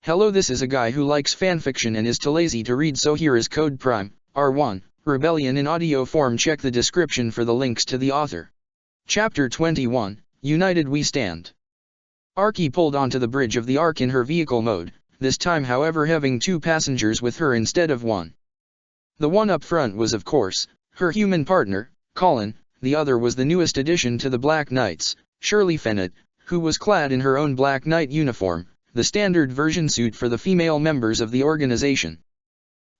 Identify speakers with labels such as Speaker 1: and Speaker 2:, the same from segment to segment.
Speaker 1: Hello, this is a guy who likes fanfiction and is too lazy to read, so here is Code Prime, R1, Rebellion in audio form. Check the description for the links to the author. Chapter 21, United We Stand. Arky pulled onto the bridge of the Ark in her vehicle mode, this time however having 2 passengers with her instead of 1. The one up front was of course, her human partner, Colin, the other was the newest addition to the Black Knights, Shirley Fennett, who was clad in her own Black Knight uniform, the standard version suit for the female members of the organization.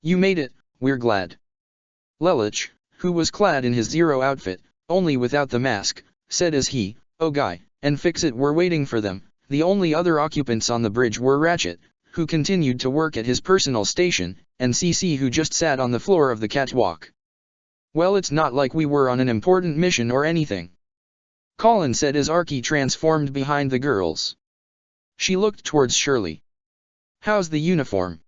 Speaker 1: You made it, we're glad. Lelich, who was clad in his Zero outfit, only without the mask, said as he, Guy, and Fix-It were waiting for them. The only other occupants on the bridge were Ratchet, who continued to work at his personal station, and CC, who just sat on the floor of the catwalk. Well, it's not like we were on an important mission or anything, Colin said as Arky transformed behind the girls. She looked towards Shirley. How's the uniform?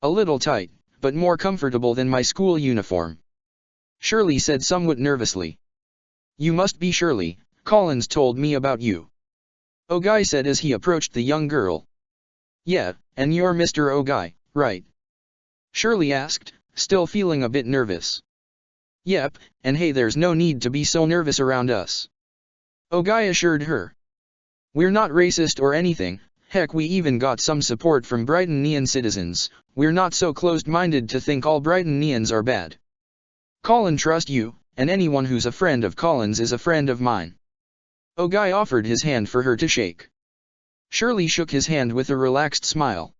Speaker 1: A little tight, but more comfortable than my school uniform, Shirley said somewhat nervously. You must be Shirley, Collins told me about you, Guy said as he approached the young girl. Yeah, and you're Mr. Guy, right? Shirley asked, still feeling a bit nervous. Yep, and hey, there's no need to be so nervous around us, Guy assured her. We're not racist or anything, heck, we even got some support from Brightonian citizens. We're not so closed-minded to think all Brightonians are bad. Colin trust you, and anyone who's a friend of Colin's is a friend of mine. Guy offered his hand for her to shake. Shirley shook his hand with a relaxed smile.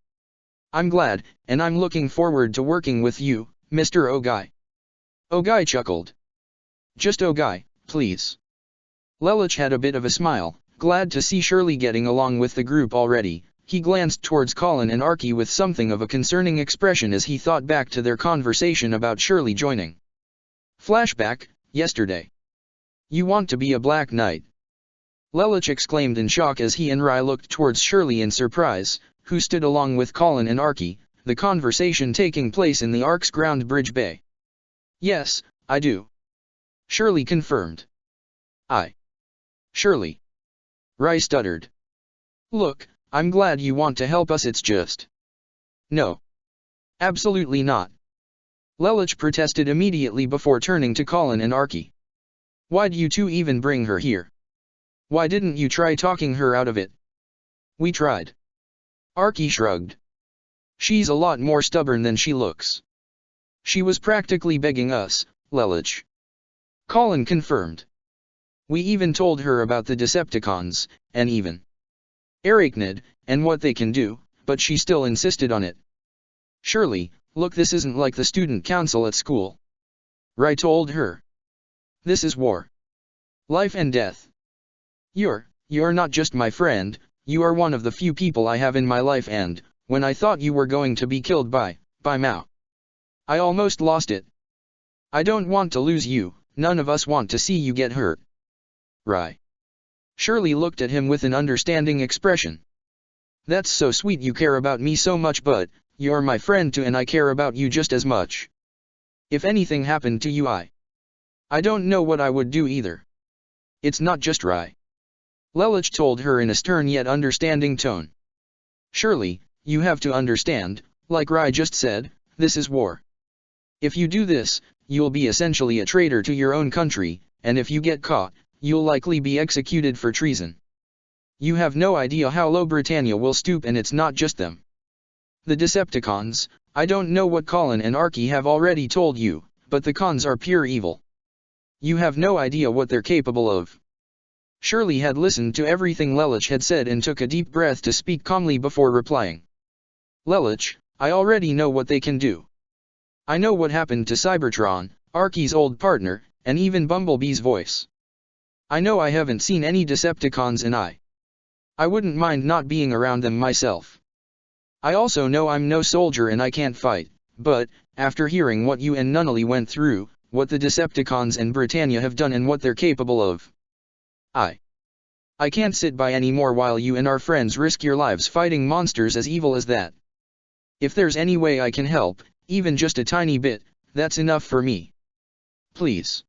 Speaker 1: I'm glad, and I'm looking forward to working with you, Mr. Guy. Guy chuckled. Just Guy, please. Lelich had a bit of a smile, glad to see Shirley getting along with the group already. He glanced towards Colin and Arky with something of a concerning expression as he thought back to their conversation about Shirley joining. Flashback, yesterday. You want to be a Black Knight? Lelich exclaimed in shock as he and Rai looked towards Shirley in surprise, who stood along with Colin and Arky, the conversation taking place in the Ark's ground bridge bay. Yes, I do, Shirley confirmed. Shirley, Rai stuttered. Look, I'm glad you want to help us, it's just. No. Absolutely not. Lelich protested immediately before turning to Colin and Arky. Why'd you two even bring her here? Why didn't you try talking her out of it? We tried. Arky shrugged. She's a lot more stubborn than she looks. She was practically begging us, Lelich. Colin confirmed. We even told her about the Decepticons, and even Arachnid, and what they can do, but she still insisted on it. Shirley, look, this isn't like the student council at school, Rai told her. This is war. Life and death. You're not just my friend, you are one of the few people I have in my life, and, when I thought you were going to be killed by Mao, I almost lost it. I don't want to lose you, none of us want to see you get hurt. Rai. Shirley looked at him with an understanding expression. That's so sweet, you care about me so much, but you're my friend too, and I care about you just as much. If anything happened to you, I don't know what I would do either. It's not just Rai, Lelich told her in a stern yet understanding tone. Shirley, you have to understand, like Rai just said, this is war. If you do this, you'll be essentially a traitor to your own country, and if you get caught, you'll likely be executed for treason. You have no idea how low Britannia will stoop, and it's not just them. The Decepticons, I don't know what Colin and Arky have already told you, but the cons are pure evil. You have no idea what they're capable of. Shirley had listened to everything Lelich had said and took a deep breath to speak calmly before replying. Lelich, I already know what they can do. I know what happened to Cybertron, Arky's old partner, and even Bumblebee's voice. I know I haven't seen any Decepticons, and I wouldn't mind not being around them myself. I also know I'm no soldier and I can't fight, but, after hearing what you and Nunnally went through, what the Decepticons and Britannia have done and what they're capable of, I can't sit by anymore while you and our friends risk your lives fighting monsters as evil as that. If there's any way I can help, even just a tiny bit, that's enough for me. Please.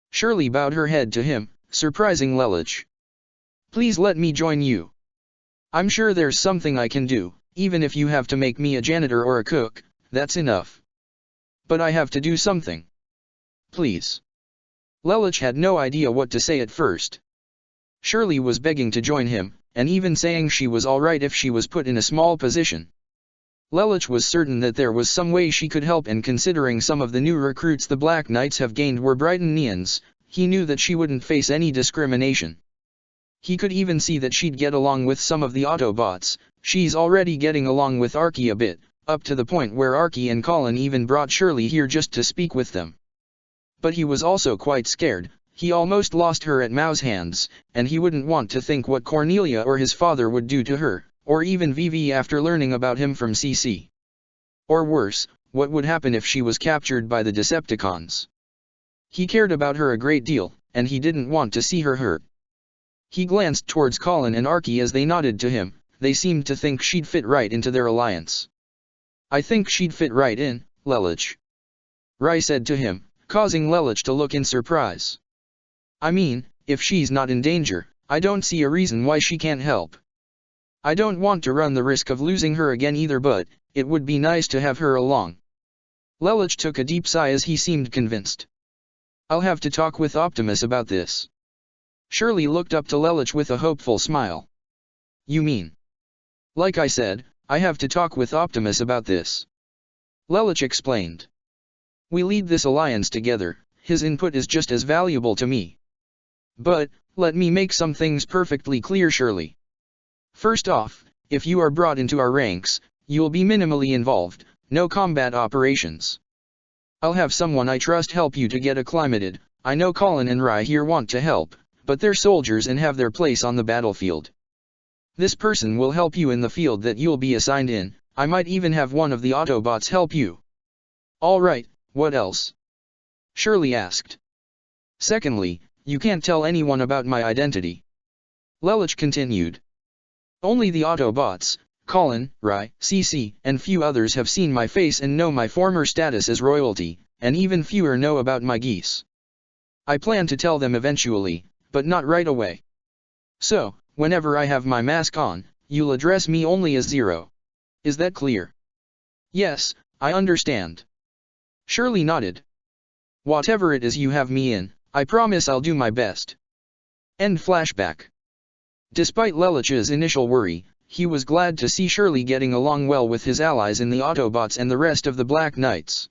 Speaker 1: Shirley bowed her head to him, surprising Lelich. Please let me join you. I'm sure there's something I can do, Even if you have to make me a janitor or a cook, that's enough. But I have to do something. Please. Lelich had no idea what to say at first. Shirley was begging to join him, and even saying she was alright if she was put in a small position. Lelich was certain that there was some way she could help, and considering some of the new recruits the Black Knights have gained were Brightonians, he knew that she wouldn't face any discrimination. He could even see that she'd get along with some of the Autobots. She's already getting along with Archie a bit, up to the point where Archie and Colin even brought Shirley here just to speak with them. But he was also quite scared. He almost lost her at Mao's hands, and he wouldn't want to think what Cornelia or his father would do to her, or even Vivi after learning about him from CC. Or worse, what would happen if she was captured by the Decepticons. He cared about her a great deal, and he didn't want to see her hurt. He glanced towards Colin and Archie as they nodded to him. They seemed to think she'd fit right into their alliance. I think she'd fit right in, Lelich. Rai said to him, causing Lelich to look in surprise. I mean, if she's not in danger, I don't see a reason why she can't help. I don't want to run the risk of losing her again either, but it would be nice to have her along. Lelich took a deep sigh as he seemed convinced. I'll have to talk with Optimus about this. Shirley looked up to Lelich with a hopeful smile. You mean? Like I said, I have to talk with Optimus about this. Lelich explained. We lead this alliance together, his input is just as valuable to me. But, let me make some things perfectly clear, Shirley. First off, if you are brought into our ranks, you'll be minimally involved, no combat operations. I'll have someone I trust help you to get acclimated. I know Colin and Rai here want to help, but they're soldiers and have their place on the battlefield. This person will help you in the field that you'll be assigned in. I might even have one of the Autobots help you. Alright, what else? Shirley asked. Secondly, you can't tell anyone about my identity. Lelich continued. Only the Autobots, Colin, Rai, CC, and few others have seen my face and know my former status as royalty, and even fewer know about my geese. I plan to tell them eventually, but not right away. So, whenever I have my mask on, you'll address me only as Zero. Is that clear? Yes, I understand. Shirley nodded. Whatever it is you have me in, I promise I'll do my best. End flashback. Despite Lelich's initial worry, he was glad to see Shirley getting along well with his allies in the Autobots and the rest of the Black Knights.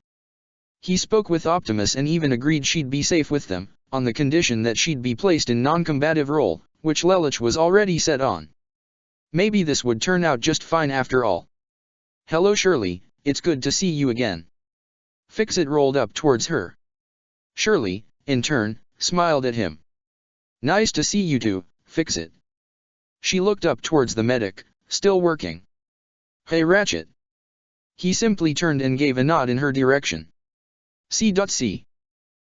Speaker 1: He spoke with Optimus and even agreed she'd be safe with them, on the condition that she'd be placed in non-combative role, which Lelich was already set on. Maybe this would turn out just fine after all. Hello Shirley, it's good to see you again. Fix-It rolled up towards her. Shirley, in turn, smiled at him. Nice to see you too, Fix-It. She looked up towards the medic, still working. Hey Ratchet. He simply turned and gave a nod in her direction. C.C.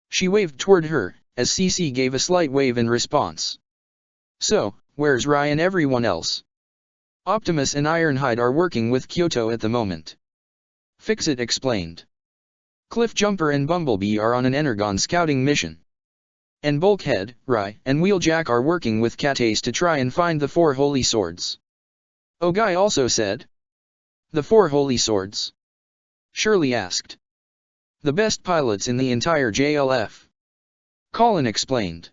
Speaker 1: She waved toward her, as CC gave a slight wave in response. So, where's Rai and everyone else? Optimus and Ironhide are working with Kyoto at the moment. Fix-It explained. Cliffjumper and Bumblebee are on an Energon scouting mission. And Bulkhead, Rai, and Wheeljack are working with Catace to try and find the 4 Holy Swords. Ogai also said. The 4 Holy Swords? Shirley asked. The best pilots in the entire JLF. Colin explained.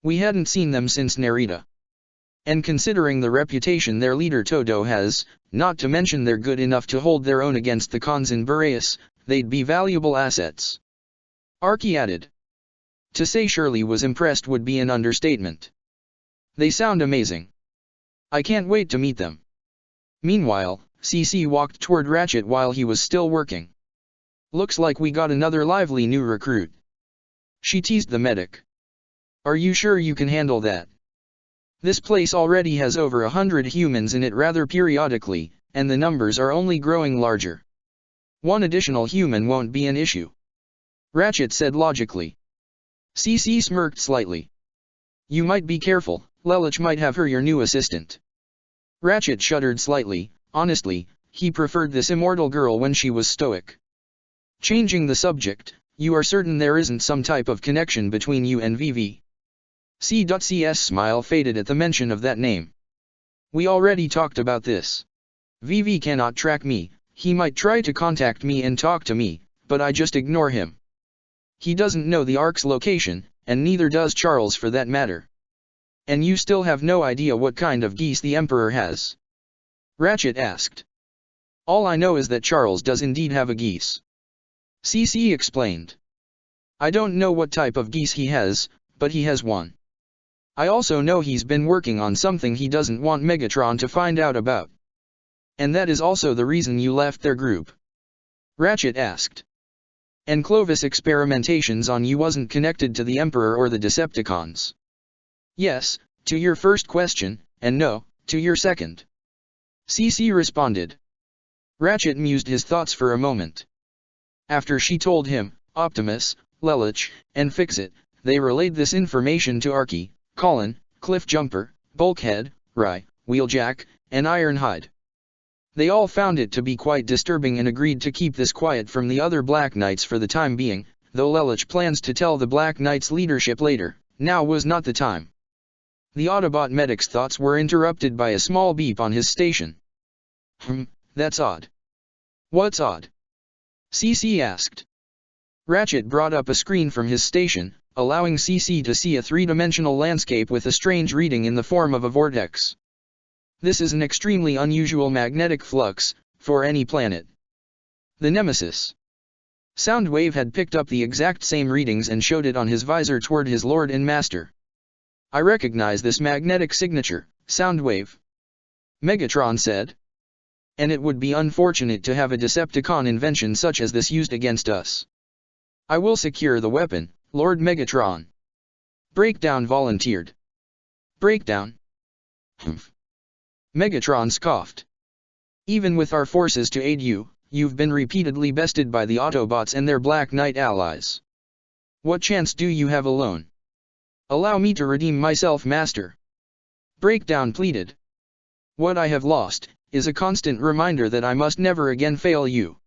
Speaker 1: We hadn't seen them since Narita. And considering the reputation their leader Todo has, not to mention they're good enough to hold their own against the cons in Boreas, they'd be valuable assets. Archie added. To say Shirley was impressed would be an understatement. They sound amazing. I can't wait to meet them. Meanwhile, CC walked toward Ratchet while he was still working. Looks like we got another lively new recruit. She teased the medic. Are you sure you can handle that? This place already has over 100 humans in it rather periodically, and the numbers are only growing larger. One additional human won't be an issue. Ratchet said logically. CC smirked slightly. You might be careful, Lelich might have her your new assistant. Ratchet shuddered slightly. Honestly, he preferred this immortal girl when she was stoic. Changing the subject, you are certain there isn't some type of connection between you and Vivi? C.C's smile faded at the mention of that name. We already talked about this. VV cannot track me. He might try to contact me and talk to me, but I just ignore him. He doesn't know the Ark's location, and neither does Charles for that matter. And you still have no idea what kind of geese the Emperor has? Ratchet asked. All I know is that Charles does indeed have a geese. CC explained. I don't know what type of geese he has, but he has one. I also know he's been working on something he doesn't want Megatron to find out about. And that is also the reason you left their group? Ratchet asked. And Clovis' experimentations on you wasn't connected to the Emperor or the Decepticons? Yes, to your first question, and no, to your second. CC responded. Ratchet mused his thoughts for a moment. After she told him, Optimus, Lelich, and Fixit, they relayed this information to Arky, Colin, Cliffjumper, Bulkhead, Rye, Wheeljack, and Ironhide. They all found it to be quite disturbing and agreed to keep this quiet from the other Black Knights for the time being, though Lelich plans to tell the Black Knights leadership later. Now was not the time. The Autobot medic's thoughts were interrupted by a small beep on his station. That's odd. What's odd? CC asked. Ratchet brought up a screen from his station, allowing CC to see a three-dimensional landscape with a strange reading in the form of a vortex. This is an extremely unusual magnetic flux, for any planet. The Nemesis. Soundwave had picked up the exact same readings and showed it on his visor toward his Lord and Master. I recognize this magnetic signature, Soundwave. Megatron said. And it would be unfortunate to have a Decepticon invention such as this used against us. I will secure the weapon, Lord Megatron. Breakdown volunteered. Breakdown? Humph. Megatron scoffed. Even with our forces to aid you, you've been repeatedly bested by the Autobots and their Black Knight allies. What chance do you have alone? Allow me to redeem myself, Master. Breakdown pleaded. What I have lost is a constant reminder that I must never again fail you.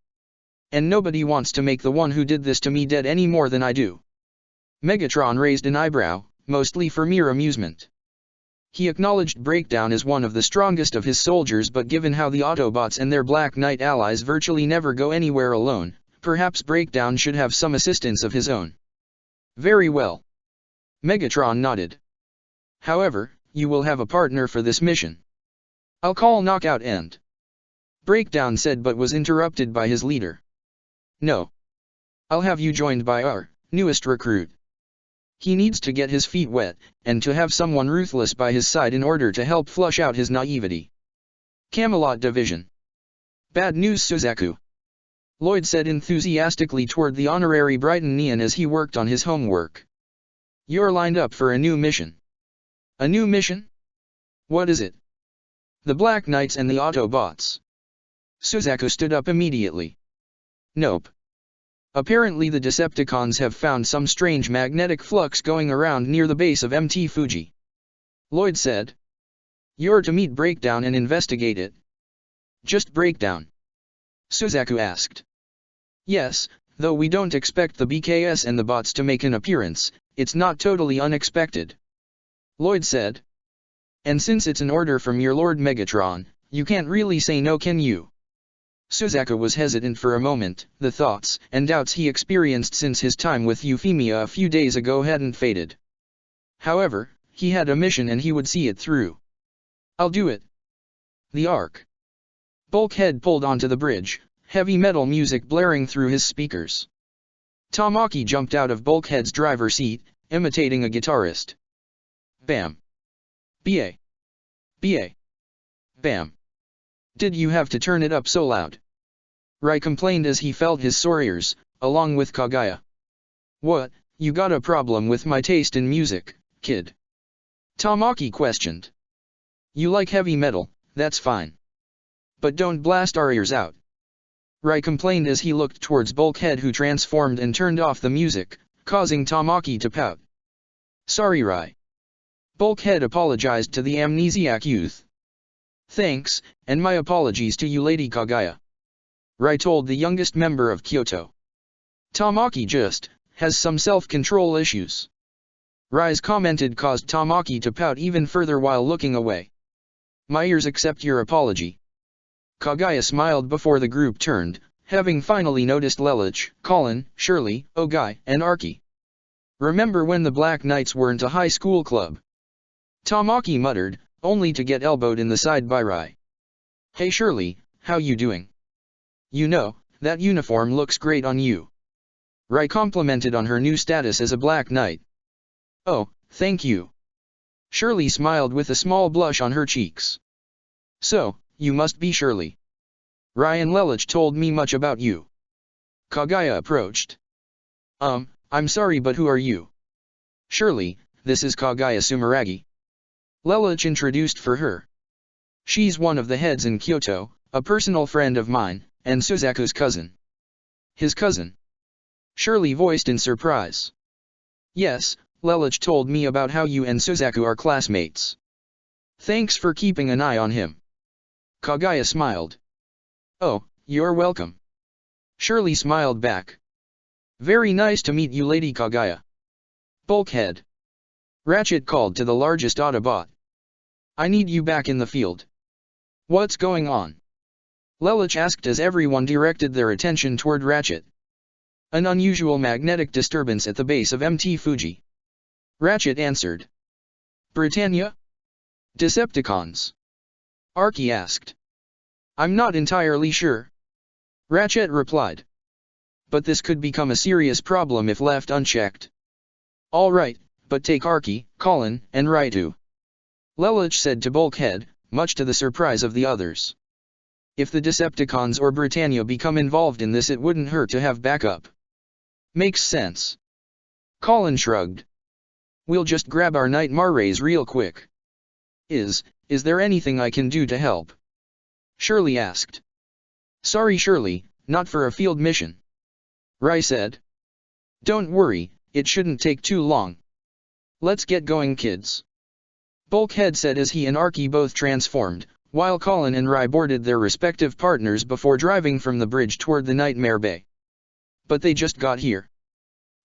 Speaker 1: And nobody wants to make the one who did this to me dead any more than I do. Megatron raised an eyebrow, mostly for mere amusement. He acknowledged Breakdown as one of the strongest of his soldiers, but given how the Autobots and their Black Knight allies virtually never go anywhere alone, perhaps Breakdown should have some assistance of his own. Very well. Megatron nodded. However, you will have a partner for this mission. I'll call Knockout End. Breakdown said, but was interrupted by his leader. No. I'll have you joined by our newest recruit. He needs to get his feet wet, and to have someone ruthless by his side in order to help flush out his naivety. Camelot Division. Bad news, Suzaku. Lloyd said enthusiastically toward the honorary Brighton Neon as he worked on his homework. You're lined up for a new mission. A new mission? What is it? The Black Knights and the Autobots. Suzaku stood up immediately. Nope. Apparently the Decepticons have found some strange magnetic flux going around near the base of MT Fuji. Lloyd said. You're to meet Breakdown and investigate it. Just Breakdown? Suzaku asked. Yes, though we don't expect the BKS and the bots to make an appearance, it's not totally unexpected. Lloyd said. And since it's an order from your Lord Megatron, you can't really say no, can you? Suzaku was hesitant for a moment. The thoughts and doubts he experienced since his time with Euphemia a few days ago hadn't faded. However, he had a mission and he would see it through. I'll do it. The Ark. Bulkhead pulled onto the bridge, heavy metal music blaring through his speakers. Tamaki jumped out of Bulkhead's driver's seat, imitating a guitarist. Bam. B.A. B.A. Bam. Did you have to turn it up so loud? Rai complained as he felt his sore ears, along with Kagaya. What, you got a problem with my taste in music, kid? Tamaki questioned. You like heavy metal, that's fine. But don't blast our ears out. Rai complained as he looked towards Bulkhead, who transformed and turned off the music, causing Tamaki to pout. Sorry, Rai. Bulkhead apologized to the amnesiac youth. Thanks, and my apologies to you, Lady Kagaya. Rai told the youngest member of Kyoto. Tamaki just has some self-control issues. Rai's commented caused Tamaki to pout even further while looking away. My ears accept your apology. Kaguya smiled before the group turned, having finally noticed Lelouch, Colin, Shirley, Ogai, and Arky. Remember when the Black Knights weren't a high school club? Tamaki muttered, only to get elbowed in the side by Rai. Hey Shirley, how you doing? You know, that uniform looks great on you. Rai complimented on her new status as a Black Knight. Oh, thank you. Shirley smiled with a small blush on her cheeks. So, you must be Shirley. Rai and Lelouch told me much about you. Kaguya approached. I'm sorry, but who are you? Shirley, this is Kaguya Sumeragi. Lelouch introduced for her. She's one of the heads in Kyoto, a personal friend of mine, and Suzaku's cousin. His cousin? Shirley voiced in surprise. Yes, Lelouch told me about how you and Suzaku are classmates. Thanks for keeping an eye on him. Kaguya smiled. Oh, you're welcome. Shirley smiled back. Very nice to meet you, Lady Kaguya. Bulkhead. Ratchet called to the largest Autobot. I need you back in the field. What's going on? Lelouch asked as everyone directed their attention toward Ratchet. An unusual magnetic disturbance at the base of Mt. Fuji. Ratchet answered. Britannia? Decepticons? Arky asked. I'm not entirely sure. Ratchet replied. But this could become a serious problem if left unchecked. All right, but take Arky, Colin, and Rai too. Lelouch said to Bulkhead, much to the surprise of the others. If the Decepticons or Britannia become involved in this, it wouldn't hurt to have backup. Makes sense. Colin shrugged. We'll just grab our Nightmare rays real quick. Is there anything I can do to help? Shirley asked. Sorry Shirley, not for a field mission. Rai said. Don't worry, it shouldn't take too long. Let's get going, kids. Bulkhead said as he and Arky both transformed, while Colin and Rai boarded their respective partners before driving from the bridge toward the Nightmare Bay. But they just got here.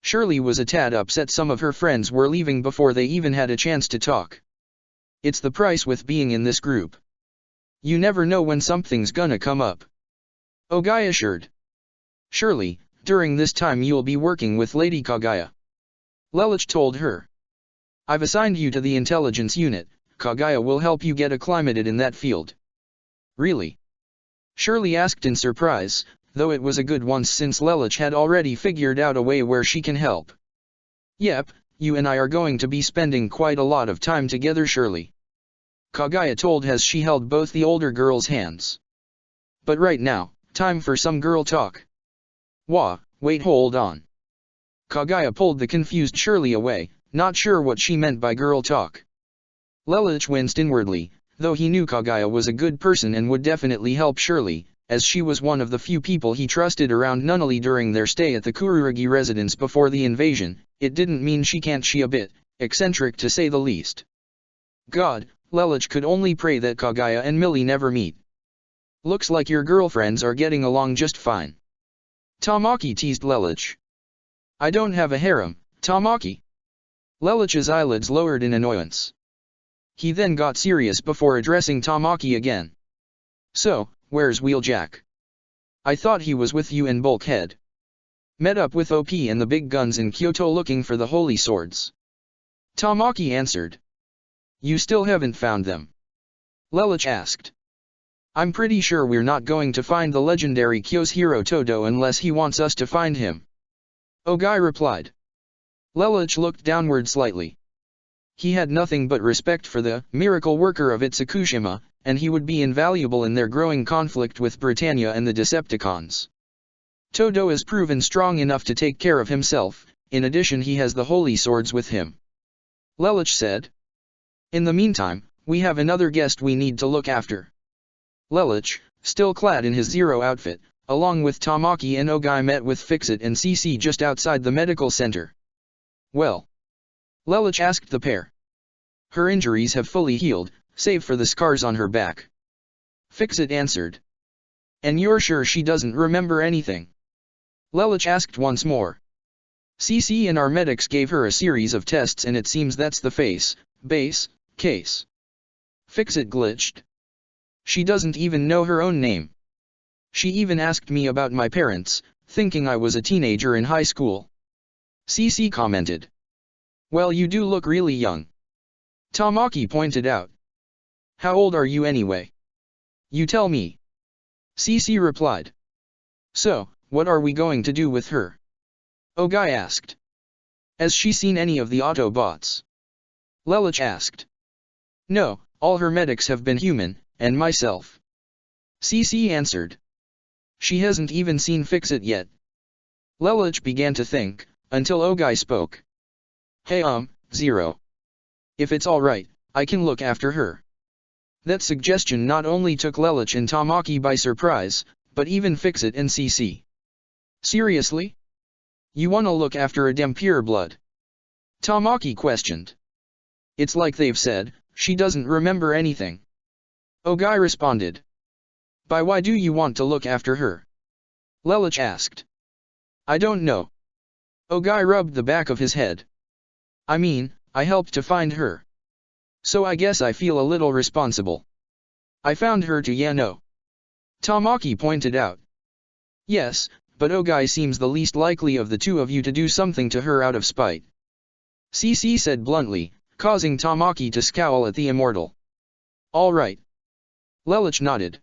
Speaker 1: Shirley was a tad upset some of her friends were leaving before they even had a chance to talk. It's the price with being in this group. You never know when something's gonna come up. Ogai assured. Shirley, during this time you'll be working with Lady Kaguya. Lelouch told her. I've assigned you to the intelligence unit. Kaguya will help you get acclimated in that field. Really? Shirley asked in surprise, though it was a good one since Lelouch had already figured out a way where she can help. Yep, you and I are going to be spending quite a lot of time together, Shirley. Kaguya told as she held both the older girl's hands. But right now, time for some girl talk. Wait, hold on. Kaguya pulled the confused Shirley away, not sure what she meant by girl talk. Lelouch winced inwardly, though he knew Kaguya was a good person and would definitely help Shirley, as she was one of the few people he trusted around Nunnally during their stay at the Kururugi residence before the invasion. It didn't mean she can't she a bit, eccentric to say the least. God, Lelouch could only pray that Kaguya and Millie never meet. Looks like your girlfriends are getting along just fine. Tamaki teased Lelouch. I don't have a harem, Tamaki. Lelouch's eyelids lowered in annoyance. He then got serious before addressing Tamaki again. So, where's Wheeljack? I thought he was with you and Bulkhead. Met up with OP and the big guns in Kyoto looking for the holy swords. Tamaki answered. You still haven't found them? Lelouch asked. I'm pretty sure we're not going to find the legendary Kyoshiro Todo unless he wants us to find him. Ogai replied. Lelouch looked downward slightly. He had nothing but respect for the miracle worker of Itsukushima, and he would be invaluable in their growing conflict with Britannia and the Decepticons. Todo is proven strong enough to take care of himself, in addition he has the holy swords with him. Lelouch said. In the meantime, we have another guest we need to look after. Lelouch, still clad in his Zero outfit, along with Tamaki and Ogai met with Fixit and CC just outside the medical center. Well? Lelouch asked the pair. Her injuries have fully healed, save for the scars on her back. Fixit answered. And you're sure she doesn't remember anything? Lelouch asked once more. CC and our medics gave her a series of tests and it seems that's the base case. Fixit glitched. She doesn't even know her own name. She even asked me about my parents, thinking I was a teenager in high school. CC commented. Well, you do look really young. Tamaki pointed out. How old are you anyway? You tell me. CC replied. So, what are we going to do with her? Ogai asked. Has she seen any of the Autobots? Lelich asked. No, all her medics have been human, and myself. CC answered. She hasn't even seen Fix-It yet. Lelich began to think, until Ogai spoke. Hey Zero. If it's alright, I can look after her. That suggestion not only took Lelich and Tamaki by surprise, but even Fix-It and CC. Seriously? You wanna look after a dem pureblood? Tamaki questioned. It's like they've said, she doesn't remember anything. Ogai responded. By why do you want to look after her? Lelich asked. I don't know. Ogai rubbed the back of his head. I mean, I helped to find her. So I guess I feel a little responsible. I found her to Yano. Tamaki pointed out. Yes, but Ogai seems the least likely of the two of you to do something to her out of spite. CC said bluntly, causing Tamaki to scowl at the immortal. All right. Lelich nodded.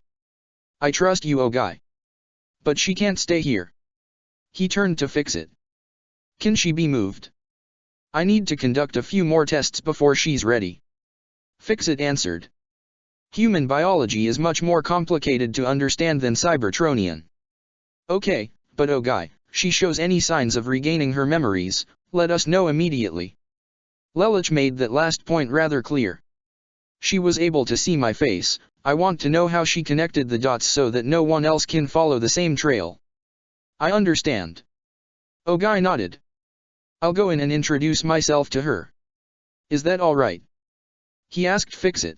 Speaker 1: I trust you, Ogai. But she can't stay here. He turned to Fix-It. Can she be moved? I need to conduct a few more tests before she's ready. Fix-It answered. Human biology is much more complicated to understand than Cybertronian. Okay, but Ogai, she shows any signs of regaining her memories, let us know immediately. Lelich made that last point rather clear. She was able to see my face, I want to know how she connected the dots so that no one else can follow the same trail. I understand. Ogai nodded. I'll go in and introduce myself to her. Is that alright? He asked Fix-It.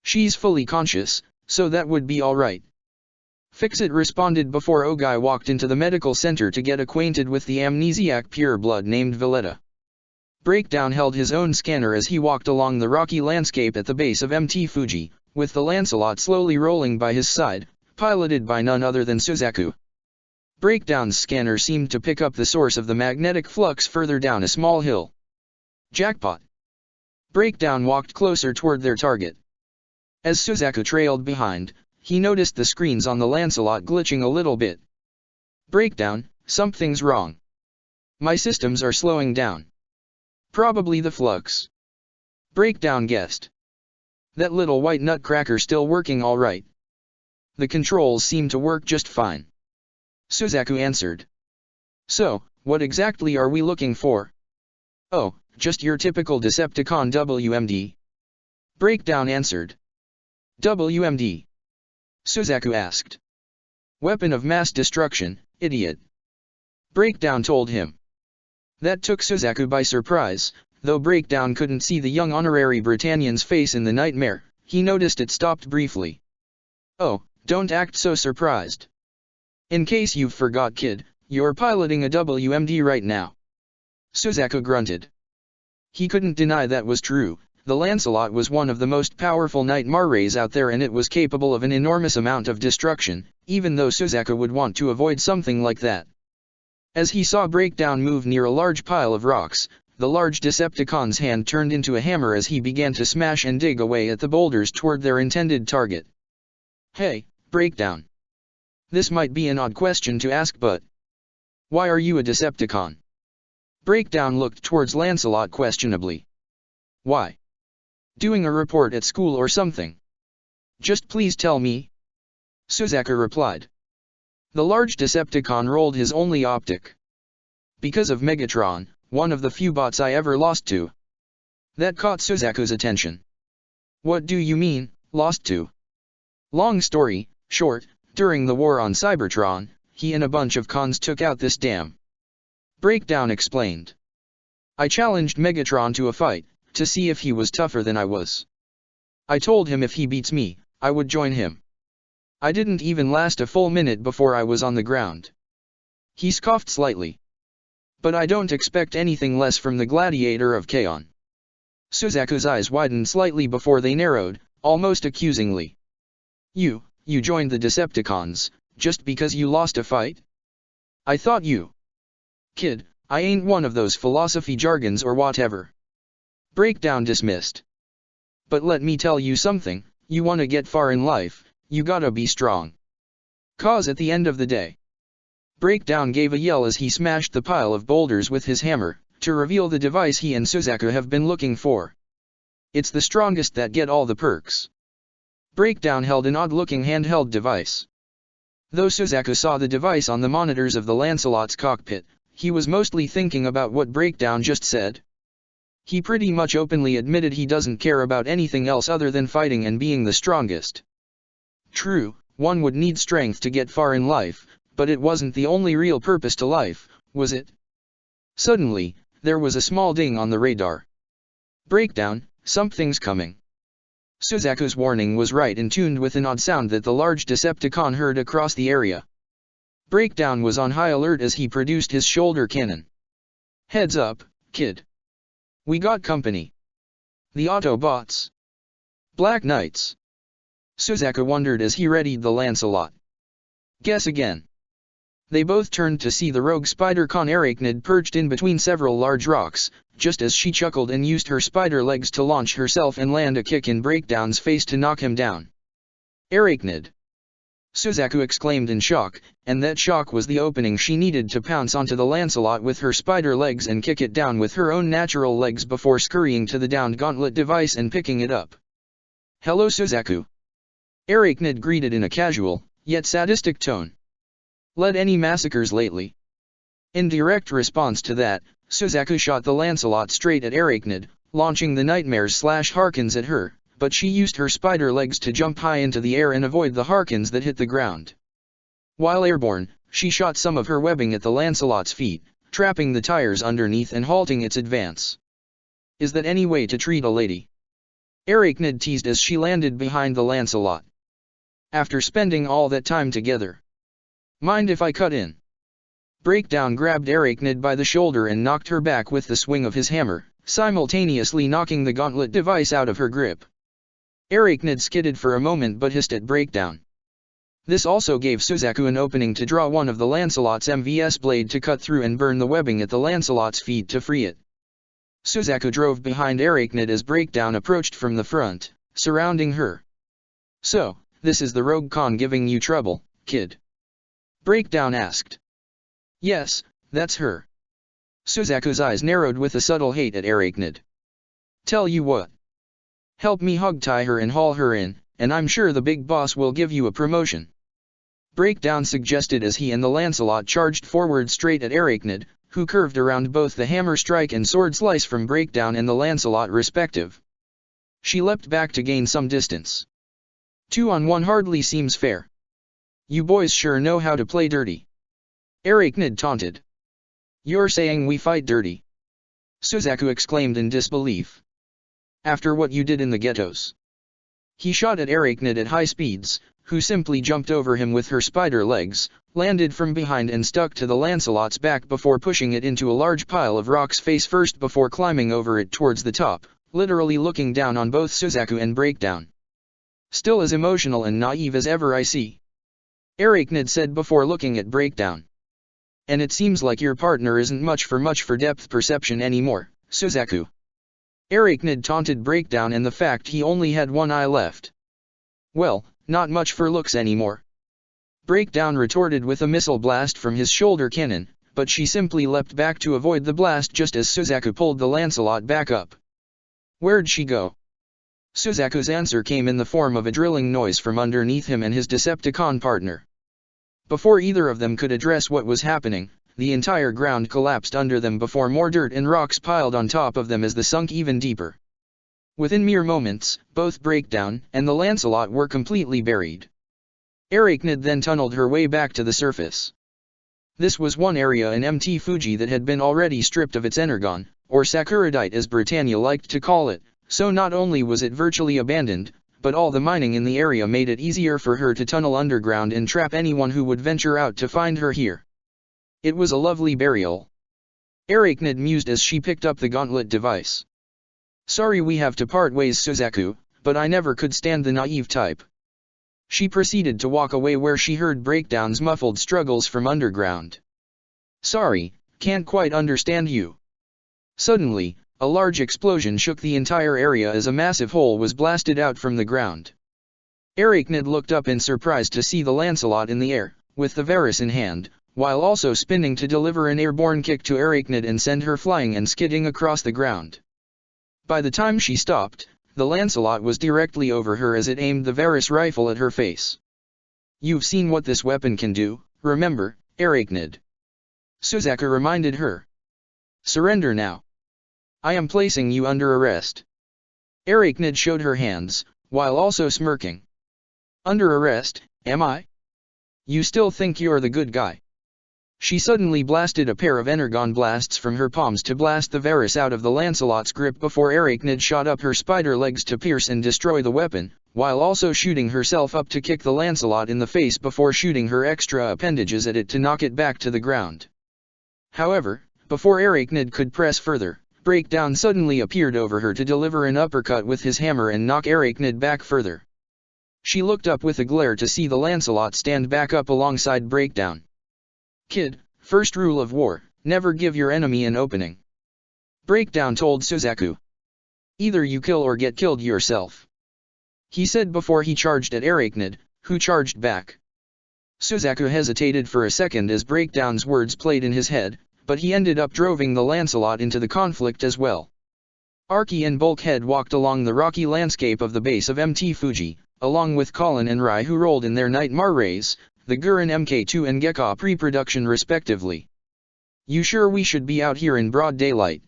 Speaker 1: She's fully conscious, so that would be alright. Fix-It responded before Ogai walked into the medical center to get acquainted with the amnesiac pureblood named Valletta. Breakdown held his own scanner as he walked along the rocky landscape at the base of Mt. Fuji, with the Lancelot slowly rolling by his side, piloted by none other than Suzaku. Breakdown's scanner seemed to pick up the source of the magnetic flux further down a small hill. Jackpot! Breakdown walked closer toward their target. As Suzaku trailed behind, he noticed the screens on the Lancelot glitching a little bit. Breakdown, something's wrong. My systems are slowing down. Probably the flux. Breakdown guessed. That little white nutcracker still working all right. The controls seem to work just fine. Suzaku answered. So, what exactly are we looking for? Oh, just your typical Decepticon WMD. Breakdown answered. WMD? Suzaku asked. Weapon of mass destruction, idiot. Breakdown told him. That took Suzaku by surprise, though Breakdown couldn't see the young honorary Britannian's face in the nightmare, he noticed it stopped briefly. Oh, don't act so surprised. In case you've forgot kid, you're piloting a WMD right now. Suzaku grunted. He couldn't deny that was true, the Lancelot was one of the most powerful Nightmare rays out there and it was capable of an enormous amount of destruction, even though Suzaku would want to avoid something like that. As he saw Breakdown move near a large pile of rocks, the large Decepticon's hand turned into a hammer as he began to smash and dig away at the boulders toward their intended target. Hey, Breakdown. This might be an odd question to ask, but why are you a Decepticon? Breakdown looked towards Lancelot questionably. Why? Doing a report at school or something? Just please tell me. Suzaku replied. The large Decepticon rolled his only optic. Because of Megatron, one of the few bots I ever lost to. That caught Suzaku's attention. What do you mean, lost to? Long story short, during the war on Cybertron, he and a bunch of cons took out this dam. Breakdown explained. I challenged Megatron to a fight, to see if he was tougher than I was. I told him if he beats me, I would join him. I didn't even last a full minute before I was on the ground. He scoffed slightly. But I don't expect anything less from the gladiator of Kaon. Suzaku's eyes widened slightly before they narrowed, almost accusingly. You joined the Decepticons, just because you lost a fight? I thought you... Kid, I ain't one of those philosophy jargons or whatever. Breakdown dismissed. But let me tell you something, you wanna get far in life, you gotta be strong. 'Cause at the end of the day... Breakdown gave a yell as he smashed the pile of boulders with his hammer, to reveal the device he and Suzaku have been looking for. It's the strongest that get all the perks. Breakdown held an odd-looking handheld device. Though Suzaku saw the device on the monitors of the Lancelot's cockpit, he was mostly thinking about what Breakdown just said. He pretty much openly admitted he doesn't care about anything else other than fighting and being the strongest. True, one would need strength to get far in life, but it wasn't the only real purpose to life, was it? Suddenly, there was a small ding on the radar. Breakdown, something's coming. Suzaku's warning was right and tuned with an odd sound that the large Decepticon heard across the area. Breakdown was on high alert as he produced his shoulder cannon. Heads up, kid. We got company. The Autobots. Black Knights. Suzaku wondered as he readied the Lancelot. Guess again. They both turned to see the rogue spider-con Arachnid perched in between several large rocks, just as she chuckled and used her spider legs to launch herself and land a kick in Breakdown's face to knock him down. Arachnid! Suzaku exclaimed in shock, and that shock was the opening she needed to pounce onto the Lancelot with her spider legs and kick it down with her own natural legs before scurrying to the downed gauntlet device and picking it up. Hello Suzaku. Arachnid greeted in a casual, yet sadistic tone. Led any massacres lately? In direct response to that, Suzaku shot the Lancelot straight at Arachnid, launching the nightmares/Harkins at her, but she used her spider legs to jump high into the air and avoid the Harkins that hit the ground. While airborne, she shot some of her webbing at the Lancelot's feet, trapping the tires underneath and halting its advance. Is that any way to treat a lady? Arachnid teased as she landed behind the Lancelot. After spending all that time together. Mind if I cut in? Breakdown grabbed Arachnid by the shoulder and knocked her back with the swing of his hammer, simultaneously knocking the gauntlet device out of her grip. Arachnid skidded for a moment but hissed at Breakdown. This also gave Suzaku an opening to draw one of the Lancelot's MVS blade to cut through and burn the webbing at the Lancelot's feet to free it. Suzaku drove behind Arachnid as Breakdown approached from the front, surrounding her. So, this is the Rogue Con giving you trouble, kid? Breakdown asked. Yes, that's her. Suzaku's eyes narrowed with a subtle hate at Arachnid. Tell you what. Help me hog-tie her and haul her in, and I'm sure the big boss will give you a promotion. Breakdown suggested as he and the Lancelot charged forward straight at Arachnid, who curved around both the hammer strike and sword slice from Breakdown and the Lancelot respective. She leapt back to gain some distance. 2-on-1 hardly seems fair. You boys sure know how to play dirty. Arachnid taunted. You're saying we fight dirty? Suzaku exclaimed in disbelief. After what you did in the ghettos. He shot at Arachnid at high speeds, who simply jumped over him with her spider legs, landed from behind and stuck to the Lancelot's back before pushing it into a large pile of rocks face first before climbing over it towards the top, literally looking down on both Suzaku and Breakdown. Still as emotional and naive as ever I see. Arachnid said before looking at Breakdown. And it seems like your partner isn't much for depth perception anymore, Suzaku. Arachnid taunted Breakdown and the fact he only had one eye left. Well, not much for looks anymore. Breakdown retorted with a missile blast from his shoulder cannon, but she simply leapt back to avoid the blast just as Suzaku pulled the Lancelot back up. Where'd she go? Suzaku's answer came in the form of a drilling noise from underneath him and his Decepticon partner. Before either of them could address what was happening, the entire ground collapsed under them before more dirt and rocks piled on top of them as they sunk even deeper. Within mere moments, both Breakdown and the Lancelot were completely buried. Arachnid then tunneled her way back to the surface. This was one area in MT Fuji that had been already stripped of its energon, or sakuradite as Britannia liked to call it, so not only was it virtually abandoned, but all the mining in the area made it easier for her to tunnel underground and trap anyone who would venture out to find her here. It was a lovely burial. Arachnid mused as she picked up the gauntlet device. Sorry we have to part ways Suzaku, but I never could stand the naive type. She proceeded to walk away where she heard Breakdown's muffled struggles from underground. "Sorry, can't quite understand you." Suddenly, a large explosion shook the entire area as a massive hole was blasted out from the ground. Arachnid looked up in surprise to see the Lancelot in the air, with the Varus in hand, while also spinning to deliver an airborne kick to Arachnid and send her flying and skidding across the ground. By the time she stopped, the Lancelot was directly over her as it aimed the Varus rifle at her face. "You've seen what this weapon can do, remember, Arachnid?" Suzaku reminded her. "Surrender now. I am placing you under arrest." Arachnid showed her hands, while also smirking. "Under arrest, am I? You still think you're the good guy?" She suddenly blasted a pair of energon blasts from her palms to blast the Varus out of the Lancelot's grip before Arachnid shot up her spider legs to pierce and destroy the weapon, while also shooting herself up to kick the Lancelot in the face before shooting her extra appendages at it to knock it back to the ground. However, before Arachnid could press further, Breakdown suddenly appeared over her to deliver an uppercut with his hammer and knock Arachnid back further. She looked up with a glare to see the Lancelot stand back up alongside Breakdown. "Kid, first rule of war, never give your enemy an opening," Breakdown told Suzaku. "Either you kill or get killed yourself," he said before he charged at Arachnid, who charged back. Suzaku hesitated for a second as Breakdown's words played in his head, but he ended up driving the Lancelot into the conflict as well. Archie and Bulkhead walked along the rocky landscape of the base of Mt. Fuji, along with Colin and Rai, who rolled in their Nightmare Rays, the Gurren MK2 and Gekka pre-production respectively. "You sure we should be out here in broad daylight?"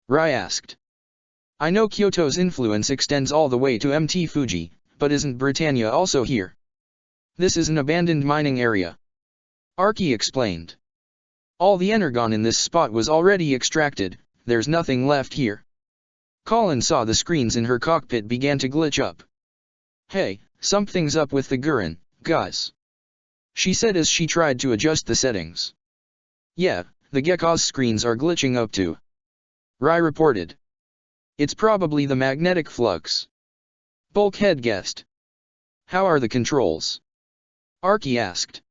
Speaker 1: Rai asked. "I know Kyoto's influence extends all the way to Mt. Fuji, but isn't Britannia also here? This is an abandoned mining area," Archie explained. "All the energon in this spot was already extracted, there's nothing left here." Colin saw the screens in her cockpit began to glitch up. "Hey, something's up with the Gurren, guys," she said as she tried to adjust the settings. "Yeah, the Gekka's screens are glitching up too," Rai reported. "It's probably the magnetic flux," Bulkhead guessed. "How are the controls?" Archie asked.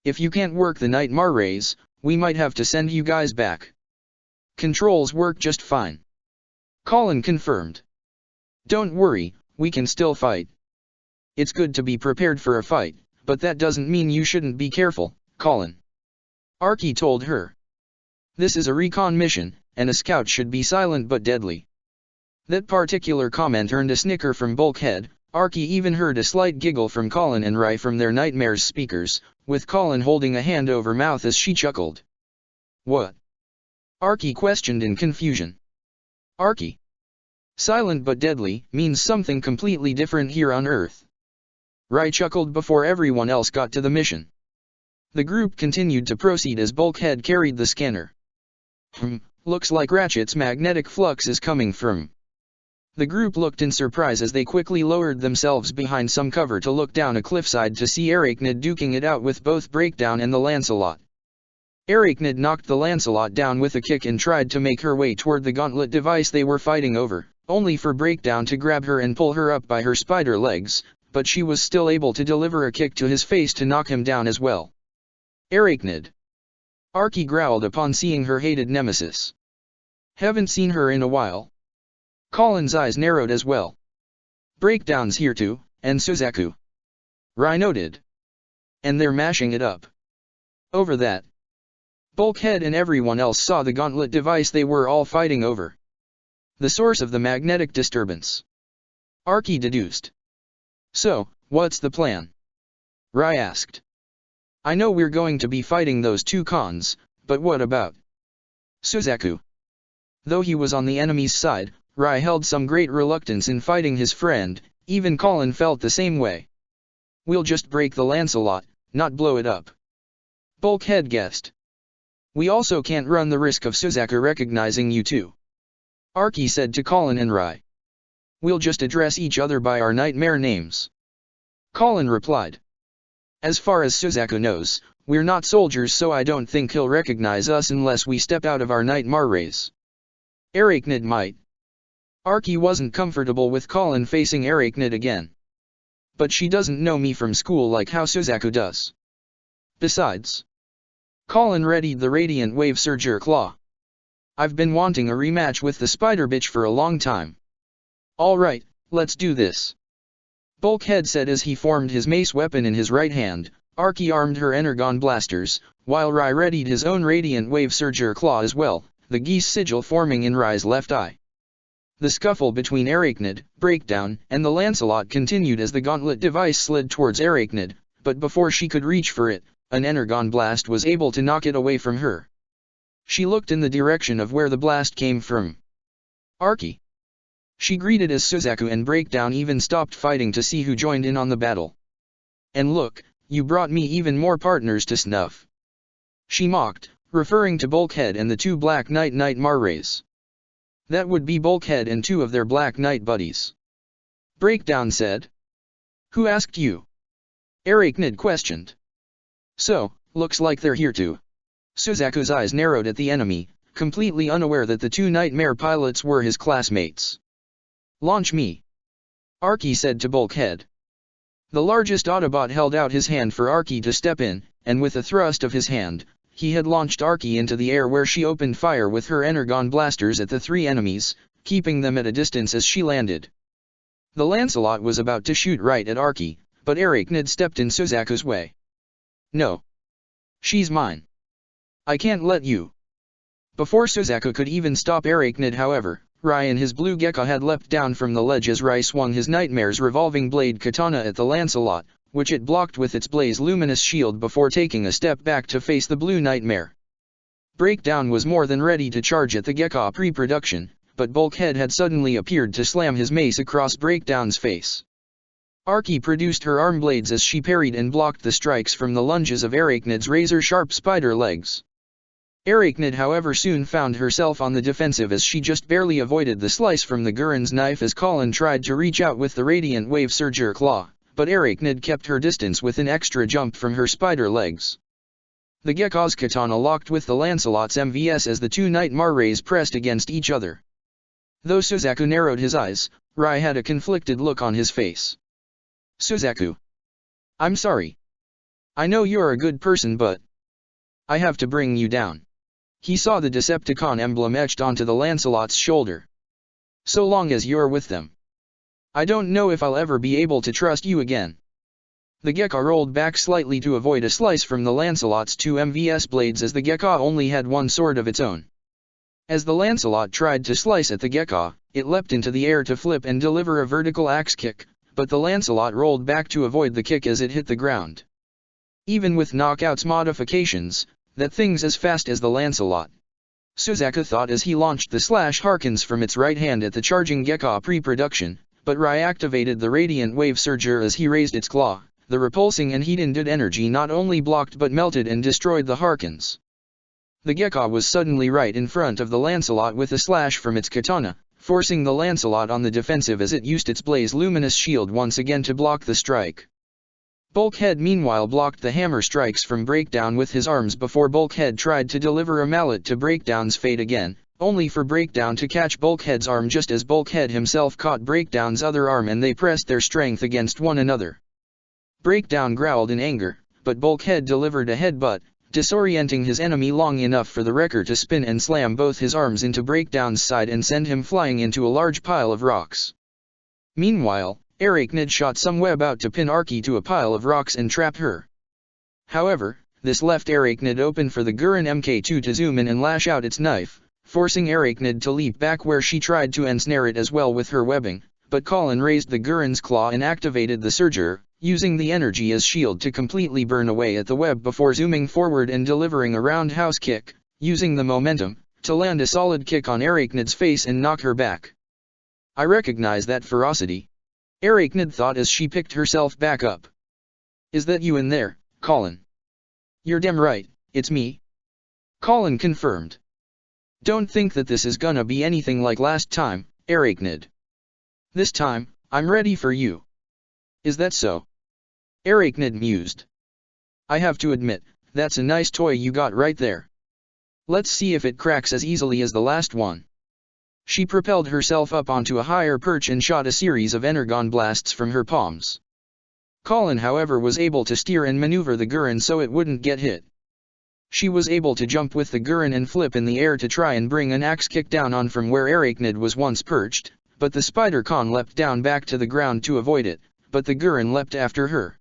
Speaker 1: "If you can't work the Nightmare Rays, we might have to send you guys back." "Controls work just fine," Colin confirmed. "Don't worry, we can still fight." "It's good to be prepared for a fight, but that doesn't mean you shouldn't be careful, Colin," Archie told her. "This is a recon mission, and a scout should be silent but deadly." That particular comment earned a snicker from Bulkhead. Archie even heard a slight giggle from Colin and Rai from their Nightmares speakers, with Colin holding a hand over mouth as she chuckled. "What?" Archie questioned in confusion. "Archie. Silent but deadly means something completely different here on Earth." Rai chuckled before everyone else got to the mission. The group continued to proceed as Bulkhead carried the scanner. Looks like Ratchet's magnetic flux is coming from." The group looked in surprise as they quickly lowered themselves behind some cover to look down a cliffside to see Arachnid duking it out with both Breakdown and the Lancelot. Arachnid knocked the Lancelot down with a kick and tried to make her way toward the gauntlet device they were fighting over, only for Breakdown to grab her and pull her up by her spider legs, but she was still able to deliver a kick to his face to knock him down as well. "Arachnid!" Archie growled upon seeing her hated nemesis. "Haven't seen her in a while." Colin's eyes narrowed as well. "Breakdown's here too, and Suzaku," Rai noted. "And they're mashing it up over that." Bulkhead and everyone else saw the gauntlet device they were all fighting over. The source of the magnetic disturbance, Archie deduced. "So, what's the plan?" Rai asked. "I know we're going to be fighting those two cons, but what about Suzaku?" Though he was on the enemy's side, Rai held some great reluctance in fighting his friend. Even Colin felt the same way. "We'll just break the Lancelot, not blow it up," Bulkhead guessed. "We also can't run the risk of Suzaku recognizing you too," Archie said to Colin and Rai. "We'll just address each other by our nightmare names," Colin replied. "As far as Suzaku knows, we're not soldiers, so I don't think he'll recognize us unless we step out of our Nightmare Rays. Arachnid might." Archie wasn't comfortable with Colin facing Arachnid again. but she doesn't know me from school like how Suzaku does. Besides, Colin readied the Radiant Wave Surger Claw. I've been wanting a rematch with the Spider Bitch for a long time. Alright, let's do this. Bulkhead said as he formed his mace weapon in his right hand. Arky armed her Energon blasters, while Rai readied his own Radiant Wave Surger Claw as well, the geese sigil forming in Rai's left eye. The scuffle between Arachnid, Breakdown, and the Lancelot continued as the gauntlet device slid towards Arachnid, but before she could reach for it, an Energon blast was able to knock it away from her. She looked in the direction of where the blast came from. Arky. She greeted as Suzaku and Breakdown even stopped fighting to see who joined in on the battle. And look, you brought me even more partners to snuff. She mocked, referring to Bulkhead and the two Black Knight Marrays. That would be Bulkhead and two of their Black Knight buddies. Breakdown said. Who asked you? Arachnid questioned. So, looks like they're here too. Suzaku's eyes narrowed at the enemy, completely unaware that the two Nightmare pilots were his classmates. Launch me. Arky said to Bulkhead. The largest Autobot held out his hand for Arky to step in, and with a thrust of his hand, he had launched Arky into the air where she opened fire with her Energon blasters at the three enemies, keeping them at a distance as she landed. The Lancelot was about to shoot right at Arky, but Arachnid stepped in Suzaku's way. No. She's mine. I can't let you. Before Suzaku could even stop Arachnid, however, Rai and his blue Gecko had leapt down from the ledge as Rai swung his Nightmare's revolving blade katana at the Lancelot, which it blocked with its blaze luminous shield before taking a step back to face the blue Nightmare. Breakdown was more than ready to charge at the Gecko pre-production, but Bulkhead had suddenly appeared to slam his mace across Breakdown's face. Arky produced her arm blades as she parried and blocked the strikes from the lunges of Arachnid's razor-sharp spider legs. Arachnid however soon found herself on the defensive as she just barely avoided the slice from the Gurren's knife as Colin tried to reach out with the Radiant Wave Surger Claw, but Arachnid kept her distance with an extra jump from her spider legs. The Gecko's katana locked with the Lancelot's MVS as the two Night Marrays pressed against each other. Though Suzaku narrowed his eyes, Rai had a conflicted look on his face. Suzaku. I'm sorry. I know you're a good person but I have to bring you down. He saw the Decepticon emblem etched onto the Lancelot's shoulder. So long as you're with them. I don't know if I'll ever be able to trust you again. The Gecko rolled back slightly to avoid a slice from the Lancelot's two MVS blades as the Gecko only had one sword of its own. As the Lancelot tried to slice at the Gecko, it leapt into the air to flip and deliver a vertical axe kick, but the Lancelot rolled back to avoid the kick as it hit the ground. Even with Knockout's modifications, that thing's as fast as the Lancelot. Suzaku thought as he launched the Slash Harkins from its right hand at the charging Gecko pre-production, but Rai activated the Radiant Wave Surger as he raised its claw. The repulsing and heat-induced energy not only blocked but melted and destroyed the Harkins. The Gecko was suddenly right in front of the Lancelot with a slash from its katana, forcing the Lancelot on the defensive as it used its blaze luminous shield once again to block the strike. Bulkhead meanwhile blocked the hammer strikes from Breakdown with his arms before Bulkhead tried to deliver a mallet to Breakdown's fate again, only for Breakdown to catch Bulkhead's arm just as Bulkhead himself caught Breakdown's other arm and they pressed their strength against one another. Breakdown growled in anger, but Bulkhead delivered a headbutt, disorienting his enemy long enough for the wrecker to spin and slam both his arms into Breakdown's side and send him flying into a large pile of rocks. Meanwhile, Arachnid shot some web out to pin Arky to a pile of rocks and trap her. However, this left Arachnid open for the Gurren Mk2 to zoom in and lash out its knife, forcing Arachnid to leap back where she tried to ensnare it as well with her webbing, but Colin raised the Gurren's claw and activated the Surger, using the energy as shield to completely burn away at the web before zooming forward and delivering a roundhouse kick, using the momentum, to land a solid kick on Arachnid's face and knock her back. I recognize that ferocity. Arachnid thought as she picked herself back up. Is that you in there, Colin? You're damn right, it's me. Colin confirmed. Don't think that this is gonna be anything like last time, Arachnid. This time, I'm ready for you. Is that so? Arachnid mused. I have to admit, that's a nice toy you got right there. Let's see if it cracks as easily as the last one. She propelled herself up onto a higher perch and shot a series of Energon blasts from her palms. Colin however was able to steer and maneuver the Gurren so it wouldn't get hit. She was able to jump with the Gurren and flip in the air to try and bring an axe kick down on from where Arachnid was once perched, but the Spider-Con leapt down back to the ground to avoid it, but the Gurren leapt after her.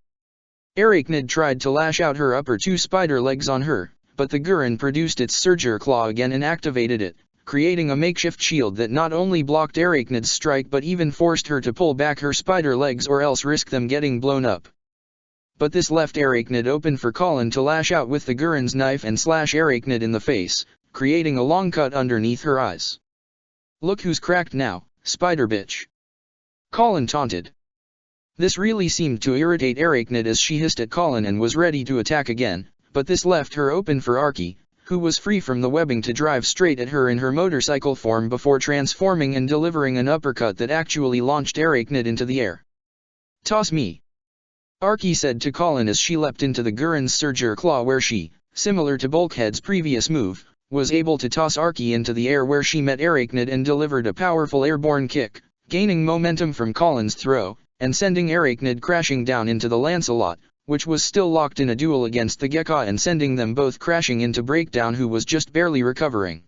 Speaker 1: Arachnid tried to lash out her upper two spider legs on her, but the Gurren produced its Surger Claw again and activated it, creating a makeshift shield that not only blocked Arachnid's strike but even forced her to pull back her spider legs or else risk them getting blown up. But this left Arachnid open for Colin to lash out with the Gurren's knife and slash Arachnid in the face, creating a long cut underneath her eyes. "Look who's cracked now, spider bitch," Colin taunted. This really seemed to irritate Arachnid as she hissed at Colin and was ready to attack again, but this left her open for Archie, who was free from the webbing to drive straight at her in her motorcycle form before transforming and delivering an uppercut that actually launched Arachnid into the air. "Toss me," Archie said to Colin as she leapt into the Gurren's Surger Claw where she, similar to Bulkhead's previous move, was able to toss Archie into the air where she met Arachnid and delivered a powerful airborne kick, gaining momentum from Colin's throw, and sending Arachnid crashing down into the Lancelot, which was still locked in a duel against the Gekka and sending them both crashing into Breakdown who was just barely recovering.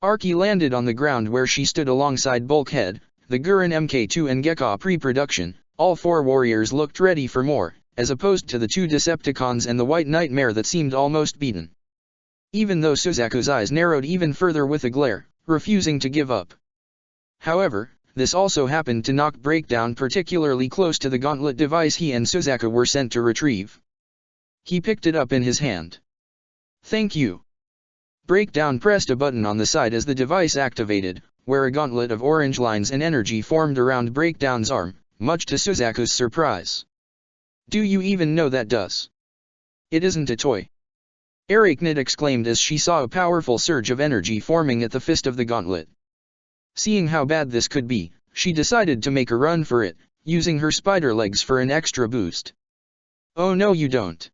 Speaker 1: Archie landed on the ground where she stood alongside Bulkhead, the Gurren Mk2 and Gekka pre-production. All four warriors looked ready for more, as opposed to the two Decepticons and the White Nightmare that seemed almost beaten. Even though Suzaku's eyes narrowed even further with a glare, refusing to give up. However, this also happened to knock Breakdown particularly close to the gauntlet device he and Suzaku were sent to retrieve. He picked it up in his hand. "Thank you." Breakdown pressed a button on the side as the device activated, where a gauntlet of orange lines and energy formed around Breakdown's arm, much to Suzaku's surprise. "Do you even know that does? It isn't a toy," Arachnid exclaimed as she saw a powerful surge of energy forming at the fist of the gauntlet. Seeing how bad this could be, she decided to make a run for it, using her spider legs for an extra boost. "Oh no you don't,"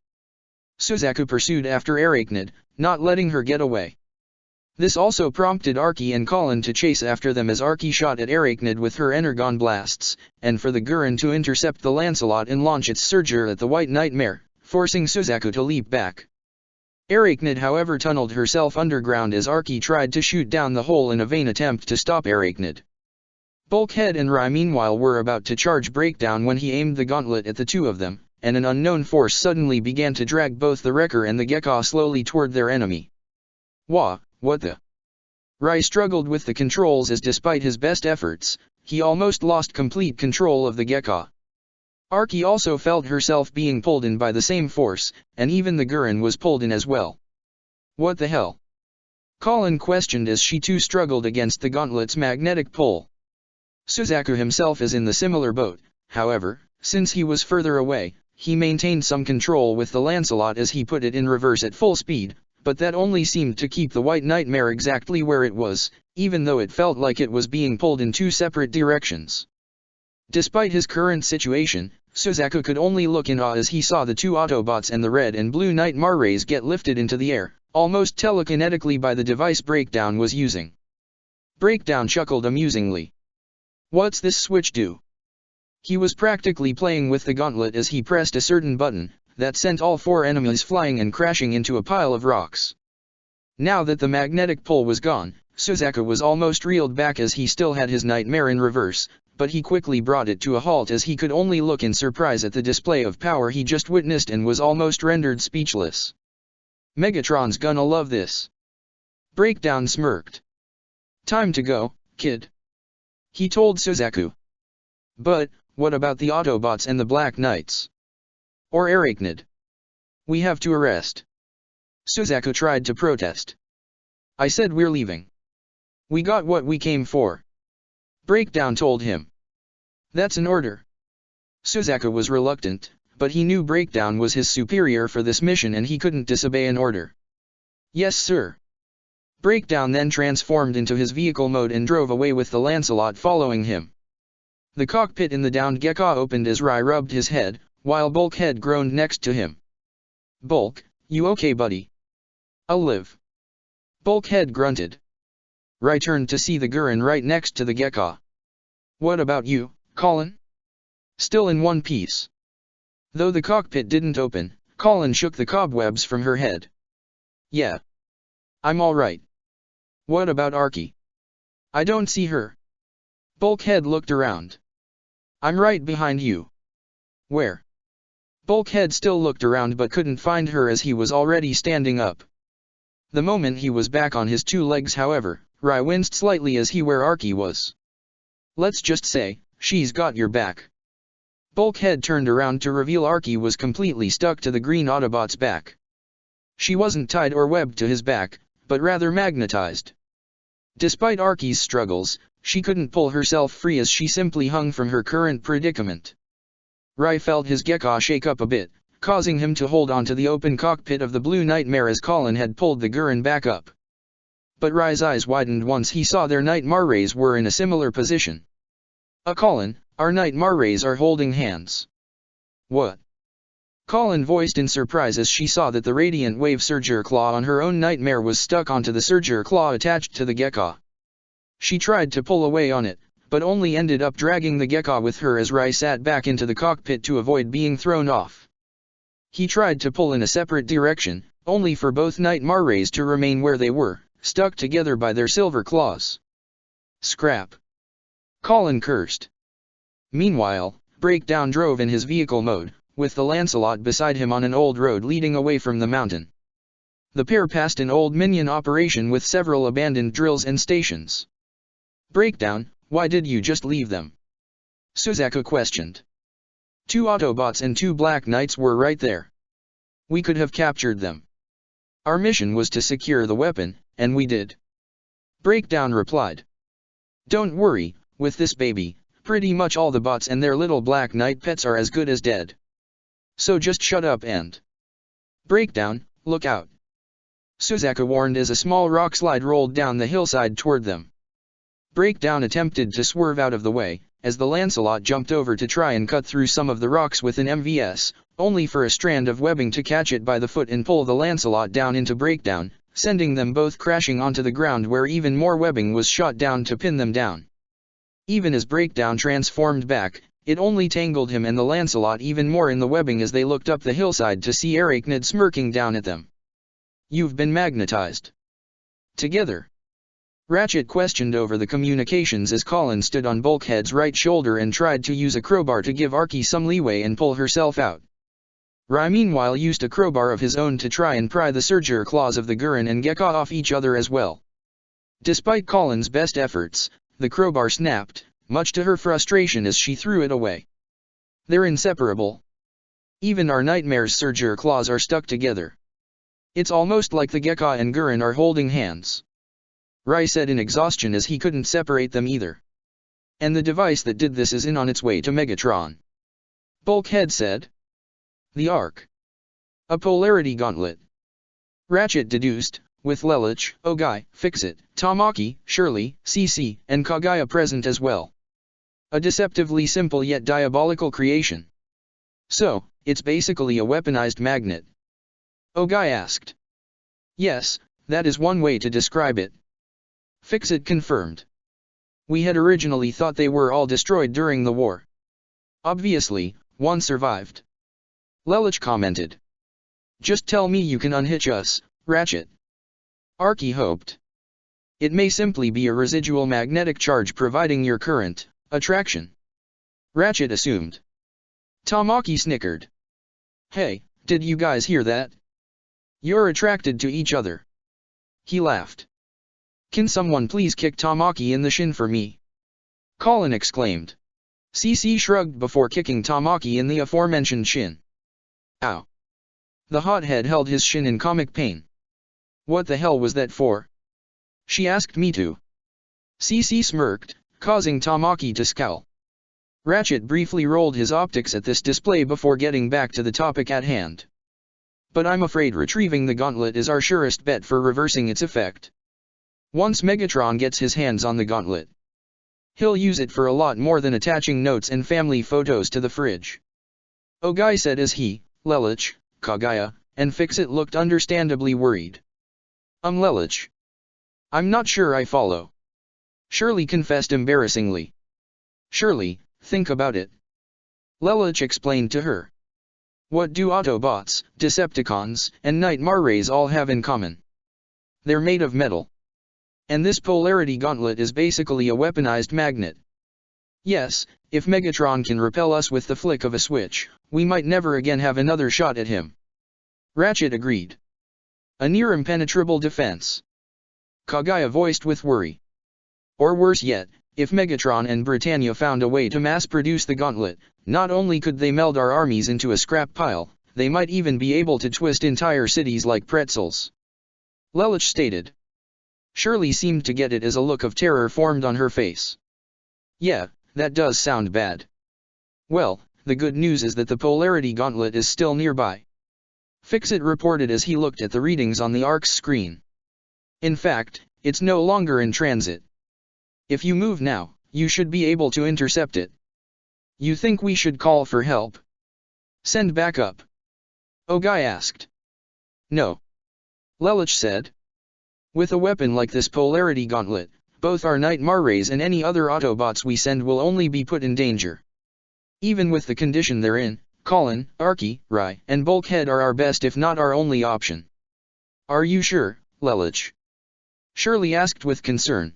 Speaker 1: Suzaku pursued after Arachnid, not letting her get away. This also prompted Archie and Colin to chase after them as Archie shot at Arachnid with her Energon blasts, and for the Gurren to intercept the Lancelot and launch its Surger at the White Nightmare, forcing Suzaku to leap back. Arachnid however tunneled herself underground as Archie tried to shoot down the hole in a vain attempt to stop Arachnid. Bulkhead and Rai meanwhile were about to charge Breakdown when he aimed the gauntlet at the two of them, and an unknown force suddenly began to drag both the Wrecker and the Gekka slowly toward their enemy. "Wah, what the?" Rai struggled with the controls as despite his best efforts, he almost lost complete control of the Gekka. Archie also felt herself being pulled in by the same force, and even the Gurren was pulled in as well. "What the hell?" Colin questioned as she too struggled against the gauntlet's magnetic pull. Suzaku himself is in the similar boat, however, since he was further away, he maintained some control with the Lancelot as he put it in reverse at full speed, but that only seemed to keep the White Nightmare exactly where it was, even though it felt like it was being pulled in two separate directions. Despite his current situation, Suzaku could only look in awe as he saw the two Autobots and the red and blue Nightmare rays get lifted into the air, almost telekinetically by the device Breakdown was using. Breakdown chuckled amusingly. "What's this switch do?" He was practically playing with the gauntlet as he pressed a certain button, that sent all four enemies flying and crashing into a pile of rocks. Now that the magnetic pull was gone, Suzaku was almost reeled back as he still had his Nightmare in reverse, but he quickly brought it to a halt as he could only look in surprise at the display of power he just witnessed and was almost rendered speechless. "Megatron's gonna love this." Breakdown smirked. "Time to go, kid," he told Suzaku. "But, what about the Autobots and the Black Knights? Or Arachnid? We have to arrest." Suzaku tried to protest. "I said we're leaving. We got what we came for," Breakdown told him. "That's an order." Suzaku was reluctant, but he knew Breakdown was his superior for this mission and he couldn't disobey an order. "Yes sir." Breakdown then transformed into his vehicle mode and drove away with the Lancelot following him. The cockpit in the downed Gekka opened as Rai rubbed his head, while Bulkhead groaned next to him. "Bulk, you okay buddy?" "I'll live." Bulkhead grunted. Rai turned to see the Gurren right next to the Gekka. "What about you, Colin? Still in one piece?" Though the cockpit didn't open, Colin shook the cobwebs from her head. Yeah. I'm alright. What about Arky? I don't see her. Bulkhead looked around. I'm right behind you. Where? Bulkhead still looked around but couldn't find her as he was already standing up. The moment he was back on his two legs, however, Rai winced slightly as he where Arky was. Let's just say, she's got your back. Bulkhead turned around to reveal Arky was completely stuck to the green Autobot's back. She wasn't tied or webbed to his back, but rather magnetized. Despite Arky's struggles, she couldn't pull herself free as she simply hung from her current predicament. Rai felt his Gekka shake up a bit, causing him to hold onto the open cockpit of the Blue Nightmare as Colin had pulled the Gurren back up. But Rai's eyes widened once he saw their Nightmare rays were in a similar position. Colin, our Nightmare rays are holding hands. What? Colin voiced in surprise as she saw that the Radiant Wave Surger Claw on her own Nightmare was stuck onto the Surger Claw attached to the Gekka. She tried to pull away on it, but only ended up dragging the Gekka with her as Rai sat back into the cockpit to avoid being thrown off. He tried to pull in a separate direction, only for both Nightmare rays to remain where they were, stuck together by their silver claws. Scrap. Colin cursed. Meanwhile, Breakdown drove in his vehicle mode, with the Lancelot beside him on an old road leading away from the mountain. The pair passed an old minion operation with several abandoned drills and stations. Breakdown, why did you just leave them? Suzaku questioned. 2 Autobots and 2 Black Knights were right there. We could have captured them. Our mission was to secure the weapon, and we did. Breakdown replied. Don't worry, with this baby, pretty much all the bots and their little Black Knight pets are as good as dead. So just shut up and... Breakdown, look out. Suzaku warned as a small rock slide rolled down the hillside toward them. Breakdown attempted to swerve out of the way, as the Lancelot jumped over to try and cut through some of the rocks with an MVS, only for a strand of webbing to catch it by the foot and pull the Lancelot down into Breakdown, sending them both crashing onto the ground where even more webbing was shot down to pin them down. Even as Breakdown transformed back, it only tangled him and the Lancelot even more in the webbing as they looked up the hillside to see Arachnid smirking down at them. You've been magnetized. Together. Ratchet questioned over the communications as Colin stood on Bulkhead's right shoulder and tried to use a crowbar to give Arky some leeway and pull herself out. Rai meanwhile used a crowbar of his own to try and pry the Surger claws of the Gurren and Gekka off each other as well. Despite Colin's best efforts, the crowbar snapped, much to her frustration as she threw it away. They're inseparable. Even our Nightmare's Surger claws are stuck together. It's almost like the Gekka and Gurren are holding hands. Rai said in exhaustion as he couldn't separate them either. And the device that did this is on its way to Megatron. Bulkhead said. The Ark. A polarity gauntlet. Ratchet deduced, with Lelich, Ogai, Fixit, Tamaki, Shirley, CC, and Kagaya present as well. A deceptively simple yet diabolical creation. So, it's basically a weaponized magnet. Ogai asked. Yes, that is one way to describe it. Fixit confirmed. We had originally thought they were all destroyed during the war. Obviously, one survived. Lelich commented. Just tell me you can unhitch us, Ratchet. Arky hoped. It may simply be a residual magnetic charge providing your current attraction. Ratchet assumed. Tamaki snickered. Hey, did you guys hear that? You're attracted to each other. He laughed. Can someone please kick Tamaki in the shin for me? Colin exclaimed. CC shrugged before kicking Tamaki in the aforementioned shin. Ow. The hothead held his shin in comic pain. What the hell was that for? She asked me to. CC smirked, causing Tamaki to scowl. Ratchet briefly rolled his optics at this display before getting back to the topic at hand. But I'm afraid retrieving the gauntlet is our surest bet for reversing its effect. Once Megatron gets his hands on the gauntlet, he'll use it for a lot more than attaching notes and family photos to the fridge. Ogai said as he, Lelich, Kagaya, and Fixit looked understandably worried. Lelich. I'm not sure I follow. Shirley confessed embarrassingly. Shirley, think about it. Lelich explained to her. What do Autobots, Decepticons, and Nightmare Rays all have in common? They're made of metal. And this polarity gauntlet is basically a weaponized magnet. Yes, if Megatron can repel us with the flick of a switch, we might never again have another shot at him. Ratchet agreed. A near impenetrable defense. Kagaya voiced with worry. Or worse yet, if Megatron and Britannia found a way to mass-produce the gauntlet, not only could they meld our armies into a scrap pile, they might even be able to twist entire cities like pretzels. Lelich stated. Shirley seemed to get it as a look of terror formed on her face. Yeah, that does sound bad. Well, the good news is that the polarity gauntlet is still nearby. Fixit reported as he looked at the readings on the ARC's screen. In fact, it's no longer in transit. If you move now, you should be able to intercept it. You think we should call for help? Send backup? Ogai asked. No. Lelich said. With a weapon like this polarity gauntlet, both our Nightmare Rays and any other Autobots we send will only be put in danger. Even with the condition they're in, Colin, Arky, Rai, and Bulkhead are our best if not our only option. Are you sure, Lelich? Shirley asked with concern.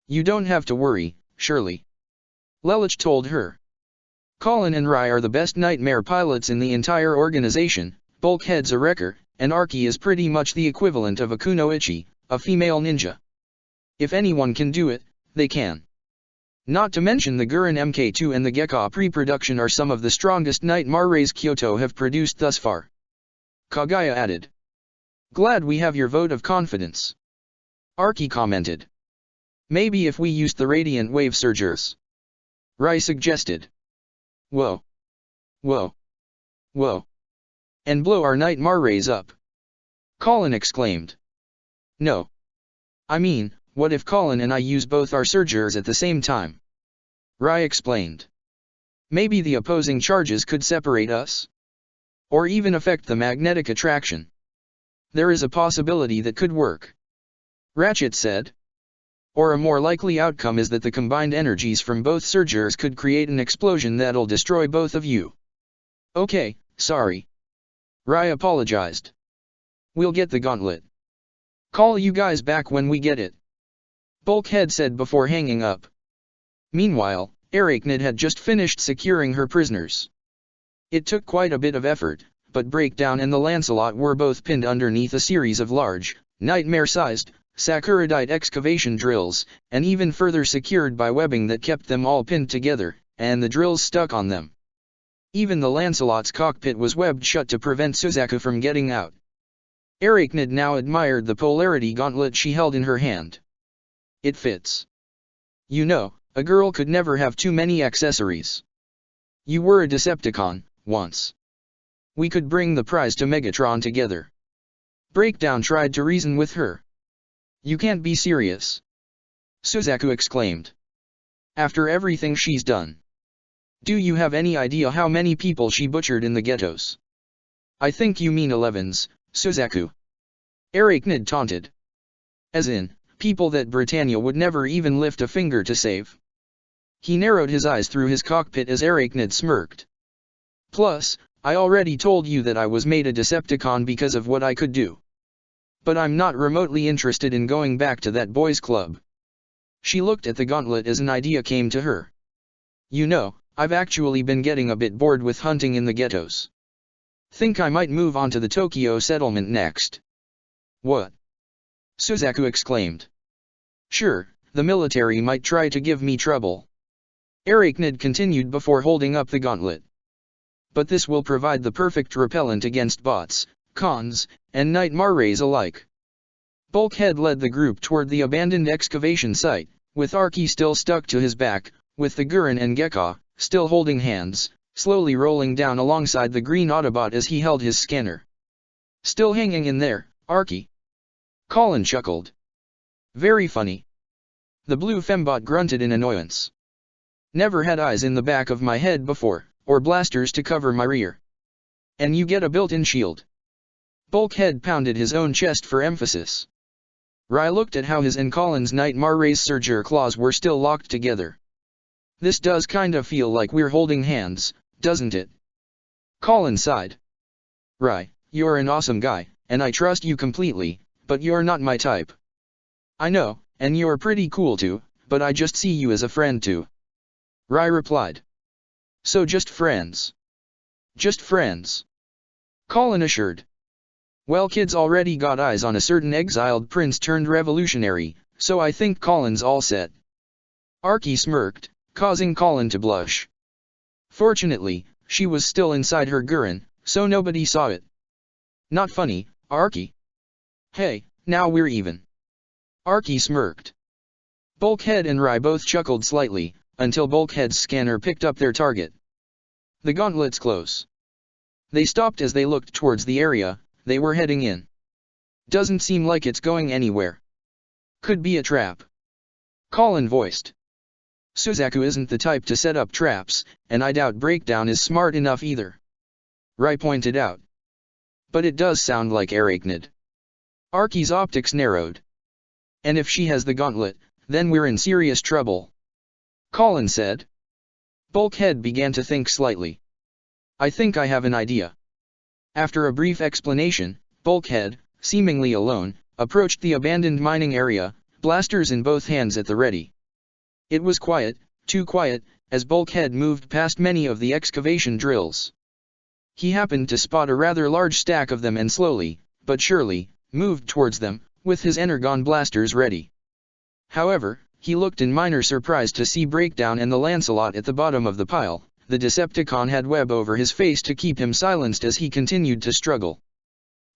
Speaker 1: You don't have to worry, Shirley. Lelich told her. Colin and Rai are the best Nightmare pilots in the entire organization, Bulkhead's a wrecker, and Arky is pretty much the equivalent of a kunoichi, a female ninja. If anyone can do it, they can. Not to mention the Gurren MK2 and the Gekka pre-production are some of the strongest Nightmare Rays Kyoto have produced thus far. Kagaya added. Glad we have your vote of confidence. Arky commented. Maybe if we used the Radiant Wave Surgers. Rai suggested. Whoa. Whoa. Whoa. And blow our Nightmare Rays up. Colin exclaimed. No. I mean, what if Colin and I use both our Surgers at the same time? Rai explained. Maybe the opposing charges could separate us? Or even affect the magnetic attraction. There is a possibility that could work. Ratchet said. Or a more likely outcome is that the combined energies from both Surgers could create an explosion that'll destroy both of you. Okay, sorry. Rai apologized. We'll get the gauntlet. Call you guys back when we get it. Bulkhead said before hanging up. Meanwhile, Arachnid had just finished securing her prisoners. It took quite a bit of effort, but Breakdown and the Lancelot were both pinned underneath a series of large, nightmare-sized, Sakuradite excavation drills, and even further secured by webbing that kept them all pinned together, and the drills stuck on them. Even the Lancelot's cockpit was webbed shut to prevent Suzaku from getting out. Arachnid now admired the polarity gauntlet she held in her hand. It fits. You know, a girl could never have too many accessories. You were a Decepticon, once. We could bring the prize to Megatron together. Breakdown tried to reason with her. You can't be serious. Suzaku exclaimed. After everything she's done. Do you have any idea how many people she butchered in the ghettos? I think you mean 11s, Suzaku. Arachnid taunted. As in, people that Britannia would never even lift a finger to save. He narrowed his eyes through his cockpit as Arachnid smirked. Plus, I already told you that I was made a Decepticon because of what I could do. But I'm not remotely interested in going back to that boys' club. She looked at the gauntlet as an idea came to her. You know, I've actually been getting a bit bored with hunting in the ghettos. Think I might move on to the Tokyo settlement next. What? Suzaku exclaimed. Sure, the military might try to give me trouble. Arachnid continued before holding up the gauntlet. But this will provide the perfect repellent against bots, cons, and Nightmare Rays alike. Bulkhead led the group toward the abandoned excavation site, with Arky still stuck to his back, with the Gurren and Gekka, still holding hands, slowly rolling down alongside the green Autobot as he held his scanner. Still hanging in there, Arky. Colin chuckled. Very funny. The blue fembot grunted in annoyance. Never had eyes in the back of my head before, or blasters to cover my rear. And you get a built-in shield. Bulkhead pounded his own chest for emphasis. Rai looked at how his and Colin's Nightmare Rays Surger claws were still locked together. This does kinda feel like we're holding hands, doesn't it? Colin sighed. Rai, you're an awesome guy, and I trust you completely, but you're not my type. I know, and you're pretty cool too, but I just see you as a friend too. Rai replied. So just friends. Just friends. Colin assured. Well, kids already got eyes on a certain exiled prince turned revolutionary, so I think Colin's all set. Archie smirked, causing Colin to blush. Fortunately, she was still inside her Gurren, so nobody saw it. Not funny, Archie. Hey, now we're even. Archie smirked. Bulkhead and Rai both chuckled slightly, until Bulkhead's scanner picked up their target. The gauntlets close. They stopped as they looked towards the area they were heading in. Doesn't seem like it's going anywhere. Could be a trap. Colin voiced. Suzaku isn't the type to set up traps, and I doubt Breakdown is smart enough either. Rai pointed out. But it does sound like Arachnid. Archie's optics narrowed. And if she has the gauntlet, then we're in serious trouble. Colin said. Bulkhead began to think slightly. I think I have an idea. After a brief explanation, Bulkhead, seemingly alone, approached the abandoned mining area, blasters in both hands at the ready. It was quiet, too quiet, as Bulkhead moved past many of the excavation drills. He happened to spot a rather large stack of them and slowly, but surely, moved towards them, with his energon blasters ready. However, he looked in minor surprise to see Breakdown and the Lancelot at the bottom of the pile. The Decepticon had web over his face to keep him silenced as he continued to struggle.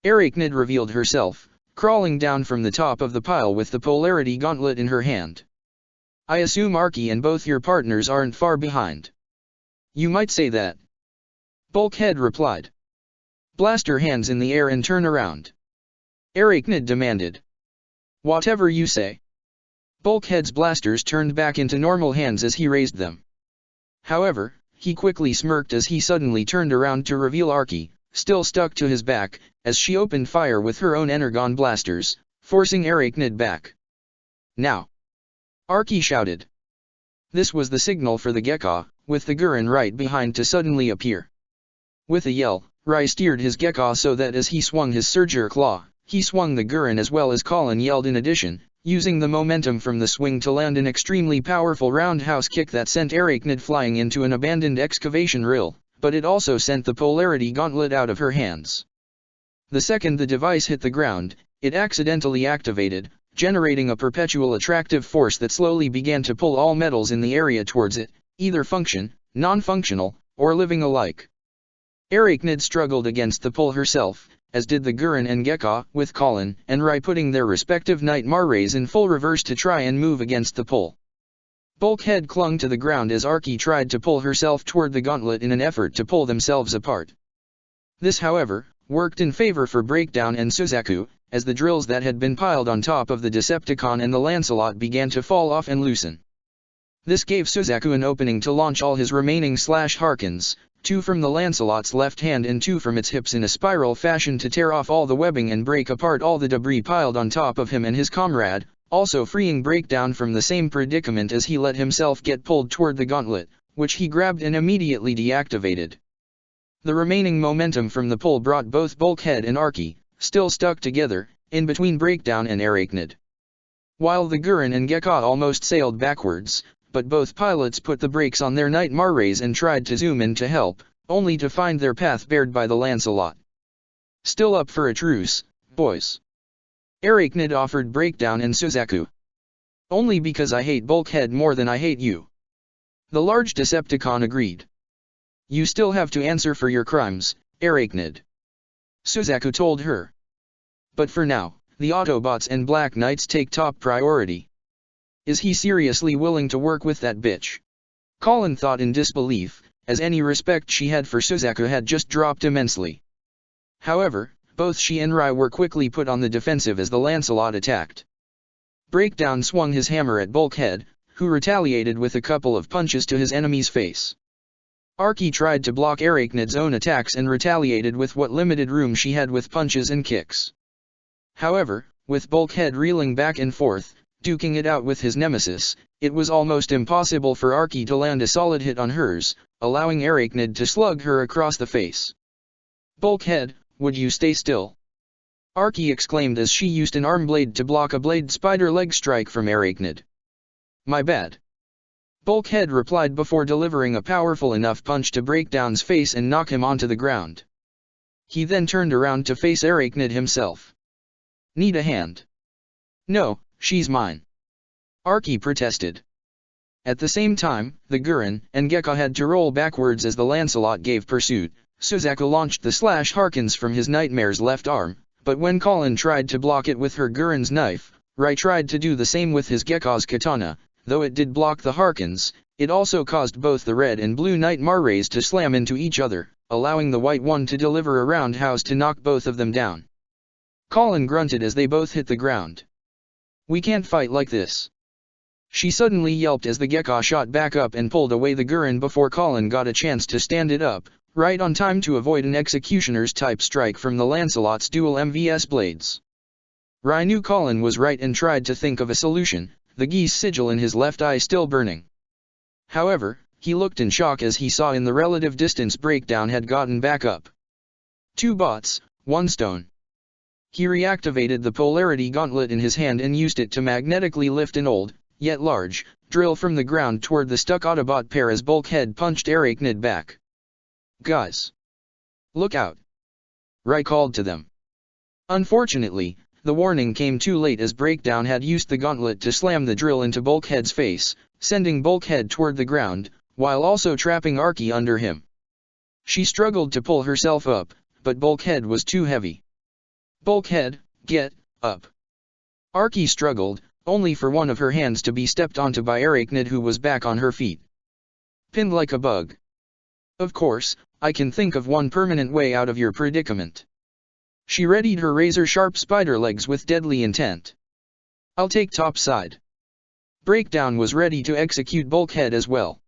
Speaker 1: Arachnid revealed herself, crawling down from the top of the pile with the polarity gauntlet in her hand. I assume Archie and both your partners aren't far behind. You might say that. Bulkhead replied. Blaster hands in the air and turn around. Arachnid demanded. Whatever you say. Bulkhead's blasters turned back into normal hands as he raised them. However, he quickly smirked as he suddenly turned around to reveal Archie, still stuck to his back, as she opened fire with her own energon blasters, forcing Arachnid back. Now! Archie shouted. This was the signal for the Gekka, with the Gurren right behind to suddenly appear. With a yell, Rai steered his Gekka so that as he swung his Surger Claw, he swung the Gurren as well as Colin yelled in addition, using the momentum from the swing to land an extremely powerful roundhouse kick that sent Arachnid flying into an abandoned excavation rill, but it also sent the polarity gauntlet out of her hands. The second the device hit the ground, it accidentally activated, generating a perpetual attractive force that slowly began to pull all metals in the area towards it, either function, non-functional, or living alike. Arachnid struggled against the pull herself, as did the Gurren and Gekka, with Colin and Rai putting their respective Nightmare Rays in full reverse to try and move against the pull. Bulkhead clung to the ground as Archie tried to pull herself toward the gauntlet in an effort to pull themselves apart. This, however, worked in favor for Breakdown and Suzaku, as the drills that had been piled on top of the Decepticon and the Lancelot began to fall off and loosen. This gave Suzaku an opening to launch all his remaining Harkins, 2 from the Lancelot's left hand and 2 from its hips in a spiral fashion to tear off all the webbing and break apart all the debris piled on top of him and his comrade, also freeing Breakdown from the same predicament as he let himself get pulled toward the gauntlet, which he grabbed and immediately deactivated. The remaining momentum from the pull brought both Bulkhead and Archie, still stuck together, in between Breakdown and Arachnid. While the Gurren and Gekka almost sailed backwards, but both pilots put the brakes on their Nightmare Rays and tried to zoom in to help, only to find their path barred by the Lancelot. Still up for a truce, boys? Arachnid offered Breakdown and Suzaku. Only because I hate Bulkhead more than I hate you. The large Decepticon agreed. You still have to answer for your crimes, Arachnid. Suzaku told her. But for now, the Autobots and Black Knights take top priority. Is he seriously willing to work with that bitch? Colin thought in disbelief, as any respect she had for Suzaku had just dropped immensely. However, both she and Rai were quickly put on the defensive as the Lancelot attacked. Breakdown swung his hammer at Bulkhead, who retaliated with a couple of punches to his enemy's face. Archie tried to block Arachnid's own attacks and retaliated with what limited room she had with punches and kicks. However, with Bulkhead reeling back and forth, duking it out with his nemesis, it was almost impossible for Archie to land a solid hit on hers, allowing Arachnid to slug her across the face. "Bulkhead, would you stay still?" Archie exclaimed as she used an arm blade to block a blade spider leg strike from Arachnid. "My bad." Bulkhead replied before delivering a powerful enough punch to break Down's face and knock him onto the ground. He then turned around to face Arachnid himself. "Need a hand?" "No, she's mine," Archie protested. At the same time, the Gurren and Gekka had to roll backwards as the Lancelot gave pursuit. Suzaku launched the slash Harkins from his Nightmare's left arm, but when Colin tried to block it with her Gurren's knife, Rai tried to do the same with his Gekka's katana. Though it did block the Harkins, it also caused both the red and blue Nightmare rays to slam into each other, allowing the white one to deliver a roundhouse to knock both of them down. Colin grunted as they both hit the ground. "We can't fight like this," she suddenly yelped as the Gekka shot back up and pulled away the Gurren before Colin got a chance to stand it up, right on time to avoid an Executioner's type strike from the Lancelot's dual MVS blades. Rai knew Colin was right and tried to think of a solution, the geese sigil in his left eye still burning. However, he looked in shock as he saw in the relative distance Breakdown had gotten back up. 2 bots, 1 stone. He reactivated the polarity gauntlet in his hand and used it to magnetically lift an old, yet large, drill from the ground toward the stuck Autobot pair as Bulkhead punched Arachnid back. "Guys! Look out!" Rai called to them. Unfortunately, the warning came too late as Breakdown had used the gauntlet to slam the drill into Bulkhead's face, sending Bulkhead toward the ground, while also trapping Archie under him. She struggled to pull herself up, but Bulkhead was too heavy. "Bulkhead, get up!" Archie struggled, only for one of her hands to be stepped onto by Arachnid, who was back on her feet. "Pinned like a bug. Of course, I can think of one permanent way out of your predicament." She readied her razor-sharp spider legs with deadly intent. "I'll take top side." Breakdown was ready to execute Bulkhead as well.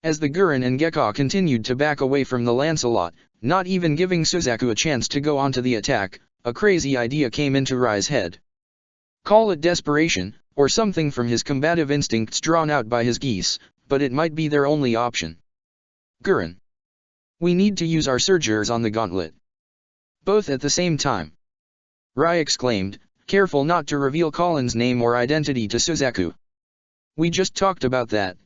Speaker 1: As the Gurren and Gekka continued to back away from the Lancelot, not even giving Suzaku a chance to go onto the attack, a crazy idea came into Rai's head. Call it desperation, or something from his combative instincts drawn out by his geese, but it might be their only option. "Gurren, we need to use our surgers on the gauntlet." "Both at the same time?" Rai exclaimed, careful not to reveal Colin's name or identity to Suzaku. "We just talked about that."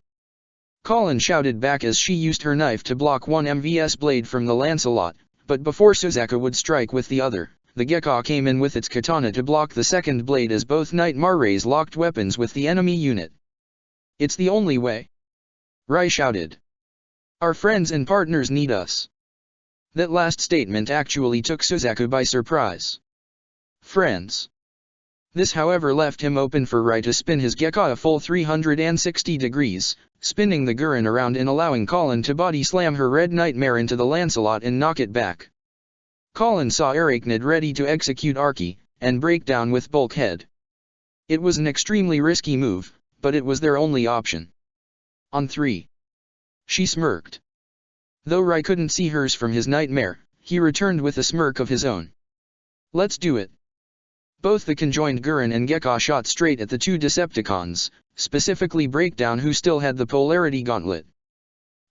Speaker 1: Colin shouted back as she used her knife to block one MVS blade from the Lancelot, but before Suzaku would strike with the other, the Gekka came in with its katana to block the second blade as both Nightmare rays locked weapons with the enemy unit. "It's the only way," Rai shouted. "Our friends and partners need us." That last statement actually took Suzaku by surprise. Friends. This however left him open for Rai to spin his Gekka a full 360 degrees, spinning the Gurren around and allowing Colin to body slam her Red Nightmare into the Lancelot and knock it back. Colin saw Arachnid ready to execute Archie, and Breakdown with Bulkhead. It was an extremely risky move, but it was their only option. "On 3. She smirked. Though Rai couldn't see hers from his Nightmare, he returned with a smirk of his own. "Let's do it." Both the conjoined Gurren and Gekka shot straight at the two Decepticons, specifically Breakdown, who still had the polarity gauntlet.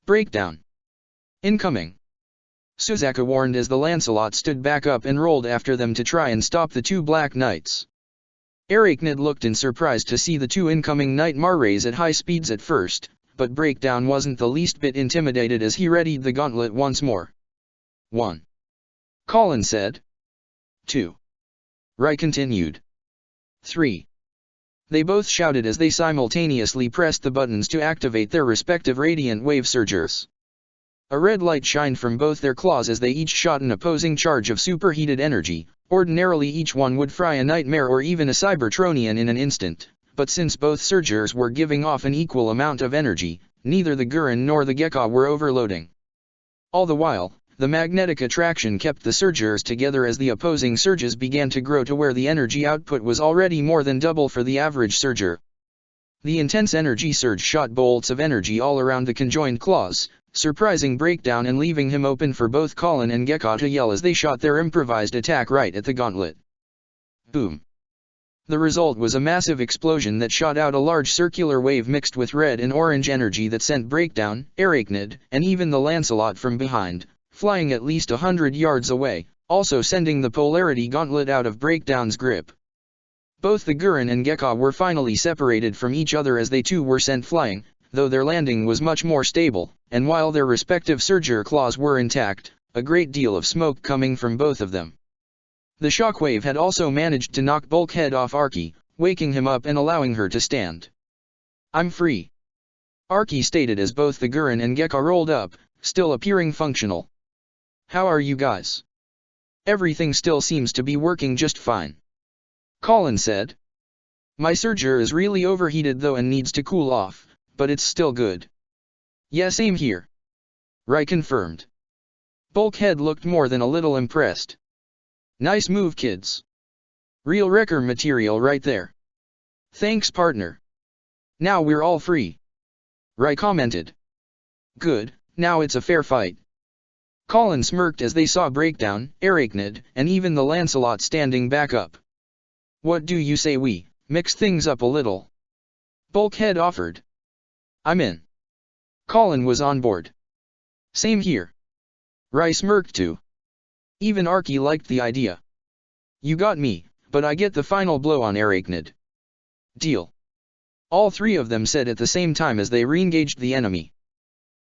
Speaker 1: "Breakdown! Incoming!" Suzaku warned as the Lancelot stood back up and rolled after them to try and stop the two Black Knights. Arachnid looked in surprise to see the two incoming Nightmare rays at high speeds at first, but Breakdown wasn't the least bit intimidated as he readied the gauntlet once more. 1. Colin said. 2. Rai continued. 3. They both shouted as they simultaneously pressed the buttons to activate their respective radiant wave surgers. A red light shined from both their claws as they each shot an opposing charge of superheated energy. Ordinarily each one would fry a Nightmare or even a Cybertronian in an instant, but since both surgers were giving off an equal amount of energy, neither the Gurren nor the Gekka were overloading. All the while, the magnetic attraction kept the surgers together as the opposing surges began to grow to where the energy output was already more than double for the average surger. The intense energy surge shot bolts of energy all around the conjoined claws, surprising Breakdown and leaving him open for both Colin and Gekka to yell as they shot their improvised attack right at the gauntlet. Boom! The result was a massive explosion that shot out a large circular wave mixed with red and orange energy that sent Breakdown, Arachnid, and even the Lancelot from behind, flying at least 100 yards away, also sending the polarity gauntlet out of Breakdown's grip. Both the Gurren and Gekka were finally separated from each other as they too were sent flying, though their landing was much more stable, and while their respective Surger claws were intact, a great deal of smoke coming from both of them. The shockwave had also managed to knock Bulkhead off Archie, waking him up and allowing her to stand. "I'm free," Archie stated as both the Gurren and Gekka rolled up, still appearing functional. "How are you guys?" "Everything still seems to be working just fine," Colin said. "My Surger is really overheated though and needs to cool off, but it's still good." "Yeah, same here," Rai confirmed. Bulkhead looked more than a little impressed. "Nice move, kids. Real wrecker material right there." "Thanks, partner. Now we're all free," Rai commented. "Good, now it's a fair fight." Colin smirked as they saw Breakdown, Arachnid, and even the Lancelot standing back up. "What do you say we mix things up a little?" Bulkhead offered. "I'm in." Colin was on board. "Same here." Rai smirked too. Even Archie liked the idea. "You got me, but I get the final blow on Arachnid." "Deal." All three of them said at the same time as they re-engaged the enemy.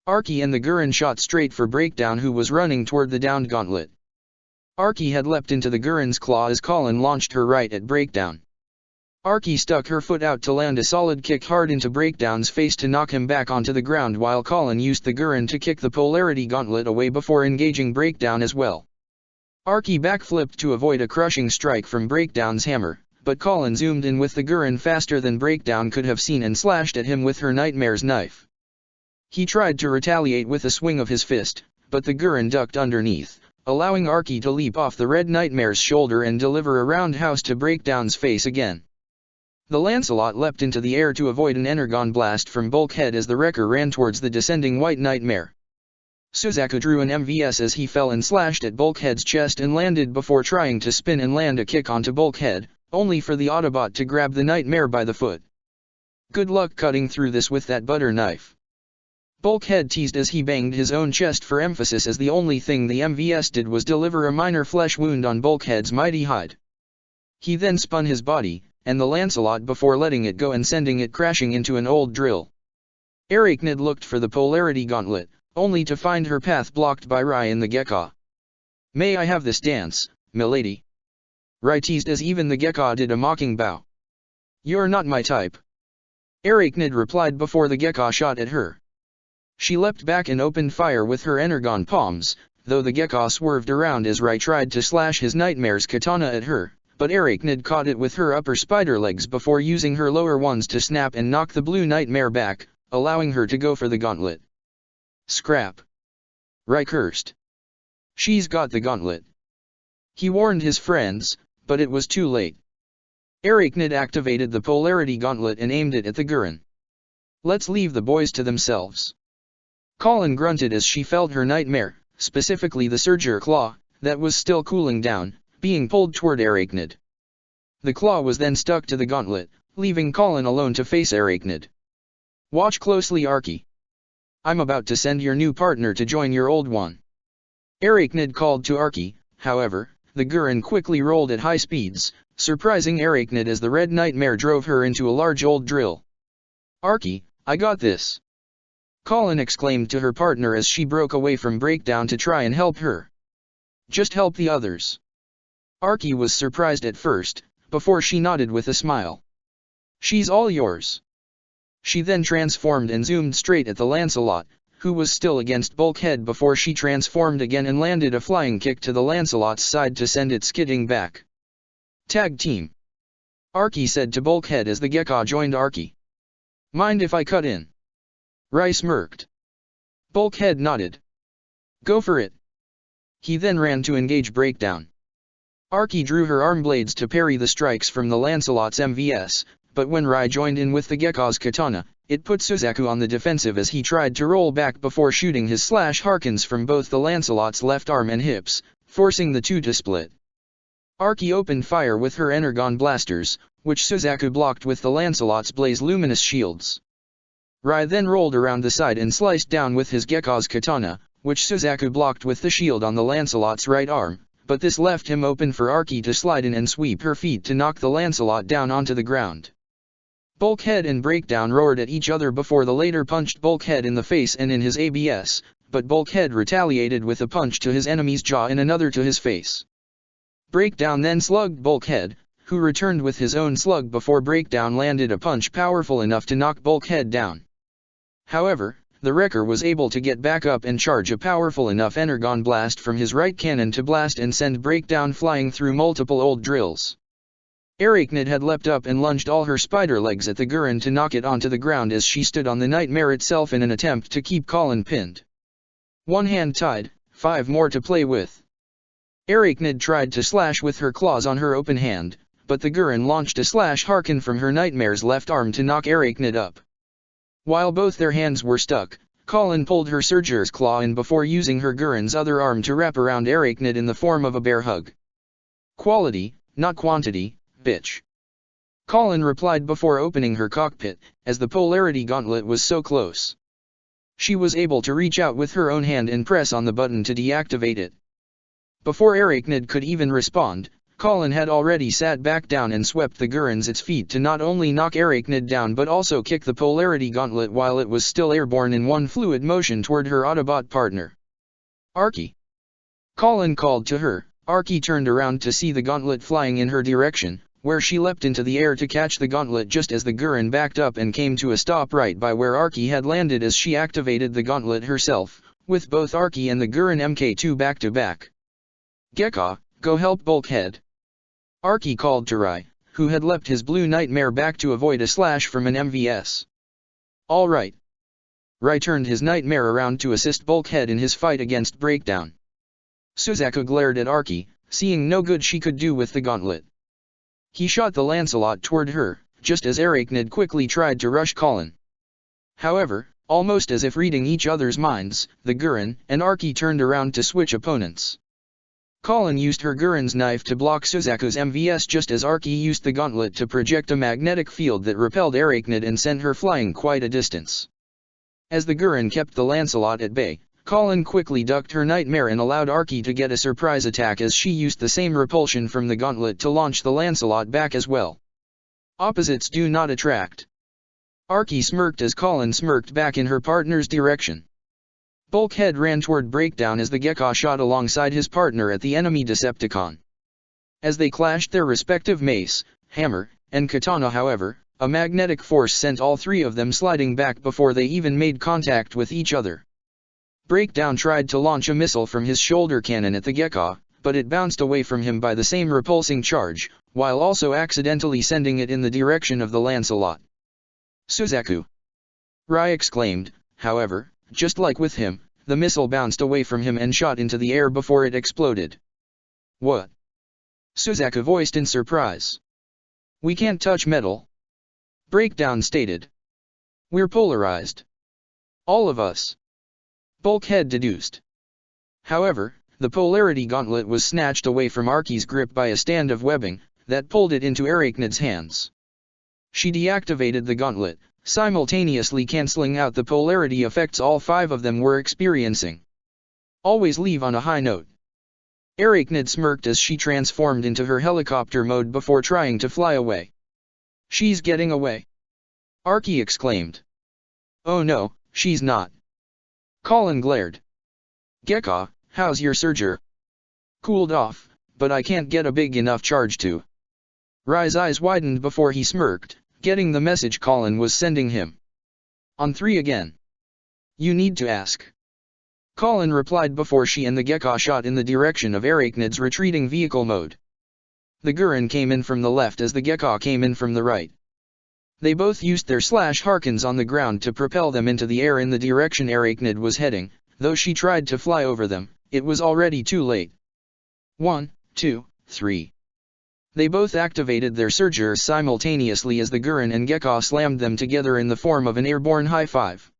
Speaker 1: Archie and the Gurren shot straight for Breakdown, who was running toward the downed gauntlet. Archie had leapt into the Gurren's claw as Colin launched her right at Breakdown. Archie stuck her foot out to land a solid kick hard into Breakdown's face to knock him back onto the ground, while Colin used the Gurren to kick the polarity gauntlet away before engaging Breakdown as well. Archie backflipped to avoid a crushing strike from Breakdown's hammer, but Colin zoomed in with the Gurren faster than Breakdown could have seen and slashed at him with her Nightmare's knife. He tried to retaliate with a swing of his fist, but the Gurren ducked underneath, allowing Archie to leap off the Red Nightmare's shoulder and deliver a roundhouse to Breakdown's face again. The Lancelot leapt into the air to avoid an energon blast from Bulkhead as the wrecker ran towards the descending White Nightmare. Suzaku drew an MVS as he fell and slashed at Bulkhead's chest and landed before trying to spin and land a kick onto Bulkhead, only for the Autobot to grab the Nightmare by the foot. "Good luck cutting through this with that butter knife," Bulkhead teased as he banged his own chest for emphasis, as the only thing the MVS did was deliver a minor flesh wound on Bulkhead's mighty hide. He then spun his body, and the Lancelot before letting it go and sending it crashing into an old drill. Arachnid looked for the polarity gauntlet, only to find her path blocked by Rai and the Gekka. "May I have this dance, milady?" Rai teased as even the Gekka did a mocking bow. "You're not my type," Arachnid replied before the Gekka shot at her. She leapt back and opened fire with her energon palms, though the Gekka swerved around as Rai tried to slash his Nightmare's katana at her, but Arachnid caught it with her upper spider legs before using her lower ones to snap and knock the blue Nightmare back, allowing her to go for the gauntlet. "Scrap," Rai cursed. "She's got the gauntlet." He warned his friends, but it was too late. Arachnid activated the polarity gauntlet and aimed it at the Gurren. "Let's leave the boys to themselves," Colin grunted as she felt her Nightmare, specifically the Surger claw, that was still cooling down, being pulled toward Arachnid. The claw was then stuck to the gauntlet, leaving Colin alone to face Arachnid. "Watch closely, Archie. I'm about to send your new partner to join your old one," Arachnid called to Archie. However, the Gurren quickly rolled at high speeds, surprising Arachnid as the Red Nightmare drove her into a large old drill. "Archie, I got this," Colin exclaimed to her partner as she broke away from Breakdown to try and help her. "Just help the others." Archie was surprised at first, before she nodded with a smile. "She's all yours." She then transformed and zoomed straight at the Lancelot, who was still against Bulkhead before she transformed again and landed a flying kick to the Lancelot's side to send it skidding back. "Tag team," Archie said to Bulkhead as the Gekka joined Archie. "Mind if I cut in?" Rai smirked. Bulkhead nodded. "Go for it." He then ran to engage Breakdown. Archie drew her arm blades to parry the strikes from the Lancelot's MVS, but when Rai joined in with the Gekka's katana, it put Suzaku on the defensive as he tried to roll back before shooting his slash Harkins from both the Lancelot's left arm and hips, forcing the two to split. Archie opened fire with her energon blasters, which Suzaku blocked with the Lancelot's blaze luminous shields. Rai then rolled around the side and sliced down with his Gekka's katana, which Suzaku blocked with the shield on the Lancelot's right arm, but this left him open for Archie to slide in and sweep her feet to knock the Lancelot down onto the ground. Bulkhead and Breakdown roared at each other before the latter punched Bulkhead in the face and in his abs, but Bulkhead retaliated with a punch to his enemy's jaw and another to his face. Breakdown then slugged Bulkhead, who returned with his own slug before Breakdown landed a punch powerful enough to knock Bulkhead down. However, the Wrecker was able to get back up and charge a powerful enough Energon blast from his right cannon to blast and send Breakdown flying through multiple old drills. Arachnid had leapt up and lunged all her spider legs at the Gurren to knock it onto the ground as she stood on the nightmare itself in an attempt to keep Colin pinned. One hand tied, 5 more to play with. Arachnid tried to slash with her claws on her open hand, but the Gurren launched a slash Harken from her nightmare's left arm to knock Arachnid up. While both their hands were stuck, Colin pulled her Surger's claw in before using her Gurren's other arm to wrap around Arachnid in the form of a bear hug. Quality, not quantity, bitch. Colin replied before opening her cockpit, as the polarity gauntlet was so close. She was able to reach out with her own hand and press on the button to deactivate it. Before Arachnid could even respond, Colin had already sat back down and swept the Gurren's its feet to not only knock Arachnid down but also kick the polarity gauntlet while it was still airborne in one fluid motion toward her Autobot partner. Archie. Colin called to her. Archie turned around to see the gauntlet flying in her direction, where she leapt into the air to catch the gauntlet just as the Gurren backed up and came to a stop right by where Archie had landed as she activated the gauntlet herself, with both Archie and the Gurren Mk2 back to back. Gekka, go help Bulkhead. Archie called to Rai, who had leapt his blue nightmare back to avoid a slash from an MVS. All right. Rai turned his nightmare around to assist Bulkhead in his fight against Breakdown. Suzaku glared at Archie, seeing no good she could do with the gauntlet. He shot the Lancelot toward her, just as Arachnid quickly tried to rush Colin. However, almost as if reading each other's minds, the Gurren and Archie turned around to switch opponents. Colin used her Gurren's knife to block Suzaku's MVS just as Archie used the gauntlet to project a magnetic field that repelled Arachnid and sent her flying quite a distance. As the Gurren kept the Lancelot at bay, Colin quickly ducked her nightmare and allowed Archie to get a surprise attack as she used the same repulsion from the gauntlet to launch the Lancelot back as well. Opposites do not attract. Archie smirked as Colin smirked back in her partner's direction. Bulkhead ran toward Breakdown as the Gekka shot alongside his partner at the enemy Decepticon. As they clashed their respective mace, hammer, and katana however, a magnetic force sent all three of them sliding back before they even made contact with each other. Breakdown tried to launch a missile from his shoulder cannon at the Gekka, but it bounced away from him by the same repulsing charge, while also accidentally sending it in the direction of the Lancelot. Suzaku! Rai exclaimed, however, just like with him, the missile bounced away from him and shot into the air before it exploded. What? Suzaku voiced in surprise. We can't touch metal. Breakdown stated. We're polarized. All of us. Bulkhead deduced. However, the polarity gauntlet was snatched away from Archie's grip by a stand of webbing, that pulled it into Arachnid's hands. She deactivated the gauntlet, simultaneously cancelling out the polarity effects all 5 of them were experiencing. Always leave on a high note. Arachnid smirked as she transformed into her helicopter mode before trying to fly away. She's getting away. Archie exclaimed. Oh no, she's not. Colin glared. Gekka, how's your Surger? Cooled off, but I can't get a big enough charge to. Rai's eyes widened before he smirked, getting the message Colin was sending him. On 3 again. You need to ask. Colin replied before she and the Gekka shot in the direction of Arachnid's retreating vehicle mode. The Gurren came in from the left as the Gekka came in from the right. They both used their slash Harkens on the ground to propel them into the air in the direction Arachnid was heading, though she tried to fly over them, it was already too late. 1, 2, 3. They both activated their Surgers simultaneously as the Gurren and Gekka slammed them together in the form of an airborne high five.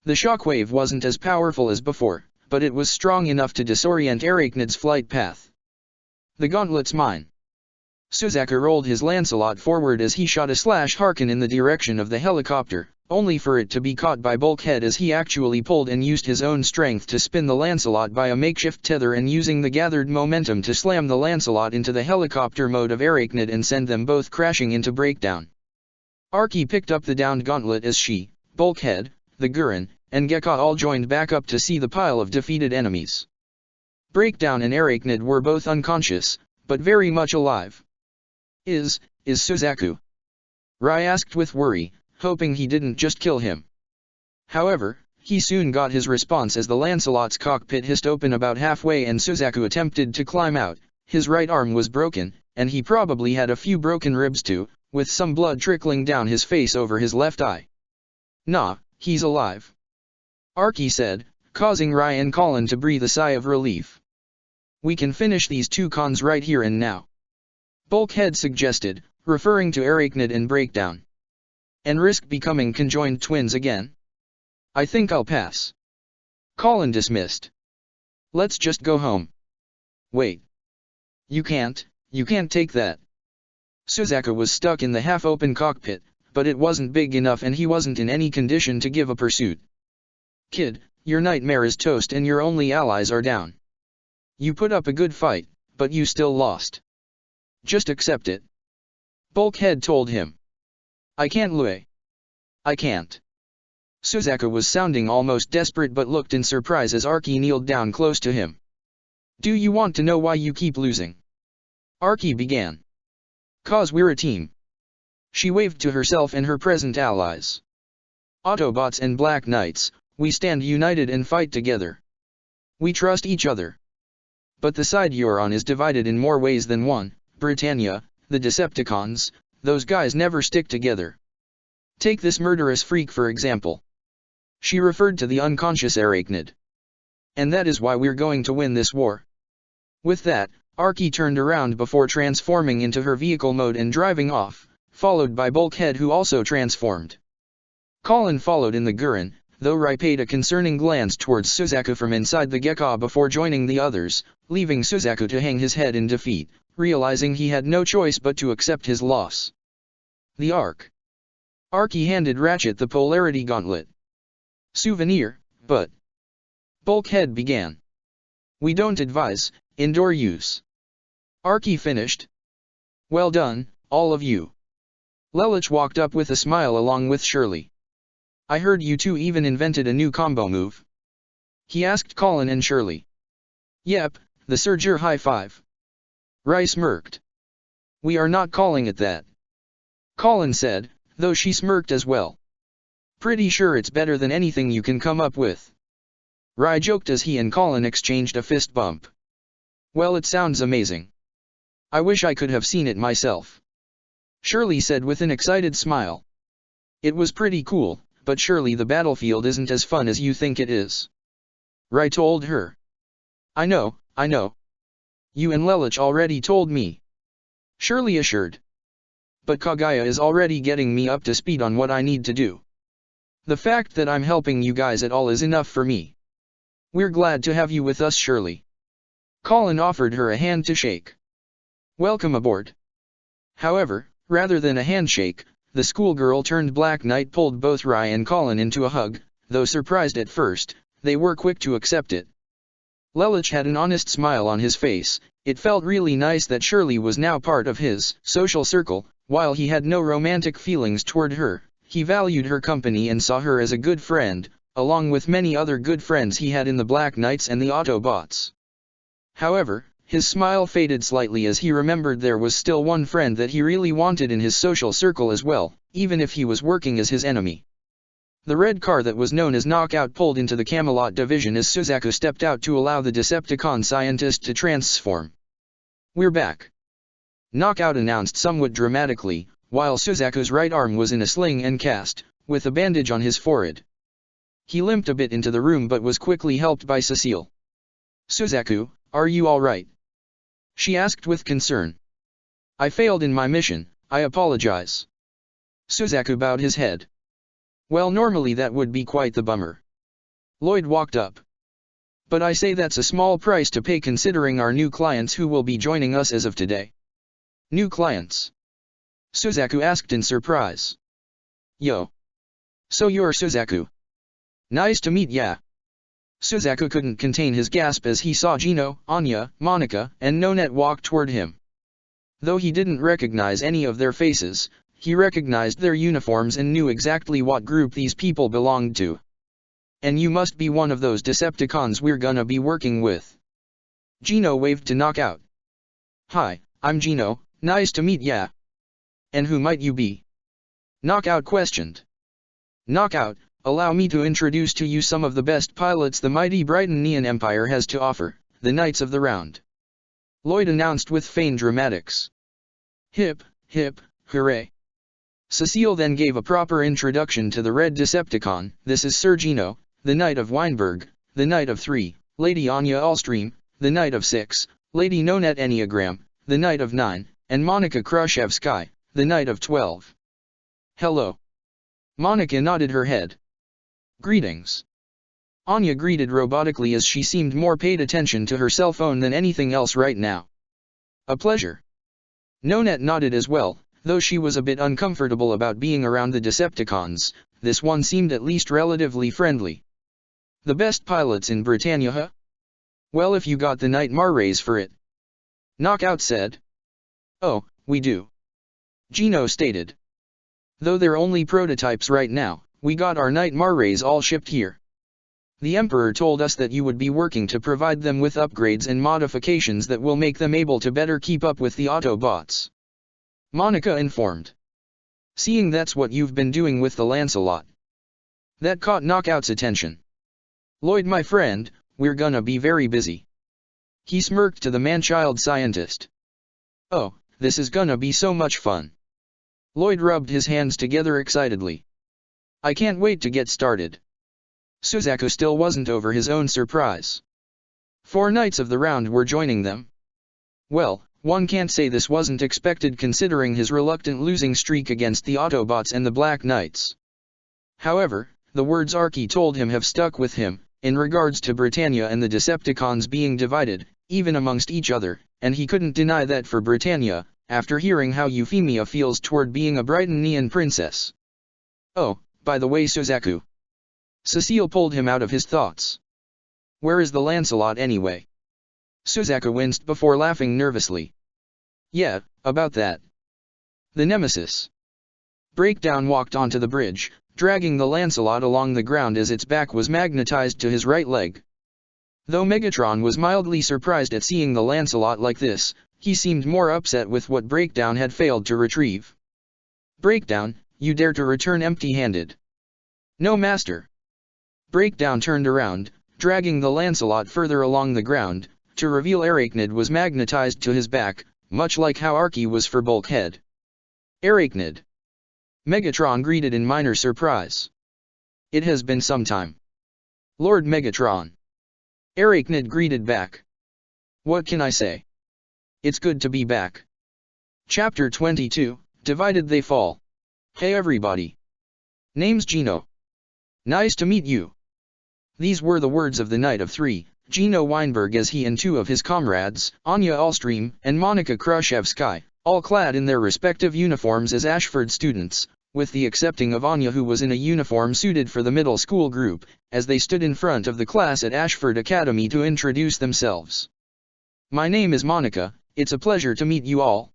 Speaker 1: The shockwave wasn't as powerful as before, but it was strong enough to disorient Arachnid's flight path. The gauntlet's mine. Suzaku rolled his Lancelot forward as he shot a slash Harken in the direction of the helicopter, only for it to be caught by Bulkhead as he actually pulled and used his own strength to spin the Lancelot by a makeshift tether and using the gathered momentum to slam the Lancelot into the helicopter mode of Arachnid and send them both crashing into breakdown. Archie picked up the downed gauntlet as she, Bulkhead, the Gurren, and Gekka all joined back up to see the pile of defeated enemies. Breakdown and Arachnid were both unconscious, but very much alive. Is Suzaku? Rai asked with worry, hoping he didn't just kill him. However, he soon got his response as the Lancelot's cockpit hissed open about halfway and Suzaku attempted to climb out. His right arm was broken, and he probably had a few broken ribs too, with some blood trickling down his face over his left eye. Nah, he's alive. Archie said, causing Rai and Colin to breathe a sigh of relief. We can finish these two cons right here and now. Bulkhead suggested, referring to Arachnid and Breakdown. And risk becoming conjoined twins again? I think I'll pass. Colin dismissed. Let's just go home. Wait. You can't take that. Suzaku was stuck in the half-open cockpit, but it wasn't big enough and he wasn't in any condition to give a pursuit. Kid, your nightmare is toast and your only allies are down. You put up a good fight, but you still lost. Just accept it. Bulkhead told him. I can't, Lue. I can't. Suzaku was sounding almost desperate but looked in surprise as Archie kneeled down close to him. Do you want to know why you keep losing? Archie began. 'Cause we're a team. She waved to herself and her present allies. Autobots and Black Knights, we stand united and fight together. We trust each other. But the side you're on is divided in more ways than one. Britannia, the Decepticons, those guys never stick together. Take this murderous freak for example. She referred to the unconscious Arachnid. And that is why we're going to win this war. With that, Archie turned around before transforming into her vehicle mode and driving off, followed by Bulkhead who also transformed. Colin followed in the Gurren, though Rai paid a concerning glance towards Suzaku from inside the Gekka before joining the others, leaving Suzaku to hang his head in defeat, realizing he had no choice but to accept his loss. The Ark. Archie handed Ratchet the Polarity Gauntlet. Souvenir, but... Bulkhead began. We don't advise indoor use. Archie finished. Well done, all of you. Lelich walked up with a smile along with Shirley. I heard you two even invented a new combo move. He asked Colin and Shirley. Yep, the Surger High Five. Rai smirked. We are not calling it that. Colin said, though she smirked as well. Pretty sure it's better than anything you can come up with. Rai joked as he and Colin exchanged a fist bump. Well, it sounds amazing. I wish I could have seen it myself. Shirley said with an excited smile. It was pretty cool, but surely the battlefield isn't as fun as you think it is. Rai told her. I know. You and Lelich already told me. Shirley assured. But Kaguya is already getting me up to speed on what I need to do. The fact that I'm helping you guys at all is enough for me. We're glad to have you with us, Shirley. Colin offered her a hand to shake. Welcome aboard. However, rather than a handshake, the schoolgirl turned Black Knight pulled both Rai and Colin into a hug, though surprised at first, they were quick to accept it. Lelich had an honest smile on his face. It felt really nice that Shirley was now part of his social circle. While he had no romantic feelings toward her, he valued her company and saw her as a good friend, along with many other good friends he had in the Black Knights and the Autobots. However, his smile faded slightly as he remembered there was still one friend that he really wanted in his social circle as well, even if he was working as his enemy. The red car that was known as Knockout pulled into the Camelot division as Suzaku stepped out to allow the Decepticon scientist to transform. We're back. Knockout announced somewhat dramatically, while Suzaku's right arm was in a sling and cast, with a bandage on his forehead. He limped a bit into the room but was quickly helped by Cecile. Suzaku, are you alright? She asked with concern. I failed in my mission, I apologize. Suzaku bowed his head. Well, normally that would be quite the bummer. Lloyd walked up. But I say that's a small price to pay considering our new clients who will be joining us as of today. New clients? Suzaku asked in surprise. Yo. So you're Suzaku. Nice to meet ya. Suzaku couldn't contain his gasp as he saw Gino, Anya, Monica, and Nonette walk toward him. Though he didn't recognize any of their faces, he recognized their uniforms and knew exactly what group these people belonged to. And you must be one of those Decepticons we're gonna be working with. Gino waved to Knockout. Hi, I'm Gino, nice to meet ya. And who might you be? Knockout questioned. Knockout, allow me to introduce to you some of the best pilots the mighty Brighton Neon Empire has to offer, the Knights of the Round. Lloyd announced with feigned dramatics. Hip, hip, hooray. Cecile then gave a proper introduction to the Red Decepticon. This is Sir Gino, the Knight of Weinberg, the Knight of 3, Lady Anya Allstream, the Knight of 6, Lady Nonette Enneagram, the Knight of 9, and Monica Krashevsky, the Knight of 12. Hello. Monica nodded her head. Greetings. Anya greeted robotically as she seemed more paid attention to her cell phone than anything else right now. A pleasure. Nonette nodded as well, though she was a bit uncomfortable about being around the Decepticons. This one seemed at least relatively friendly. The best pilots in Britannia, huh? Well, if you got the Nightmare rays for it. Knockout said. Oh, we do. Gino stated. Though they're only prototypes right now, we got our Nightmare rays all shipped here. The Emperor told us that you would be working to provide them with upgrades and modifications that will make them able to better keep up with the Autobots. Monica informed. Seeing that's what you've been doing with the Lancelot. That caught Knockout's attention. Lloyd, my friend, we're gonna be very busy. He smirked to the man-child scientist. Oh, this is gonna be so much fun. Lloyd rubbed his hands together excitedly. I can't wait to get started. Suzaku still wasn't over his own surprise. 4 Knights of the Round were joining them. Well, one can't say this wasn't expected considering his reluctant losing streak against the Autobots and the Black Knights. However, the words Archie told him have stuck with him, in regards to Britannia and the Decepticons being divided, even amongst each other, and he couldn't deny that for Britannia, after hearing how Euphemia feels toward being a Brighton Neon princess. Oh, by the way, Suzaku. Cecile pulled him out of his thoughts. Where is the Lancelot anyway? Suzaku winced before laughing nervously. Yeah, about that. The Nemesis. Breakdown walked onto the bridge, dragging the Lancelot along the ground as its back was magnetized to his right leg. Though Megatron was mildly surprised at seeing the Lancelot like this, he seemed more upset with what Breakdown had failed to retrieve. Breakdown, you dare to return empty-handed? No, master. Breakdown turned around, dragging the Lancelot further along the ground, to reveal Arachnid was magnetized to his back, much like how Archie was for Bulkhead. Arachnid. Megatron greeted in minor surprise. It has been some time. Lord Megatron. Arachnid greeted back. What can I say? It's good to be back. Chapter 22, Divided They Fall. Hey everybody. Name's Gino. Nice to meet you. These were the words of the Knight of 3, Gino Weinberg, as he and 2 of his comrades, Anya Allstream and Monica Krashevsky, all clad in their respective uniforms as Ashford students, with the excepting of Anya, who was in a uniform suited for the middle school group, as they stood in front of the class at Ashford Academy to introduce themselves. My name is Monica, it's a pleasure to meet you all.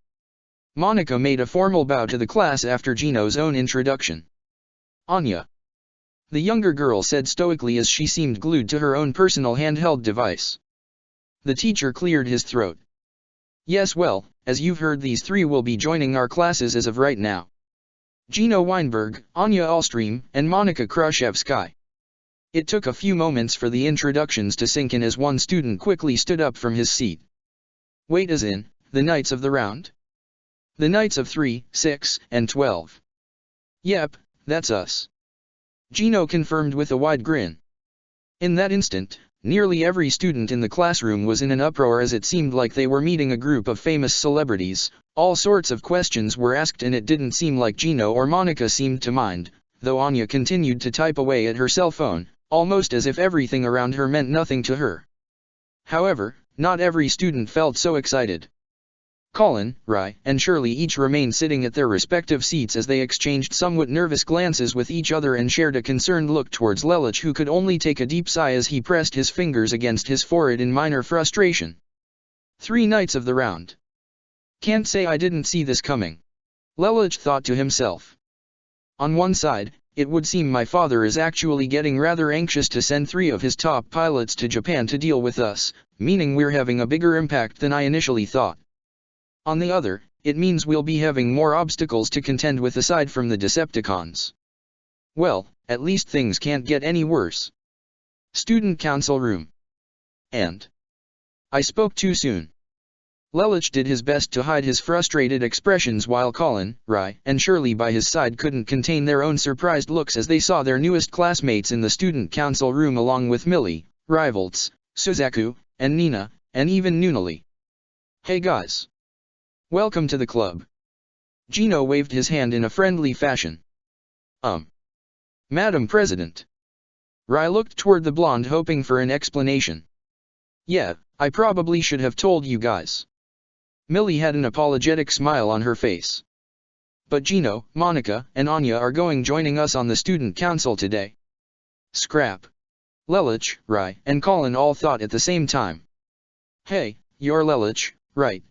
Speaker 1: Monica made a formal bow to the class after Gino's own introduction. Anya. The younger girl said stoically as she seemed glued to her own personal handheld device. The teacher cleared his throat. Yes, well, as you've heard, these 3 will be joining our classes as of right now. Gino Weinberg, Anya Allstream, and Monica Krashevsky. It took a few moments for the introductions to sink in as one student quickly stood up from his seat. Wait, as in, the Knights of the Round? The Knights of 3, 6, and 12. Yep, that's us. Gino confirmed with a wide grin. In that instant, nearly every student in the classroom was in an uproar as it seemed like they were meeting a group of famous celebrities. All sorts of questions were asked and it didn't seem like Gino or Monica seemed to mind, though Anya continued to type away at her cell phone, almost as if everything around her meant nothing to her. However, not every student felt so excited. Colin, Ry, and Shirley each remained sitting at their respective seats as they exchanged somewhat nervous glances with each other and shared a concerned look towards Lelich, who could only take a deep sigh as he pressed his fingers against his forehead in minor frustration. 3 nights of the round. Can't say I didn't see this coming. Lelich thought to himself. On one side, it would seem my father is actually getting rather anxious to send 3 of his top pilots to Japan to deal with us, meaning we're having a bigger impact than I initially thought. On the other, it means we'll be having more obstacles to contend with aside from the Decepticons. Well, at least things can't get any worse. Student Council Room. And I spoke too soon. Lelich did his best to hide his frustrated expressions while Colin, Ry, and Shirley by his side couldn't contain their own surprised looks as they saw their newest classmates in the Student Council Room along with Millie, Rivalts, Suzaku, and Nina, and even Nunali. Hey guys. Welcome to the club. Gino waved his hand in a friendly fashion. Madam President. Ry looked toward the blonde hoping for an explanation. Yeah, I probably should have told you guys. Millie had an apologetic smile on her face. But Gino, Monica, and Anya are joining us on the student council today. Scrap. Lelich, Ry, and Colin all thought at the same time. Hey, you're Lelich, right?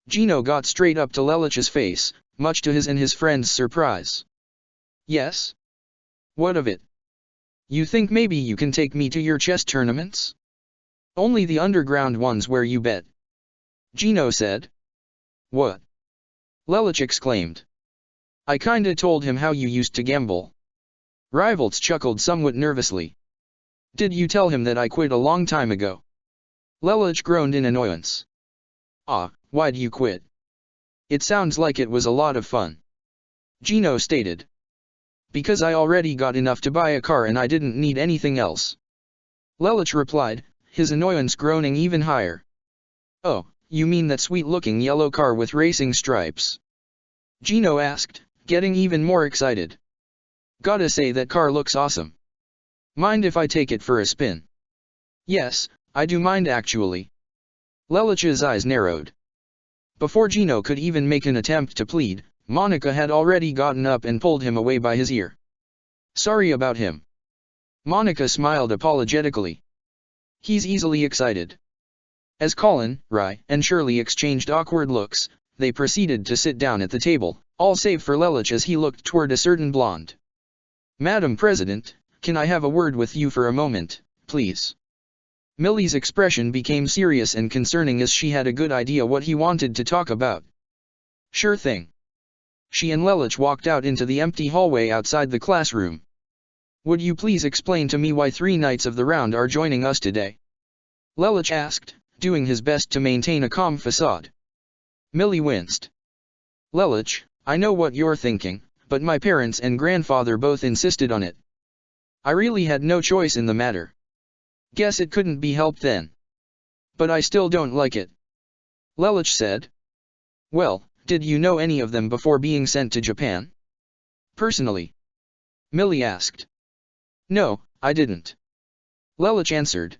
Speaker 1: Gino got straight up to Lelich's face, much to his and his friend's surprise. Yes? What of it? You think maybe you can take me to your chess tournaments? Only the underground ones where you bet. Gino said. What? Lelich exclaimed. I kinda told him how you used to gamble. Rivalts chuckled somewhat nervously. Did you tell him that I quit a long time ago? Lelich groaned in annoyance. Why'd you quit? It sounds like it was a lot of fun. Gino stated. Because I already got enough to buy a car and I didn't need anything else. Lelich replied, his annoyance growing even higher. Oh, you mean that sweet-looking yellow car with racing stripes? Gino asked, getting even more excited. Gotta say that car looks awesome. Mind if I take it for a spin? Yes, I do mind actually. Lelich's eyes narrowed. Before Gino could even make an attempt to plead, Monica had already gotten up and pulled him away by his ear. Sorry about him. Monica smiled apologetically. He's easily excited. As Colin, Ry, and Shirley exchanged awkward looks, they proceeded to sit down at the table, all save for Lelich as he looked toward a certain blonde. Madam President, can I have a word with you for a moment, please? Millie's expression became serious and concerning as she had a good idea what he wanted to talk about. Sure thing. She and Lelich walked out into the empty hallway outside the classroom. Would you please explain to me why 3 knights of the round are joining us today? Lelich asked, doing his best to maintain a calm facade. Millie winced. Lelich, I know what you're thinking, but my parents and grandfather both insisted on it. I really had no choice in the matter. Guess it couldn't be helped then. But I still don't like it. Lelich said. Well, did you know any of them before being sent to Japan? Personally? Millie asked. No, I didn't. Lelich answered.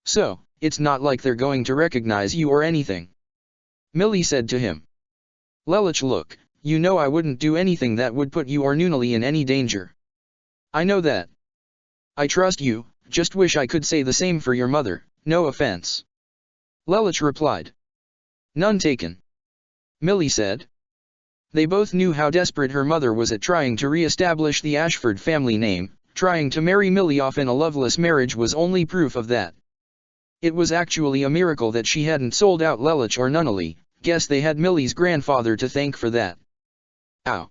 Speaker 1: So, it's not like they're going to recognize you or anything. Millie said to him. Lelich, look, you know I wouldn't do anything that would put you or Nunali in any danger. I know that. I trust you, just wish I could say the same for your mother, no offense. Lelich replied. None taken. Millie said. They both knew how desperate her mother was at trying to re-establish the Ashford family name. Trying to marry Millie off in a loveless marriage was only proof of that. It was actually a miracle that she hadn't sold out Lelich or Nunali. Guess they had Millie's grandfather to thank for that. Ow.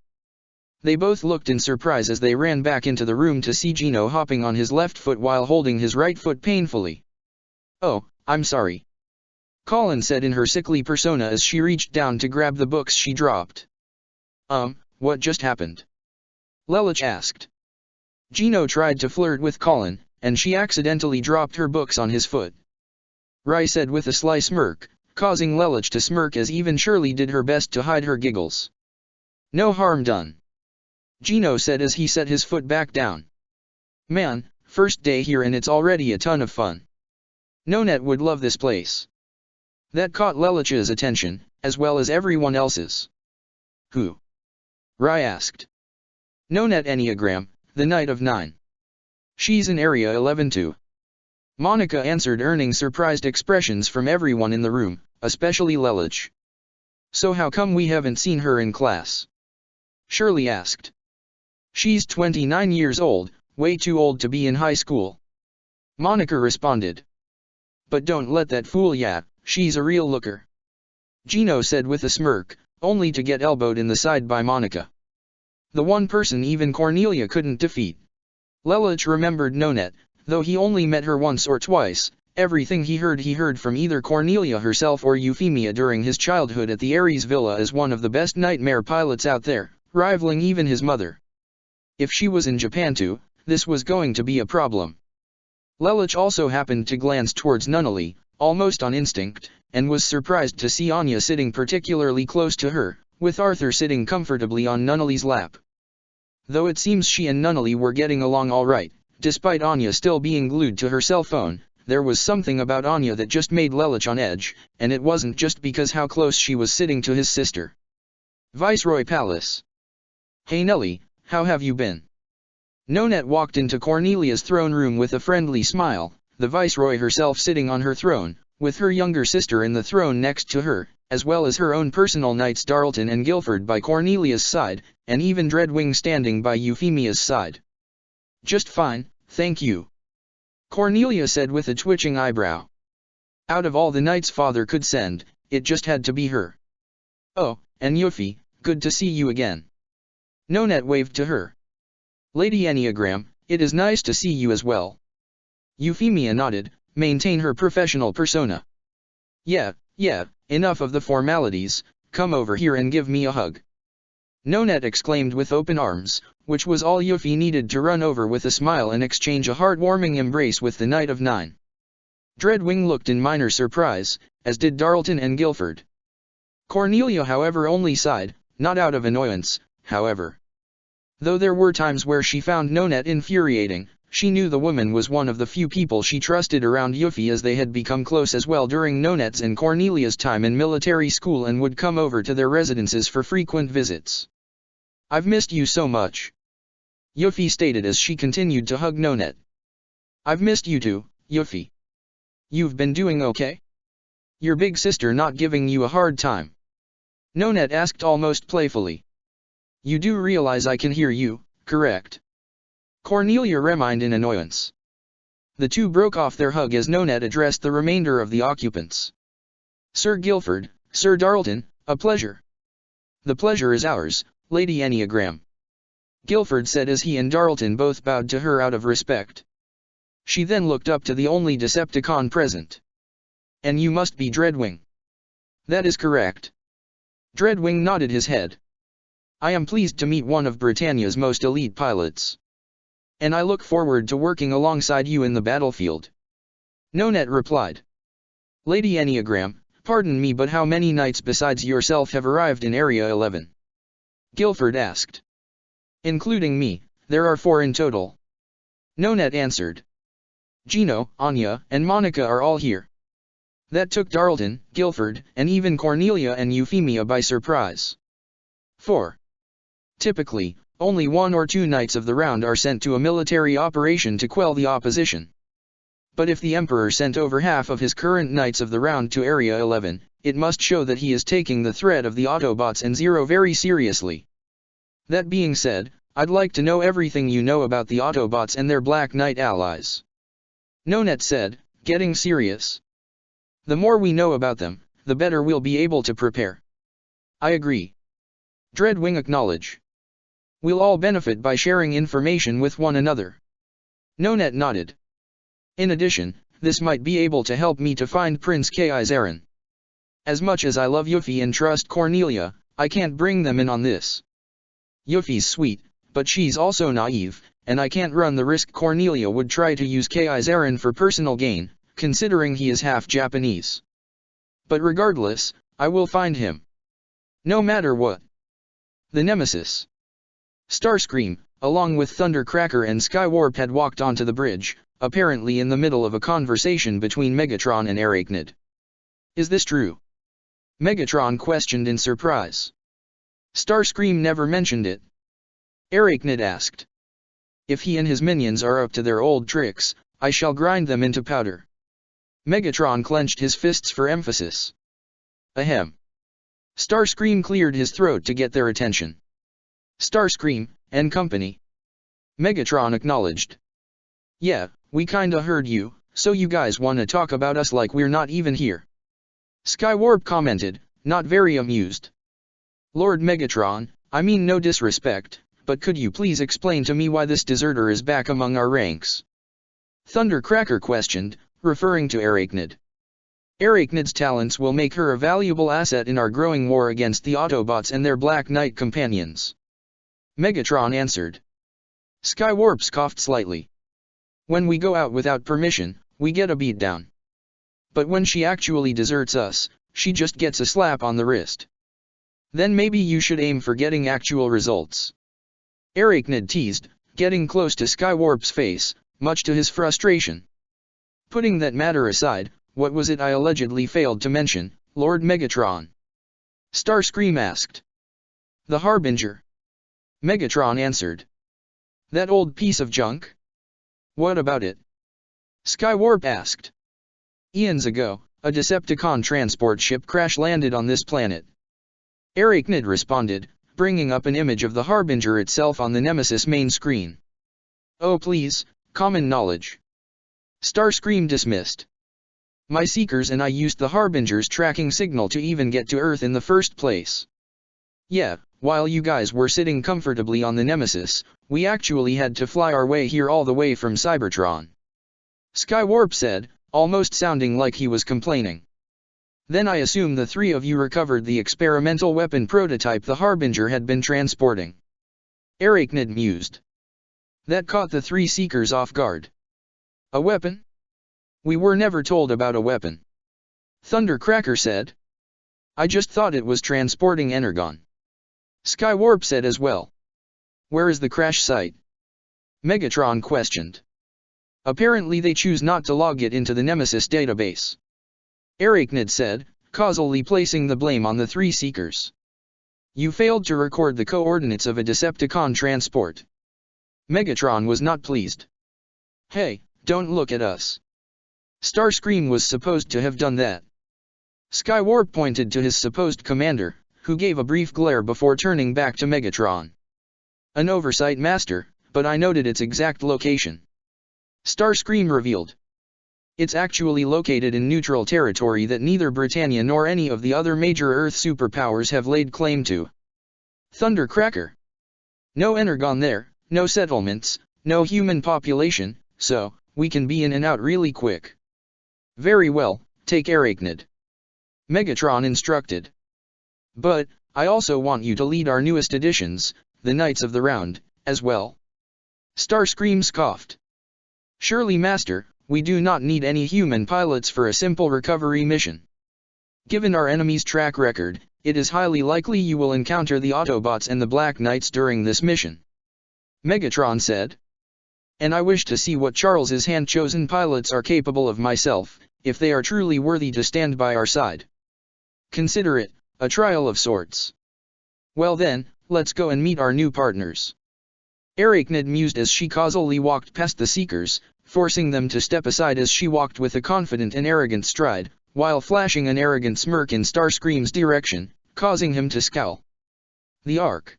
Speaker 1: They both looked in surprise as they ran back into the room to see Gino hopping on his left foot while holding his right foot painfully. Oh, I'm sorry. Colin said in her sickly persona as she reached down to grab the books she dropped. What just happened? Lelich asked. Gino tried to flirt with Colin, and she accidentally dropped her books on his foot. Ry said with a sly smirk, causing Lelich to smirk as even Shirley did her best to hide her giggles. No harm done. Gino said as he set his foot back down. Man, first day here and it's already a ton of fun. Nonette would love this place. That caught Lelich's attention, as well as everyone else's. Who? Rai asked. Nonet Enneagram, the Knight of 9. She's in Area 11 too. Monica answered, earning surprised expressions from everyone in the room, especially Lelich. So how come we haven't seen her in class? Shirley asked. She's 29 years old, way too old to be in high school. Monica responded. But don't let that fool ya, she's a real looker. Gino said with a smirk, only to get elbowed in the side by Monica. The one person even Cornelia couldn't defeat. Lelich remembered Nonet, though he only met her once or twice. Everything he heard from either Cornelia herself or Euphemia during his childhood at the Ares Villa as one of the best nightmare pilots out there, rivaling even his mother. If she was in Japan too, this was going to be a problem. Lelich also happened to glance towards Nunnally, almost on instinct, and was surprised to see Anya sitting particularly close to her, with Arthur sitting comfortably on Nunnally's lap. Though it seems she and Nunnally were getting along all right, despite Anya still being glued to her cell phone, there was something about Anya that just made Lelich on edge, and it wasn't just because how close she was sitting to his sister. Viceroy Palace. Hey Nellie, how have you been? Nonet walked into Cornelia's throne room with a friendly smile, the Viceroy herself sitting on her throne, with her younger sister in the throne next to her, as well as her own personal knights Darlton and Guilford by Cornelia's side, and even Dreadwing standing by Euphemia's side. Just fine, thank you. Cornelia said with a twitching eyebrow. Out of all the knights father could send, it just had to be her. Oh, and Euphy, good to see you again. Nonet waved to her. Lady Enneagram, it is nice to see you as well. Euphemia nodded, maintain her professional persona. Yeah, enough of the formalities, come over here and give me a hug. Nonet exclaimed with open arms, which was all Euphy needed to run over with a smile and exchange a heartwarming embrace with the Knight of 9. Dreadwing looked in minor surprise, as did Darlton and Guilford. Cornelia however only sighed, not out of annoyance, however. Though there were times where she found Nonet infuriating, she knew the woman was one of the few people she trusted around Euphy, as they had become close as well during Nonet's and Cornelia's time in military school and would come over to their residences for frequent visits. I've missed you so much. Euphy stated as she continued to hug Nonet. I've missed you too, Euphy. You've been doing okay? Your big sister not giving you a hard time? Nonet asked almost playfully. You do realize I can hear you, correct? Cornelia reminded in annoyance. The two broke off their hug as Nonet addressed the remainder of the occupants. Sir Guilford, Sir Darlton, a pleasure. The pleasure is ours, Lady Enneagram. Guilford said as he and Darlton both bowed to her out of respect. She then looked up to the only Decepticon present. And you must be Dreadwing. That is correct. Dreadwing nodded his head. I am pleased to meet one of Britannia's most elite pilots. And I look forward to working alongside you in the battlefield. Nonet replied. Lady Enneagram, pardon me, but how many knights besides yourself have arrived in Area 11? Guilford asked. Including me, there are 4 in total. Nonet answered. Gino, Anya, and Monica are all here. That took Darlton, Guilford, and even Cornelia and Euphemia by surprise. 4. Typically, only 1 or 2 knights of the round are sent to a military operation to quell the opposition. But if the Emperor sent over half of his current knights of the round to Area 11, it must show that he is taking the threat of the Autobots and Zero very seriously. That being said, I'd like to know everything you know about the Autobots and their Black Knight allies. Nonet said, getting serious. The more we know about them, the better we'll be able to prepare. I agree. Dreadwing acknowledged. We'll all benefit by sharing information with one another. Nonet nodded. In addition, this might be able to help me to find Prince Kaizaren. As much as I love Euphy and trust Cornelia, I can't bring them in on this. Euphy's sweet, but she's also naive, and I can't run the risk Cornelia would try to use Kaizaren for personal gain, considering he is half Japanese. But regardless, I will find him. No matter what. The Nemesis. Starscream, along with Thundercracker and Skywarp, had walked onto the bridge, apparently in the middle of a conversation between Megatron and Arachnid. Is this true? Megatron questioned in surprise. Starscream never mentioned it. Arachnid asked. If he and his minions are up to their old tricks, I shall grind them into powder. Megatron clenched his fists for emphasis. Ahem. Starscream cleared his throat to get their attention. Starscream, and company. Megatron acknowledged. Yeah, we kinda heard you, so you guys wanna talk about us like we're not even here. Skywarp commented, not very amused. Lord Megatron, I mean no disrespect, but could you please explain to me why this deserter is back among our ranks? Thundercracker questioned, referring to Arachnid. Arachnid's talents will make her a valuable asset in our growing war against the Autobots and their Black Knight companions. Megatron answered. Skywarp scoffed slightly. When we go out without permission, we get a beatdown. But when she actually deserts us, she just gets a slap on the wrist. Then maybe you should aim for getting actual results. Arachnid teased, getting close to Skywarp's face, much to his frustration. Putting that matter aside, what was it I allegedly failed to mention, Lord Megatron? Starscream asked. The Harbinger. Megatron answered. That old piece of junk? What about it? Skywarp asked. Eons ago, a Decepticon transport ship crash-landed on this planet. Arachnid responded, bringing up an image of the Harbinger itself on the Nemesis main screen. Oh please, common knowledge. Starscream dismissed. My Seekers and I used the Harbinger's tracking signal to even get to Earth in the first place. Yeah, while you guys were sitting comfortably on the Nemesis, we actually had to fly our way here all the way from Cybertron. Skywarp said, almost sounding like he was complaining. Then I assume the three of you recovered the experimental weapon prototype the Harbinger had been transporting. Arachnid mused. That caught the three Seekers off guard. A weapon? We were never told about a weapon. Thundercracker said. I just thought it was transporting Energon. Skywarp said as well. Where is the crash site? Megatron questioned. Apparently they choose not to log it into the Nemesis database. Arachnid said, causally placing the blame on the three Seekers. You failed to record the coordinates of a Decepticon transport. Megatron was not pleased. Hey, don't look at us. Starscream was supposed to have done that. Skywarp pointed to his supposed commander, who gave a brief glare before turning back to Megatron. An oversight, Master, but I noted its exact location. Starscream revealed. It's actually located in neutral territory that neither Britannia nor any of the other major Earth superpowers have laid claim to. Thundercracker. No Energon there, no settlements, no human population, so we can be in and out really quick. Very well, take Arachnid. Megatron instructed. But, I also want you to lead our newest additions, the Knights of the Round, as well. Starscream scoffed. Surely, Master, we do not need any human pilots for a simple recovery mission. Given our enemy's track record, it is highly likely you will encounter the Autobots and the Black Knights during this mission. Megatron said. And I wish to see what Charles's hand-chosen pilots are capable of myself, if they are truly worthy to stand by our side. Consider it a trial of sorts. Well then, let's go and meet our new partners. Arachnid mused as she causally walked past the Seekers, forcing them to step aside as she walked with a confident and arrogant stride, while flashing an arrogant smirk in Starscream's direction, causing him to scowl. The Ark.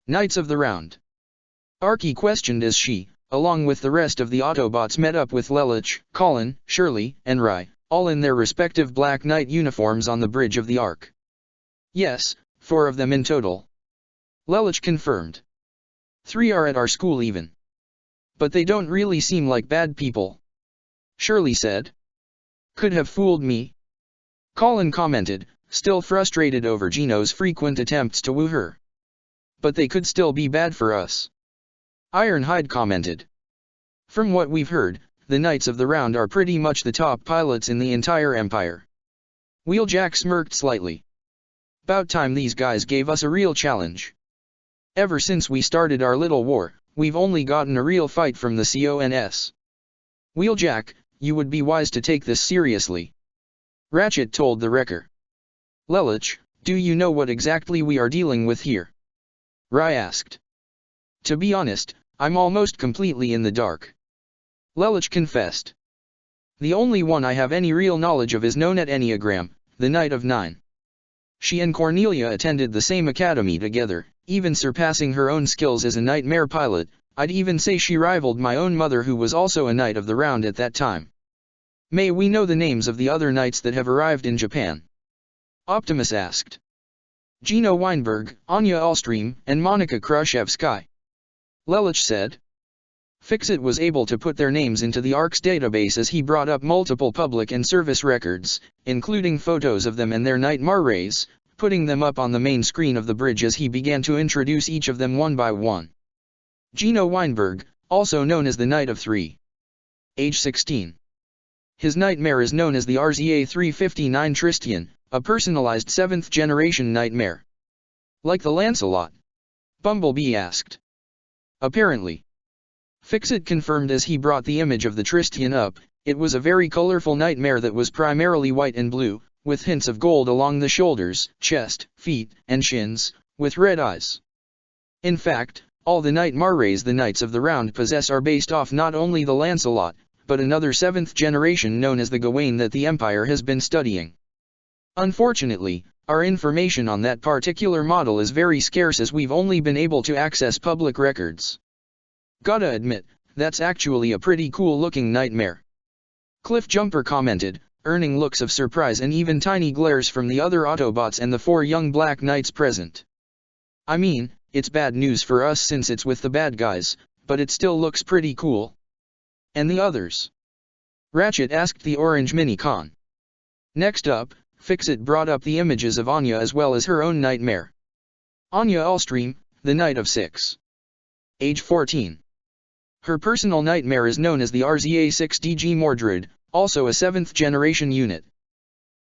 Speaker 1: Knights of the Round. Arky questioned as she, along with the rest of the Autobots, met up with Lelich, Colin, Shirley, and Rye, all in their respective Black Knight uniforms on the bridge of the Ark. Yes, 4 of them in total. Lelich confirmed. 3 are at our school even. But they don't really seem like bad people. Shirley said. Could have fooled me. Colin commented, still frustrated over Gino's frequent attempts to woo her. But they could still be bad for us. Ironhide commented. From what we've heard, the Knights of the Round are pretty much the top pilots in the entire Empire. Wheeljack smirked slightly. About time these guys gave us a real challenge. Ever since we started our little war, we've only gotten a real fight from the CONS. Wheeljack, you would be wise to take this seriously. Ratchet told the wrecker. Lelich, do you know what exactly we are dealing with here? Rai asked. To be honest, I'm almost completely in the dark. Lelich confessed. The only one I have any real knowledge of is Nonet Enneagram, the Knight of Nine. She and Cornelia attended the same academy together, even surpassing her own skills as a nightmare pilot. I'd even say she rivaled my own mother, who was also a Knight of the Round at that time. May we know the names of the other knights that have arrived in Japan? Optimus asked. Gino Weinberg, Anya Alstream, and Monica Khrushchevsky. Lelich said. Fixit was able to put their names into the ARC's database as he brought up multiple public and service records, including photos of them and their nightmare rays, putting them up on the main screen of the bridge as he began to introduce each of them one by one. Gino Weinberg, also known as the Knight of Three. Age 16. His nightmare is known as the RZA-359 Tristian, a personalized 7th-generation nightmare. Like the Lancelot? Bumblebee asked. Apparently. Fixit confirmed as he brought the image of the Tristian up. It was a very colorful nightmare that was primarily white and blue, with hints of gold along the shoulders, chest, feet, and shins, with red eyes. In fact, all the nightmare rays the Knights of the Round possess are based off not only the Lancelot, but another 7th generation known as the Gawain that the Empire has been studying. Unfortunately, our information on that particular model is very scarce as we've only been able to access public records. Gotta admit, that's actually a pretty cool looking nightmare. Cliff Jumper commented, earning looks of surprise and even tiny glares from the other Autobots and the 4 young Black Knights present. I mean, it's bad news for us since it's with the bad guys, but it still looks pretty cool. And the others? Ratchet asked the Orange Minicon. Next up, Fixit brought up the images of Anya as well as her own nightmare. Anya Alstream, the Knight of Six. Age 14. Her personal nightmare is known as the RZA-6DG Mordred, also a 7th generation unit.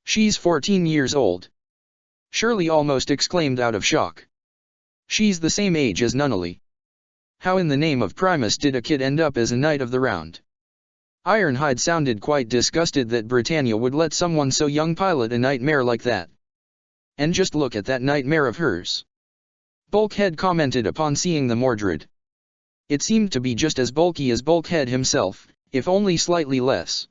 Speaker 1: She's 14 years old. Shirley almost exclaimed out of shock. She's the same age as Nunnally. How in the name of Primus did a kid end up as a Knight of the Round? Ironhide sounded quite disgusted that Britannia would let someone so young pilot a nightmare like that. And just look at that nightmare of hers. Bulkhead commented upon seeing the Mordred. It seemed to be just as bulky as Bulkhead himself, if only slightly less.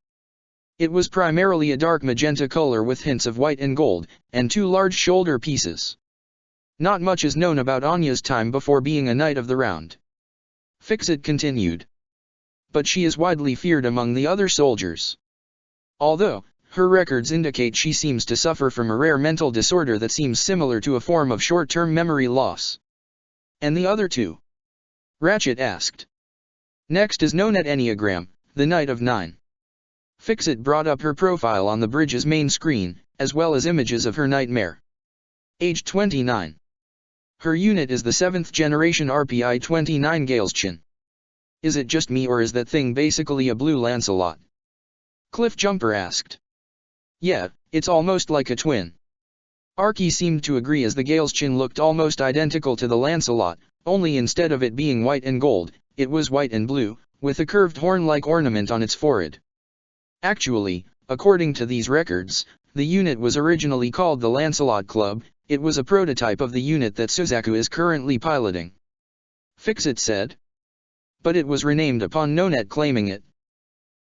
Speaker 1: It was primarily a dark magenta color with hints of white and gold, and 2 large shoulder pieces. Not much is known about Anya's time before being a Knight of the Round. Fixit continued. But she is widely feared among the other soldiers. Although, her records indicate she seems to suffer from a rare mental disorder that seems similar to a form of short-term memory loss. And the other two? Ratchet asked. Next is Nonet Enneagram, the Knight of Nine. Fixit brought up her profile on the bridge's main screen, as well as images of her nightmare. Age 29. Her unit is the 7th generation RPI-29 Galeschin. Is it just me or is that thing basically a blue Lancelot? Cliff Jumper asked. Yeah, it's almost like a twin. Arky seemed to agree as the Galeschin looked almost identical to the Lancelot, only instead of it being white and gold, it was white and blue, with a curved horn-like ornament on its forehead. Actually, according to these records, the unit was originally called the Lancelot Club. It was a prototype of the unit that Suzaku is currently piloting. Fixit said. But it was renamed upon Nonet claiming it.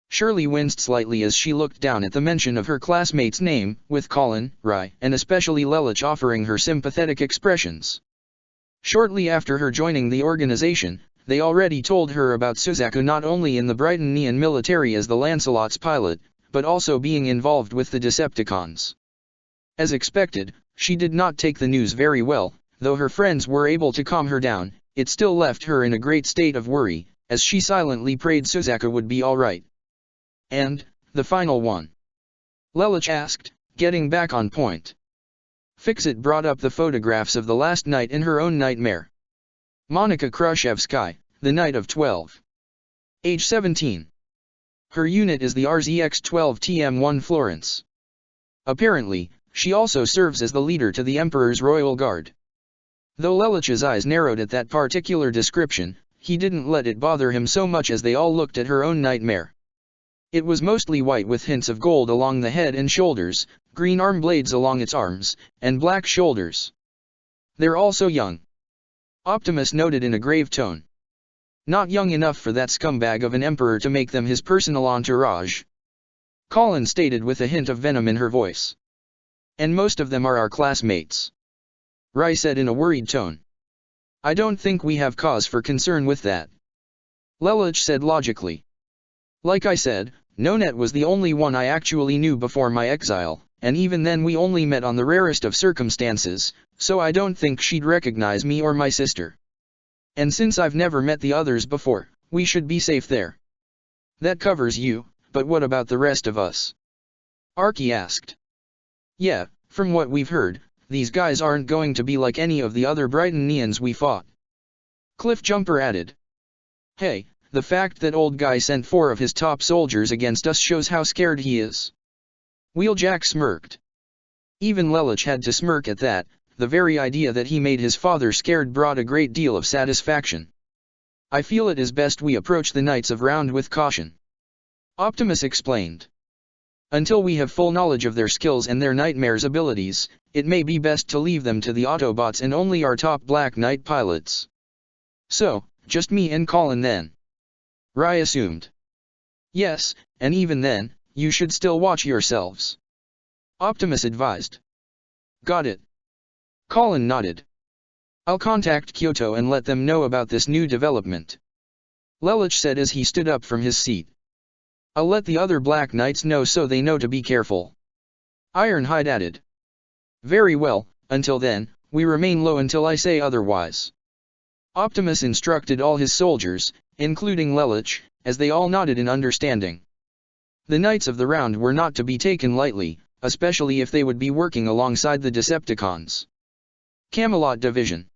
Speaker 1: Shirley winced slightly as she looked down at the mention of her classmate's name, with Colin, Rai, and especially Lelich offering her sympathetic expressions. Shortly after her joining the organization, they already told her about Suzaku not only in the Brightonian military as the Lancelot's pilot, but also being involved with the Decepticons. As expected, she did not take the news very well. Though her friends were able to calm her down, it still left her in a great state of worry, as she silently prayed Suzaku would be alright. And, the final one? Lelich asked, getting back on point. Fixit brought up the photographs of the last night in her own nightmare. Monica Khrushchevsky, the Knight of 12. Age 17. Her unit is the RZX-12TM1 Florence. Apparently, she also serves as the leader to the Emperor's Royal Guard. Though Lelich's eyes narrowed at that particular description, he didn't let it bother him so much as they all looked at her own nightmare. It was mostly white with hints of gold along the head and shoulders, green arm blades along its arms, and black shoulders. They're all so young, Optimus noted in a grave tone. Not young enough for that scumbag of an emperor to make them his personal entourage, Colin stated with a hint of venom in her voice. And most of them are our classmates, Rai said in a worried tone. I don't think we have cause for concern with that, Lelouch said logically. Like I said, Nonet was the only one I actually knew before my exile, and even then we only met on the rarest of circumstances, so I don't think she'd recognize me or my sister. And since I've never met the others before, we should be safe there. That covers you, but what about the rest of us? Archie asked. Yeah, from what we've heard, these guys aren't going to be like any of the other Brightonnians we fought, Cliffjumper added. Hey, the fact that old guy sent 4 of his top soldiers against us shows how scared he is. Wheeljack smirked. Even Lelouch had to smirk at that. The very idea that he made his father scared brought a great deal of satisfaction. I feel it is best we approach the Knights of Round with caution, Optimus explained. Until we have full knowledge of their skills and their nightmares abilities, it may be best to leave them to the Autobots and only our top Black Knight pilots. So, just me and Colin then, Rai assumed. Yes, and even then, you should still watch yourselves, Optimus advised. Got it. Colin nodded. I'll contact Kyoto and let them know about this new development, Lelouch said as he stood up from his seat. I'll let the other Black Knights know so they know to be careful, Ironhide added. Very well, until then, we remain low until I say otherwise, Optimus instructed all his soldiers, including Lelouch, as they all nodded in understanding. The Knights of the Round were not to be taken lightly, especially if they would be working alongside the Decepticons. Camelot Division.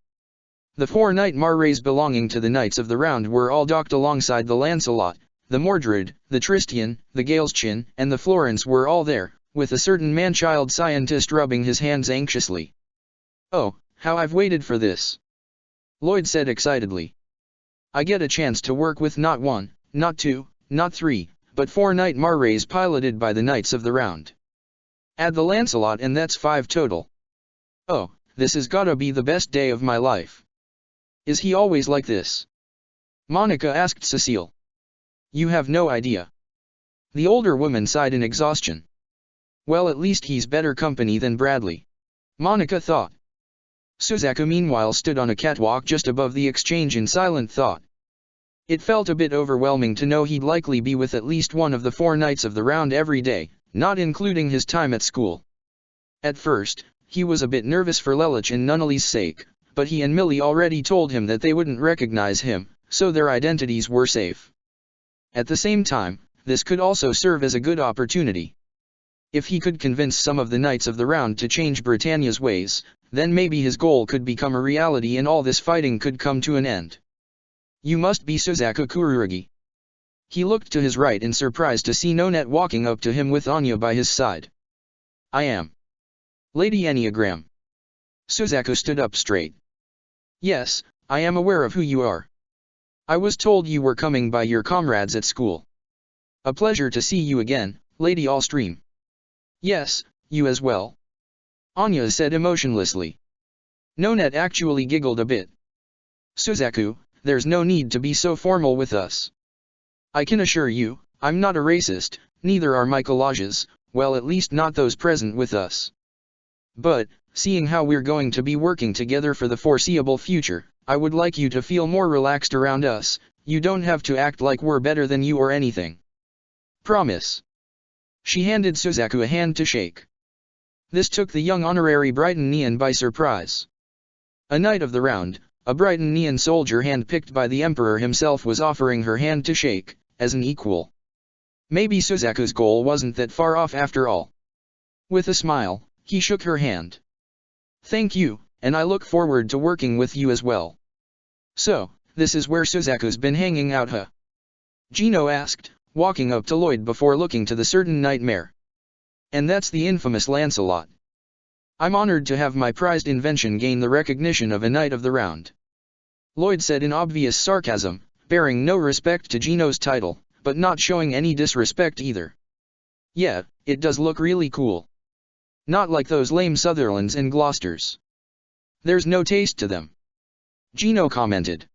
Speaker 1: The 4 Knight Marrays belonging to the Knights of the Round were all docked alongside the Lancelot. The Mordred, the Tristian, the Galeschin, and the Florence were all there, with a certain man-child scientist rubbing his hands anxiously. Oh, how I've waited for this, Lloyd said excitedly. I get a chance to work with not 1, not 2, not 3, but 4 Knight Marrays piloted by the Knights of the Round. Add the Lancelot and that's 5 total. Oh, this has gotta be the best day of my life. Is he always like this? Monica asked Cecile. You have no idea. The older woman sighed in exhaustion. Well, at least he's better company than Bradley, Monica thought. Suzaku meanwhile stood on a catwalk just above the exchange in silent thought. It felt a bit overwhelming to know he'd likely be with at least one of the 4 Knights of the Round every day, not including his time at school. At first, he was a bit nervous for Lelouch and Nunnally's sake, but he and Millie already told him that they wouldn't recognize him, so their identities were safe. At the same time, this could also serve as a good opportunity. If he could convince some of the Knights of the Round to change Britannia's ways, then maybe his goal could become a reality and all this fighting could come to an end. You must be Suzaku Kururugi. He looked to his right in surprise to see Nonet walking up to him with Anya by his side. I am Lady Enneagram. Suzaku stood up straight. Yes, I am aware of who you are. I was told you were coming by your comrades at school. A pleasure to see you again, Lady Allstream. Yes, you as well, Anya said emotionlessly. Nonet actually giggled a bit. Suzaku, there's no need to be so formal with us. I can assure you, I'm not a racist, neither are my collages, well at least not those present with us. But, seeing how we're going to be working together for the foreseeable future, I would like you to feel more relaxed around us. You don't have to act like we're better than you or anything. Promise. She handed Suzaku a hand to shake. This took the young honorary Brightonian by surprise. A Knight of the Round, a Brightonian soldier handpicked by the Emperor himself, was offering her hand to shake, as an equal. Maybe Suzaku's goal wasn't that far off after all. With a smile, he shook her hand. Thank you, and I look forward to working with you as well. So, this is where Suzaku's been hanging out, huh? Gino asked, walking up to Lloyd before looking to the certain nightmare. And that's the infamous Lancelot. I'm honored to have my prized invention gain the recognition of a Knight of the Round, Lloyd said in obvious sarcasm, bearing no respect to Gino's title, but not showing any disrespect either. Yeah, it does look really cool. Not like those lame Sutherlands and Gloucesters. There's no taste to them. Gino commented.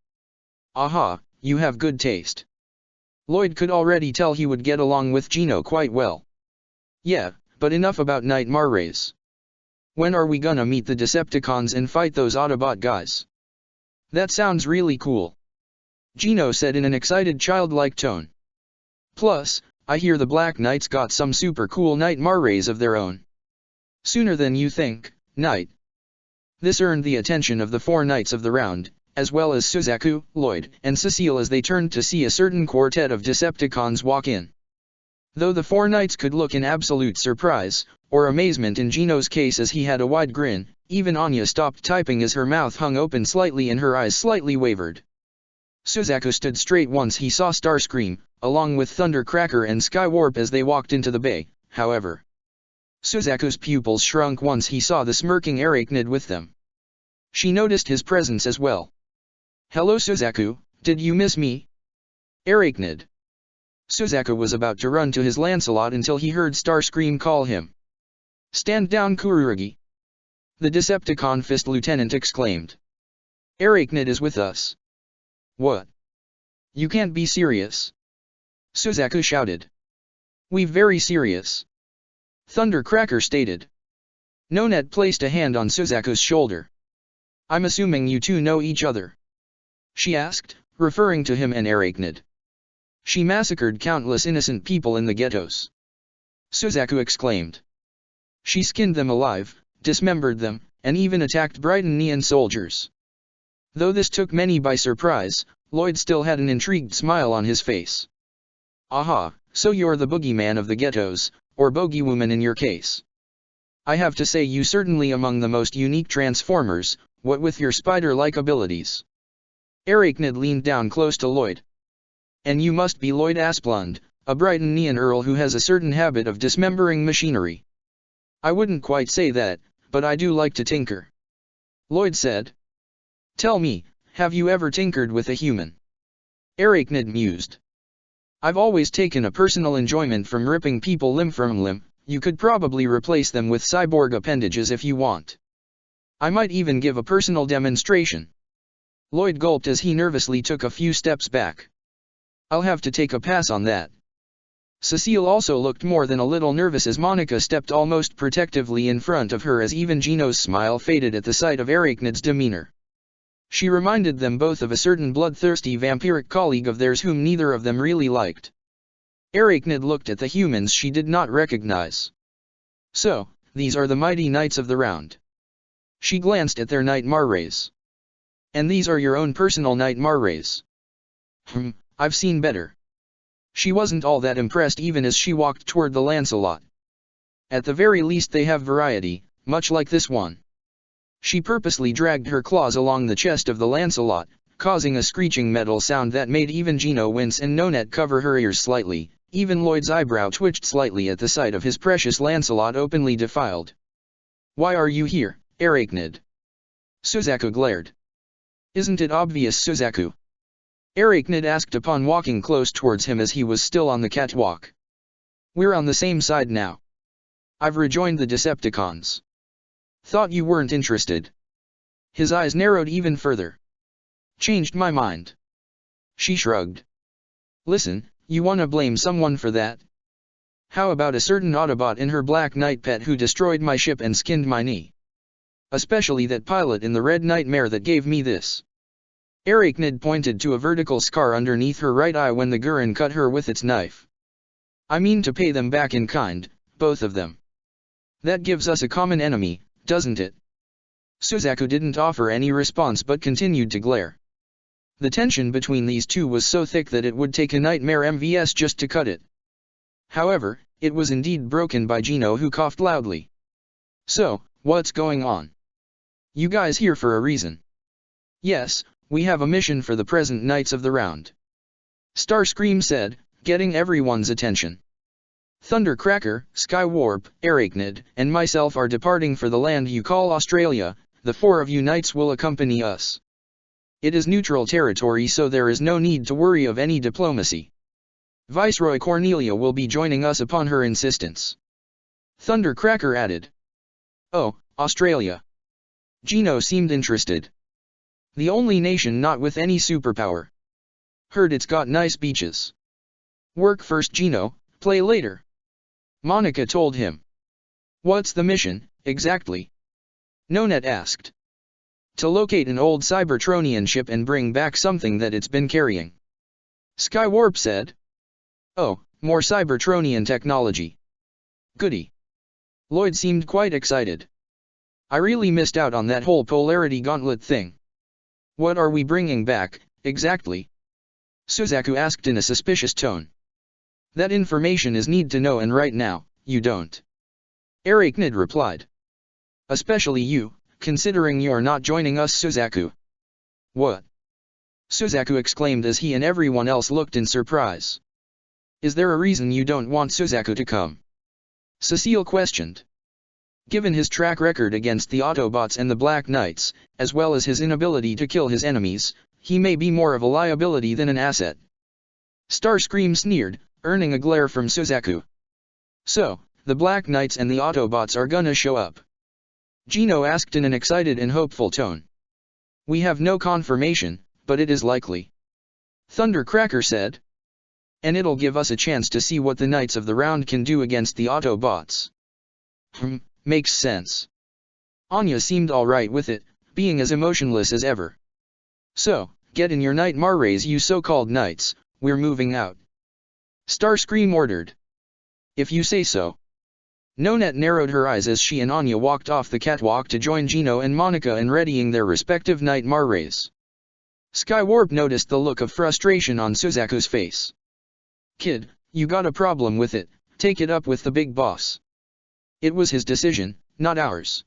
Speaker 1: Aha, you have good taste. Lloyd could already tell he would get along with Gino quite well. Yeah, but enough about Nightmare Rays. When are we gonna meet the Decepticons and fight those Autobot guys? That sounds really cool. Gino said in an excited childlike tone. Plus, I hear the Black Knights got some super cool Nightmare Rays of their own. Sooner than you think, Knight. This earned the attention of the 4 Knights of the Round, as well as Suzaku, Lloyd, and Cecile as they turned to see a certain quartet of Decepticons walk in. Though the 4 Knights could look in absolute surprise, or amazement in Gino's case as he had a wide grin, even Anya stopped typing as her mouth hung open slightly and her eyes slightly wavered. Suzaku stood straight once he saw Starscream, along with Thundercracker and Skywarp as they walked into the bay, however. Suzaku's pupils shrunk once he saw the smirking Arachnid with them. She noticed his presence as well. Hello Suzaku, did you miss me? Arachnid. Suzaku was about to run to his Lancelot until he heard Starscream call him. Stand down Kururugi. The Decepticon Fist Lieutenant exclaimed. Arachnid is with us. What? You can't be serious. Suzaku shouted. We're very serious. Thundercracker stated. Nonet placed a hand on Suzaku's shoulder. I'm assuming you two know each other. She asked, referring to him and Arachnid. She massacred countless innocent people in the ghettos. Suzaku exclaimed. She skinned them alive, dismembered them, and even attacked Brightonian soldiers. Though this took many by surprise, Lloyd still had an intrigued smile on his face. Aha, so you're the boogeyman of the ghettos, or bogeywoman in your case. I have to say you certainly among the most unique Transformers, what with your spider-like abilities. Arachnid leaned down close to Lloyd. And you must be Lloyd Asplund, a Brightonian Earl who has a certain habit of dismembering machinery. I wouldn't quite say that, but I do like to tinker. Lloyd said. Tell me, have you ever tinkered with a human? Arachnid mused. I've always taken a personal enjoyment from ripping people limb from limb. You could probably replace them with cyborg appendages if you want. I might even give a personal demonstration. Lloyd gulped as he nervously took a few steps back. I'll have to take a pass on that. Cecile also looked more than a little nervous as Monica stepped almost protectively in front of her as even Gino's smile faded at the sight of Arachnid's demeanor. She reminded them both of a certain bloodthirsty vampiric colleague of theirs whom neither of them really liked. Arachnid looked at the humans she did not recognize. So, these are the mighty Knights of the Round. She glanced at their Nightmare Rays. And these are your own personal Nightmare Rays. I've seen better. She wasn't all that impressed even as she walked toward the Lancelot. At the very least they have variety, much like this one. She purposely dragged her claws along the chest of the Lancelot, causing a screeching metal sound that made even Gino wince and Nonet cover her ears slightly. Even Lloyd's eyebrow twitched slightly at the sight of his precious Lancelot openly defiled. Why are you here, Arachnid? Suzaku glared. Isn't it obvious, Suzaku? Arachnid asked upon walking close towards him as he was still on the catwalk. We're on the same side now. I've rejoined the Decepticons. Thought you weren't interested. His eyes narrowed even further. Changed my mind. She shrugged. Listen, you wanna blame someone for that? How about a certain Autobot and her Black Knight pet who destroyed my ship and skinned my knee? Especially that pilot in the Red Nightmare that gave me this. Arachnid pointed to a vertical scar underneath her right eye when the Gurren cut her with its knife. I mean to pay them back in kind, both of them. That gives us a common enemy, doesn't it? Suzaku didn't offer any response but continued to glare. The tension between these two was so thick that it would take a Nightmare MVS just to cut it. However, it was indeed broken by Gino, who coughed loudly. So, what's going on? You guys here for a reason? Yes, we have a mission for the present Knights of the Round. Starscream said, getting everyone's attention. Thundercracker, Skywarp, Arachnid, and myself are departing for the land you call Australia. The 4 of you Knights will accompany us. It is neutral territory, so there is no need to worry of any diplomacy. Viceroy Cornelia will be joining us upon her insistence. Thundercracker added. Oh, Australia. Gino seemed interested. The only nation not with any superpower. Heard it's got nice beaches. Work first Gino, play later. Monica told him. What's the mission, exactly? Nonet asked. To locate an old Cybertronian ship and bring back something that it's been carrying. Skywarp said. Oh, more Cybertronian technology. Goody. Lloyd seemed quite excited. I really missed out on that whole polarity gauntlet thing. What are we bringing back, exactly? Suzaku asked in a suspicious tone. That information is need to know and right now, you don't. Arachnid replied. Especially you, considering you're not joining us Suzaku. What? Suzaku exclaimed as he and everyone else looked in surprise. Is there a reason you don't want Suzaku to come? Cecile questioned. Given his track record against the Autobots and the Black Knights, as well as his inability to kill his enemies, he may be more of a liability than an asset. Starscream sneered, earning a glare from Suzaku. So, the Black Knights and the Autobots are gonna show up? Gino asked in an excited and hopeful tone. We have no confirmation, but it is likely. Thundercracker said. And it'll give us a chance to see what the Knights of the Round can do against the Autobots. Makes sense. Anya seemed alright with it, being as emotionless as ever. So, get in your Nightmare rays you so-called knights, we're moving out. Starscream ordered. If you say so. Nonet narrowed her eyes as she and Anya walked off the catwalk to join Gino and Monica in readying their respective Nightmare rays. Skywarp noticed the look of frustration on Suzaku's face. Kid, you got a problem with it, take it up with the big boss. It was his decision, not ours.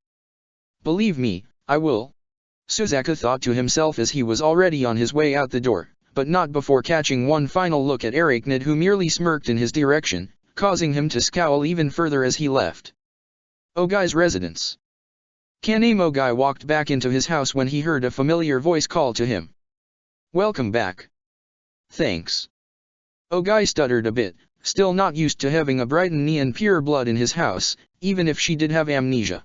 Speaker 1: Believe me, I will. Suzaku thought to himself as he was already on his way out the door, but not before catching one final look at Arachnid who merely smirked in his direction, causing him to scowl even further as he left. Ogai's residence. Kaname Ogai walked back into his house when he heard a familiar voice call to him. Welcome back. Thanks. Ogai stuttered a bit, still not used to having a Brighton pure blood in his house, even if she did have amnesia.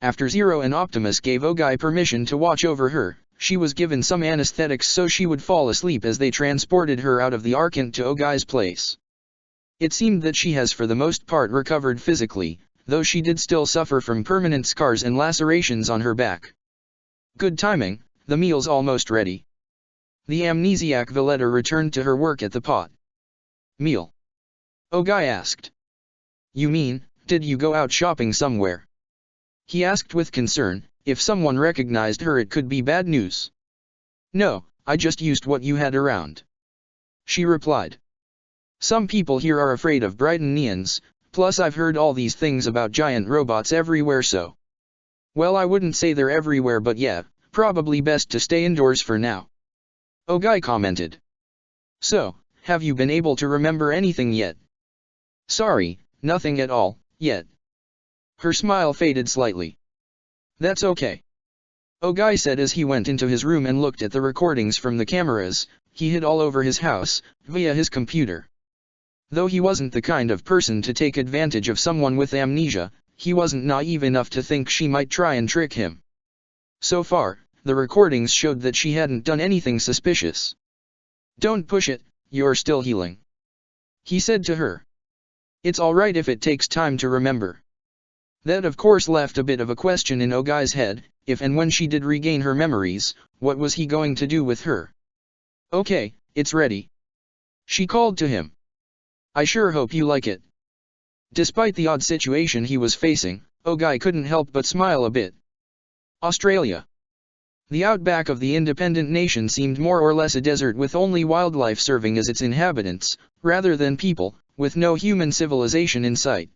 Speaker 1: After Zero and Optimus gave Ogai permission to watch over her, she was given some anesthetics so she would fall asleep as they transported her out of the Arcant to Ogai's place. It seemed that she has for the most part recovered physically, though she did still suffer from permanent scars and lacerations on her back. Good timing, the meal's almost ready. The amnesiac Valletta returned to her work at the pot. Meal? Ogai asked. You mean, did you go out shopping somewhere? He asked with concern. If someone recognized her it could be bad news. No, I just used what you had around. She replied. Some people here are afraid of Brightonians, plus I've heard all these things about giant robots everywhere so. Well I wouldn't say they're everywhere but yeah, probably best to stay indoors for now. Ogai commented. So, have you been able to remember anything yet? Sorry, nothing at all, yet. Her smile faded slightly. That's okay. Ogai said as he went into his room and looked at the recordings from the cameras he hid all over his house, via his computer. Though he wasn't the kind of person to take advantage of someone with amnesia, he wasn't naive enough to think she might try and trick him. So far, the recordings showed that she hadn't done anything suspicious. Don't push it, you're still healing. He said to her. It's alright if it takes time to remember. That of course left a bit of a question in Ogai's head, if and when she did regain her memories, what was he going to do with her? Okay, it's ready. She called to him. I sure hope you like it. Despite the odd situation he was facing, Ogai couldn't help but smile a bit. Australia. The outback of the independent nation seemed more or less a desert with only wildlife serving as its inhabitants, rather than people, with no human civilization in sight.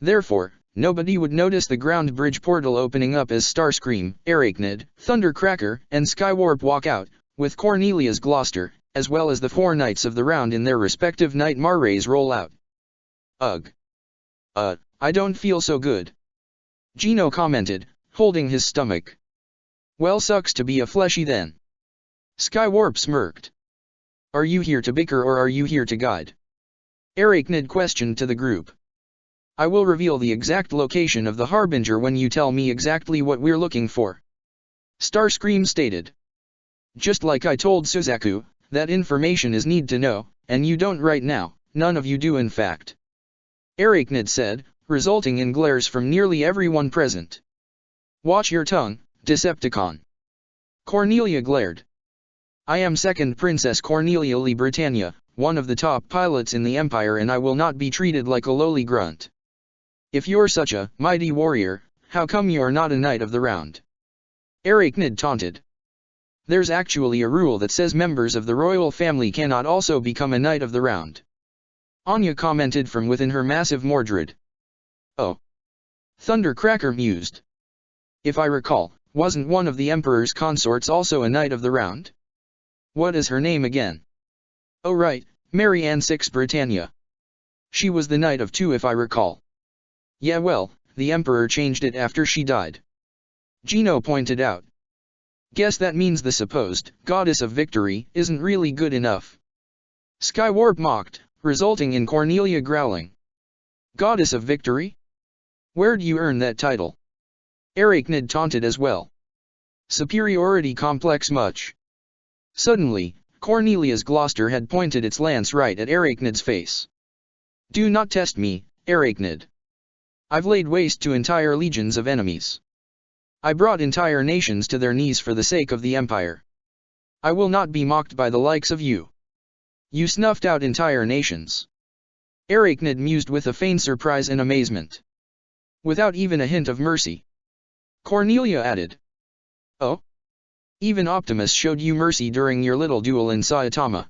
Speaker 1: Therefore, nobody would notice the ground bridge portal opening up as Starscream, Arachnid, Thundercracker, and Skywarp walk out, with Cornelia's Gloucester, as well as the 4 Knights of the Round in their respective Nightmare rays roll out. Ugh. I don't feel so good. Gino commented, holding his stomach. Well sucks to be a fleshy then. Skywarp smirked. Are you here to bicker or are you here to guide? Arachnid questioned to the group. I will reveal the exact location of the Harbinger when you tell me exactly what we're looking for. Starscream stated. Just like I told Suzaku, that information is need to know, and you don't right now, none of you do in fact. Arachnid said, resulting in glares from nearly everyone present. Watch your tongue, Decepticon. Cornelia glared. I am second Princess Cornelia Lee Britannia, one of the top pilots in the Empire, and I will not be treated like a lowly grunt. If you're such a mighty warrior, how come you're not a knight of the round? Arachnid taunted. There's actually a rule that says members of the royal family cannot also become a knight of the round. Anya commented from within her massive Mordred. Oh. Thundercracker mused. If I recall, wasn't one of the Emperor's consorts also a knight of the round? What is her name again? Oh right, Mary Ann Six Britannia. She was the knight of two if I recall. Yeah well, the Emperor changed it after she died. Gino pointed out. Guess that means the supposed goddess of victory isn't really good enough. Skywarp mocked, resulting in Cornelia growling. Goddess of victory? Where'd you earn that title? Arachnid taunted as well. Superiority complex much. Suddenly, Cornelia's Gloucester had pointed its lance right at Arachnid's face. Do not test me, Arachnid. I've laid waste to entire legions of enemies. I brought entire nations to their knees for the sake of the Empire. I will not be mocked by the likes of you. You snuffed out entire nations. Arachnid mused with a faint surprise and amazement. Without even a hint of mercy. Cornelia added. Oh? Even Optimus showed you mercy during your little duel in Saitama.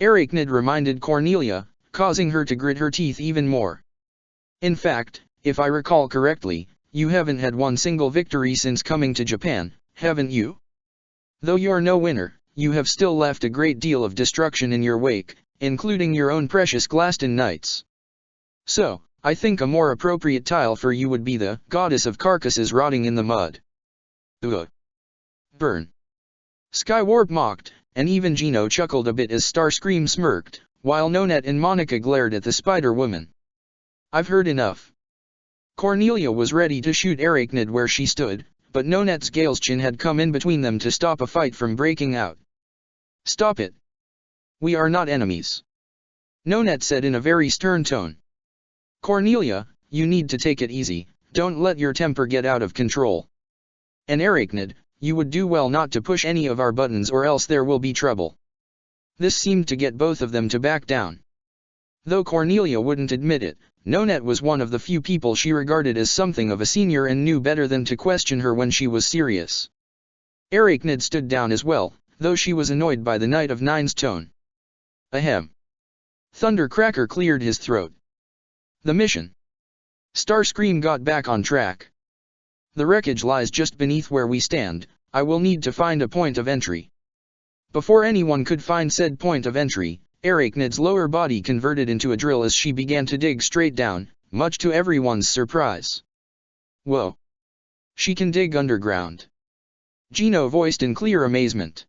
Speaker 1: Arachnid reminded Cornelia, causing her to grit her teeth even more. In fact, if I recall correctly, you haven't had one single victory since coming to Japan, haven't you? Though you're no winner, you have still left a great deal of destruction in your wake, including your own precious Glaston Knights. So, I think a more appropriate title for you would be the Goddess of Carcasses Rotting in the Mud. Ugh. Burn. Skywarp mocked, and even Gino chuckled a bit as Starscream smirked, while Nonette and Monica glared at the Spider-Woman. I've heard enough. Cornelia was ready to shoot Arachnid where she stood, but Nonette's Galeschin had come in between them to stop a fight from breaking out. Stop it. We are not enemies. Nonette said in a very stern tone. Cornelia, you need to take it easy, don't let your temper get out of control. And Arachnid, you would do well not to push any of our buttons or else there will be trouble. This seemed to get both of them to back down. Though Cornelia wouldn't admit it, Nonette was one of the few people she regarded as something of a senior and knew better than to question her when she was serious. Arachnid stood down as well, though she was annoyed by the Knight of Nine's tone. Ahem. Thundercracker cleared his throat. The mission. Starscream got back on track. The wreckage lies just beneath where we stand, I will need to find a point of entry. Before anyone could find said point of entry, Arachnid's lower body converted into a drill as she began to dig straight down, much to everyone's surprise. Whoa! She can dig underground. Gino voiced in clear amazement.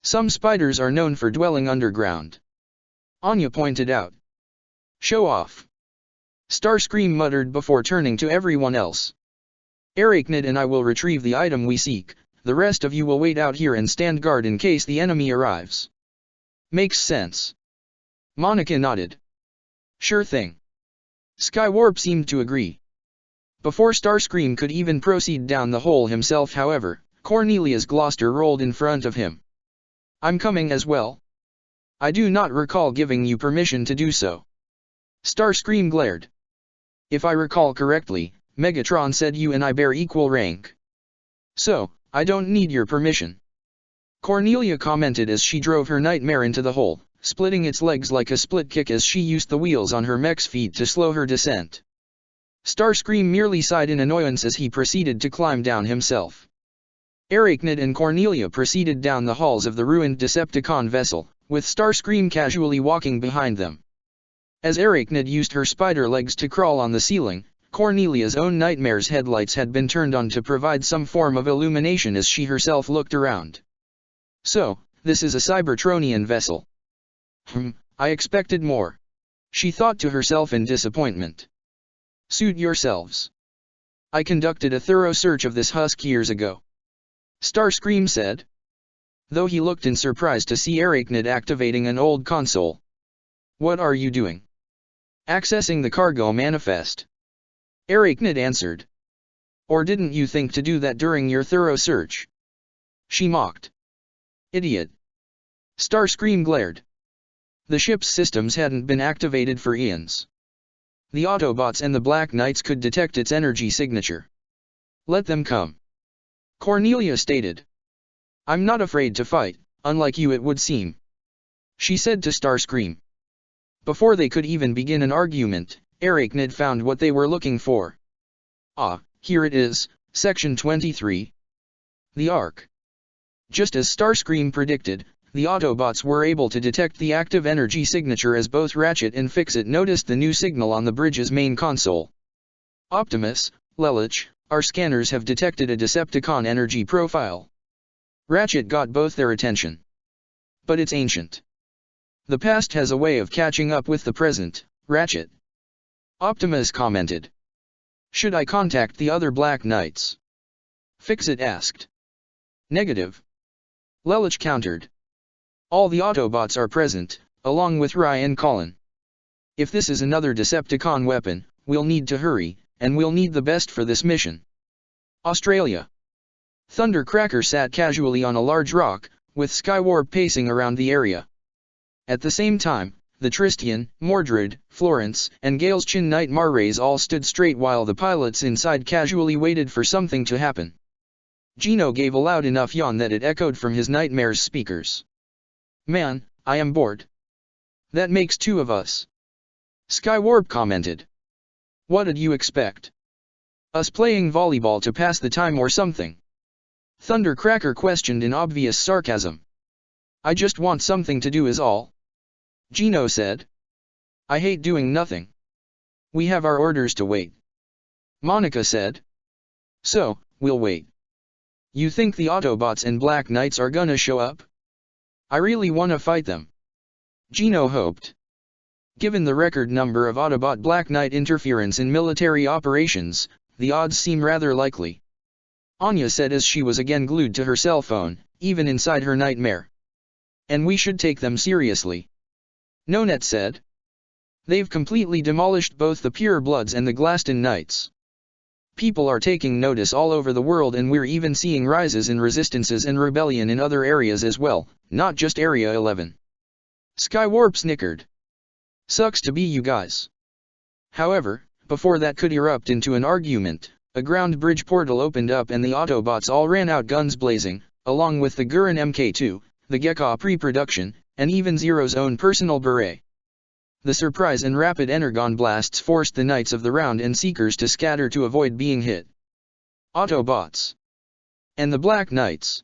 Speaker 1: Some spiders are known for dwelling underground. Anya pointed out. Show off. Starscream muttered before turning to everyone else. Arachnid and I will retrieve the item we seek, the rest of you will wait out here and stand guard in case the enemy arrives. Makes sense. Monica nodded. Sure thing. Skywarp seemed to agree. Before Starscream could even proceed down the hole himself, however, Cornelia's Gloucester rolled in front of him. I'm coming as well. I do not recall giving you permission to do so. Starscream glared. If I recall correctly, Megatron said you and I bear equal rank. So, I don't need your permission. Cornelia commented as she drove her nightmare into the hole, splitting its legs like a split kick as she used the wheels on her mech's feet to slow her descent. Starscream merely sighed in annoyance as he proceeded to climb down himself. Arachnid and Cornelia proceeded down the halls of the ruined Decepticon vessel, with Starscream casually walking behind them. As Arachnid used her spider legs to crawl on the ceiling, Cornelia's own nightmare's headlights had been turned on to provide some form of illumination as she herself looked around. So, this is a Cybertronian vessel. I expected more. She thought to herself in disappointment. Suit yourselves. I conducted a thorough search of this husk years ago. Starscream said, though he looked in surprise to see Arachnid activating an old console. What are you doing? Accessing the cargo manifest. Arachnid answered. Or didn't you think to do that during your thorough search? She mocked. Idiot. Starscream glared. The ship's systems hadn't been activated for eons. The Autobots and the Black Knights could detect its energy signature. Let them come. Cornelia stated. I'm not afraid to fight, unlike you it would seem. She said to Starscream. Before they could even begin an argument, Arachnid found what they were looking for. Ah, here it is, Section 23. The Ark. Just as Starscream predicted, the Autobots were able to detect the active energy signature as both Ratchet and Fix-It noticed the new signal on the bridge's main console. Optimus, Lelich, our scanners have detected a Decepticon energy profile. Ratchet got both their attention. But it's ancient. The past has a way of catching up with the present, Ratchet. Optimus commented. Should I contact the other Black Knights? Fix-It asked. Negative. Lelich countered. All the Autobots are present, along with Rye and Colin. If this is another Decepticon weapon, we'll need to hurry, and we'll need the best for this mission. Australia. Thundercracker sat casually on a large rock, with Skywarp pacing around the area. At the same time, the Tristian, Mordred, Florence, and Gale's Chin Knight Marrays all stood straight while the pilots inside casually waited for something to happen. Gino gave a loud enough yawn that it echoed from his nightmare's speakers. Man, I am bored. That makes two of us. Skywarp commented. What did you expect? Us playing volleyball to pass the time or something? Thundercracker questioned in obvious sarcasm. I just want something to do is all. Gino said. I hate doing nothing. We have our orders to wait. Monica said. So, we'll wait. You think the Autobots and Black Knights are gonna show up? I really wanna fight them. Gino hoped. Given the record number of Autobot Black Knight interference in military operations, the odds seem rather likely. Anya said as she was again glued to her cell phone, even inside her nightmare. And we should take them seriously. Nonet said. They've completely demolished both the Pure Bloods and the Glaston Knights. People are taking notice all over the world and we're even seeing rises in resistances and rebellion in other areas as well, not just Area 11. Skywarp snickered. Sucks to be you guys. However, before that could erupt into an argument, a ground bridge portal opened up and the Autobots all ran out guns blazing, along with the Gurren Mk2, the Gekka pre-production, and even Zero's own personal beret. The surprise and rapid energon blasts forced the Knights of the Round and Seekers to scatter to avoid being hit. Autobots. And the Black Knights.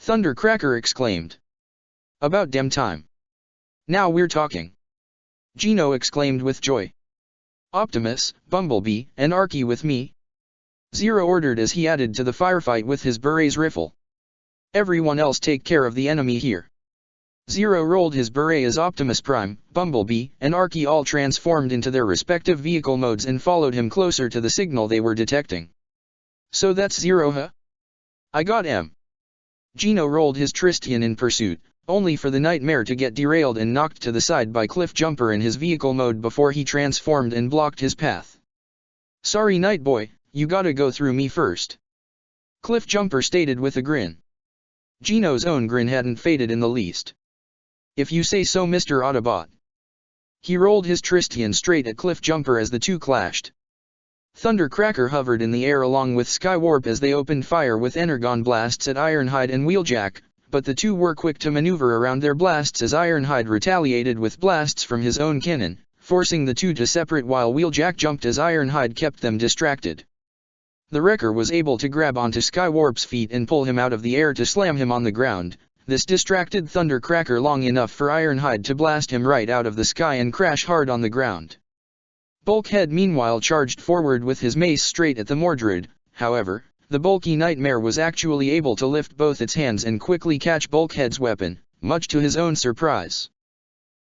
Speaker 1: Thundercracker exclaimed. About damn time. Now we're talking. Gino exclaimed with joy. Optimus, Bumblebee, and Arky with me? Zero ordered as he added to the firefight with his beret's rifle. Everyone else take care of the enemy here. Zero rolled his beret as Optimus Prime, Bumblebee, and Arky all transformed into their respective vehicle modes and followed him closer to the signal they were detecting. So that's Zero, huh? I got M. Gino rolled his Tristian in pursuit, only for the Nightmare to get derailed and knocked to the side by Cliffjumper in his vehicle mode before he transformed and blocked his path. Sorry Nightboy, you gotta go through me first. Cliffjumper stated with a grin. Gino's own grin hadn't faded in the least. If you say so, Mr. Autobot. He rolled his Tristian straight at Cliffjumper as the two clashed. Thundercracker hovered in the air along with Skywarp as they opened fire with energon blasts at Ironhide and Wheeljack, but the two were quick to maneuver around their blasts as Ironhide retaliated with blasts from his own cannon, forcing the two to separate while Wheeljack jumped as Ironhide kept them distracted. The Wrecker was able to grab onto Skywarp's feet and pull him out of the air to slam him on the ground. This distracted Thundercracker long enough for Ironhide to blast him right out of the sky and crash hard on the ground. Bulkhead meanwhile charged forward with his mace straight at the Mordred. However, the bulky Nightmare was actually able to lift both its hands and quickly catch Bulkhead's weapon, much to his own surprise.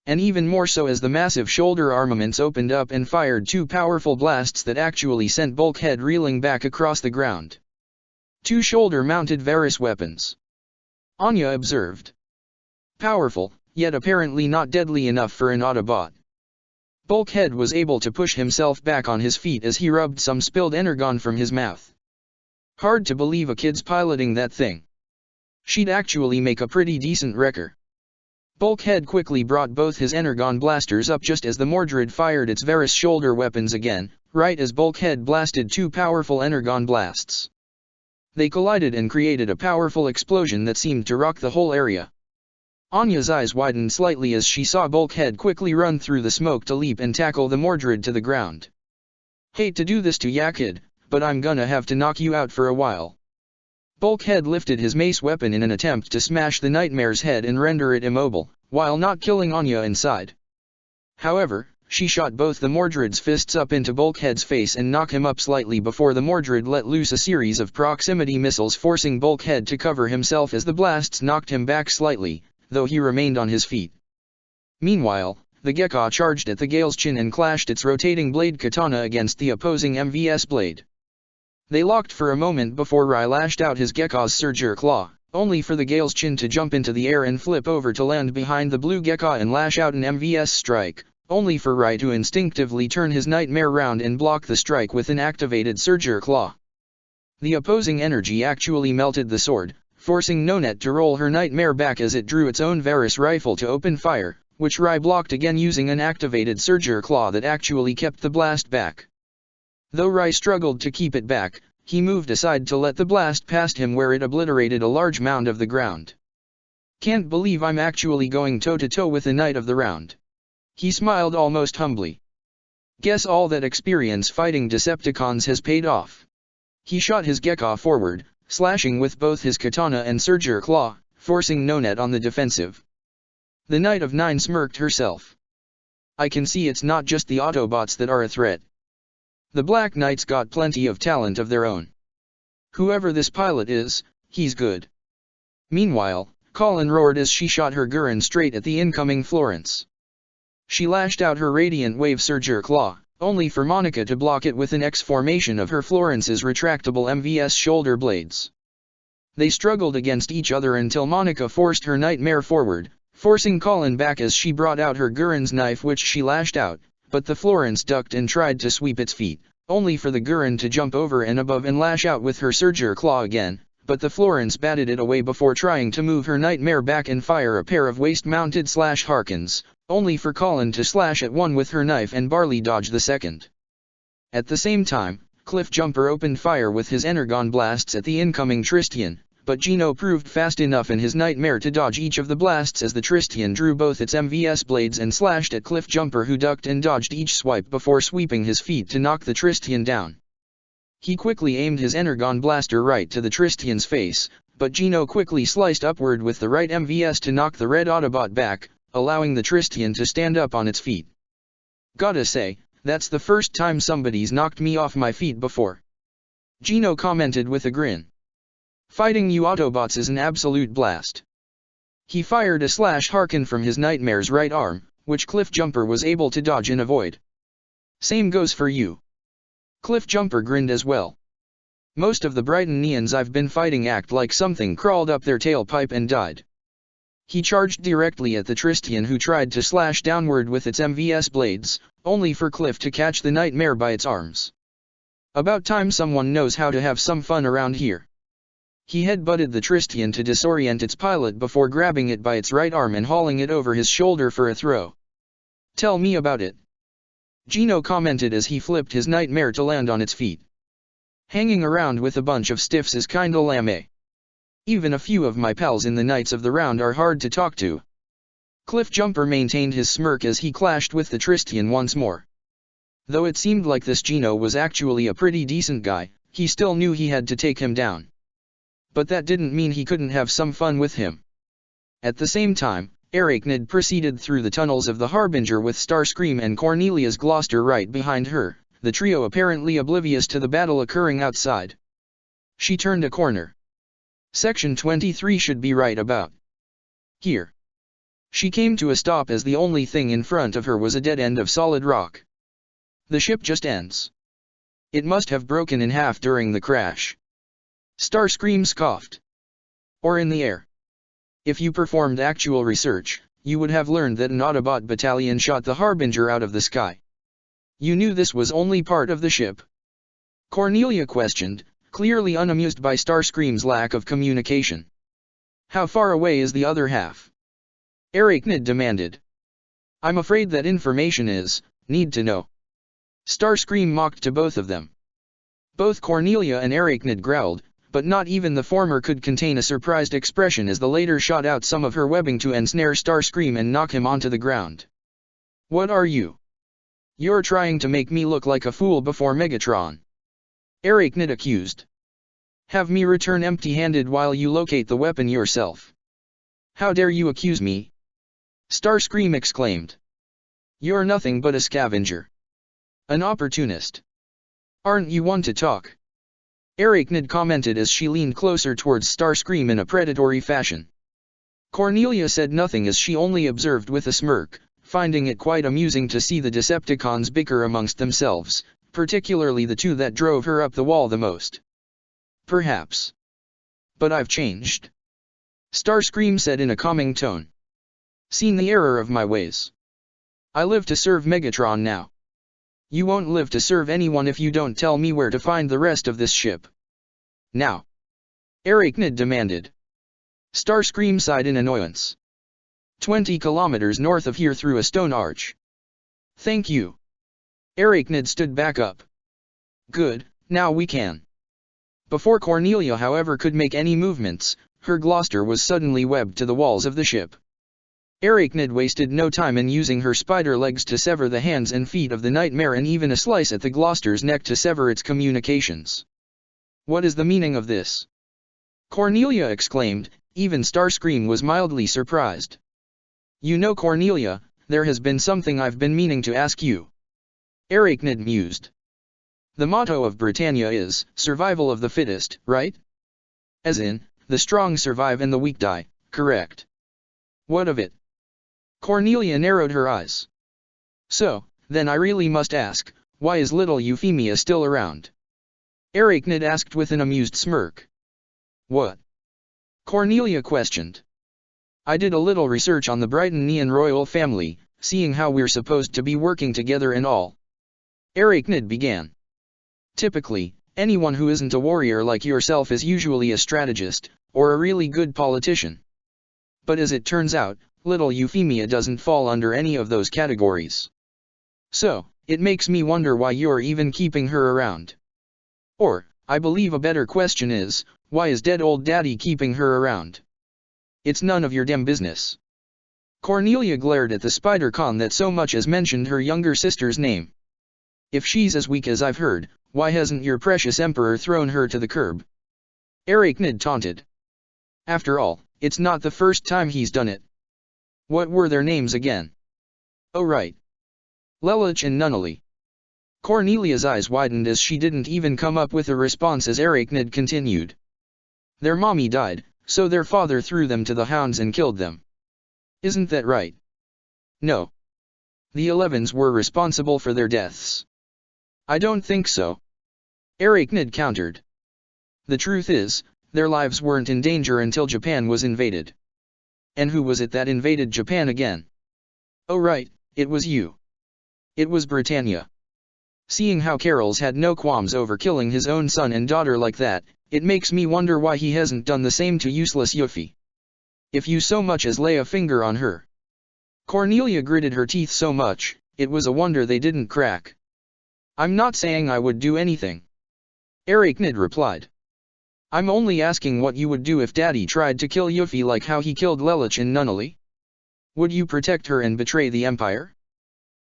Speaker 1: and even more so as the massive shoulder armaments opened up and fired two powerful blasts that actually sent Bulkhead reeling back across the ground. Two shoulder-mounted Varus weapons, Anya observed. Powerful, yet apparently not deadly enough for an Autobot. Bulkhead was able to push himself back on his feet as he rubbed some spilled energon from his mouth. Hard to believe a kid's piloting that thing. She'd actually make a pretty decent wrecker. Bulkhead quickly brought both his energon blasters up just as the Mordred fired its Varus shoulder weapons again, right as Bulkhead blasted two powerful energon blasts. They collided and created a powerful explosion that seemed to rock the whole area. Anya's eyes widened slightly as she saw Bulkhead quickly run through the smoke to leap and tackle the Mordred to the ground. Hate to do this to ya kid, but I'm gonna have to knock you out for a while. Bulkhead lifted his mace weapon in an attempt to smash the Nightmare's head and render it immobile, while not killing Anya inside. However, she shot both the Mordred's fists up into Bulkhead's face and knocked him up slightly before the Mordred let loose a series of proximity missiles, forcing Bulkhead to cover himself as the blasts knocked him back slightly, though he remained on his feet. Meanwhile, the Gekka charged at the Gale's chin and clashed its rotating blade katana against the opposing MVS blade. They locked for a moment before Rai lashed out his Gekka's Surger Claw, only for the Gale's chin to jump into the air and flip over to land behind the blue Gekka and lash out an MVS strike, only for Rai to instinctively turn his Nightmare round and block the strike with an activated Surger Claw. The opposing energy actually melted the sword, forcing Nonet to roll her Nightmare back as it drew its own Varus rifle to open fire, which Rai blocked again using an activated Surger Claw that actually kept the blast back. Though Rai struggled to keep it back, he moved aside to let the blast past him where it obliterated a large mound of the ground. Can't believe I'm actually going toe-to-toe with the Knight of the Round. He smiled almost humbly. Guess all that experience fighting Decepticons has paid off. He shot his Gekka forward, slashing with both his katana and Surger Claw, forcing Nonet on the defensive. The Knight of Nine smirked herself. I can see it's not just the Autobots that are a threat. The Black Knights got plenty of talent of their own. Whoever this pilot is, he's good. Meanwhile, Colin roared as she shot her Gurren straight at the incoming Florence. She lashed out her Radiant Wave Surger Claw, only for Monica to block it with an X formation of her Florence's retractable MVS shoulder blades. They struggled against each other until Monica forced her Nightmare forward, forcing Colin back as she brought out her Gurren's knife, which she lashed out, but the Florence ducked and tried to sweep its feet, only for the Gurren to jump over and above and lash out with her Surger Claw again, but the Florence batted it away before trying to move her Nightmare back and fire a pair of waist-mounted slash Harkins, only for Colin to slash at one with her knife and barely dodge the second. At the same time, Cliffjumper opened fire with his Energon blasts at the incoming Tristian, but Gino proved fast enough in his Nightmare to dodge each of the blasts as the Tristian drew both its MVS blades and slashed at Cliffjumper, who ducked and dodged each swipe before sweeping his feet to knock the Tristian down. He quickly aimed his Energon blaster right to the Tristian's face, but Gino quickly sliced upward with the right MVS to knock the red Autobot back, allowing the Tristian to stand up on its feet. Gotta say, that's the first time somebody's knocked me off my feet before. Gino commented with a grin. Fighting you Autobots is an absolute blast. He fired a slash Harkin from his Nightmare's right arm, which Cliffjumper was able to dodge and avoid. Same goes for you. Cliffjumper grinned as well. Most of the Brighton Neons I've been fighting act like something crawled up their tailpipe and died. He charged directly at the Tristian, who tried to slash downward with its MVS blades, only for Cliff to catch the Nightmare by its arms. About time someone knows how to have some fun around here. He headbutted the Tristian to disorient its pilot before grabbing it by its right arm and hauling it over his shoulder for a throw. Tell me about it. Gino commented as he flipped his Nightmare to land on its feet. Hanging around with a bunch of stiffs is kinda lame. Even a few of my pals in the Knights of the Round are hard to talk to. Cliffjumper maintained his smirk as he clashed with the Tristian once more. Though it seemed like this Gino was actually a pretty decent guy, he still knew he had to take him down. But that didn't mean he couldn't have some fun with him. At the same time, Arachnid proceeded through the tunnels of the Harbinger with Starscream and Cornelius Gloucester right behind her, the trio apparently oblivious to the battle occurring outside. She turned a corner. Section 23 should be right about here. She came to a stop as the only thing in front of her was a dead end of solid rock. The ship just ends. It must have broken in half during the crash. Starscream scoffed. Or in the air. If you performed actual research, you would have learned that an Autobot battalion shot the Harbinger out of the sky. You knew this was only part of the ship? Cornelia questioned, clearly unamused by Starscream's lack of communication. How far away is the other half? Arachnid demanded. I'm afraid that information is, need to know. Starscream mocked to both of them. Both Cornelia and Arachnid growled, but not even the former could contain a surprised expression as the latter shot out some of her webbing to ensnare Starscream and knock him onto the ground. What are you? You're trying to make me look like a fool before Megatron. Arachnid accused. Have me return empty-handed while you locate the weapon yourself. How dare you accuse me? Starscream exclaimed. You're nothing but a scavenger. An opportunist. Aren't you one to talk? Arachnid commented as she leaned closer towards Starscream in a predatory fashion. Cornelia said nothing as she only observed with a smirk, finding it quite amusing to see the Decepticons bicker amongst themselves, particularly the two that drove her up the wall the most. Perhaps. But I've changed. Starscream said in a calming tone. Seen the error of my ways. I live to serve Megatron now. You won't live to serve anyone if you don't tell me where to find the rest of this ship. Now. Arachnid demanded. Starscream sighed in annoyance. 20 kilometers north of here through a stone arch. Thank you. Arachnid stood back up. Good, now we can. Before Cornelia however could make any movements, her Gloster was suddenly webbed to the walls of the ship. Arachnid wasted no time in using her spider legs to sever the hands and feet of the Nightmare and even a slice at the Gloster's neck to sever its communications. What is the meaning of this? Cornelia exclaimed, even Starscream was mildly surprised. You know Cornelia, there has been something I've been meaning to ask you. Arachnid mused. The motto of Britannia is, survival of the fittest, right? As in, the strong survive and the weak die, correct? What of it? Cornelia narrowed her eyes. So, then I really must ask, why is little Euphemia still around? Arachnid asked with an amused smirk. What? Cornelia questioned. I did a little research on the Brighton royal family, seeing how we're supposed to be working together and all. Arachnid began. Typically, anyone who isn't a warrior like yourself is usually a strategist, or a really good politician. But as it turns out, little Euphemia doesn't fall under any of those categories. So, it makes me wonder why you're even keeping her around. Or, I believe a better question is, why is dead old daddy keeping her around? It's none of your damn business. Cornelia glared at the Spider-Con that so much as mentioned her younger sister's name. If she's as weak as I've heard, why hasn't your precious emperor thrown her to the curb? Arachnid taunted. After all, it's not the first time he's done it. What were their names again? Oh right. Lelich and Nunnally. Cornelia's eyes widened as she didn't even come up with a response as Arachnid continued. Their mommy died, so their father threw them to the hounds and killed them. Isn't that right? No. The 11s were responsible for their deaths. I don't think so. Arachnid countered. The truth is, their lives weren't in danger until Japan was invaded. And who was it that invaded Japan again? Oh right, it was you. It was Britannia. Seeing how Carol's had no qualms over killing his own son and daughter like that, it makes me wonder why he hasn't done the same to useless Yuffie. If you so much as lay a finger on her. Cornelia gritted her teeth so much, it was a wonder they didn't crack. I'm not saying I would do anything. Arachnid replied. I'm only asking what you would do if Daddy tried to kill Yuffie like how he killed Lelich and Nunnally. Would you protect her and betray the Empire?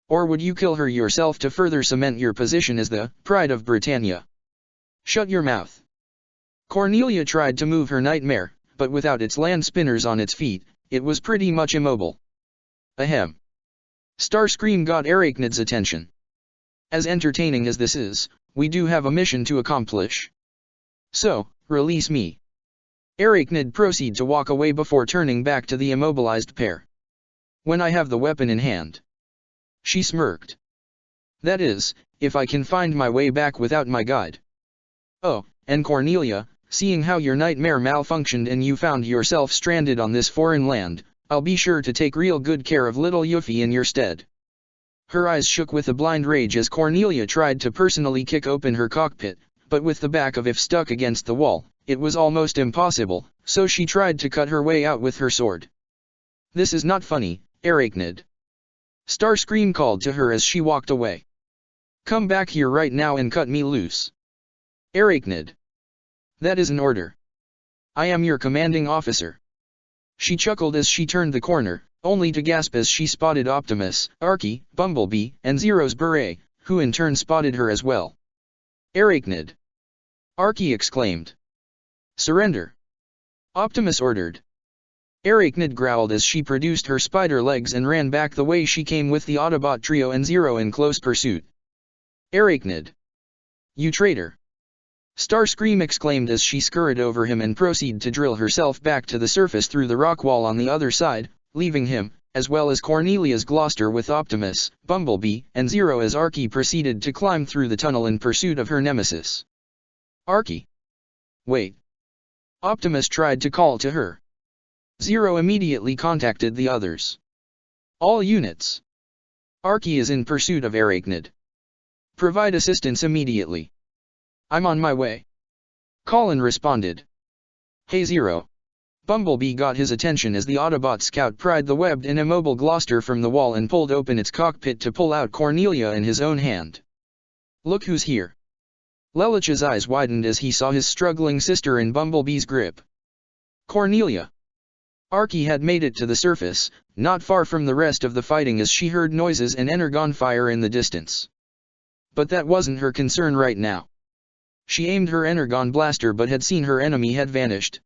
Speaker 1: Or would you kill her yourself to further cement your position as the pride of Britannia? Shut your mouth. Cornelia tried to move her Nightmare, but without its land spinners on its feet, it was pretty much immobile. Ahem. Starscream got Arachnid's attention. As entertaining as this is, we do have a mission to accomplish. So, release me. Arachnid proceeded to walk away before turning back to the immobilized pair. when I have the weapon in hand. She smirked. That is, if I can find my way back without my guide. Oh, and Cornelia, seeing how your nightmare malfunctioned and you found yourself stranded on this foreign land, I'll be sure to take real good care of little Yuffie in your stead. Her eyes shook with a blind rage as Cornelia tried to personally kick open her cockpit, but with the back of it stuck against the wall, it was almost impossible, so she tried to cut her way out with her sword. This is not funny, Arachnid. Starscream called to her as she walked away. Come back here right now and cut me loose. Arachnid. That is an order. I am your commanding officer. She chuckled as she turned the corner, only to gasp as she spotted Optimus, Archie, Bumblebee, and Zero's beret, who in turn spotted her as well. Arachnid. Archie exclaimed. Surrender. Optimus ordered. Arachnid growled as she produced her spider legs and ran back the way she came with the Autobot trio and Zero in close pursuit. Arachnid. You traitor. Starscream exclaimed as she scurried over him and proceeded to drill herself back to the surface through the rock wall on the other side, leaving him, as well as Cornelia's Gloucester with Optimus, Bumblebee, and Zero as Archie proceeded to climb through the tunnel in pursuit of her nemesis. Archie. Wait. Optimus tried to call to her. Zero immediately contacted the others. All units. Archie is in pursuit of Arachnid. Provide assistance immediately. I'm on my way. Colin responded. Hey Zero. Bumblebee got his attention as the Autobot scout pried the webbed and immobile Gloucester from the wall and pulled open its cockpit to pull out Cornelia in his own hand. Look who's here. Lelich's eyes widened as he saw his struggling sister in Bumblebee's grip. Cornelia. Archie had made it to the surface, not far from the rest of the fighting as she heard noises and energon fire in the distance. But that wasn't her concern right now. She aimed her energon blaster but had seen her enemy had vanished.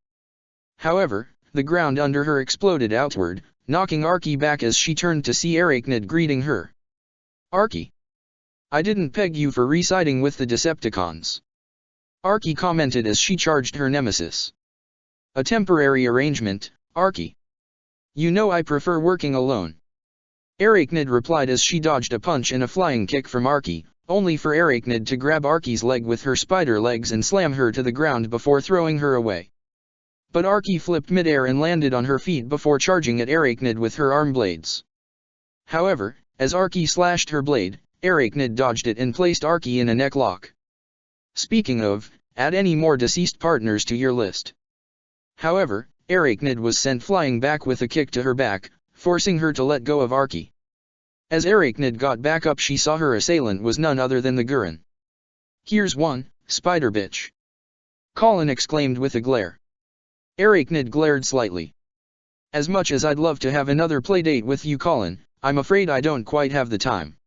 Speaker 1: However, the ground under her exploded outward, knocking Archie back as she turned to see Arachnid greeting her. Archie. I didn't peg you for residing with the Decepticons. Archie commented as she charged her nemesis. A temporary arrangement, Archie. You know I prefer working alone. Arachnid replied as she dodged a punch and a flying kick from Archie, only for Arachnid to grab Archie's leg with her spider legs and slam her to the ground before throwing her away. But Archie flipped midair and landed on her feet before charging at Arachnid with her arm blades. However, as Archie slashed her blade, Arachnid dodged it and placed Archie in a neck lock. Speaking of, add any more deceased partners to your list. However, Arachnid was sent flying back with a kick to her back, forcing her to let go of Archie. As Arachnid got back up she saw her assailant was none other than the Gurren. Here's one, spider bitch. Colin exclaimed with a glare. Arachnid glared slightly. As much as I'd love to have another playdate with you Colin, I'm afraid I don't quite have the time.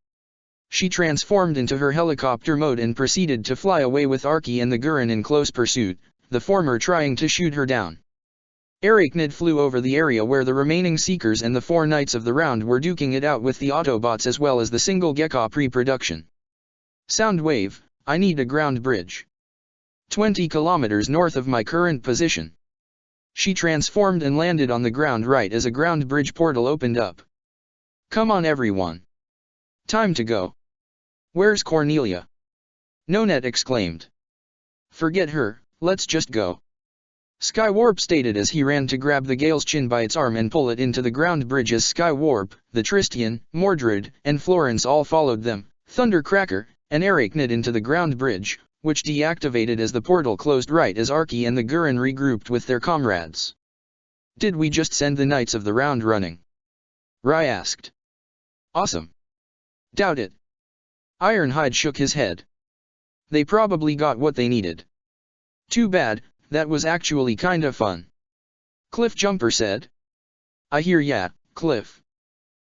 Speaker 1: She transformed into her helicopter mode and proceeded to fly away with Archie and the Gurren in close pursuit, the former trying to shoot her down. Arachnid flew over the area where the remaining Seekers and the 4 Knights of the Round were duking it out with the Autobots as well as the single Gekka pre-production. Soundwave, I need a ground bridge. 20 kilometers north of my current position. She transformed and landed on the ground right as a ground bridge portal opened up. Come on everyone. Time to go. Where's Cornelia? Nonet exclaimed. Forget her, let's just go. Skywarp stated as he ran to grab the Gale's chin by its arm and pull it into the ground bridge as Skywarp, the Tristian, Mordred, and Florence all followed them, Thundercracker, and Arachnid into the ground bridge, which deactivated as the portal closed right as Archie and the Gurren regrouped with their comrades. Did we just send the Knights of the Round running? Rai asked. Awesome. Doubt it. Ironhide shook his head. They probably got what they needed. Too bad, that was actually kinda fun. Cliffjumper said. I hear ya, Cliff.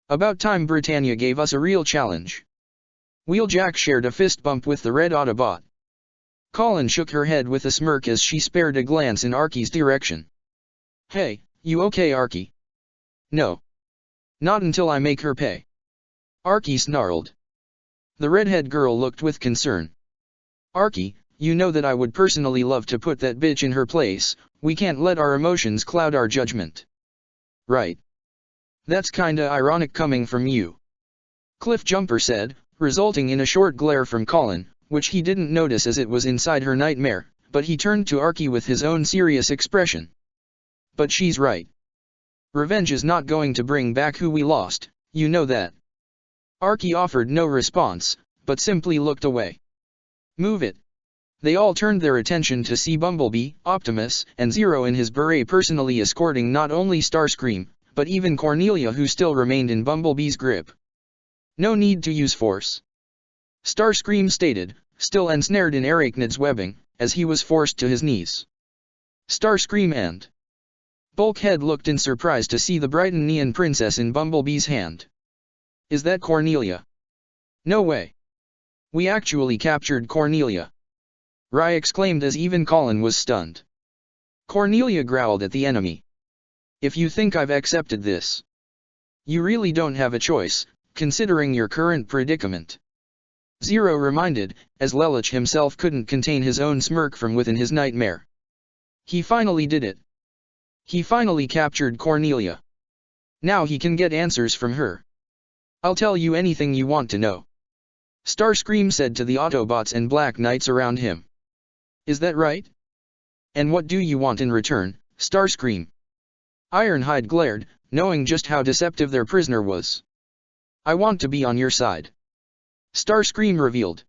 Speaker 1: About time Britannia gave us a real challenge. Wheeljack shared a fist bump with the red Autobot. Colin shook her head with a smirk as she spared a glance in Archie's direction. Hey, you okay Archie? No. Not until I make her pay. Archie snarled. The redhead girl looked with concern. Archie, you know that I would personally love to put that bitch in her place, we can't let our emotions cloud our judgment. Right. That's kinda ironic coming from you. Cliffjumper said, resulting in a short glare from Colin, which he didn't notice as it was inside her nightmare, but he turned to Archie with his own serious expression. But she's right. Revenge is not going to bring back who we lost, you know that. Archie offered no response, but simply looked away. Move it. They all turned their attention to see Bumblebee, Optimus, and Zero in his beret personally escorting not only Starscream, but even Cornelia, who still remained in Bumblebee's grip. No need to use force. Starscream stated, still ensnared in Arachnid's webbing, as he was forced to his knees. Starscream and Bulkhead looked in surprise to see the Britannian princess in Bumblebee's hand. Is that Cornelia? No way. We actually captured Cornelia. Rai exclaimed as even Colin was stunned. Cornelia growled at the enemy. If you think I've accepted this, you really don't have a choice, considering your current predicament. Zero reminded, as Lelouch himself couldn't contain his own smirk from within his nightmare. He finally did it. He finally captured Cornelia. Now he can get answers from her. I'll tell you anything you want to know. Starscream said to the Autobots and Black Knights around him. Is that right? And what do you want in return, Starscream? Ironhide glared, knowing just how deceptive their prisoner was. I want to be on your side. Starscream revealed.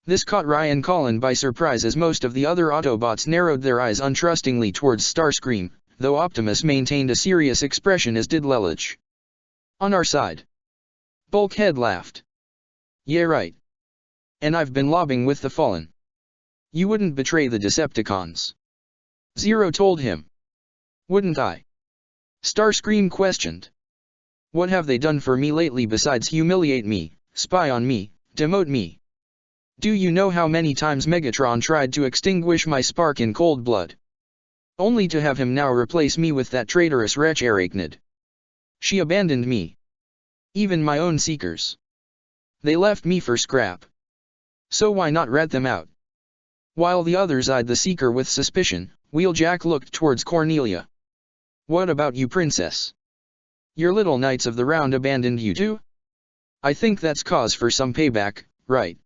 Speaker 1: This caught Rai and Colin by surprise as most of the other Autobots narrowed their eyes untrustingly towards Starscream, though Optimus maintained a serious expression as did Lelouch. On our side. Bulkhead laughed. Yeah right. And I've been lobbying with the Fallen. You wouldn't betray the Decepticons. Zero told him. Wouldn't I? Starscream questioned. What have they done for me lately besides humiliate me, spy on me, demote me? Do you know how many times Megatron tried to extinguish my spark in cold blood? Only to have him now replace me with that traitorous wretch Arachnid. She abandoned me. Even my own Seekers. They left me for scrap. So why not rat them out? While the others eyed the Seeker with suspicion, Wheeljack looked towards Cornelia. What about you, Princess? Your little Knights of the Round abandoned you too? I think that's cause for some payback, right?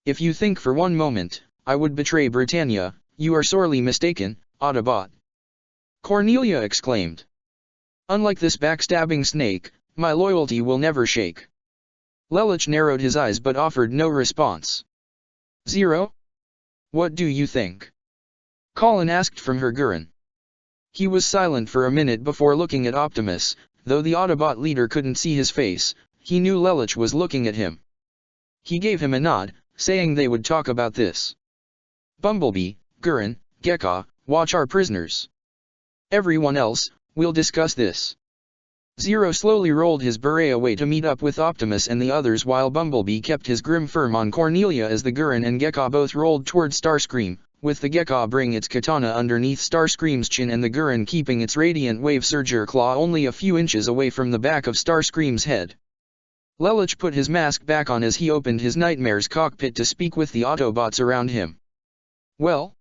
Speaker 1: If you think for one moment, I would betray Britannia, you are sorely mistaken, Autobot. Cornelia exclaimed. Unlike this backstabbing snake, my loyalty will never shake. Lelouch narrowed his eyes but offered no response. Zero? What do you think? Colin asked from her Gurren. He was silent for a minute before looking at Optimus, though the Autobot leader couldn't see his face, he knew Lelouch was looking at him. He gave him a nod, saying they would talk about this. Bumblebee, Gurren, Gekka, watch our prisoners. Everyone else, we'll discuss this. Zero slowly rolled his beret away to meet up with Optimus and the others while Bumblebee kept his grim firm on Cornelia as the Gurren and Gekka both rolled toward Starscream, with the Gekka bringing its katana underneath Starscream's chin and the Gurren keeping its radiant wave surger claw only a few inches away from the back of Starscream's head. Lelouch put his mask back on as he opened his nightmare's cockpit to speak with the Autobots around him. Well?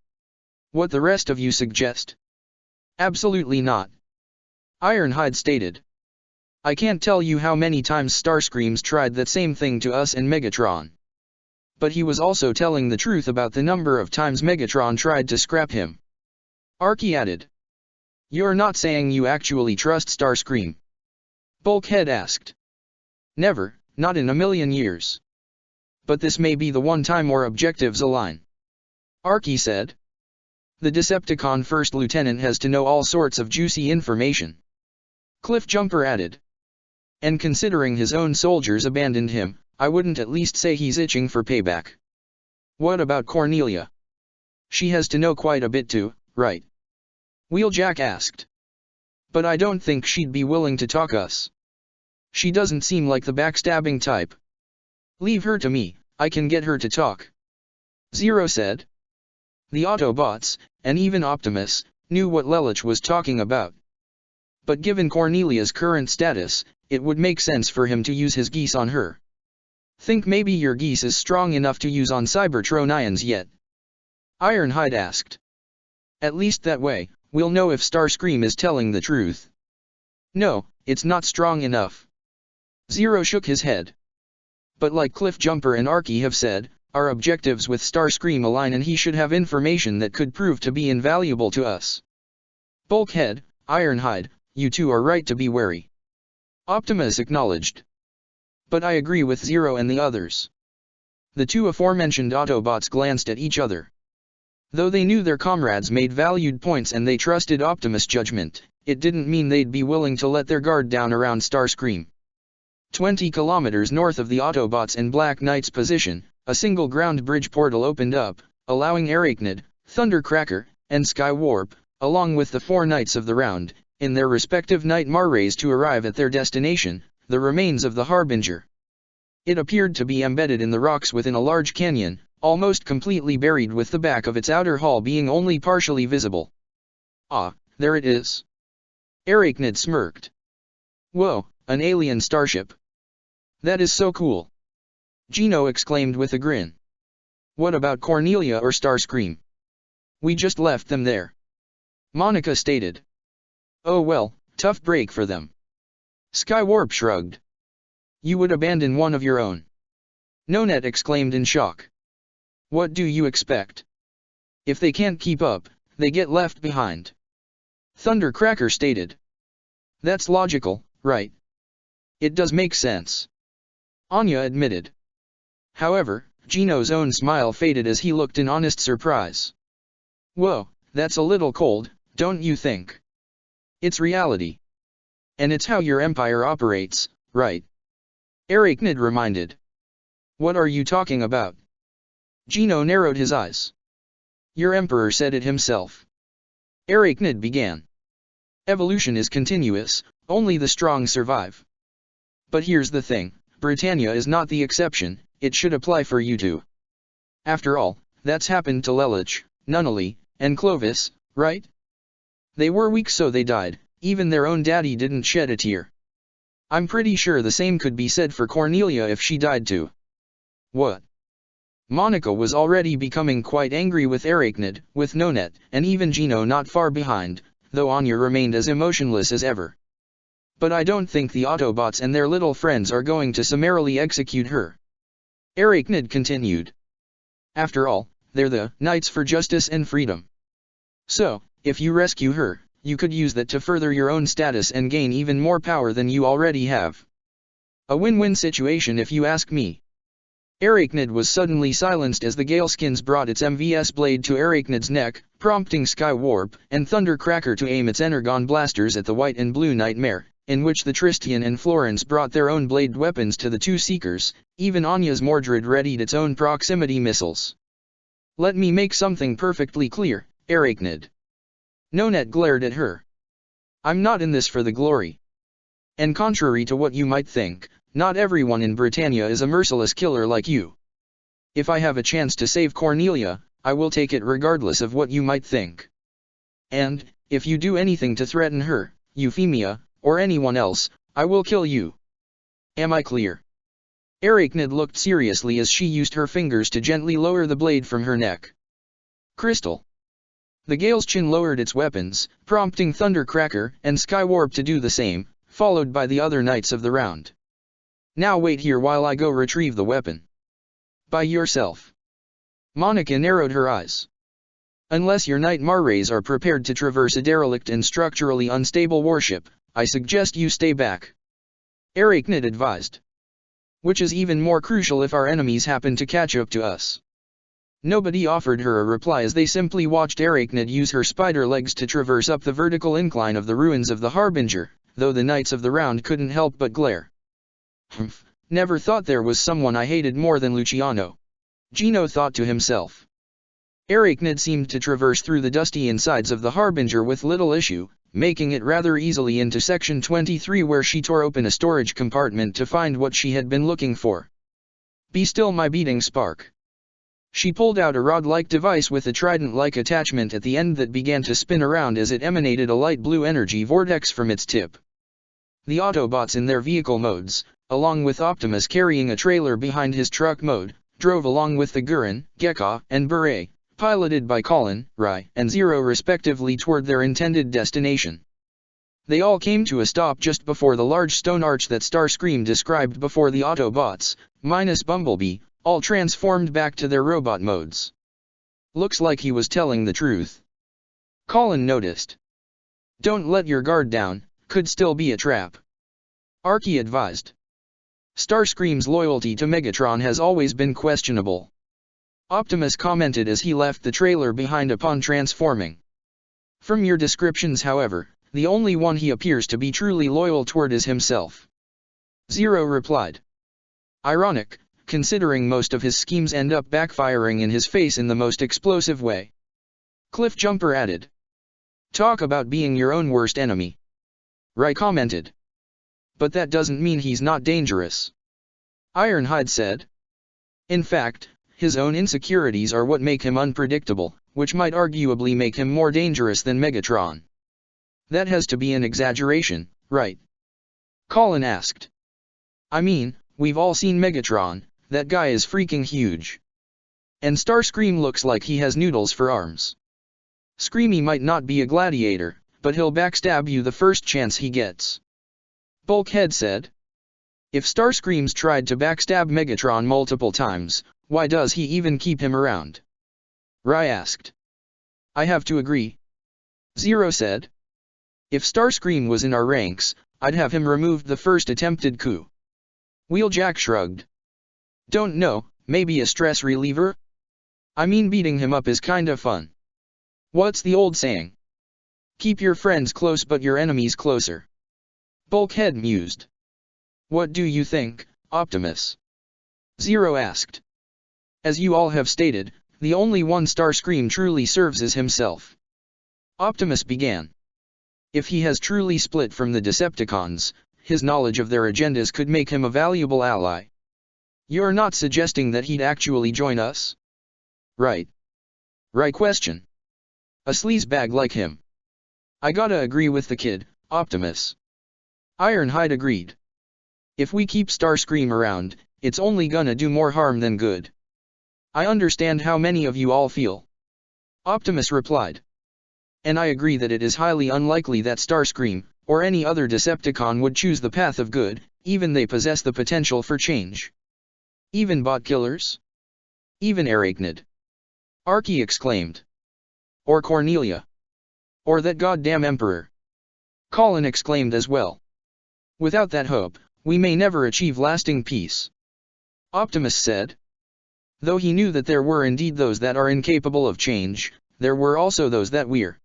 Speaker 1: What the rest of you suggest? Absolutely not. Ironhide stated. I can't tell you how many times Starscream's tried that same thing to us and Megatron. But he was also telling the truth about the number of times Megatron tried to scrap him. Archie added. You're not saying you actually trust Starscream? Bulkhead asked. Never, not in a million years. But this may be the one time our objectives align. Archie said. The Decepticon First Lieutenant has to know all sorts of juicy information. Cliffjumper added. And considering his own soldiers abandoned him, I wouldn't at least say he's itching for payback. What about Cornelia? She has to know quite a bit too, right? Wheeljack asked. But I don't think she'd be willing to talk us. She doesn't seem like the backstabbing type. Leave her to me, I can get her to talk. Zero said. The Autobots, and even Optimus, knew what Lelouch was talking about. But given Cornelia's current status, it would make sense for him to use his geese on her. Think maybe your geese is strong enough to use on Cybertronians yet? Ironhide asked. At least that way, we'll know if Starscream is telling the truth. No, it's not strong enough. Zero shook his head. But like Cliffjumper and Arky have said, our objectives with Starscream align and he should have information that could prove to be invaluable to us. Bulkhead, Ironhide, you two are right to be wary. Optimus acknowledged. But I agree with Zero and the others. The two aforementioned Autobots glanced at each other. Though they knew their comrades made valued points and they trusted Optimus' judgment, it didn't mean they'd be willing to let their guard down around Starscream. 20 kilometers north of the Autobots and Black Knight's position, a single ground bridge portal opened up, allowing Arachnid, Thundercracker, and Skywarp, along with the 4 Knights of the Round, in their respective Knight Marrays to arrive at their destination, the remains of the Harbinger. It appeared to be embedded in the rocks within a large canyon, almost completely buried with the back of its outer hull being only partially visible. Ah, there it is. Arachnid smirked. Whoa, an alien starship. That is so cool. Gino exclaimed with a grin. What about Cornelia or Starscream? We just left them there. Monica stated. Oh well, tough break for them. Skywarp shrugged. You would abandon one of your own. Nonet exclaimed in shock. What do you expect? If they can't keep up, they get left behind. Thundercracker stated. That's logical, right? It does make sense. Anya admitted. However, Gino's own smile faded as he looked in honest surprise. Whoa, that's a little cold, don't you think? It's reality. And it's how your empire operates, right? Arachnid reminded. What are you talking about? Gino narrowed his eyes. Your emperor said it himself. Arachnid began. Evolution is continuous, only the strong survive. But here's the thing, Britannia is not the exception, it should apply for you too. After all, that's happened to Lelich, Nunnally, and Clovis, right? They were weak so they died, even their own daddy didn't shed a tear. I'm pretty sure the same could be said for Cornelia if she died too. What? Monica was already becoming quite angry with Arachnid, with Nonet, and even Gino not far behind, though Anya remained as emotionless as ever. But I don't think the Autobots and their little friends are going to summarily execute her. Arachnid continued. After all, they're the Knights for Justice and Freedom. So, if you rescue her, you could use that to further your own status and gain even more power than you already have. A win-win situation if you ask me. Arachnid was suddenly silenced as the Galeskins brought its MVS blade to Arachnid's neck, prompting Skywarp and Thundercracker to aim its Energon blasters at the White and Blue Nightmare, in which the Tristian and Florence brought their own blade weapons to the two Seekers. Even Anya's Mordred readied its own proximity missiles. Let me make something perfectly clear, Arachnid. Nonet glared at her. I'm not in this for the glory. And contrary to what you might think, not everyone in Britannia is a merciless killer like you. If I have a chance to save Cornelia, I will take it regardless of what you might think. And, if you do anything to threaten her, Euphemia, or anyone else, I will kill you. Am I clear? Arachnid looked seriously as she used her fingers to gently lower the blade from her neck. Crystal. The Galeskin lowered its weapons, prompting Thundercracker and Skywarp to do the same, followed by the other Knights of the Round. Now wait here while I go retrieve the weapon. By yourself. Monica narrowed her eyes. Unless your Knight Marrays are prepared to traverse a derelict and structurally unstable warship, I suggest you stay back. Arachnid advised. Which is even more crucial if our enemies happen to catch up to us. Nobody offered her a reply as they simply watched Arachnid use her spider legs to traverse up the vertical incline of the ruins of the Harbinger, though the Knights of the Round couldn't help but glare. Humph, never thought there was someone I hated more than Luciano. Gino thought to himself. Arachnid seemed to traverse through the dusty insides of the Harbinger with little issue, making it rather easily into Section 23 where she tore open a storage compartment to find what she had been looking for. Be still my beating spark. She pulled out a rod-like device with a trident-like attachment at the end that began to spin around as it emanated a light blue energy vortex from its tip. The Autobots in their vehicle modes, along with Optimus carrying a trailer behind his truck mode, drove along with the Gurren, Gekka, and Beret, piloted by Colin, Rai, and Zero respectively toward their intended destination. They all came to a stop just before the large stone arch that Starscream described before. The Autobots, minus Bumblebee, all transformed back to their robot modes. Looks like he was telling the truth. Colin noticed. Don't let your guard down, could still be a trap. Archie advised. Starscream's loyalty to Megatron has always been questionable. Optimus commented as he left the trailer behind upon transforming. From your descriptions, however, the only one he appears to be truly loyal toward is himself. Zero replied. Ironic, considering most of his schemes end up backfiring in his face in the most explosive way. Cliffjumper added. Talk about being your own worst enemy. Rai commented. But that doesn't mean he's not dangerous. Ironhide said. In fact, his own insecurities are what make him unpredictable, which might arguably make him more dangerous than Megatron. That has to be an exaggeration, right? Colin asked. I mean, we've all seen Megatron, that guy is freaking huge. And Starscream looks like he has noodles for arms. Screamy might not be a gladiator, but he'll backstab you the first chance he gets. Bulkhead said. If Starscream's tried to backstab Megatron multiple times, why does he even keep him around? Rai asked. I have to agree. Zero said. If Starscream was in our ranks, I'd have him removed the first attempted coup. Wheeljack shrugged. Don't know, maybe a stress reliever? I mean, beating him up is kinda fun. What's the old saying? Keep your friends close but your enemies closer. Bulkhead mused. What do you think, Optimus? Zero asked. As you all have stated, the only one Starscream truly serves is himself. Optimus began. If he has truly split from the Decepticons, his knowledge of their agendas could make him a valuable ally. You're not suggesting that he'd actually join us? Right. Right question. A sleazebag like him. I gotta agree with the kid, Optimus. Ironhide agreed. If we keep Starscream around, it's only gonna do more harm than good. I understand how many of you all feel. Optimus replied. And I agree that it is highly unlikely that Starscream, or any other Decepticon would choose the path of good, even they possess the potential for change. Even bot killers? Even Arachnid? Archie exclaimed. Or Cornelia? Or that goddamn Emperor? Colin exclaimed as well. Without that hope, we may never achieve lasting peace. Optimus said. Though he knew that there were indeed those that are incapable of change, there were also those that were.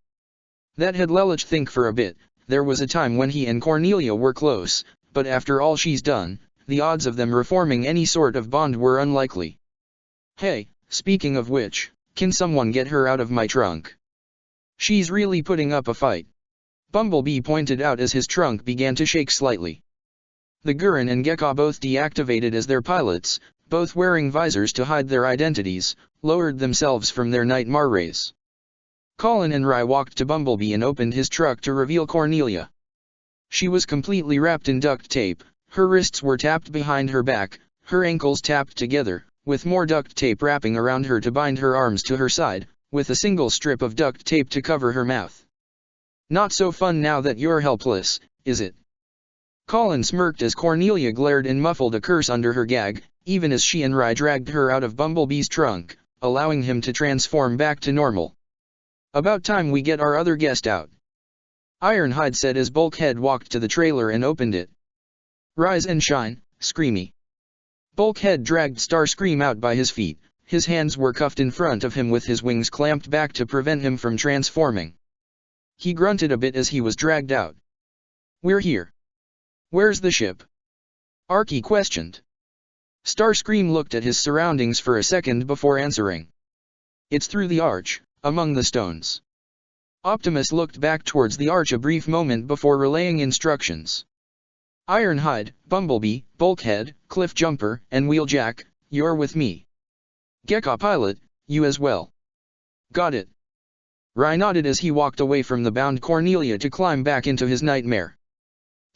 Speaker 1: That had Lelich think for a bit. There was a time when he and Cornelia were close, but after all she's done, the odds of them reforming any sort of bond were unlikely. Hey, speaking of which, can someone get her out of my trunk? She's really putting up a fight. Bumblebee pointed out as his trunk began to shake slightly. The Gurren and Gekka, both deactivated as their pilots, both wearing visors to hide their identities, lowered themselves from their nightmare rays. Colin and Rai walked to Bumblebee and opened his truck to reveal Cornelia. She was completely wrapped in duct tape, her wrists were tapped behind her back, her ankles tapped together, with more duct tape wrapping around her to bind her arms to her side, with a single strip of duct tape to cover her mouth. Not so fun now that you're helpless, is it? Colin smirked as Cornelia glared and muffled a curse under her gag, even as she and Rai dragged her out of Bumblebee's trunk, allowing him to transform back to normal. About time we get our other guest out. Ironhide said as Bulkhead walked to the trailer and opened it. Rise and shine, Screamy. Bulkhead dragged Starscream out by his feet, his hands were cuffed in front of him with his wings clamped back to prevent him from transforming. He grunted a bit as he was dragged out. We're here. Where's the ship? Archie questioned. Starscream looked at his surroundings for a second before answering. It's through the arch, among the stones. Optimus looked back towards the arch a brief moment before relaying instructions. Ironhide, Bumblebee, Bulkhead, Cliffjumper, and Wheeljack, you're with me. Gekka pilot, you as well. Got it. Rai nodded as he walked away from the bound Cornelia to climb back into his nightmare.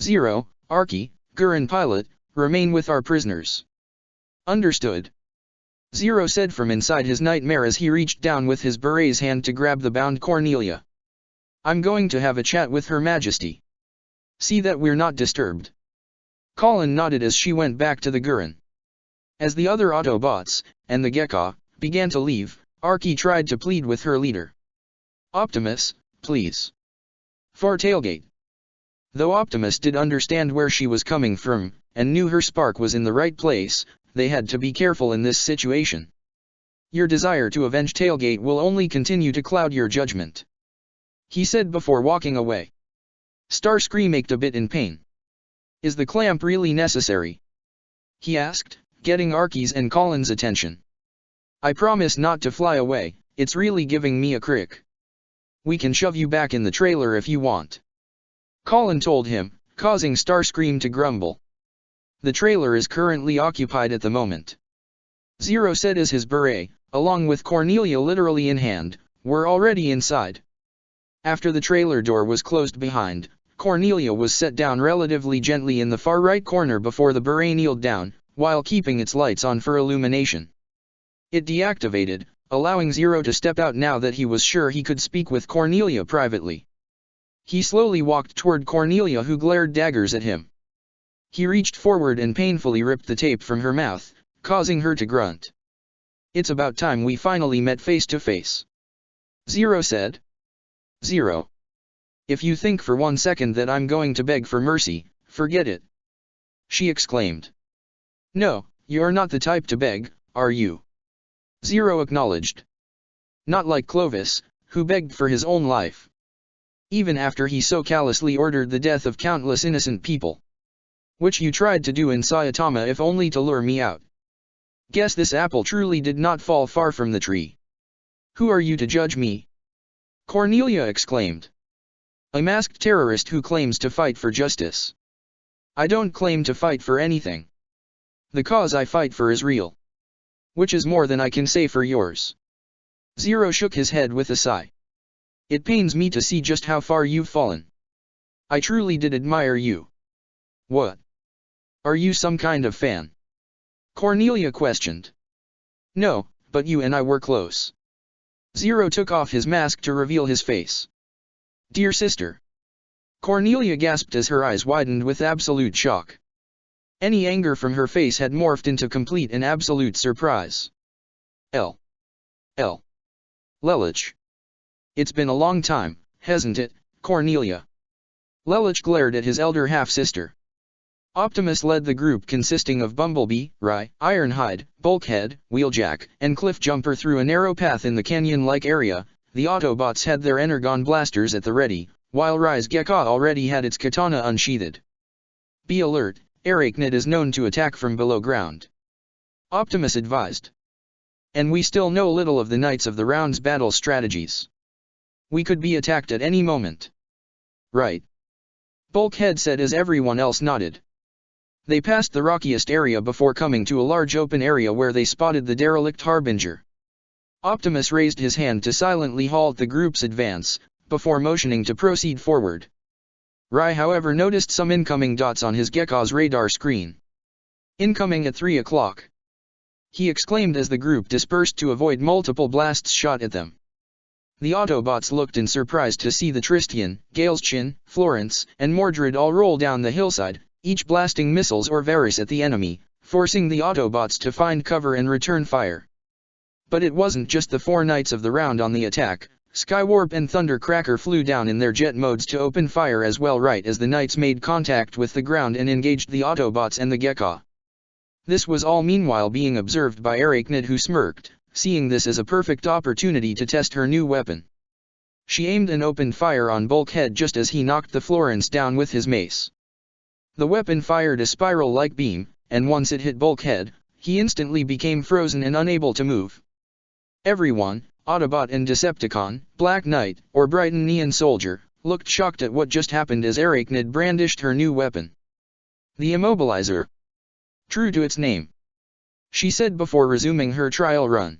Speaker 1: Zero, Archie, Gurren pilot, remain with our prisoners. Understood. Zero said from inside his nightmare as he reached down with his beret's hand to grab the bound Cornelia. I'm going to have a chat with Her Majesty. See that we're not disturbed. Colin nodded as she went back to the Gurren. As the other Autobots, and the Gekka, began to leave, Arky tried to plead with her leader. Optimus, please. For tailgate. Though Optimus did understand where she was coming from, and knew her spark was in the right place, they had to be careful in this situation. Your desire to avenge Tailgate will only continue to cloud your judgment, he said before walking away. Starscream ached a bit in pain. Is the clamp really necessary? He asked, getting Arky's and Colin's attention. I promise not to fly away, it's really giving me a crick. We can shove you back in the trailer if you want, Colin told him, causing Starscream to grumble. The trailer is currently occupied at the moment, Zero said as his beret, along with Cornelia literally in hand, were already inside. After the trailer door was closed behind, Cornelia was set down relatively gently in the far right corner before the beret kneeled down, while keeping its lights on for illumination. It deactivated, allowing Zero to step out now that he was sure he could speak with Cornelia privately. He slowly walked toward Cornelia, who glared daggers at him. He reached forward and painfully ripped the tape from her mouth, causing her to grunt. It's about time we finally met face to face, Zero said. Zero. If you think for 1 second that I'm going to beg for mercy, forget it, she exclaimed. No, you're not the type to beg, are you? Zero acknowledged. Not like Clovis, who begged for his own life, even after he so callously ordered the death of countless innocent people. Which you tried to do in Saitama if only to lure me out. Guess this apple truly did not fall far from the tree. Who are you to judge me? Cornelia exclaimed. A masked terrorist who claims to fight for justice. I don't claim to fight for anything. The cause I fight for is real. Which is more than I can say for yours. Zero shook his head with a sigh. It pains me to see just how far you've fallen. I truly did admire you. What? Are you some kind of fan? Cornelia questioned. No, but you and I were close. Zero took off his mask to reveal his face. Dear sister. Cornelia gasped as her eyes widened with absolute shock. Any anger from her face had morphed into complete and absolute surprise. L. Lelich. It's been a long time, hasn't it, Cornelia? Lelich glared at his elder half-sister. Optimus led the group consisting of Bumblebee, Rye, Ironhide, Bulkhead, Wheeljack, and Cliffjumper through a narrow path in the canyon-like area. The Autobots had their Energon blasters at the ready, while Rye's Gekka already had its katana unsheathed. Be alert, Arachnid is known to attack from below ground, Optimus advised. And we still know little of the Knights of the Round's battle strategies. We could be attacked at any moment. Right. Bulkhead said as everyone else nodded. They passed the rockiest area before coming to a large open area where they spotted the derelict Harbinger. Optimus raised his hand to silently halt the group's advance, before motioning to proceed forward. Rye however noticed some incoming dots on his Gekka's radar screen. Incoming at 3 o'clock. He exclaimed as the group dispersed to avoid multiple blasts shot at them. The Autobots looked in surprise to see the Tristian, Galeschin, Florence, and Mordred all roll down the hillside, each blasting missiles or Varys at the enemy, forcing the Autobots to find cover and return fire. But it wasn't just the 4 Knights of the Round on the attack. Skywarp and Thundercracker flew down in their jet modes to open fire as well right as the Knights made contact with the ground and engaged the Autobots and the Gekka. This was all meanwhile being observed by Arachnid, who smirked, seeing this as a perfect opportunity to test her new weapon. She aimed and opened fire on Bulkhead just as he knocked the Florence down with his mace. The weapon fired a spiral-like beam, and once it hit Bulkhead, he instantly became frozen and unable to move. Everyone, Autobot and Decepticon, Black Knight, or Brighton Neon Soldier, looked shocked at what just happened as Arachnid brandished her new weapon. The Immobilizer. True to its name, she said before resuming her trial run.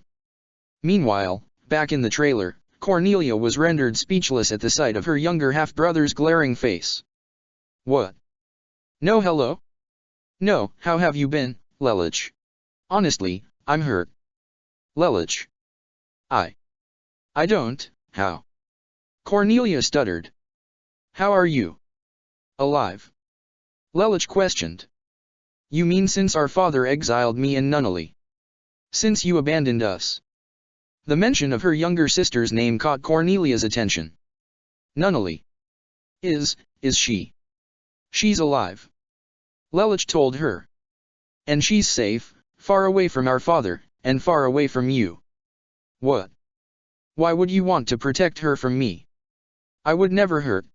Speaker 1: Meanwhile, back in the trailer, Cornelia was rendered speechless at the sight of her younger half-brother's glaring face. What? No hello? No, how have you been, Lelich? Honestly, I'm hurt. Lelich. I don't, how? Cornelia stuttered. How are you? Alive? Lelich questioned. You mean since our father exiled me and Nunnally? Since you abandoned us? The mention of her younger sister's name caught Cornelia's attention. Nunnally. Is she? She's alive. Lelich told her. And she's safe, far away from our father, and far away from you. What? Why would you want to protect her from me? I would never hurt.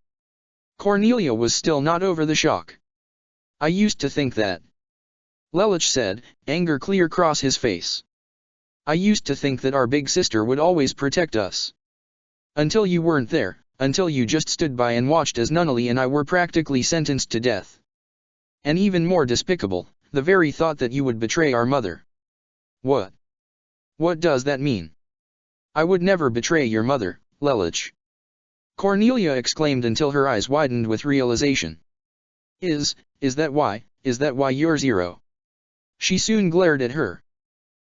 Speaker 1: Cornelia was still not over the shock. I used to think that. Lelich said, anger clear across his face. I used to think that our big sister would always protect us. Until you weren't there, until you just stood by and watched as Nunnally and I were practically sentenced to death. And even more despicable, the very thought that you would betray our mother. What? What does that mean? I would never betray your mother, Lelich. Cornelia exclaimed until her eyes widened with realization. Is that why you're Zero? She soon glared at her.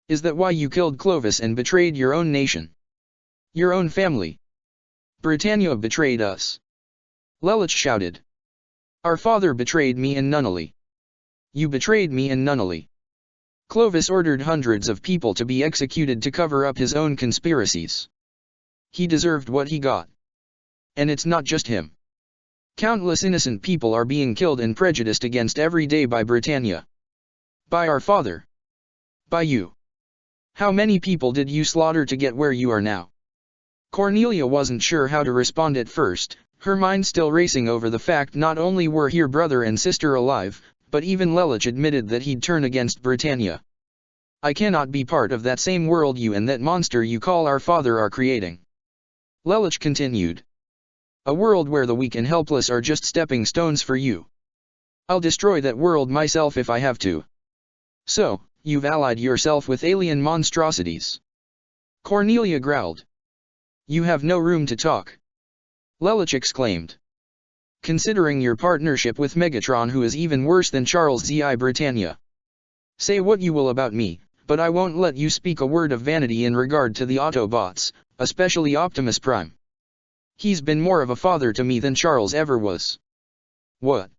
Speaker 1: Is that why you killed Clovis and betrayed your own nation? Your own family? Britannia betrayed us. Lelich shouted. Our father betrayed me and Nunnally. You betrayed me and Nunnally. Clovis ordered hundreds of people to be executed to cover up his own conspiracies. He deserved what he got. And it's not just him. Countless innocent people are being killed and prejudiced against every day by Britannia. By our father. By you. How many people did you slaughter to get where you are now? Cornelia wasn't sure how to respond at first, her mind still racing over the fact not only were her brother and sister alive, but even Lelich admitted that he'd turn against Britannia. I cannot be part of that same world you and that monster you call our father are creating. Lelich continued. A world where the weak and helpless are just stepping stones for you. I'll destroy that world myself if I have to. So, you've allied yourself with alien monstrosities. Cornelia growled. You have no room to talk. Lelich exclaimed. Considering your partnership with Megatron, who is even worse than Charles Z.I. Britannia. Say what you will about me, but I won't let you speak a word of vanity in regard to the Autobots, especially Optimus Prime. He's been more of a father to me than Charles ever was. What?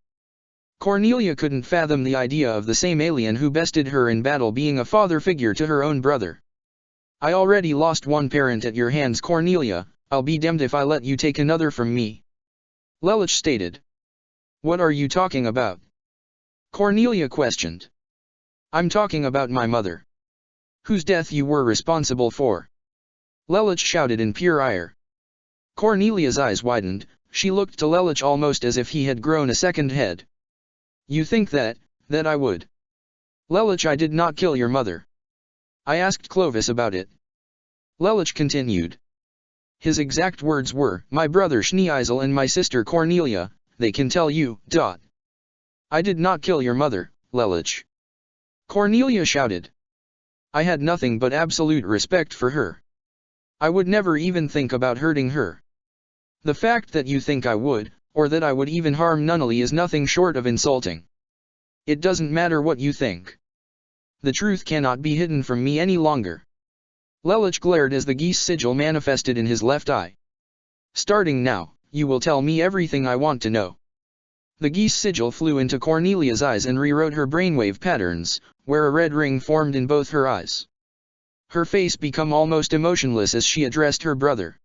Speaker 1: Cornelia couldn't fathom the idea of the same alien who bested her in battle being a father figure to her own brother. I already lost one parent at your hands, Cornelia, I'll be damned if I let you take another from me. Lelich stated. What are you talking about? Cornelia questioned. I'm talking about my mother. Whose death you were responsible for. Lelich shouted in pure ire. Cornelia's eyes widened, she looked to Lelich almost as if he had grown a second head. You think that I would? Lelich, I did not kill your mother. I asked Clovis about it. Lelich continued. His exact words were, my brother Schneeisel and my sister Cornelia, they can tell you, ... I did not kill your mother, Lelich. Cornelia shouted. I had nothing but absolute respect for her. I would never even think about hurting her. The fact that you think I would, or that I would even harm Nunnally is nothing short of insulting. It doesn't matter what you think. The truth cannot be hidden from me any longer. Lelich glared as the geese sigil manifested in his left eye. Starting now, you will tell me everything I want to know. The geese sigil flew into Cornelia's eyes and rewrote her brainwave patterns, where a red ring formed in both her eyes. Her face became almost emotionless as she addressed her brother.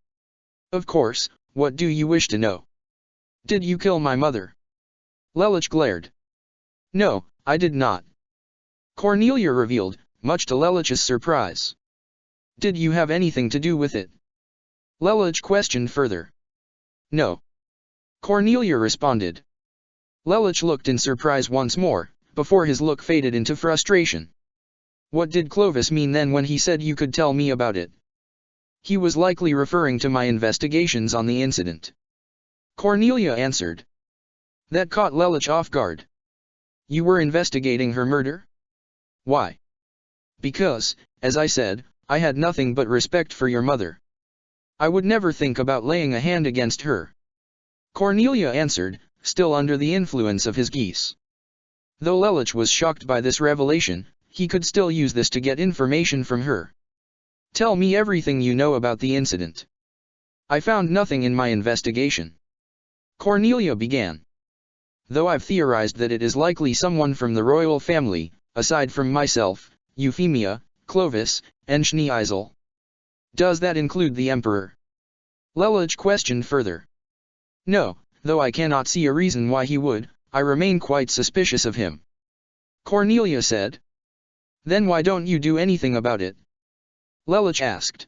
Speaker 1: Of course, what do you wish to know? Did you kill my mother? Lelich glared. No, I did not. Cornelia revealed, much to Lelich's surprise. Did you have anything to do with it? Lelich questioned further. No. Cornelia responded. Lelich looked in surprise once more, before his look faded into frustration. What did Clovis mean then when he said you could tell me about it? He was likely referring to my investigations on the incident. Cornelia answered. That caught Lelich off guard. You were investigating her murder? Why? Because, as I said, I had nothing but respect for your mother. I would never think about laying a hand against her. Cornelia answered, still under the influence of his geese. Though Lelich was shocked by this revelation, he could still use this to get information from her. Tell me everything you know about the incident. I found nothing in my investigation. Cornelia began. though I've theorized that it is likely someone from the royal family, aside from myself, Euphemia, Clovis, and Schneeisel. Does that include the emperor? Lelich questioned further. No, though I cannot see a reason why he would, I remain quite suspicious of him. Cornelia said. Then why don't you do anything about it? Lelich asked.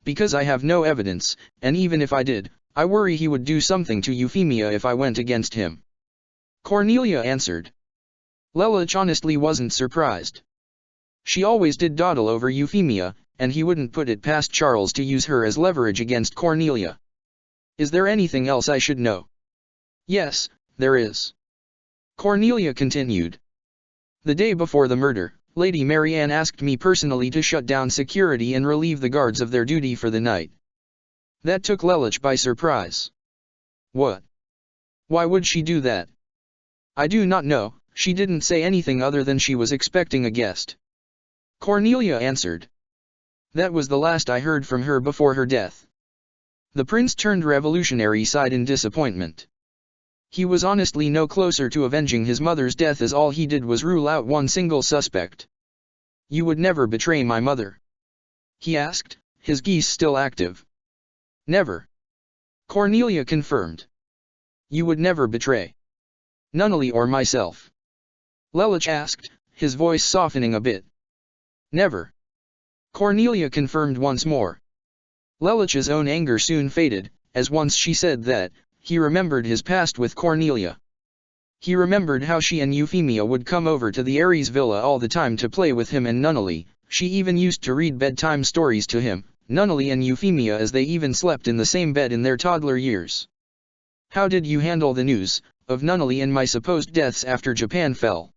Speaker 1: Because I have no evidence, and even if I did, I worry he would do something to Euphemia if I went against him. Cornelia answered. Lelich honestly wasn't surprised. She always did dawdle over Euphemia, and he wouldn't put it past Charles to use her as leverage against Cornelia. Is there anything else I should know? Yes, there is. Cornelia continued. The day before the murder, Lady Marianne asked me personally to shut down security and relieve the guards of their duty for the night. That took Lelich by surprise. What? Why would she do that? I do not know, she didn't say anything other than she was expecting a guest. Cornelia answered. That was the last I heard from her before her death. The prince turned revolutionary side in disappointment. He was honestly no closer to avenging his mother's death, as all he did was rule out one single suspect. You would never betray my mother? He asked, his geese still active. Never. Cornelia confirmed. You would never betray Nunnally or myself? Lelich asked, his voice softening a bit. Never. Cornelia confirmed once more. Lelich's own anger soon faded, as once she said that, he remembered his past with Cornelia. He remembered how she and Euphemia would come over to the Ares villa all the time to play with him and Nunnally. She even used to read bedtime stories to him, Nunnally and Euphemia, as they even slept in the same bed in their toddler years. How did you handle the news of Nunnally and my supposed deaths after Japan fell?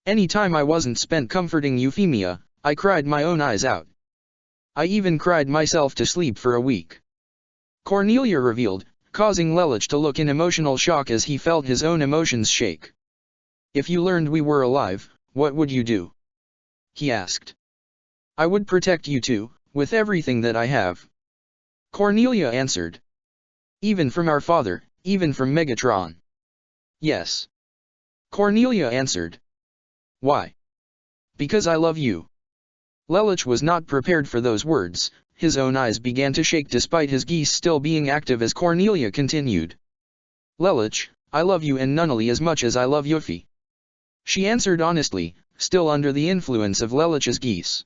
Speaker 1: Any time I wasn't spent comforting Euphemia, I cried my own eyes out. I even cried myself to sleep for a week. Cornelia revealed, causing Lelich to look in emotional shock as he felt his own emotions shake. If you learned we were alive, what would you do? He asked. I would protect you too, with everything that I have. Cornelia answered. Even from our father, even from Megatron. Yes. Cornelia answered. Why? Because I love you. Lelich was not prepared for those words. His own eyes began to shake despite his geese still being active as Cornelia continued. Lelich, I love you and Nunnally as much as I love Yuffie. She answered honestly, still under the influence of Lelich's geese.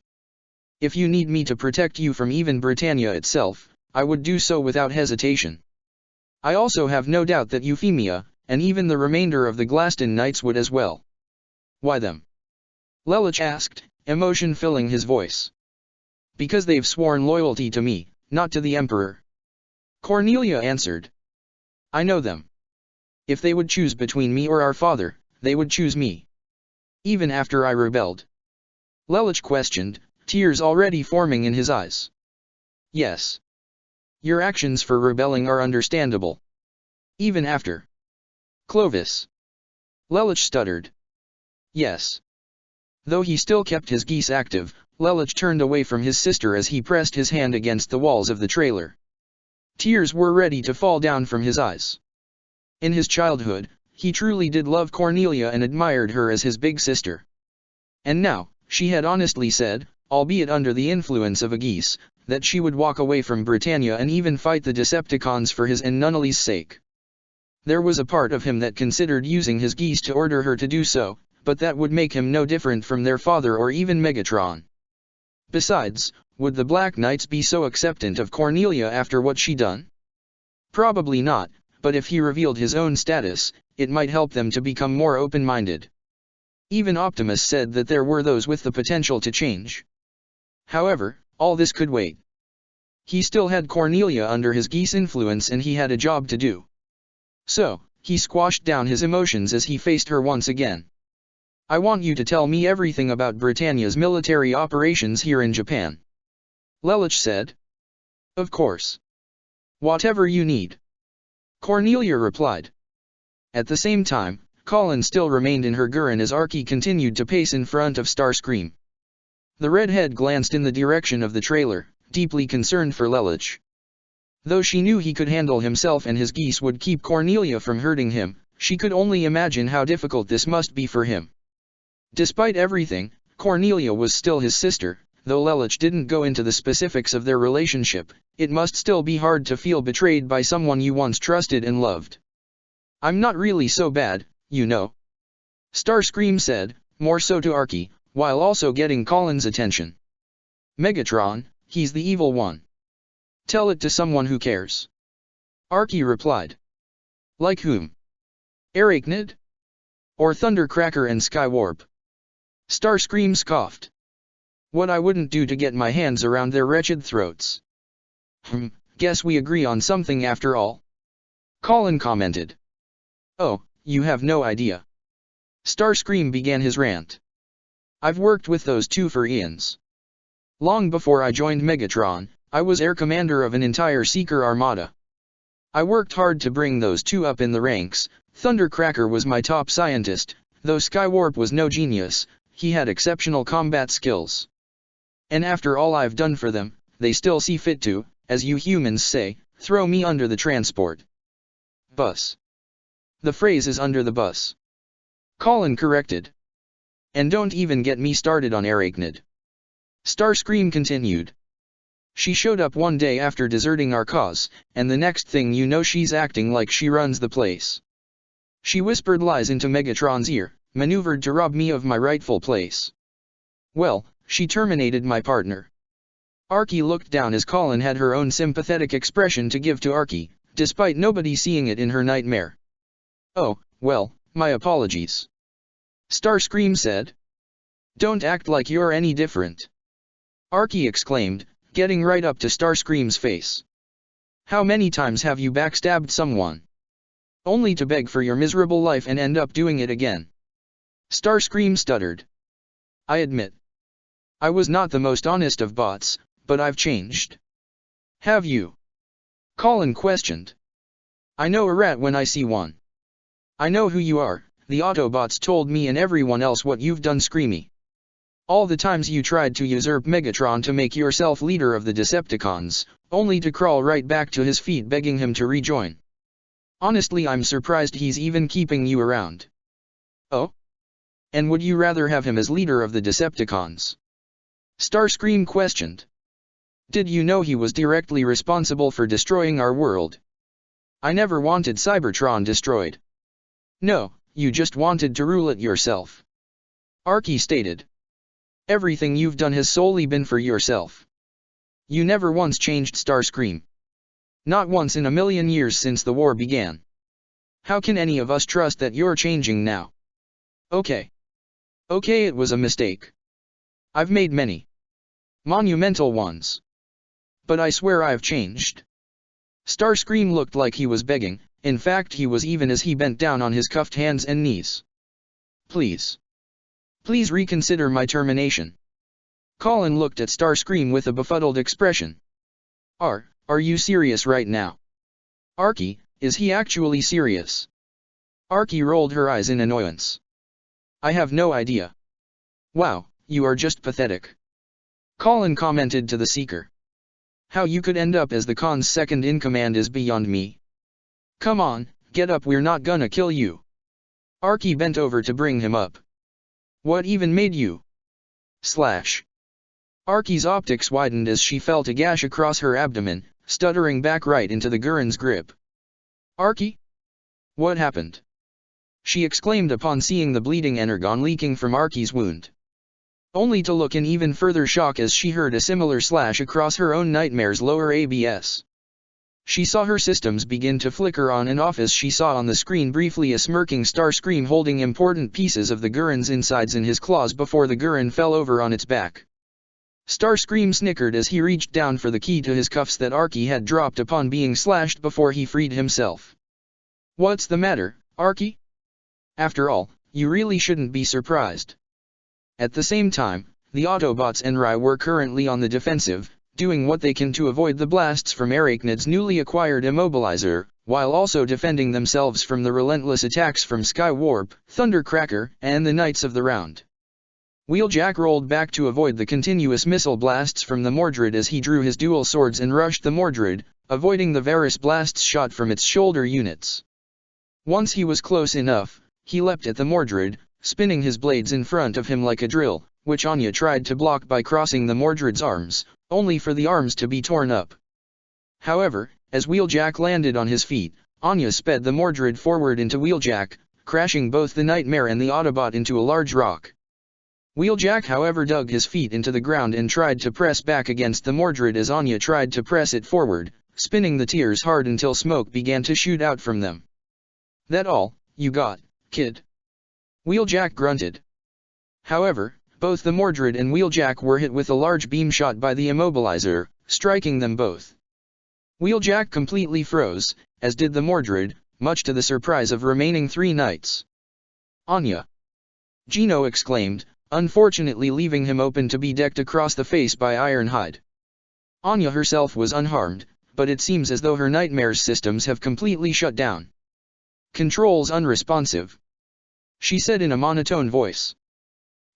Speaker 1: If you need me to protect you from even Britannia itself, I would do so without hesitation. I also have no doubt that Euphemia, and even the remainder of the Glaston Knights would as well. Why them? Lelich asked, emotion filling his voice. Because they've sworn loyalty to me, not to the Emperor. Cornelia answered. I know them. If they would choose between me or our father, they would choose me. Even after I rebelled? Lelich questioned, tears already forming in his eyes. Yes. Your actions for rebelling are understandable. Even after. Clovis. Lelich stuttered. Yes. Though he still kept his geese active, Lelich turned away from his sister as he pressed his hand against the walls of the trailer. Tears were ready to fall down from his eyes. In his childhood, he truly did love Cornelia and admired her as his big sister. And now, she had honestly said, albeit under the influence of a geese, that she would walk away from Britannia and even fight the Decepticons for his and Nunnally's sake. There was a part of him that considered using his geese to order her to do so, but that would make him no different from their father or even Megatron. Besides, would the Black Knights be so acceptant of Cornelia after what she done? Probably not, but if he revealed his own status, it might help them to become more open-minded. Even Optimus said that there were those with the potential to change. However, all this could wait. He still had Cornelia under his geese influence and he had a job to do. So, he squashed down his emotions as he faced her once again. I want you to tell me everything about Britannia's military operations here in Japan. Lelich said. Of course. Whatever you need. Cornelia replied. At the same time, Colin still remained in her Gurren as Archie continued to pace in front of Starscream. The redhead glanced in the direction of the trailer, deeply concerned for Lelich. Though she knew he could handle himself and his geese would keep Cornelia from hurting him, She could only imagine how difficult this must be for him. Despite everything, Cornelia was still his sister, though Lelich didn't go into the specifics of their relationship. It must still be hard to feel betrayed by someone you once trusted and loved. "I'm not really so bad, you know," Starscream said, more so to Archie, while also getting Colin's attention. "Megatron, he's the evil one. Tell it to someone who cares," Archie replied. "Like whom? Arachnid? Or Thundercracker and Skywarp?" Starscream scoffed. "What I wouldn't do to get my hands around their wretched throats." Guess we agree on something after all," Colin commented. "Oh, you have no idea." Starscream began his rant. "I've worked with those two for eons. Long before I joined Megatron, I was air commander of an entire Seeker armada. I worked hard to bring those two up in the ranks. Thundercracker was my top scientist, though Skywarp was no genius. He had exceptional combat skills. And after all I've done for them, they still see fit to, as you humans say, throw me under the transport bus. The phrase is under the bus," Colin corrected. "And don't even get me started on Arachnid," Starscream continued. "She showed up one day after deserting our cause, and the next thing you know she's acting like she runs the place. She whispered lies into Megatron's ear, maneuvered to rob me of my rightful place. Well, she terminated my partner." Archie looked down as Colin had her own sympathetic expression to give to Archie, despite nobody seeing it in her nightmare. "Oh, well, my apologies," Starscream said. "Don't act like you're any different," Archie exclaimed, getting right up to Starscream's face. "How many times have you backstabbed someone? Only to beg for your miserable life and end up doing it again?" Starscream stuttered. "I admit, I was not the most honest of bots, but I've changed." "Have you?" Colin questioned. "I know a rat when I see one. I know who you are. The Autobots told me and everyone else what you've done, Screamy. All the times you tried to usurp Megatron to make yourself leader of the Decepticons, only to crawl right back to his feet begging him to rejoin. Honestly, I'm surprised he's even keeping you around." "Oh? And would you rather have him as leader of the Decepticons?" Starscream questioned. "Did you know he was directly responsible for destroying our world? I never wanted Cybertron destroyed." "No, you just wanted to rule it yourself," Archie stated. "Everything you've done has solely been for yourself. You never once changed, Starscream. Not once in a million years since the war began. How can any of us trust that you're changing now?" Okay, it was a mistake. I've made many monumental ones. But I swear I've changed." Starscream looked like he was begging, in fact he was, even as he bent down on his cuffed hands and knees. Please reconsider my termination." Colin looked at Starscream with a befuddled expression. Are you serious right now?" "Archie, is he actually serious?" Archie rolled her eyes in annoyance. "I have no idea." "Wow, you are just pathetic," Colin commented to the Seeker. "How you could end up as the Khan's second-in-command is beyond me. Come on, get up, we're not gonna kill you." Archie bent over to bring him up. "What even made you?" Slash. Archie's optics widened as she felt a gash across her abdomen, stuttering back right into the Gurren's grip. "Archie? What happened?" she exclaimed upon seeing the bleeding energon leaking from Archie's wound. Only to look in even further shock as she heard a similar slash across her own nightmare's lower ABS. She saw her systems begin to flicker on and off as she saw on the screen briefly a smirking Starscream holding important pieces of the Gurren's insides in his claws before the Gurren fell over on its back. Starscream snickered as he reached down for the key to his cuffs that Archie had dropped upon being slashed before he freed himself. "What's the matter, Archie? After all, you really shouldn't be surprised." At the same time, the Autobots and Rai were currently on the defensive, doing what they can to avoid the blasts from Arachnid's newly acquired immobilizer, while also defending themselves from the relentless attacks from Skywarp, Thundercracker, and the Knights of the Round. Wheeljack rolled back to avoid the continuous missile blasts from the Mordred as he drew his dual swords and rushed the Mordred, avoiding the Varus blasts shot from its shoulder units. Once he was close enough, he leapt at the Mordred, spinning his blades in front of him like a drill, which Anya tried to block by crossing the Mordred's arms, only for the arms to be torn up. However, as Wheeljack landed on his feet, Anya sped the Mordred forward into Wheeljack, crashing both the Nightmare and the Autobot into a large rock. Wheeljack however dug his feet into the ground and tried to press back against the Mordred as Anya tried to press it forward, spinning the tiers hard until smoke began to shoot out from them. "That all you got, kid?" Wheeljack grunted. However, both the Mordred and Wheeljack were hit with a large beam shot by the immobilizer, striking them both. Wheeljack completely froze, as did the Mordred, much to the surprise of remaining 3 knights. "Anya!" Gino exclaimed, unfortunately leaving him open to be decked across the face by Ironhide. Anya herself was unharmed, but it seems as though her Nightmare's systems have completely shut down. "Controls unresponsive," she said in a monotone voice.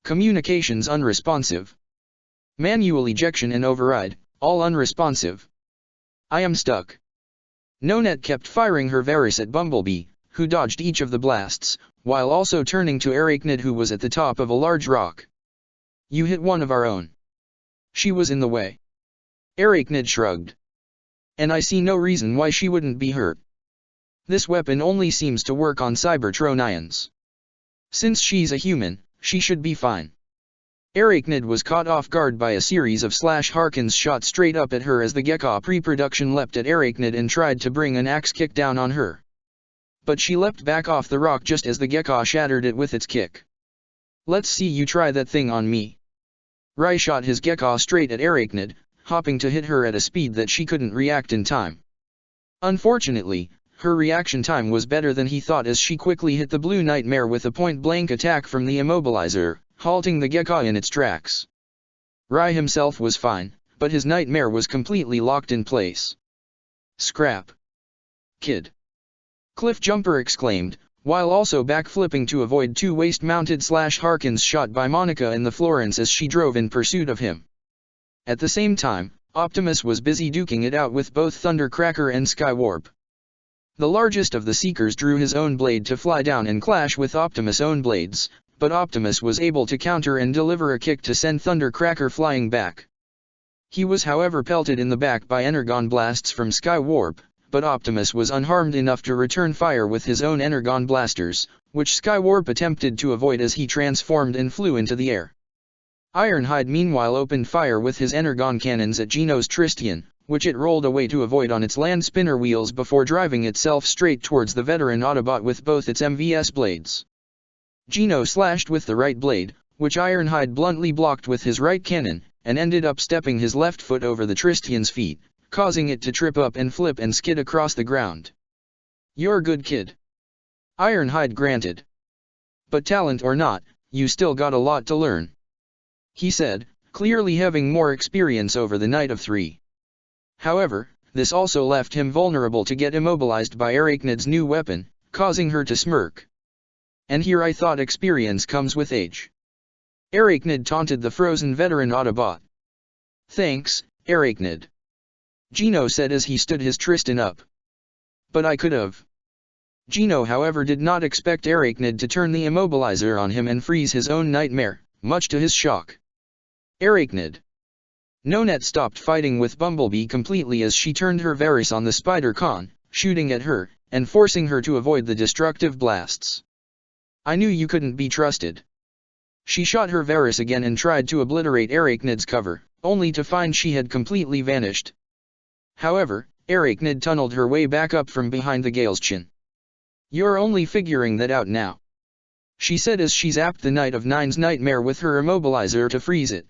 Speaker 1: "Communications unresponsive. Manual ejection and override, all unresponsive. I am stuck." Nonet kept firing her Varys at Bumblebee, who dodged each of the blasts, while also turning to Arachnid, who was at the top of a large rock. "You hit one of our own. She was in the way." Arachnid shrugged. "And I see no reason why she wouldn't be hurt. This weapon only seems to work on Cybertronians. Since she's a human, she should be fine." Arachnid was caught off guard by a series of Harkins shot straight up at her as the Gekka pre-production leapt at Arachnid and tried to bring an axe kick down on her. But she leapt back off the rock just as the Gekka shattered it with its kick. "Let's see you try that thing on me." Rai shot his Gekka straight at Arachnid, hopping to hit her at a speed that she couldn't react in time. Unfortunately, her reaction time was better than he thought as she quickly hit the Blue Nightmare with a point-blank attack from the immobilizer, halting the Gekka in its tracks. Rai himself was fine, but his Nightmare was completely locked in place. "Scrap, kid!" Cliffjumper exclaimed, while also backflipping to avoid 2 waist-mounted Harkins shot by Monica and the Florence as she drove in pursuit of him. At the same time, Optimus was busy duking it out with both Thundercracker and Skywarp. The largest of the Seekers drew his own blade to fly down and clash with Optimus' own blades, but Optimus was able to counter and deliver a kick to send Thundercracker flying back. He was however pelted in the back by Energon blasts from Skywarp, but Optimus was unharmed enough to return fire with his own Energon blasters, which Skywarp attempted to avoid as he transformed and flew into the air. Ironhide meanwhile opened fire with his Energon cannons at Geno's Tristian, which it rolled away to avoid on its land spinner wheels before driving itself straight towards the veteran Autobot with both its MVS blades. Geno slashed with the right blade, which Ironhide bluntly blocked with his right cannon, and ended up stepping his left foot over the Tristian's feet, causing it to trip up and flip and skid across the ground. "You're a good kid," Ironhide granted. "But talent or not, you still got a lot to learn," he said, clearly having more experience over the Knight of 3. However, this also left him vulnerable to get immobilized by Arachnid's new weapon, causing her to smirk. "And here I thought experience comes with age." Arachnid taunted the frozen veteran Autobot. "Thanks, Arachnid," Geno said as he stood his Tristan up. "But I could have." Geno however did not expect Arachnid to turn the immobilizer on him and freeze his own Nightmare, much to his shock. "Arachnid." Nonet stopped fighting with Bumblebee completely as she turned her Varys on the Spider-Con, shooting at her, and forcing her to avoid the destructive blasts. "I knew you couldn't be trusted." She shot her Varys again and tried to obliterate Arachnid's cover, only to find she had completely vanished. However, Arachnid tunneled her way back up from behind the Gale's chin. "You're only figuring that out now," she said as she zapped the Knight of Nine's Nightmare with her immobilizer to freeze it.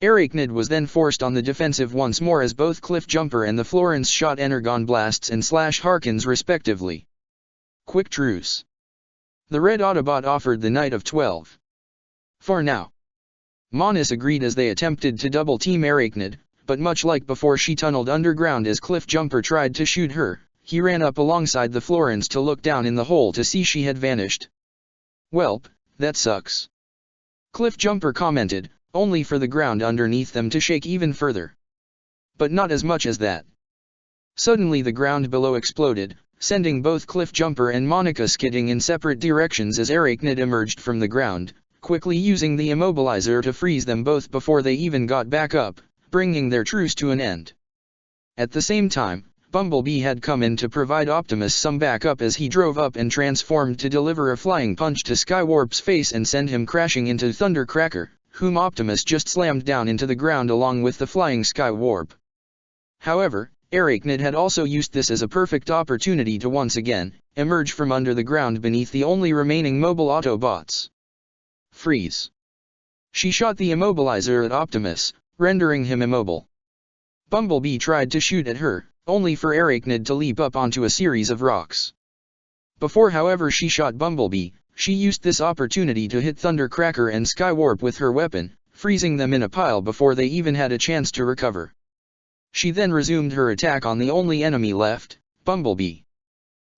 Speaker 1: Arachnid was then forced on the defensive once more as both Cliffjumper and the Florence shot Energon blasts and Harkins respectively. "Quick truce." The red Autobot offered the Knight of 12. "For now." Monis agreed as they attempted to double-team Arachnid, but much like before she tunneled underground as Cliffjumper tried to shoot her, he ran up alongside the Florence to look down in the hole to see she had vanished. "Welp, that sucks," Cliffjumper commented, only for the ground underneath them to shake even further. But not as much as that. Suddenly the ground below exploded, sending both Cliffjumper and Monica skidding in separate directions as Arachnid emerged from the ground, quickly using the immobilizer to freeze them both before they even got back up, bringing their truce to an end. At the same time, Bumblebee had come in to provide Optimus some backup as he drove up and transformed to deliver a flying punch to Skywarp's face and send him crashing into Thundercracker, whom Optimus just slammed down into the ground along with the flying Skywarp. However, Arachnid had also used this as a perfect opportunity to once again emerge from under the ground beneath the only remaining mobile Autobots. Freeze. She shot the immobilizer at Optimus, rendering him immobile. Bumblebee tried to shoot at her, only for Arachnid to leap up onto a series of rocks. Before however she shot Bumblebee, she used this opportunity to hit Thundercracker and Skywarp with her weapon, freezing them in a pile before they even had a chance to recover. She then resumed her attack on the only enemy left, Bumblebee.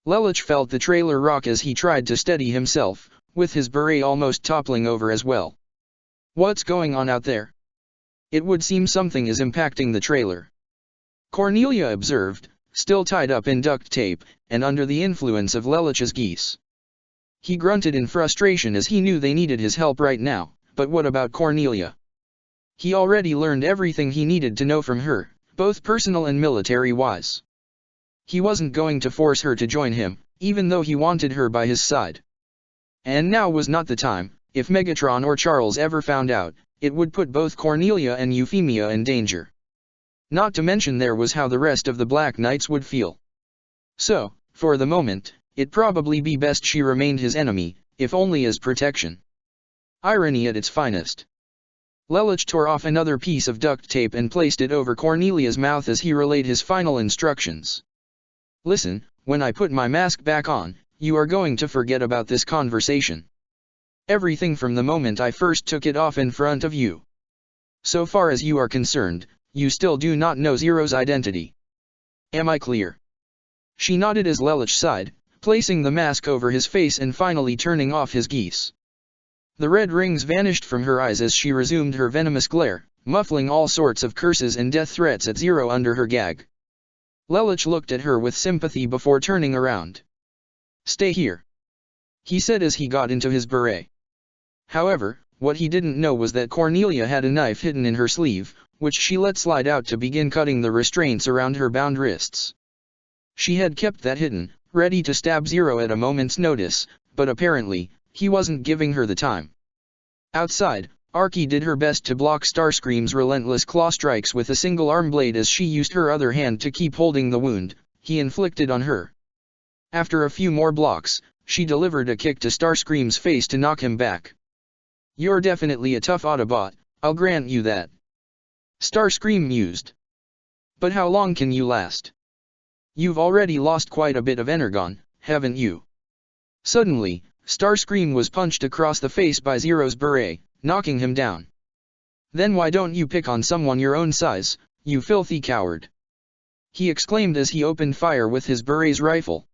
Speaker 1: Lelich felt the trailer rock as he tried to steady himself, with his beret almost toppling over as well. What's going on out there? It would seem something is impacting the trailer. Cornelia observed, still tied up in duct tape, and under the influence of Lelich's geese. He grunted in frustration as he knew they needed his help right now, but what about Cornelia? He already learned everything he needed to know from her, both personal and military-wise. He wasn't going to force her to join him, even though he wanted her by his side. And now was not the time. If Megatron or Charles ever found out, it would put both Cornelia and Euphemia in danger. Not to mention there was how the rest of the Black Knights would feel. So, for the moment, it'd probably be best she remained his enemy, if only as protection. Irony at its finest. Lelich tore off another piece of duct tape and placed it over Cornelia's mouth as he relayed his final instructions. Listen, when I put my mask back on, you are going to forget about this conversation. Everything from the moment I first took it off in front of you. So far as you are concerned, you still do not know Zero's identity. Am I clear? She nodded as Lelich sighed, placing the mask over his face and finally turning off his geese. The red rings vanished from her eyes as she resumed her venomous glare, muffling all sorts of curses and death threats at Zero under her gag. Lelich looked at her with sympathy before turning around. Stay here, he said as he got into his beret. However, what he didn't know was that Cornelia had a knife hidden in her sleeve, which she let slide out to begin cutting the restraints around her bound wrists. She had kept that hidden, ready to stab Zero at a moment's notice, but apparently, he wasn't giving her the time. Outside, Archie did her best to block Starscream's relentless claw strikes with a single arm blade as she used her other hand to keep holding the wound he inflicted on her. After a few more blocks, she delivered a kick to Starscream's face to knock him back. You're definitely a tough Autobot, I'll grant you that. Starscream mused. But how long can you last? You've already lost quite a bit of Energon, haven't you? Suddenly, Starscream was punched across the face by Zero's beret, knocking him down. Then why don't you pick on someone your own size, you filthy coward? He exclaimed as he opened fire with his beret's rifle.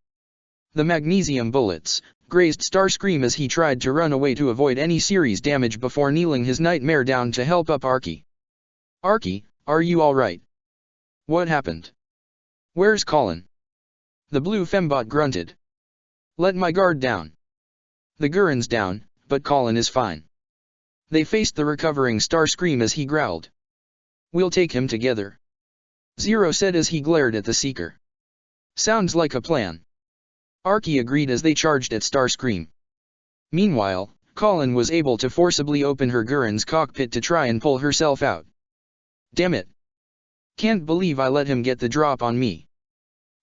Speaker 1: The magnesium bullets grazed Starscream as he tried to run away to avoid any serious damage before kneeling his nightmare down to help up Archie. Archie, are you alright? What happened? Where's Colin? The blue fembot grunted. Let my guard down. The Guren's down, but Colin is fine. They faced the recovering Starscream as he growled. We'll take him together, Zero said as he glared at the Seeker. Sounds like a plan. Archie agreed as they charged at Starscream. Meanwhile, Colin was able to forcibly open her Guren's cockpit to try and pull herself out. Damn it. Can't believe I let him get the drop on me.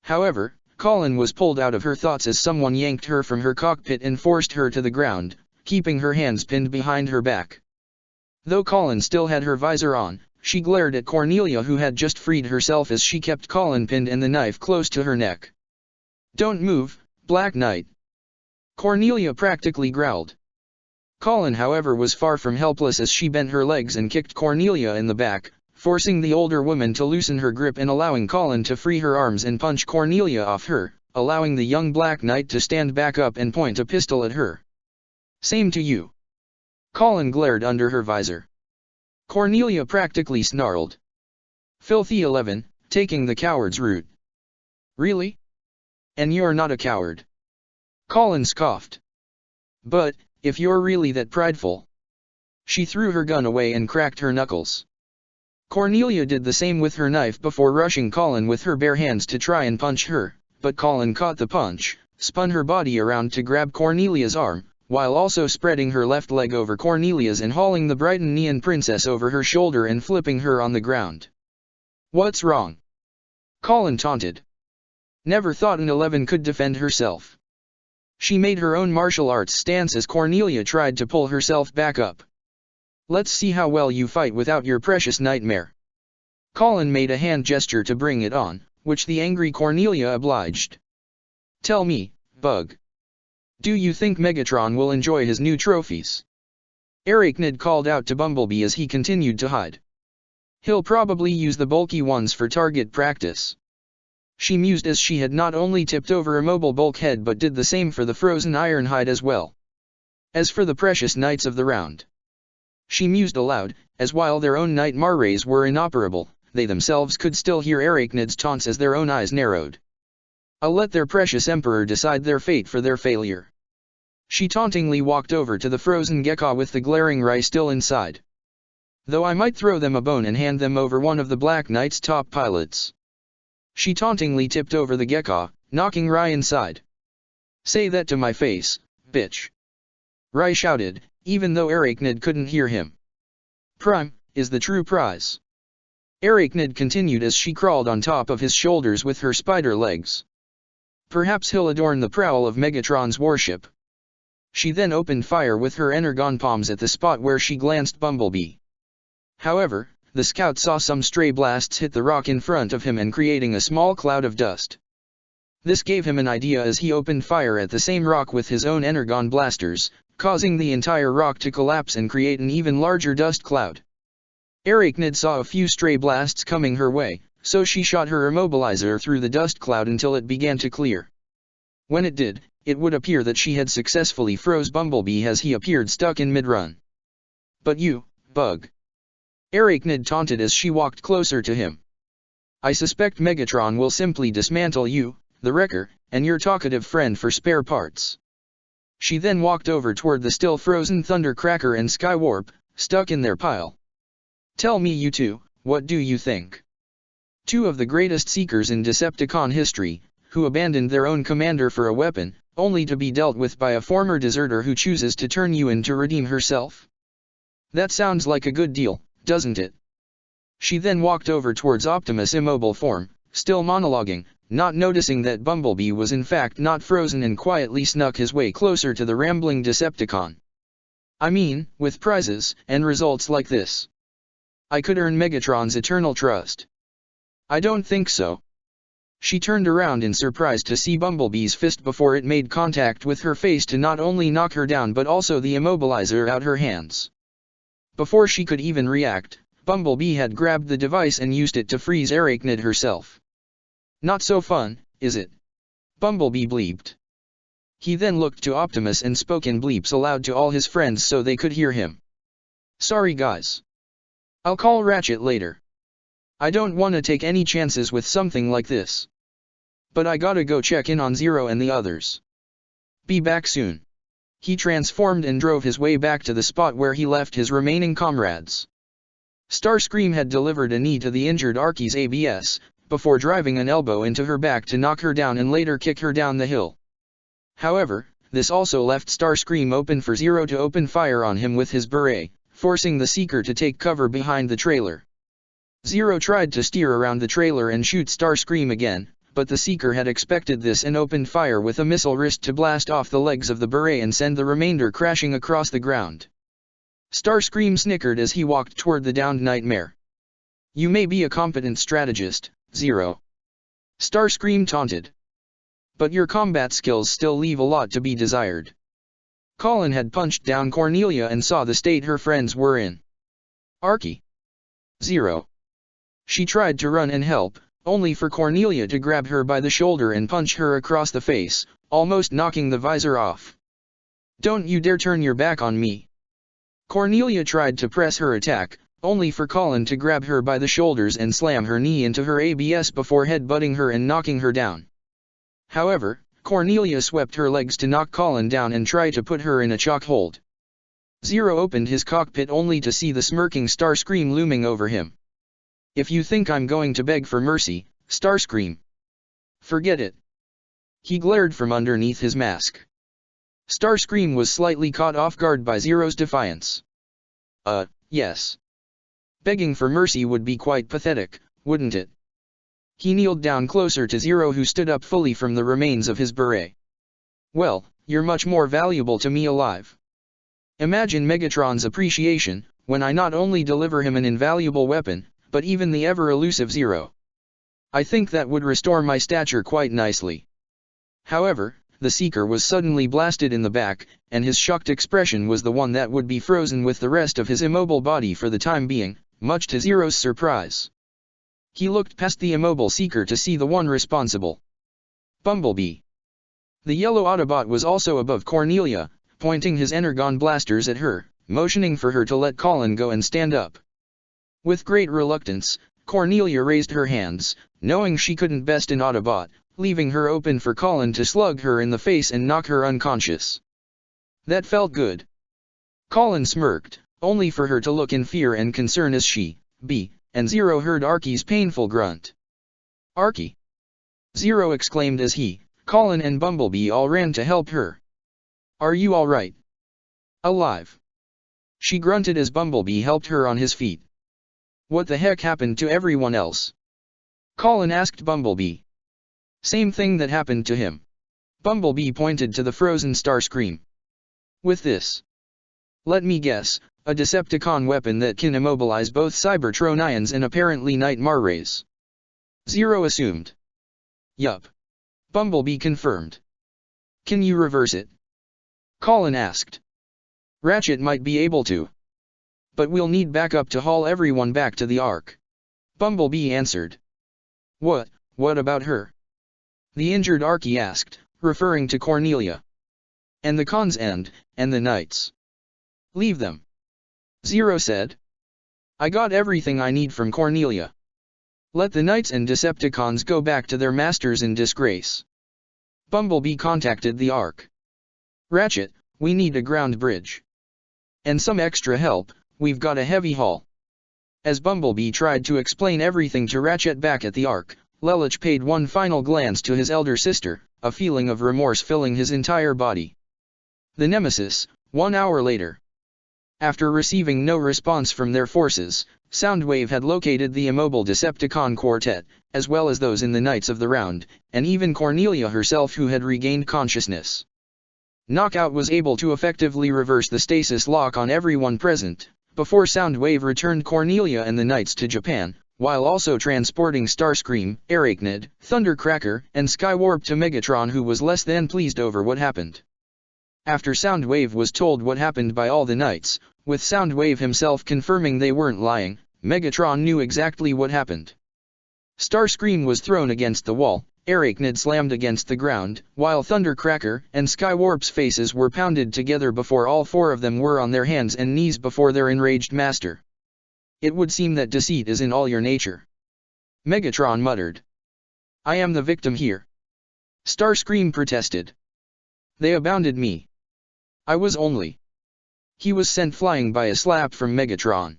Speaker 1: However, Colin was pulled out of her thoughts as someone yanked her from her cockpit and forced her to the ground, keeping her hands pinned behind her back. Though Colin still had her visor on, she glared at Cornelia who had just freed herself as she kept Colin pinned and the knife close to her neck. Don't move, Black Knight. Cornelia practically growled. Colin however was far from helpless as she bent her legs and kicked Cornelia in the back, forcing the older woman to loosen her grip and allowing Colin to free her arms and punch Cornelia off her, allowing the young Black Knight to stand back up and point a pistol at her. Same to you. Colin glared under her visor. Cornelia practically snarled. Filthy 11, taking the coward's route. Really? And you're not a coward. Colin scoffed. But, if you're really that prideful. She threw her gun away and cracked her knuckles. Cornelia did the same with her knife before rushing Colin with her bare hands to try and punch her, but Colin caught the punch, spun her body around to grab Cornelia's arm, while also spreading her left leg over Cornelia's and hauling the Brighton Neon princess over her shoulder and flipping her on the ground. What's wrong? Colin taunted. Never thought an 11 could defend herself. She made her own martial arts stance as Cornelia tried to pull herself back up. Let's see how well you fight without your precious nightmare. Colin made a hand gesture to bring it on, which the angry Cornelia obliged. Tell me, Bug. Do you think Megatron will enjoy his new trophies? Arachnid called out to Bumblebee as he continued to hide. He'll probably use the bulky ones for target practice. She mused as she had not only tipped over a mobile bulkhead but did the same for the frozen Ironhide as well. As for the precious knights of the round. She mused aloud, as while their own Nightmare rays were inoperable, they themselves could still hear Arachnid's taunts as their own eyes narrowed. I'll let their precious emperor decide their fate for their failure. She tauntingly walked over to the frozen Gecko with the glaring Rai still inside. Though I might throw them a bone and hand them over one of the Black Knight's top pilots. She tauntingly tipped over the Gecko, knocking Rai inside. Say that to my face, bitch. Rai shouted, even though Arachnid couldn't hear him. Prime is the true prize. Arachnid continued as she crawled on top of his shoulders with her spider legs. Perhaps he'll adorn the prowl of Megatron's warship. She then opened fire with her energon palms at the spot where she glanced Bumblebee. However, the scout saw some stray blasts hit the rock in front of him and creating a small cloud of dust. This gave him an idea as he opened fire at the same rock with his own energon blasters, causing the entire rock to collapse and create an even larger dust cloud. Arachnid saw a few stray blasts coming her way, so she shot her immobilizer through the dust cloud until it began to clear. When it did, it would appear that she had successfully froze Bumblebee as he appeared stuck in mid-run. But you, Bug. Arachnid taunted as she walked closer to him. I suspect Megatron will simply dismantle you, the Wrecker, and your talkative friend for spare parts. She then walked over toward the still frozen Thundercracker and Skywarp, stuck in their pile. Tell me you two, what do you think? Two of the greatest seekers in Decepticon history, who abandoned their own commander for a weapon, only to be dealt with by a former deserter who chooses to turn you in to redeem herself? That sounds like a good deal, doesn't it? She then walked over towards Optimus' immobile form, still monologuing, not noticing that Bumblebee was in fact not frozen and quietly snuck his way closer to the rambling Decepticon. I mean, with prizes and results like this, I could earn Megatron's eternal trust. I don't think so. She turned around in surprise to see Bumblebee's fist before it made contact with her face to not only knock her down but also the immobilizer out her hands. Before she could even react, Bumblebee had grabbed the device and used it to freeze Arachnid herself. Not so fun, is it? Bumblebee bleeped. He then looked to Optimus and spoke in bleeps aloud to all his friends so they could hear him. Sorry guys. I'll call Ratchet later. I don't want to take any chances with something like this. But I gotta go check in on Zero and the others. Be back soon. He transformed and drove his way back to the spot where he left his remaining comrades. Starscream had delivered a knee to the injured Archie's ABS, before driving an elbow into her back to knock her down and later kick her down the hill. However, this also left Starscream open for Zero to open fire on him with his beret, forcing the Seeker to take cover behind the trailer. Zero tried to steer around the trailer and shoot Starscream again, but the Seeker had expected this and opened fire with a missile wrist to blast off the legs of the beret and send the remainder crashing across the ground. Starscream snickered as he walked toward the downed Nightmare. You may be a competent strategist, Zero. Starscream taunted. But your combat skills still leave a lot to be desired. Colin had punched down Cornelia and saw the state her friends were in. Archie. Zero. She tried to run and help, only for Cornelia to grab her by the shoulder and punch her across the face, almost knocking the visor off. Don't you dare turn your back on me. Cornelia tried to press her attack, only for Colin to grab her by the shoulders and slam her knee into her ABS before headbutting her and knocking her down. However, Cornelia swept her legs to knock Colin down and try to put her in a chokehold. Zero opened his cockpit only to see the smirking Starscream looming over him. "If you think I'm going to beg for mercy, Starscream, forget it." He glared from underneath his mask. Starscream was slightly caught off guard by Zero's defiance. Yes. Begging for mercy would be quite pathetic, wouldn't it? He kneeled down closer to Zero, who stood up fully from the remains of his beret. "Well, you're much more valuable to me alive. Imagine Megatron's appreciation, when I not only deliver him an invaluable weapon, but even the ever-elusive Zero. I think that would restore my stature quite nicely." However, the Seeker was suddenly blasted in the back, and his shocked expression was the one that would be frozen with the rest of his immobile body for the time being, much to Zero's surprise. He looked past the immobile Seeker to see the one responsible. Bumblebee. The yellow Autobot was also above Cornelia, pointing his energon blasters at her, motioning for her to let Colin go and stand up. With great reluctance, Cornelia raised her hands, knowing she couldn't best an Autobot, leaving her open for Colin to slug her in the face and knock her unconscious. That felt good. Colin smirked, only for her to look in fear and concern as she, and Zero heard Arky's painful grunt. "Arky!" Zero exclaimed as he, Colin and Bumblebee all ran to help her. "Are you all right?" "Alive," she grunted as Bumblebee helped her on his feet. "What the heck happened to everyone else?" Colin asked Bumblebee. "Same thing that happened to him." Bumblebee pointed to the frozen Starscream. "With this, let me guess, a Decepticon weapon that can immobilize both Cybertronians and apparently Nightmare rays." Zero assumed. "Yup." Bumblebee confirmed. "Can you reverse it?" Colin asked. "Ratchet might be able to. But we'll need backup to haul everyone back to the Ark." Bumblebee answered. What about her?" the injured Arky asked, referring to Cornelia. "And the Cons and the Knights. Leave them," Zero said. "I got everything I need from Cornelia. Let the Knights and Decepticons go back to their masters in disgrace." Bumblebee contacted the Ark. "Ratchet, we need a ground bridge. And some extra help, we've got a heavy haul." As Bumblebee tried to explain everything to Ratchet back at the Ark, Lelich paid one final glance to his elder sister, a feeling of remorse filling his entire body. The Nemesis, 1 hour later. After receiving no response from their forces, Soundwave had located the immobile Decepticon quartet, as well as those in the Knights of the Round, and even Cornelia herself, who had regained consciousness. Knockout was able to effectively reverse the stasis lock on everyone present, before Soundwave returned Cornelia and the Knights to Japan, while also transporting Starscream, Arachnid, Thundercracker, and Skywarp to Megatron, who was less than pleased over what happened. After Soundwave was told what happened by all the Knights, with Soundwave himself confirming they weren't lying, Megatron knew exactly what happened. Starscream was thrown against the wall, Arachnid slammed against the ground, while Thundercracker and Skywarp's faces were pounded together before all four of them were on their hands and knees before their enraged master. "It would seem that deceit is in all your nature," Megatron muttered. "I am the victim here," Starscream protested. "They abounded me. I was only..." He was sent flying by a slap from Megatron.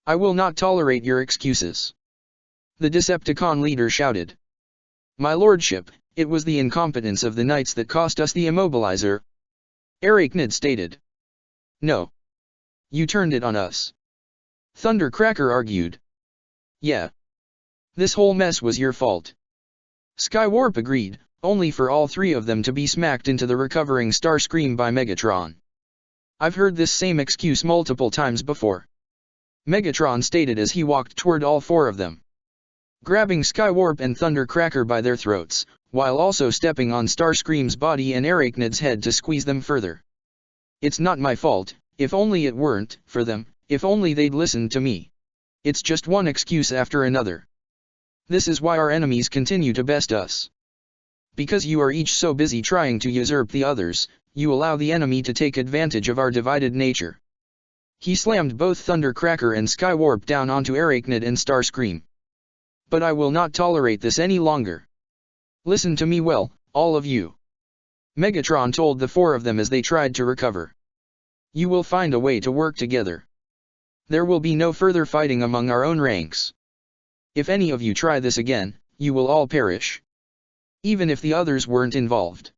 Speaker 1: "I will not tolerate your excuses," the Decepticon leader shouted. "My lordship, it was the incompetence of the Knights that cost us the immobilizer," Arachnid stated. "No. You turned it on us," Thundercracker argued. "Yeah. This whole mess was your fault," Skywarp agreed, only for all three of them to be smacked into the recovering Starscream by Megatron. "I've heard this same excuse multiple times before," Megatron stated as he walked toward all four of them, grabbing Skywarp and Thundercracker by their throats, while also stepping on Starscream's body and Arachnid's head to squeeze them further. "It's not my fault, if only it weren't for them, if only they'd listened to me. It's just one excuse after another. This is why our enemies continue to best us. Because you are each so busy trying to usurp the others, you allow the enemy to take advantage of our divided nature." He slammed both Thundercracker and Skywarp down onto Arachnid and Starscream. "But I will not tolerate this any longer. Listen to me well, All of you. Megatron told the four of them as they tried to recover. You will find a way to work together. There will be no further fighting among our own ranks. If any of you try this again, you will all perish. Even if the others weren't involved.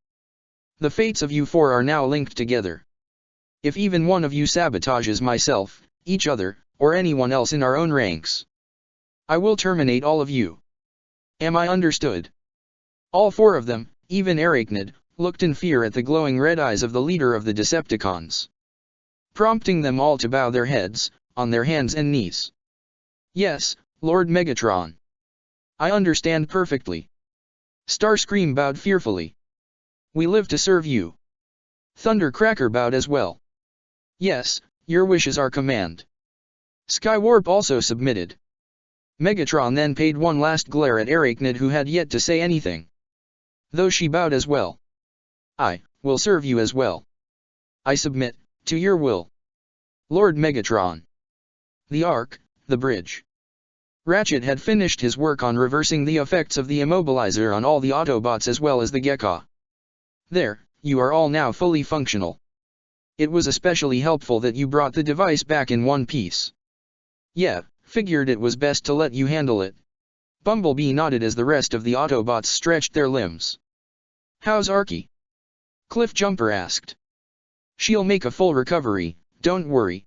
Speaker 1: The fates of you four are now linked together. If even one of you sabotages myself, each other, or anyone else in our own ranks, I will terminate all of you. Am I understood? All four of them, even Arachnid, looked in fear at the glowing red eyes of the leader of the Decepticons, prompting them all to bow their heads, on their hands and knees. Yes, Lord Megatron. I understand perfectly. Starscream bowed fearfully. We live to serve you. Thundercracker bowed as well. Yes, your wish is our command. Skywarp also submitted. Megatron then paid one last glare at Arachnid, who had yet to say anything, though she bowed as well. I will serve you as well. I submit to your will, Lord Megatron. The Ark, the bridge. Ratchet had finished his work on reversing the effects of the immobilizer on all the Autobots as well as the Gekka. There, you are all now fully functional. It was especially helpful that you brought the device back in one piece. Yeah, figured it was best to let you handle it. Bumblebee nodded as the rest of the Autobots stretched their limbs. How's Arky? Cliffjumper asked. She'll make a full recovery, don't worry.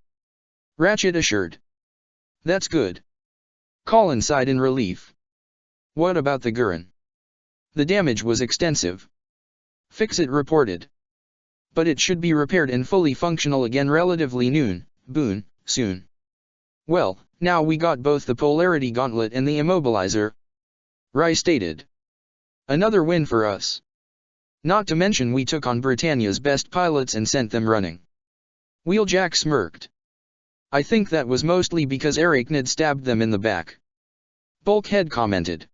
Speaker 1: Ratchet assured. That's good. Colin sighed in relief. What about the Gurren? The damage was extensive. Fix-It reported. But it should be repaired and fully functional again relatively soon. Well, now we got both the Polarity Gauntlet and the Immobilizer, Rai stated. Another win for us. Not to mention we took on Britannia's best pilots and sent them running. Wheeljack smirked. I think that was mostly because Arachnid stabbed them in the back. Bulkhead commented.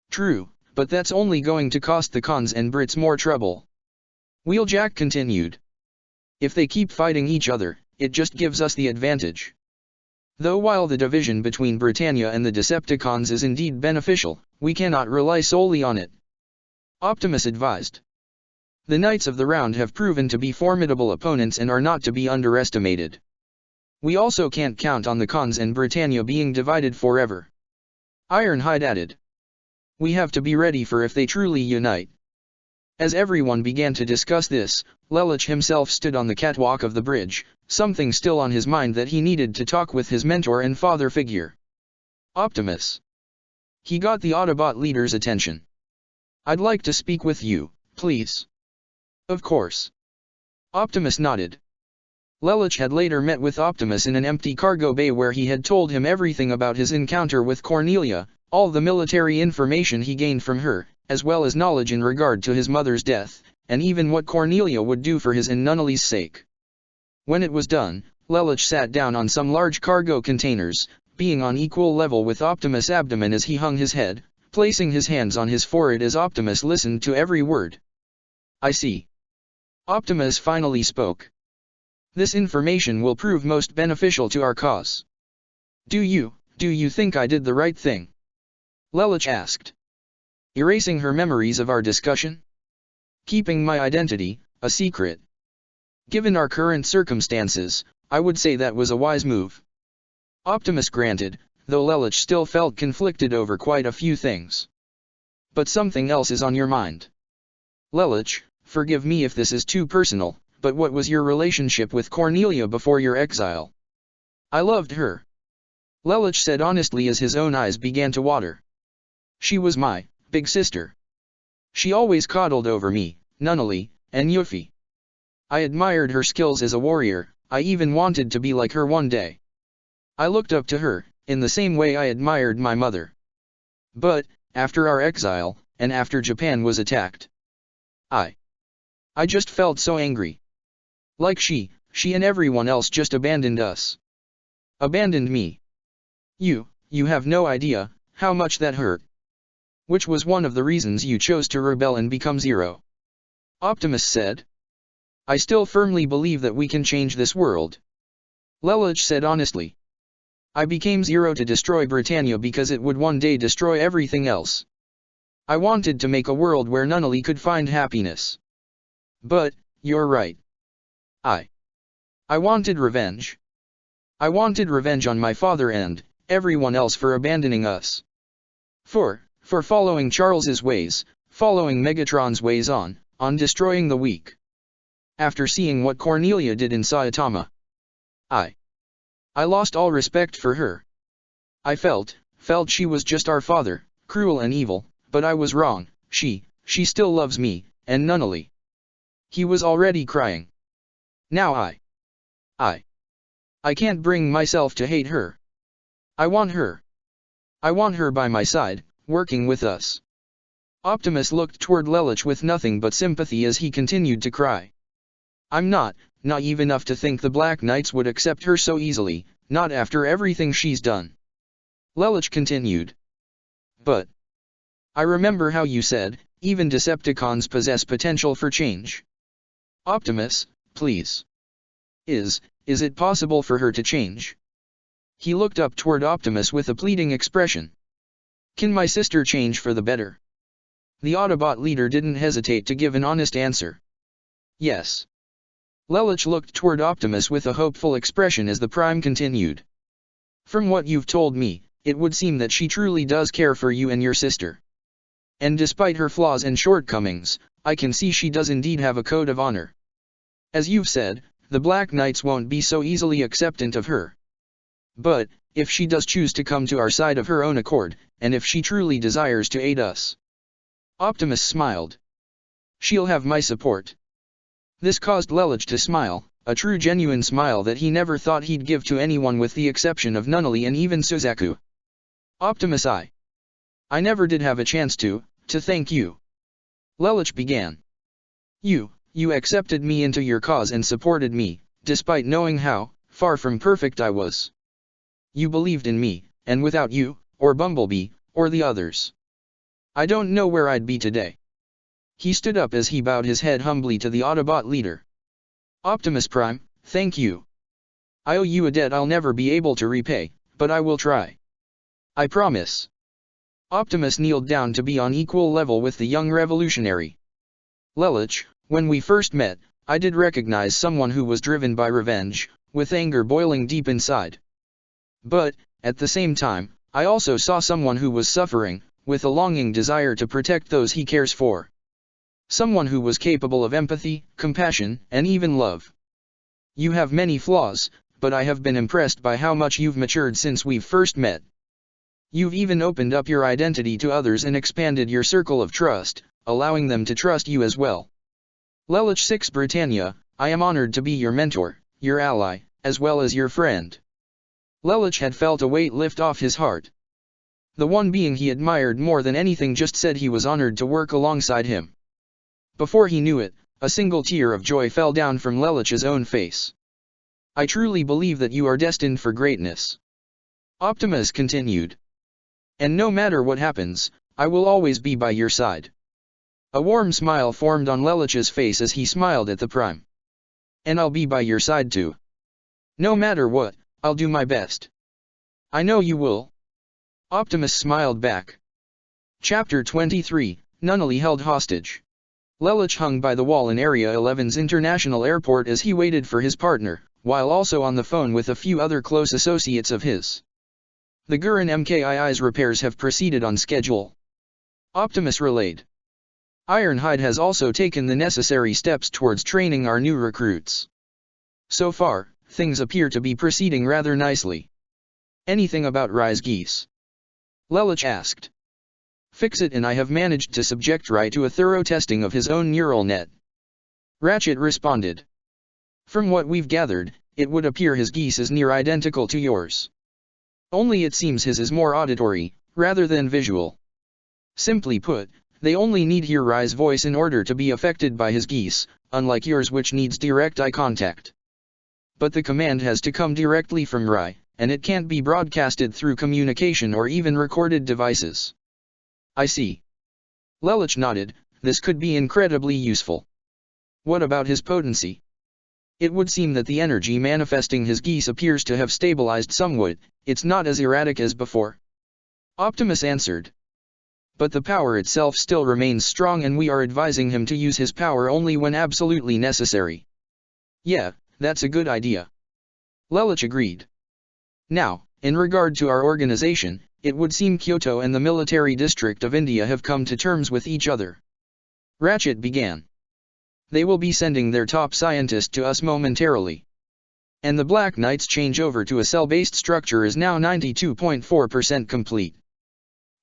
Speaker 1: True, but that's only going to cost the cons and Brits more trouble. Wheeljack continued. If they keep fighting each other, it just gives us the advantage. Though while the division between Britannia and the Decepticons is indeed beneficial, we cannot rely solely on it. Optimus advised. The Knights of the Round have proven to be formidable opponents and are not to be underestimated. We also can't count on the cons and Britannia being divided forever. Ironhide added. We have to be ready for if they truly unite. As everyone began to discuss this, Lelich himself stood on the catwalk of the bridge, something still on his mind that he needed to talk with his mentor and father figure. Optimus. He got the Autobot leader's attention. I'd like to speak with you, please. Of course. Optimus nodded. Lelich had later met with Optimus in an empty cargo bay where he had told him everything about his encounter with Cornelia, all the military information he gained from her, as well as knowledge in regard to his mother's death, and even what Cornelia would do for his and Nunnally's sake. When it was done, Lelich sat down on some large cargo containers, being on equal level with Optimus' abdomen as he hung his head, placing his hands on his forehead as Optimus listened to every word. I see. Optimus finally spoke. This information will prove most beneficial to our cause. Do you think I did the right thing? Lelich asked. Erasing her memories of our discussion? Keeping my identity a secret? Given our current circumstances, I would say that was a wise move. Optimus granted, though Lelich still felt conflicted over quite a few things. But something else is on your mind. Lelich, forgive me if this is too personal, but what was your relationship with Cornelia before your exile? I loved her. Lelich said honestly as his own eyes began to water. She was my big sister. She always coddled over me, Nunnally, and Yuffie. I admired her skills as a warrior, I even wanted to be like her one day. I looked up to her, in the same way I admired my mother. But, after our exile, and after Japan was attacked, I just felt so angry. Like she and everyone else just abandoned us. Abandoned me. You have no idea how much that hurt. Which was one of the reasons you chose to rebel and become Zero. Optimus said. I still firmly believe that we can change this world. Lelich said honestly. I became Zero to destroy Britannia because it would one day destroy everything else. I wanted to make a world where Nunnally could find happiness. But, you're right. I wanted revenge. I wanted revenge on my father and everyone else for abandoning us. For following Charles's ways, following Megatron's ways on destroying the weak. After seeing what Cornelia did in Saitama, I lost all respect for her. I felt she was just our father, cruel and evil, but I was wrong. She still loves me, and Nunnally. He was already crying. Now I can't bring myself to hate her. I want her. I want her by my side, working with us. Optimus looked toward Lelich with nothing but sympathy as he continued to cry. I'm not naive enough to think the Black Knights would accept her so easily, not after everything she's done. Lelich continued. But I remember how you said, even Decepticons possess potential for change. Optimus, please. Is it possible for her to change? He looked up toward Optimus with a pleading expression. Can my sister change for the better? The Autobot leader didn't hesitate to give an honest answer. Yes. Lelich looked toward Optimus with a hopeful expression as the Prime continued. From what you've told me, it would seem that she truly does care for you and your sister. And despite her flaws and shortcomings, I can see she does indeed have a code of honor. As you've said, the Black Knights won't be so easily acceptant of her. But, if she does choose to come to our side of her own accord, and if she truly desires to aid us. Optimus smiled. She'll have my support. This caused Lelich to smile, a true genuine smile that he never thought he'd give to anyone with the exception of Nunnally and even Suzaku. Optimus I never did have a chance to thank you. Lelich began. You accepted me into your cause and supported me, despite knowing how far from perfect I was. You believed in me, and without you, or Bumblebee, or the others, I don't know where I'd be today. He stood up as he bowed his head humbly to the Autobot leader. Optimus Prime, thank you. I owe you a debt I'll never be able to repay, but I will try. I promise. Optimus kneeled down to be on equal level with the young revolutionary. Lelich, when we first met, I did recognize someone who was driven by revenge, with anger boiling deep inside. But, at the same time, I also saw someone who was suffering, with a longing desire to protect those he cares for. Someone who was capable of empathy, compassion, and even love. You have many flaws, but I have been impressed by how much you've matured since we've first met. You've even opened up your identity to others and expanded your circle of trust, allowing them to trust you as well. Lelich 6 Britannia, I am honored to be your mentor, your ally, as well as your friend. Lelich had felt a weight lift off his heart. The one being he admired more than anything just said he was honored to work alongside him. Before he knew it, a single tear of joy fell down from Lelich's own face. I truly believe that you are destined for greatness. Optimus continued. And no matter what happens, I will always be by your side. A warm smile formed on Lelich's face as he smiled at the Prime. And I'll be by your side too. No matter what, I'll do my best. I know you will. Optimus smiled back. Chapter 23, Nunnally held hostage. Lelich hung by the wall in Area 11's International Airport as he waited for his partner, while also on the phone with a few other close associates of his. The Gurren MKII's repairs have proceeded on schedule. Optimus relayed. Ironhide has also taken the necessary steps towards training our new recruits. So far, things appear to be proceeding rather nicely. Anything about Rise Geese? Lelich asked. Fix-It and I have managed to subject Rai to a thorough testing of his own neural net. Ratchet responded. From what we've gathered, it would appear his geese is near identical to yours. Only it seems his is more auditory, rather than visual. Simply put, they only need hear Rai's voice in order to be affected by his geese, unlike yours which needs direct eye contact. But the command has to come directly from Rai, and it can't be broadcasted through communication or even recorded devices. I see. Lelich nodded, this could be incredibly useful. What about his potency? It would seem that the energy manifesting his geese appears to have stabilized somewhat, it's not as erratic as before. Optimus answered. But the power itself still remains strong, and we are advising him to use his power only when absolutely necessary. Yeah, that's a good idea. Lelich agreed. Now, in regard to our organization, it would seem Kyoto and the military district of India have come to terms with each other. Ratchet began. They will be sending their top scientist to us momentarily. And the Black Knight's changeover to a cell-based structure is now 92.4% complete.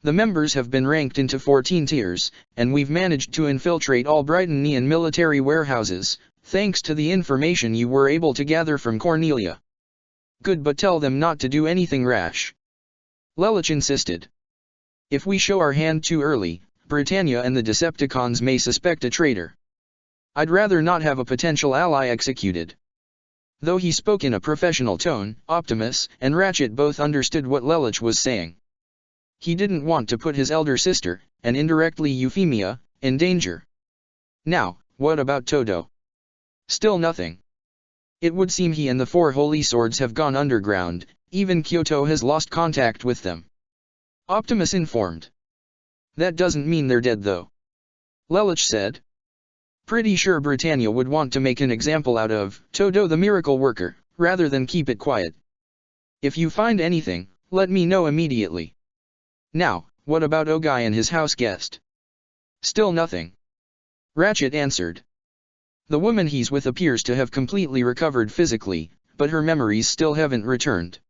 Speaker 1: The members have been ranked into 14 tiers, and we've managed to infiltrate all Brightonian military warehouses, thanks to the information you were able to gather from Cornelia. Good, but tell them not to do anything rash. Lelich insisted. If we show our hand too early, Britannia and the Decepticons may suspect a traitor. I'd rather not have a potential ally executed. Though he spoke in a professional tone, Optimus and Ratchet both understood what Lelich was saying. He didn't want to put his elder sister, and indirectly Euphemia, in danger. Now, what about Todo? Still nothing. It would seem he and the 4 Holy Swords have gone underground, even Kyoto has lost contact with them. Optimus informed. That doesn't mean they're dead though. Lelich said. Pretty sure Britannia would want to make an example out of Todo the Miracle Worker, rather than keep it quiet. If you find anything, let me know immediately. Now, what about Ogai and his house guest? Still nothing. Ratchet answered. The woman he's with appears to have completely recovered physically, but her memories still haven't returned.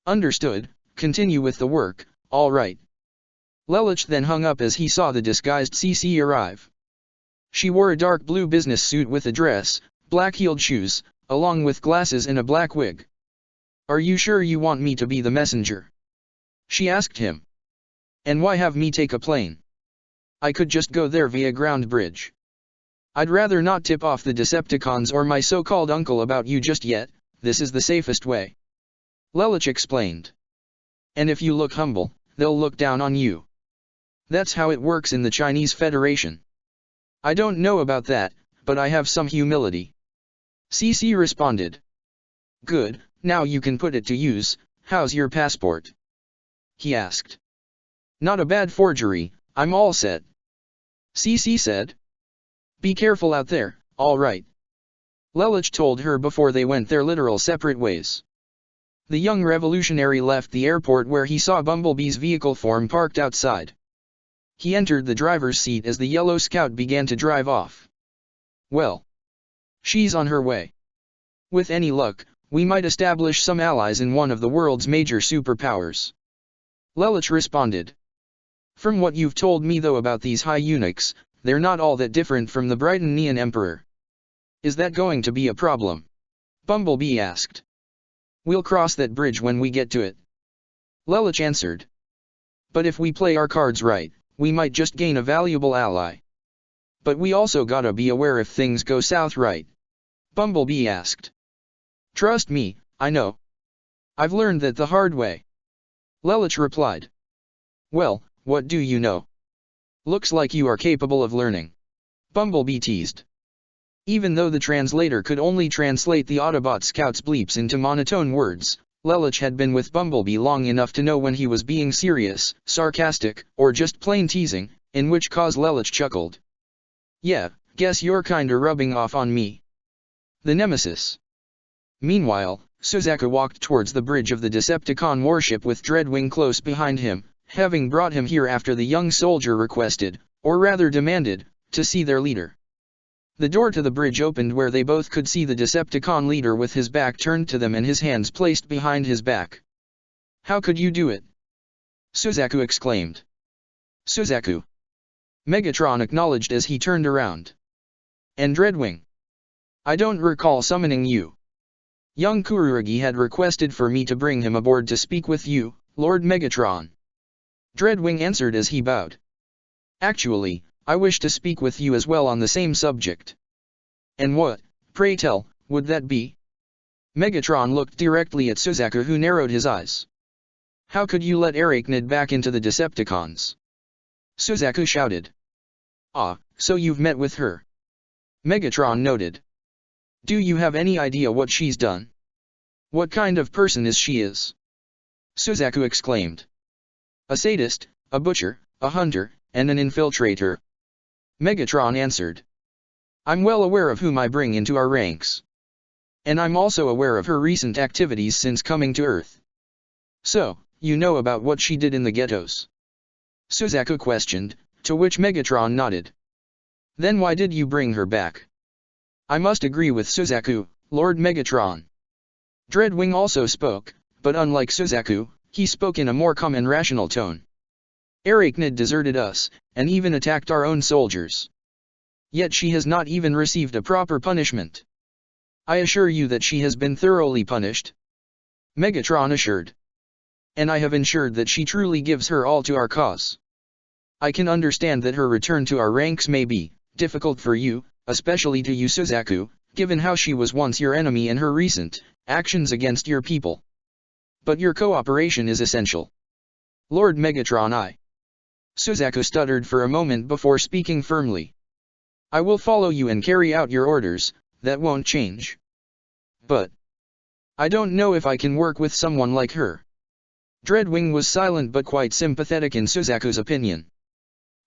Speaker 1: Understood, continue with the work, all right. Lelich then hung up as he saw the disguised CC arrive. She wore a dark blue business suit with a dress, black-heeled shoes, along with glasses and a black wig. Are you sure you want me to be the messenger? She asked him. And why have me take a plane? I could just go there via ground bridge. I'd rather not tip off the Decepticons or my so-called uncle about you just yet, this is the safest way. Lelich explained. And if you look humble, they'll look down on you. That's how it works in the Chinese Federation. I don't know about that, but I have some humility. CC responded. Good, now you can put it to use. How's your passport? He asked. Not a bad forgery, I'm all set. CC said. Be careful out there, all right. Lelich told her before they went their literal separate ways. The young revolutionary left the airport where he saw Bumblebee's vehicle form parked outside. He entered the driver's seat as the yellow scout began to drive off. Well, she's on her way. With any luck, we might establish some allies in one of the world's major superpowers. Lelich responded. From what you've told me though about these high eunuchs, they're not all that different from the Brightonian Emperor. Is that going to be a problem? Bumblebee asked. We'll cross that bridge when we get to it. Lelich answered. But if we play our cards right, we might just gain a valuable ally. But we also gotta be aware if things go south, right? Bumblebee asked. Trust me, I know. I've learned that the hard way. Lelich replied. Well, what do you know? Looks like you are capable of learning. Bumblebee teased. Even though the translator could only translate the Autobot scout's bleeps into monotone words, Lelich had been with Bumblebee long enough to know when he was being serious, sarcastic, or just plain teasing, in which case Lelich chuckled. Yeah, guess you're kinda rubbing off on me. The Nemesis. Meanwhile, Suzaku walked towards the bridge of the Decepticon warship with Dreadwing close behind him, having brought him here after the young soldier requested, or rather demanded, to see their leader. The door to the bridge opened where they both could see the Decepticon leader with his back turned to them and his hands placed behind his back. How could you do it? Suzaku exclaimed. Suzaku. Megatron acknowledged as he turned around. And Dreadwing. I don't recall summoning you. Young Kurugi had requested for me to bring him aboard to speak with you, Lord Megatron. Dreadwing answered as he bowed. Actually, I wish to speak with you as well on the same subject. And what, pray tell, would that be? Megatron looked directly at Suzaku, who narrowed his eyes. How could you let Arachnid back into the Decepticons? Suzaku shouted. Ah, so you've met with her. Megatron noted. Do you have any idea what she's done? What kind of person is she? Suzaku exclaimed. A sadist, a butcher, a hunter, and an infiltrator. Megatron answered. I'm well aware of whom I bring into our ranks. And I'm also aware of her recent activities since coming to Earth. So, you know about what she did in the ghettos? Suzaku questioned, to which Megatron nodded. Then why did you bring her back? I must agree with Suzaku, Lord Megatron. Dreadwing also spoke, but unlike Suzaku, he spoke in a more calm and rational tone. Arachnid deserted us, and even attacked our own soldiers. Yet she has not even received a proper punishment. I assure you that she has been thoroughly punished. Megatron assured. And I have ensured that she truly gives her all to our cause. I can understand that her return to our ranks may be difficult for you, especially to you Suzaku, given how she was once your enemy and her recent actions against your people. But your cooperation is essential. Lord Megatron Suzaku stuttered for a moment before speaking firmly. I will follow you and carry out your orders, that won't change. But I don't know if I can work with someone like her. Dreadwing was silent but quite sympathetic in Suzaku's opinion.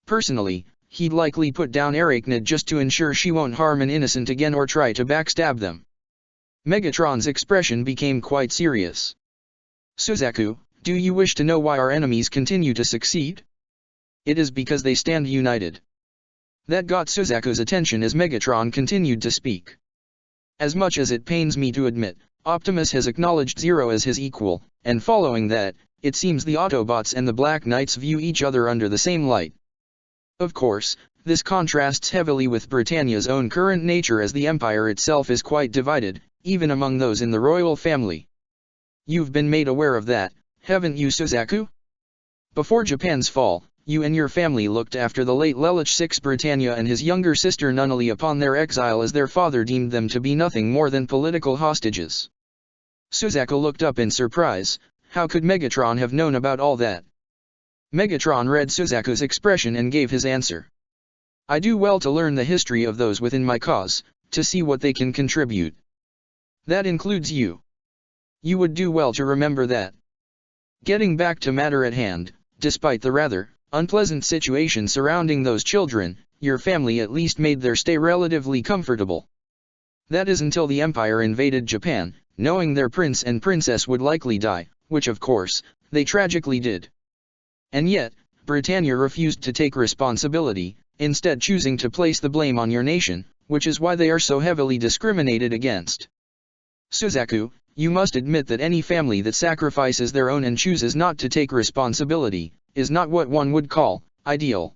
Speaker 1: Personally, he'd likely put down Arachnid just to ensure she won't harm an innocent again or try to backstab them. Megatron's expression became quite serious. Suzaku, do you wish to know why our enemies continue to succeed? It is because they stand united. That got Suzaku's attention as Megatron continued to speak. As much as it pains me to admit, Optimus has acknowledged Zero as his equal, and following that, it seems the Autobots and the Black Knights view each other under the same light. Of course, this contrasts heavily with Britannia's own current nature as the Empire itself is quite divided, even among those in the royal family. You've been made aware of that, haven't you Suzaku? Before Japan's fall, you and your family looked after the late Lelich VI Britannia and his younger sister Nunnally upon their exile as their father deemed them to be nothing more than political hostages. Suzaku looked up in surprise. How could Megatron have known about all that? Megatron read Suzaku's expression and gave his answer. I do well to learn the history of those within my cause, to see what they can contribute. That includes you. You would do well to remember that. Getting back to matter at hand, despite the rather unpleasant situation surrounding those children, your family at least made their stay relatively comfortable. That is until the Empire invaded Japan, knowing their prince and princess would likely die, which of course, they tragically did. And yet, Britannia refused to take responsibility, instead choosing to place the blame on your nation, which is why they are so heavily discriminated against. Suzaku, you must admit that any family that sacrifices their own and chooses not to take responsibility, is not what one would call ideal.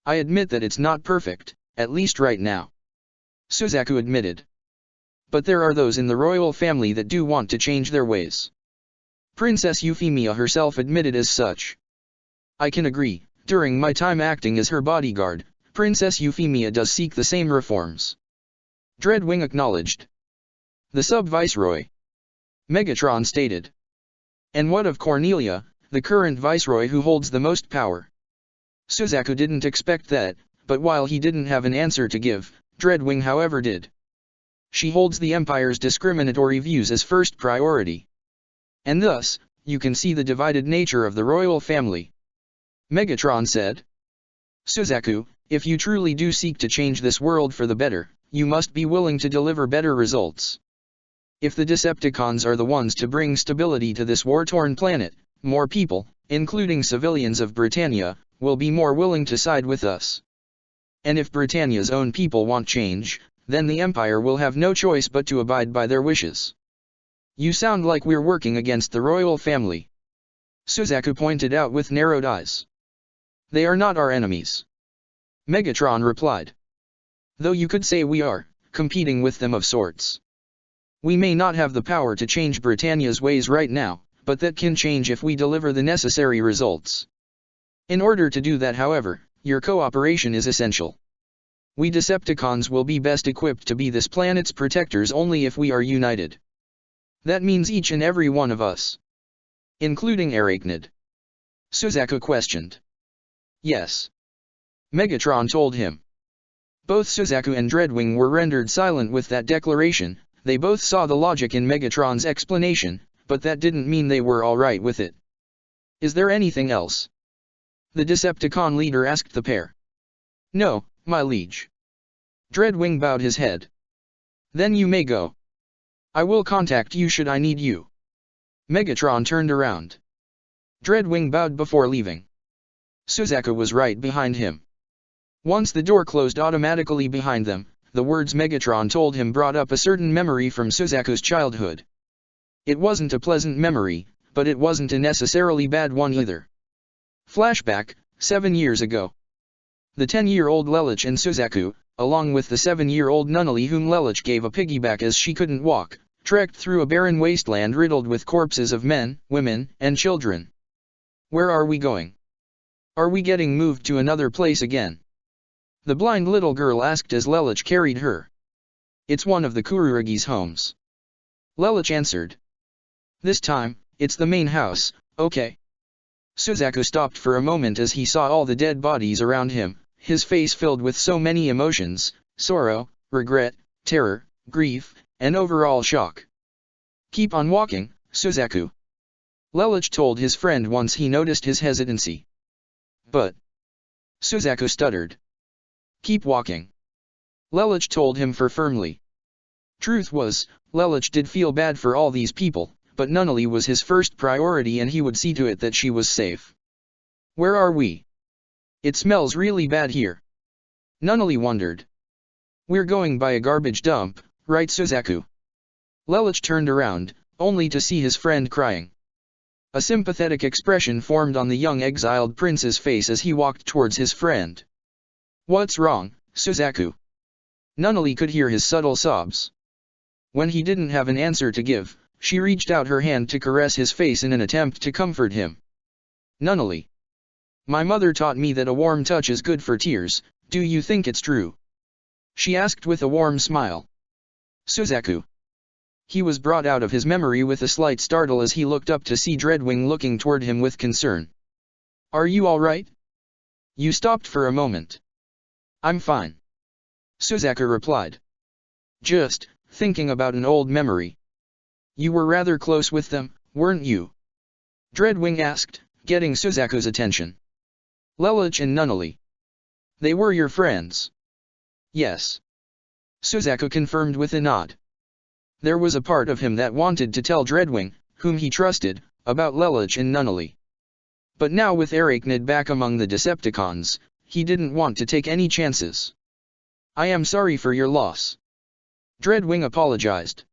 Speaker 1: I admit that it's not perfect, at least right now. Suzaku admitted. But there are those in the royal family that do want to change their ways. Princess Euphemia herself admitted as such. I can agree, during my time acting as her bodyguard, Princess Euphemia does seek the same reforms. Dreadwing acknowledged. The Sub-Viceroy. Megatron stated. And what of Cornelia, the current Viceroy who holds the most power? Suzaku didn't expect that, but while he didn't have an answer to give, Dreadwing however did. She holds the Empire's discriminatory views as first priority. And thus, you can see the divided nature of the royal family. Megatron said. Suzaku, if you truly do seek to change this world for the better, you must be willing to deliver better results. If the Decepticons are the ones to bring stability to this war-torn planet, more people, including civilians of Britannia, will be more willing to side with us. And if Britannia's own people want change, then the Empire will have no choice but to abide by their wishes. You sound like we're working against the royal family. Suzaku pointed out with narrowed eyes. They are not our enemies. Megatron replied. Though you could say we are, competing with them of sorts. We may not have the power to change Britannia's ways right now, but that can change if we deliver the necessary results. In order to do that however, your cooperation is essential. We Decepticons will be best equipped to be this planet's protectors only if we are united. That means each and every one of us. Including Arachnid. Suzaku questioned. Yes. Megatron told him. Both Suzaku and Dreadwing were rendered silent with that declaration. They both saw the logic in Megatron's explanation, but that didn't mean they were alright with it. Is there anything else? The Decepticon leader asked the pair. No, my liege. Dreadwing bowed his head. Then you may go. I will contact you should I need you. Megatron turned around. Dreadwing bowed before leaving. Suzaku was right behind him. Once the door closed automatically behind them, the words Megatron told him brought up a certain memory from Suzaku's childhood. It wasn't a pleasant memory, but it wasn't a necessarily bad one either. Flashback, 7 years ago. The 10-year-old Lelouch and Suzaku, along with the 7-year-old Nunnally whom Lelouch gave a piggyback as she couldn't walk, trekked through a barren wasteland riddled with corpses of men, women, and children. Where are we going? Are we getting moved to another place again? The blind little girl asked as Lelouch carried her. It's one of the Kururugi's homes. Lelouch answered. This time, it's the main house, okay. Suzaku stopped for a moment as he saw all the dead bodies around him, his face filled with so many emotions, sorrow, regret, terror, grief, and overall shock. Keep on walking, Suzaku. Lelouch told his friend once he noticed his hesitancy. But Suzaku stuttered. Keep walking. Lelouch told him firmly. Truth was, Lelouch did feel bad for all these people, but Nunnally was his first priority and he would see to it that she was safe. Where are we? It smells really bad here. Nunnally wondered. We're going by a garbage dump, right Suzaku? Lelouch turned around, only to see his friend crying. A sympathetic expression formed on the young exiled prince's face as he walked towards his friend. What's wrong, Suzaku? Nunnally could hear his subtle sobs. When he didn't have an answer to give, she reached out her hand to caress his face in an attempt to comfort him. Nunnally. My mother taught me that a warm touch is good for tears, do you think it's true? She asked with a warm smile. Suzaku. He was brought out of his memory with a slight startle as he looked up to see Dreadwing looking toward him with concern. Are you all right? You stopped for a moment. I'm fine. Suzaku replied. Just thinking about an old memory. You were rather close with them, weren't you? Dreadwing asked, getting Suzaku's attention. Lelouch and Nunnally. They were your friends. Yes. Suzaku confirmed with a nod. There was a part of him that wanted to tell Dreadwing, whom he trusted, about Lelouch and Nunnally. But now with Arachnid back among the Decepticons, he didn't want to take any chances. I am sorry for your loss. Dreadwing apologized.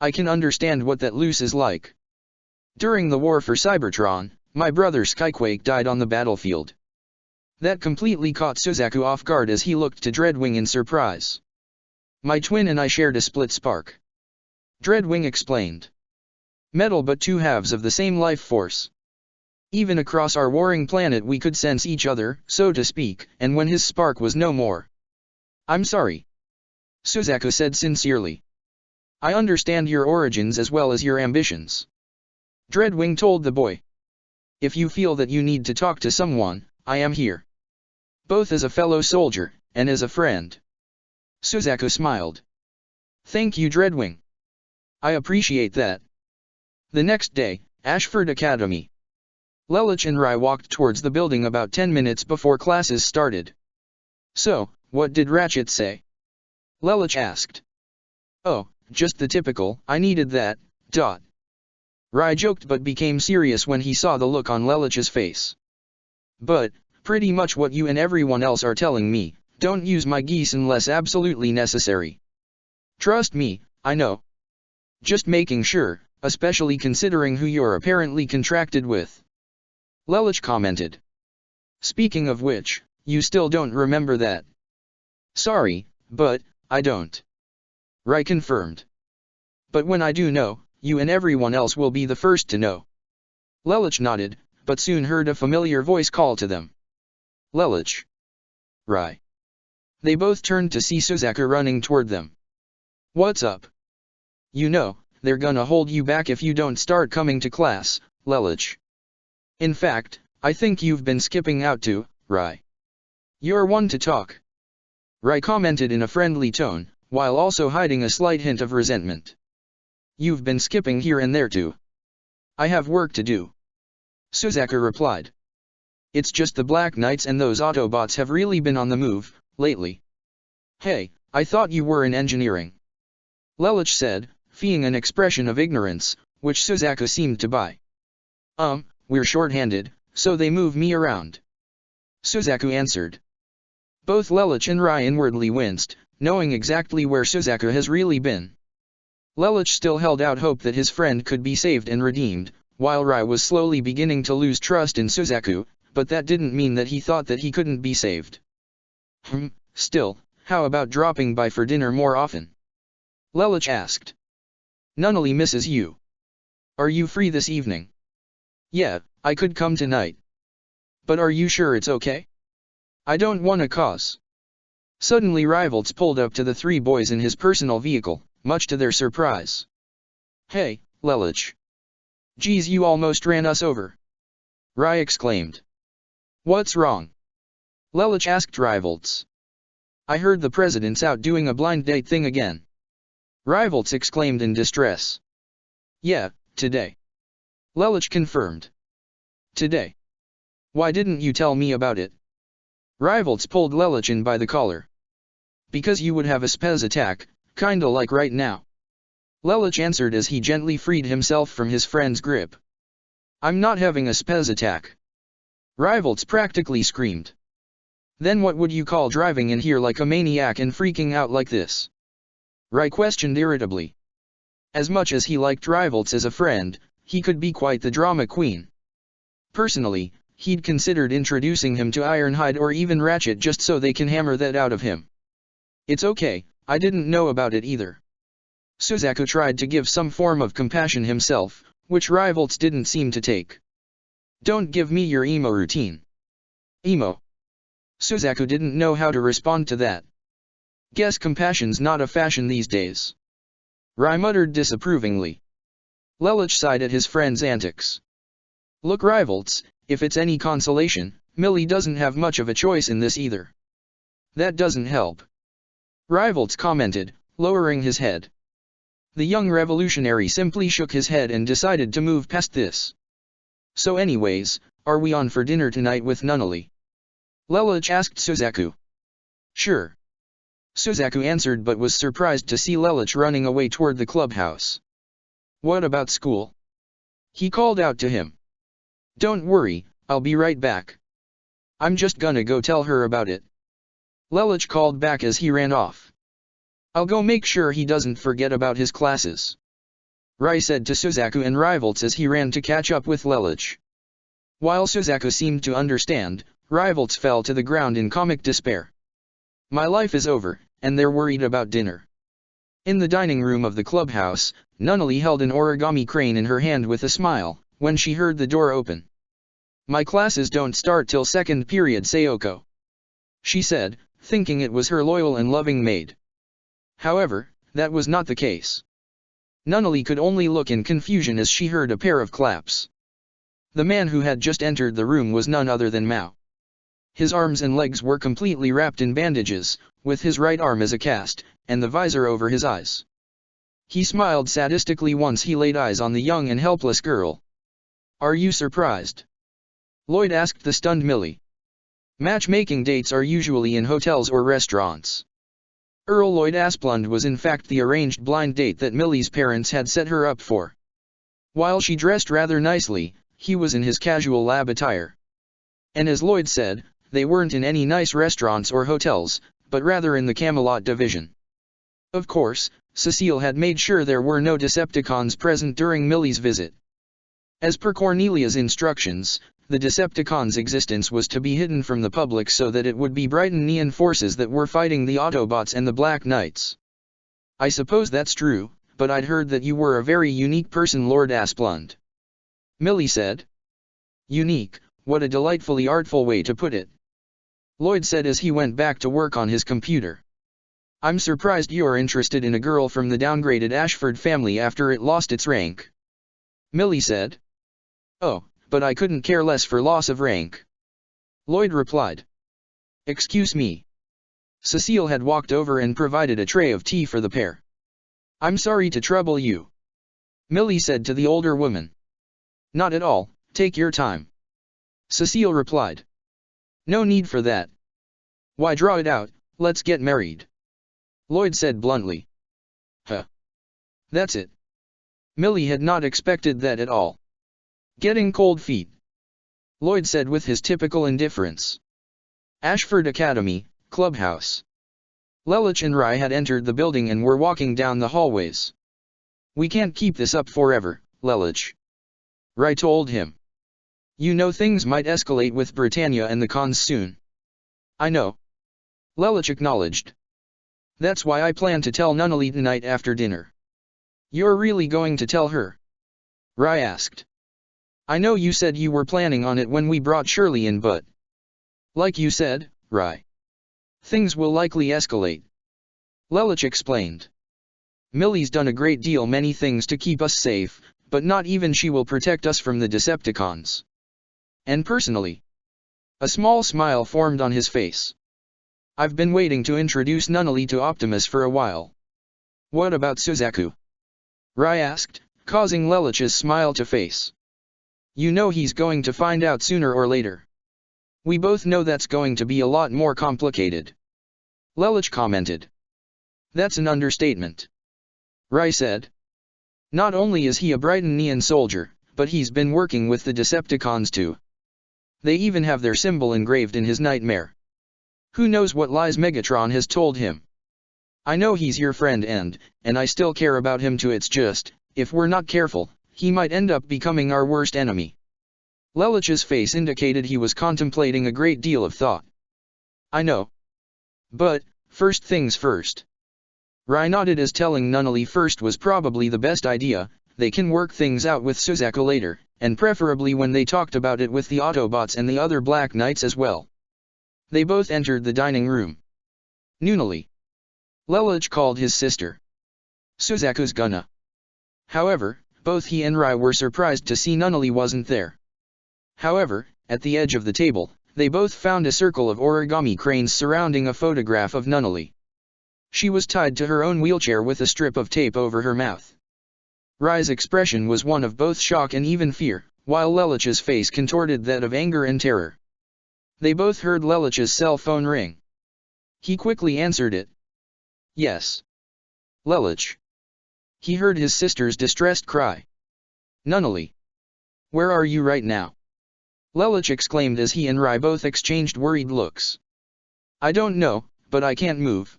Speaker 1: I can understand what that loss is like. During the war for Cybertron, my brother Skyquake died on the battlefield. That completely caught Suzaku off guard as he looked to Dreadwing in surprise. My twin and I shared a split spark. Dreadwing explained. Metal but two halves of the same life force. Even across our warring planet we could sense each other, so to speak, and when his spark was no more. I'm sorry. Suzaku said sincerely. I understand your origins as well as your ambitions. Dreadwing told the boy. If you feel that you need to talk to someone, I am here. Both as a fellow soldier, and as a friend. Suzaku smiled. Thank you Dreadwing. I appreciate that. The next day, Ashford Academy. Lelouch and Rai walked towards the building about 10 minutes before classes started. So, what did Ratchet say? Lelouch asked. Oh, just the typical, I needed that, dot. Rai joked but became serious when he saw the look on Lelouch's face. But, pretty much what you and everyone else are telling me, don't use my geese unless absolutely necessary. Trust me, I know. Just making sure, especially considering who you're apparently contracted with. Lelouch commented. Speaking of which, you still don't remember that. Sorry, but, I don't. Rai confirmed. But when I do know, you and everyone else will be the first to know. Lelouch nodded, but soon heard a familiar voice call to them. Lelouch. Rai. They both turned to see Suzaku running toward them. What's up? You know, they're gonna hold you back if you don't start coming to class, Lelouch. In fact, I think you've been skipping out too, Rai. You're one to talk. Rai commented in a friendly tone, while also hiding a slight hint of resentment. You've been skipping here and there too. I have work to do. Suzaku replied. It's just the Black Knights and those Autobots have really been on the move, lately. Hey, I thought you were in engineering. Lelouch said, feigning an expression of ignorance, which Suzaku seemed to buy. We're short-handed, so they move me around. Suzaku answered. Both Lelouch and Rai inwardly winced, knowing exactly where Suzaku has really been. Lelouch still held out hope that his friend could be saved and redeemed, while Rai was slowly beginning to lose trust in Suzaku, but that didn't mean that he thought that he couldn't be saved. Still, how about dropping by for dinner more often? Lelouch asked. Nunnally misses you. Are you free this evening? Yeah, I could come tonight. But are you sure it's okay? I don't want to cause. Suddenly Rivalts pulled up to the three boys in his personal vehicle, much to their surprise. Hey, Lelouch. Geez, you almost ran us over. Rai exclaimed. What's wrong? Lelouch asked Rivalts. I heard the president's out doing a blind date thing again. Rivalts exclaimed in distress. Yeah, today. Lelouch confirmed. Today. Why didn't you tell me about it? Rivalts pulled Lelouch in by the collar. Because you would have a spaz attack, kinda like right now. Lelouch answered as he gently freed himself from his friend's grip. I'm not having a spaz attack. Rivalts practically screamed. Then what would you call driving in here like a maniac and freaking out like this? Rai questioned irritably. As much as he liked Rivalts as a friend, he could be quite the drama queen. Personally, he'd considered introducing him to Ironhide or even Ratchet just so they can hammer that out of him. It's okay, I didn't know about it either. Suzaku tried to give some form of compassion himself, which Rivalts didn't seem to take. Don't give me your emo routine. Emo. Suzaku didn't know how to respond to that. Guess compassion's not a fashion these days. Rai muttered disapprovingly. Lelouch sighed at his friend's antics. Look Rivalts, if it's any consolation, Millie doesn't have much of a choice in this either. That doesn't help. Rivalts commented, lowering his head. The young revolutionary simply shook his head and decided to move past this. So anyways, are we on for dinner tonight with Nunnally? Lelouch asked Suzaku. Sure. Suzaku answered but was surprised to see Lelouch running away toward the clubhouse. What about school? He called out to him. Don't worry, I'll be right back. I'm just gonna go tell her about it. Lelouch called back as he ran off. I'll go make sure he doesn't forget about his classes. Rai said to Suzaku and Rivalts as he ran to catch up with Lelouch. While Suzaku seemed to understand, Rivalts fell to the ground in comic despair. My life is over, and they're worried about dinner. In the dining room of the clubhouse, Nunnally held an origami crane in her hand with a smile, when she heard the door open. My classes don't start till second period, Sayoko. She said, thinking it was her loyal and loving maid. However, that was not the case. Nunnally could only look in confusion as she heard a pair of claps. The man who had just entered the room was none other than Mao. His arms and legs were completely wrapped in bandages, with his right arm as a cast, and the visor over his eyes. He smiled sadistically once he laid eyes on the young and helpless girl. Are you surprised? Lloyd asked the stunned Millie. Matchmaking dates are usually in hotels or restaurants. Earl Lloyd Asplund was in fact the arranged blind date that Millie's parents had set her up for. While she dressed rather nicely, he was in his casual lab attire. And as Lloyd said, they weren't in any nice restaurants or hotels, but rather in the Camelot division. Of course, Cecile had made sure there were no Decepticons present during Millie's visit. As per Cornelia's instructions, the Decepticons' existence was to be hidden from the public so that it would be Brighton Neon forces that were fighting the Autobots and the Black Knights. I suppose that's true, but I'd heard that you were a very unique person, Lord Asplund. Millie said. Unique, what a delightfully artful way to put it. Lloyd said as he went back to work on his computer. I'm surprised you're interested in a girl from the downgraded Ashford family after it lost its rank. Millie said. Oh, but I couldn't care less for loss of rank. Lloyd replied. Excuse me. Cecile had walked over and provided a tray of tea for the pair. I'm sorry to trouble you. Millie said to the older woman. Not at all, take your time. Cecile replied. No need for that. Why draw it out, let's get married. Lloyd said bluntly. Huh. That's it. Millie had not expected that at all. Getting cold feet. Lloyd said with his typical indifference. Ashford Academy, Clubhouse. Lelich and Rai had entered the building and were walking down the hallways. We can't keep this up forever, Lelich. Rai told him. You know things might escalate with Britannia and the cons soon. I know. Lelich acknowledged. That's why I plan to tell Nunnally tonight after dinner. You're really going to tell her? Rai asked. I know you said you were planning on it when we brought Shirley in, but... Like you said, Rai. Things will likely escalate. Lelich explained. Millie's done a great deal many things to keep us safe, but not even she will protect us from the Decepticons. And personally. A small smile formed on his face. I've been waiting to introduce Nunnally to Optimus for a while. What about Suzaku? Rai asked, causing Lelich's smile to face. You know he's going to find out sooner or later. We both know that's going to be a lot more complicated. Lelich commented. That's an understatement. Rai said. Not only is he a Brightonian soldier, but he's been working with the Decepticons too. They even have their symbol engraved in his nightmare. Who knows what lies Megatron has told him? I know he's your friend and I still care about him too. It's just, if we're not careful, he might end up becoming our worst enemy. Lelich's face indicated he was contemplating a great deal of thought. I know. But, first things first. Rai nodded as telling Nunnally first was probably the best idea. They can work things out with Suzaku later, and preferably when they talked about it with the Autobots and the other Black Knights as well. They both entered the dining room. Nunnally. Lelich called his sister. Suzaku's gonna. However, both he and Rai were surprised to see Nunnally wasn't there. However, at the edge of the table, they both found a circle of origami cranes surrounding a photograph of Nunnally. She was tied to her own wheelchair with a strip of tape over her mouth. Rai's expression was one of both shock and even fear, while Lelich's face contorted that of anger and terror. They both heard Lelich's cell phone ring. He quickly answered it. Yes. Lelich. He heard his sister's distressed cry. Nunnally. Where are you right now? Lelich exclaimed as he and Rai both exchanged worried looks. I don't know, but I can't move.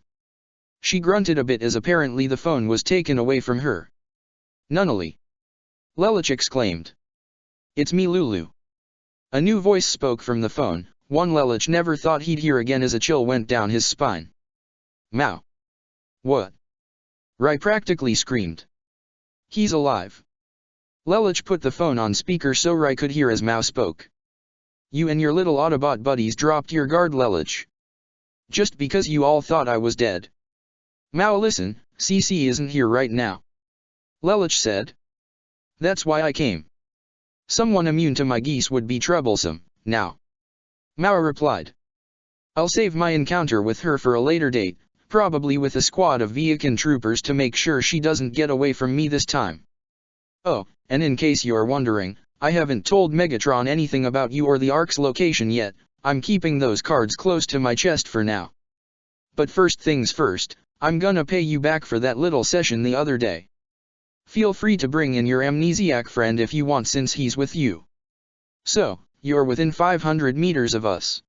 Speaker 1: She grunted a bit as apparently the phone was taken away from her. Nunnally. Lelich exclaimed. It's me, Lulu. A new voice spoke from the phone, one Lelich never thought he'd hear again as a chill went down his spine. Mao. What? Rai practically screamed. He's alive. Lelich put the phone on speaker so Rai could hear as Mao spoke. You and your little Autobot buddies dropped your guard, Lelich. Just because you all thought I was dead. Mao, listen, CC isn't here right now. Lelich said. That's why I came. Someone immune to my geese would be troublesome, now. Mao replied. I'll save my encounter with her for a later date, probably with a squad of Viacan troopers to make sure she doesn't get away from me this time. Oh, and in case you're wondering, I haven't told Megatron anything about you or the Ark's location yet. I'm keeping those cards close to my chest for now. But first things first, I'm gonna pay you back for that little session the other day. Feel free to bring in your amnesiac friend if you want since he's with you. So, you're within 500 meters of us?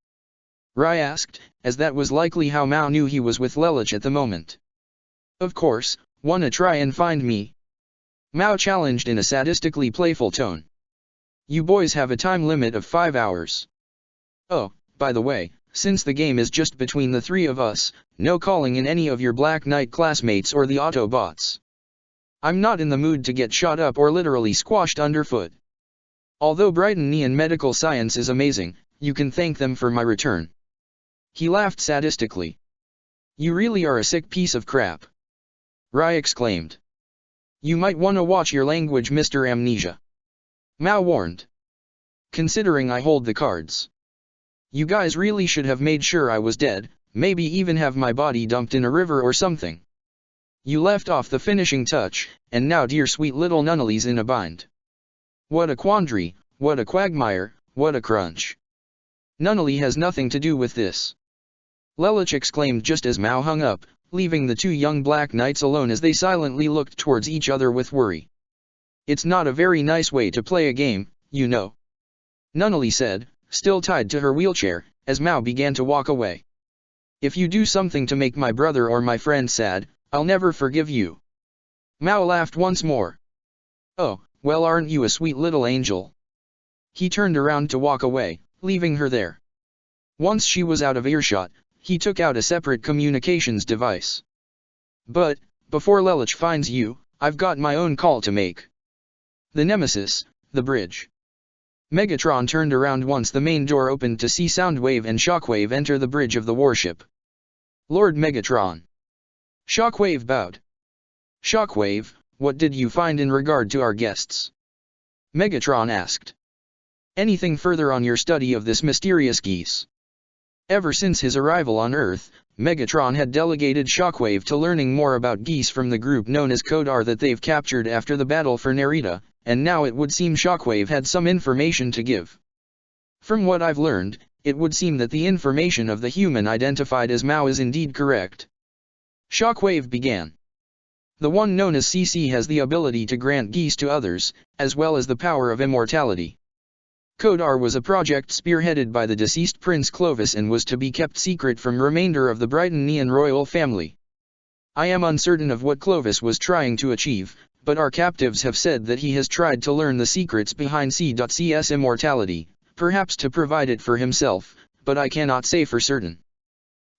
Speaker 1: Rai asked, as that was likely how Mao knew he was with Lelich at the moment. Of course, wanna try and find me? Mao challenged in a sadistically playful tone. You boys have a time limit of 5 hours. Oh, by the way, since the game is just between the three of us, no calling in any of your Black Knight classmates or the Autobots. I'm not in the mood to get shot up or literally squashed underfoot. Although Brightonian medical science is amazing, you can thank them for my return. He laughed sadistically. You really are a sick piece of crap. Rai exclaimed. You might want to watch your language, Mr. Amnesia. Mao warned. Considering I hold the cards. You guys really should have made sure I was dead, maybe even have my body dumped in a river or something. You left off the finishing touch, and now dear sweet little Nunnally's in a bind. What a quandary, what a quagmire, what a crunch. Nunnally has nothing to do with this. Lelouch exclaimed just as Mao hung up, leaving the two young black knights alone as they silently looked towards each other with worry. It's not a very nice way to play a game, you know. Nunnally said, still tied to her wheelchair, as Mao began to walk away. If you do something to make my brother or my friend sad, I'll never forgive you. Mao laughed once more. Oh, well, aren't you a sweet little angel? He turned around to walk away, leaving her there. Once she was out of earshot, he took out a separate communications device. But, before Lelouch finds you, I've got my own call to make. The Nemesis, the bridge. Megatron turned around once the main door opened to see Soundwave and Shockwave enter the bridge of the warship. Lord Megatron. Shockwave bowed. Shockwave, what did you find in regard to our guests? Megatron asked. Anything further on your study of this mysterious geese? Ever since his arrival on Earth, Megatron had delegated Shockwave to learning more about geese from the group known as Code R that they've captured after the battle for Narita, and now it would seem Shockwave had some information to give. From what I've learned, it would seem that the information of the human identified as Mao is indeed correct. Shockwave began. The one known as CC has the ability to grant geese to others, as well as the power of immortality. Code R was a project spearheaded by the deceased Prince Clovis and was to be kept secret from remainder of the Brightonian royal family. I am uncertain of what Clovis was trying to achieve, but our captives have said that he has tried to learn the secrets behind C.C's immortality, perhaps to provide it for himself, but I cannot say for certain.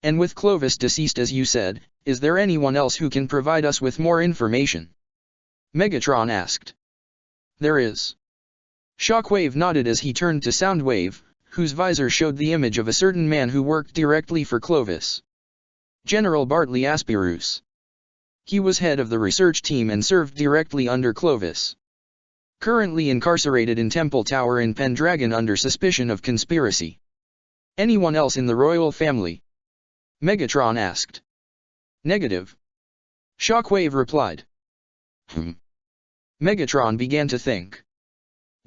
Speaker 1: And with Clovis deceased as you said, is there anyone else who can provide us with more information? Megatron asked. There is. Shockwave nodded as he turned to Soundwave, whose visor showed the image of a certain man who worked directly for Clovis. General Bartley Aspirus. He was head of the research team and served directly under Clovis. Currently incarcerated in Temple Tower in Pendragon under suspicion of conspiracy. Anyone else in the royal family? Megatron asked. Negative. Shockwave replied. Megatron began to think.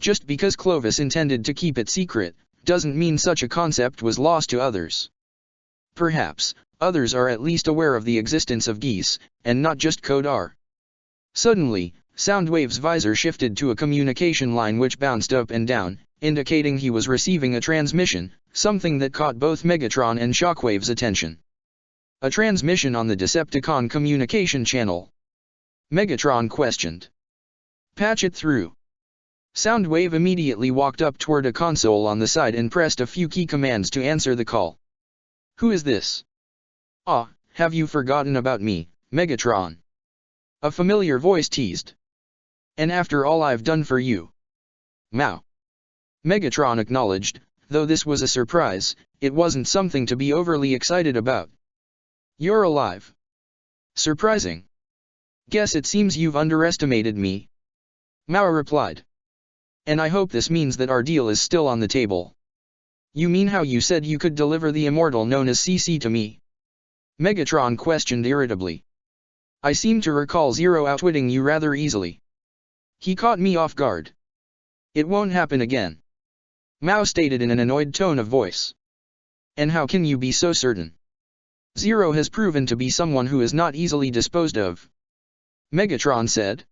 Speaker 1: Just because Clovis intended to keep it secret, doesn't mean such a concept was lost to others. Perhaps, others are at least aware of the existence of geese, and not just Code R. Suddenly, Soundwave's visor shifted to a communication line which bounced up and down, indicating he was receiving a transmission, something that caught both Megatron and Shockwave's attention. A transmission on the Decepticon communication channel. Megatron questioned. Patch it through. Soundwave immediately walked up toward a console on the side and pressed a few key commands to answer the call. Who is this? Ah, have you forgotten about me, Megatron? A familiar voice teased. And after all I've done for you. Mao. Megatron acknowledged, though this was a surprise, it wasn't something to be overly excited about. You're alive. Surprising. Guess it seems you've underestimated me. Mao replied. And I hope this means that our deal is still on the table. You mean how you said you could deliver the immortal known as CC to me? Megatron questioned irritably. I seem to recall Zero outwitting you rather easily. He caught me off guard. It won't happen again. Mao stated in an annoyed tone of voice. And how can you be so certain? Zero has proven to be someone who is not easily disposed of. Megatron said.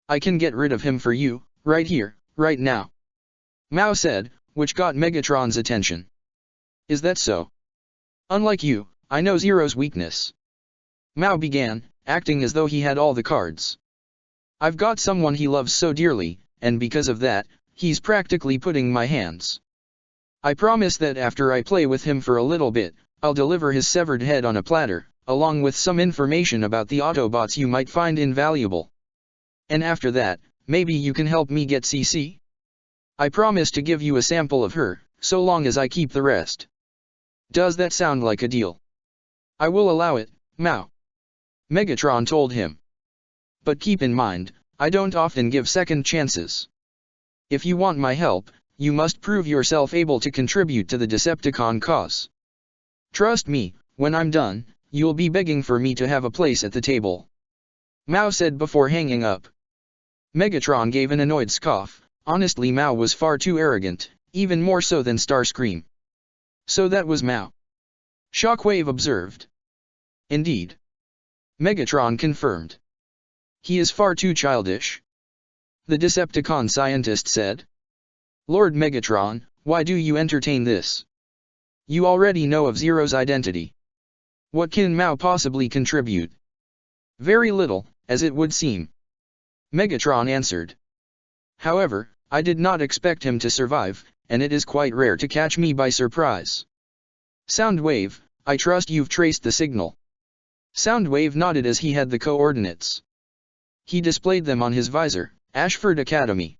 Speaker 1: I can get rid of him for you, right here, right now. Mao said, which got Megatron's attention. Is that so? Unlike you, I know Zero's weakness. Mao began, acting as though he had all the cards. I've got someone he loves so dearly, and because of that, he's practically putting my hands. I promise that after I play with him for a little bit, I'll deliver his severed head on a platter, along with some information about the Autobots you might find invaluable. And after that, maybe you can help me get CC? I promise to give you a sample of her, so long as I keep the rest. Does that sound like a deal? I will allow it, Mao. Megatron told him. But keep in mind, I don't often give second chances. If you want my help, you must prove yourself able to contribute to the Decepticon cause. Trust me, when I'm done, you'll be begging for me to have a place at the table. Mao said before hanging up. Megatron gave an annoyed scoff. Honestly, Mao was far too arrogant, even more so than Starscream. So that was Mao. Shockwave observed. Indeed. Megatron confirmed. He is far too childish. The Decepticon scientist said. Lord Megatron, why do you entertain this? You already know of Zero's identity. What can Mao possibly contribute? Very little, as it would seem. Megatron answered. However, I did not expect him to survive, and it is quite rare to catch me by surprise. Soundwave, I trust you've traced the signal. Soundwave nodded as he had the coordinates. He displayed them on his visor. Ashford Academy.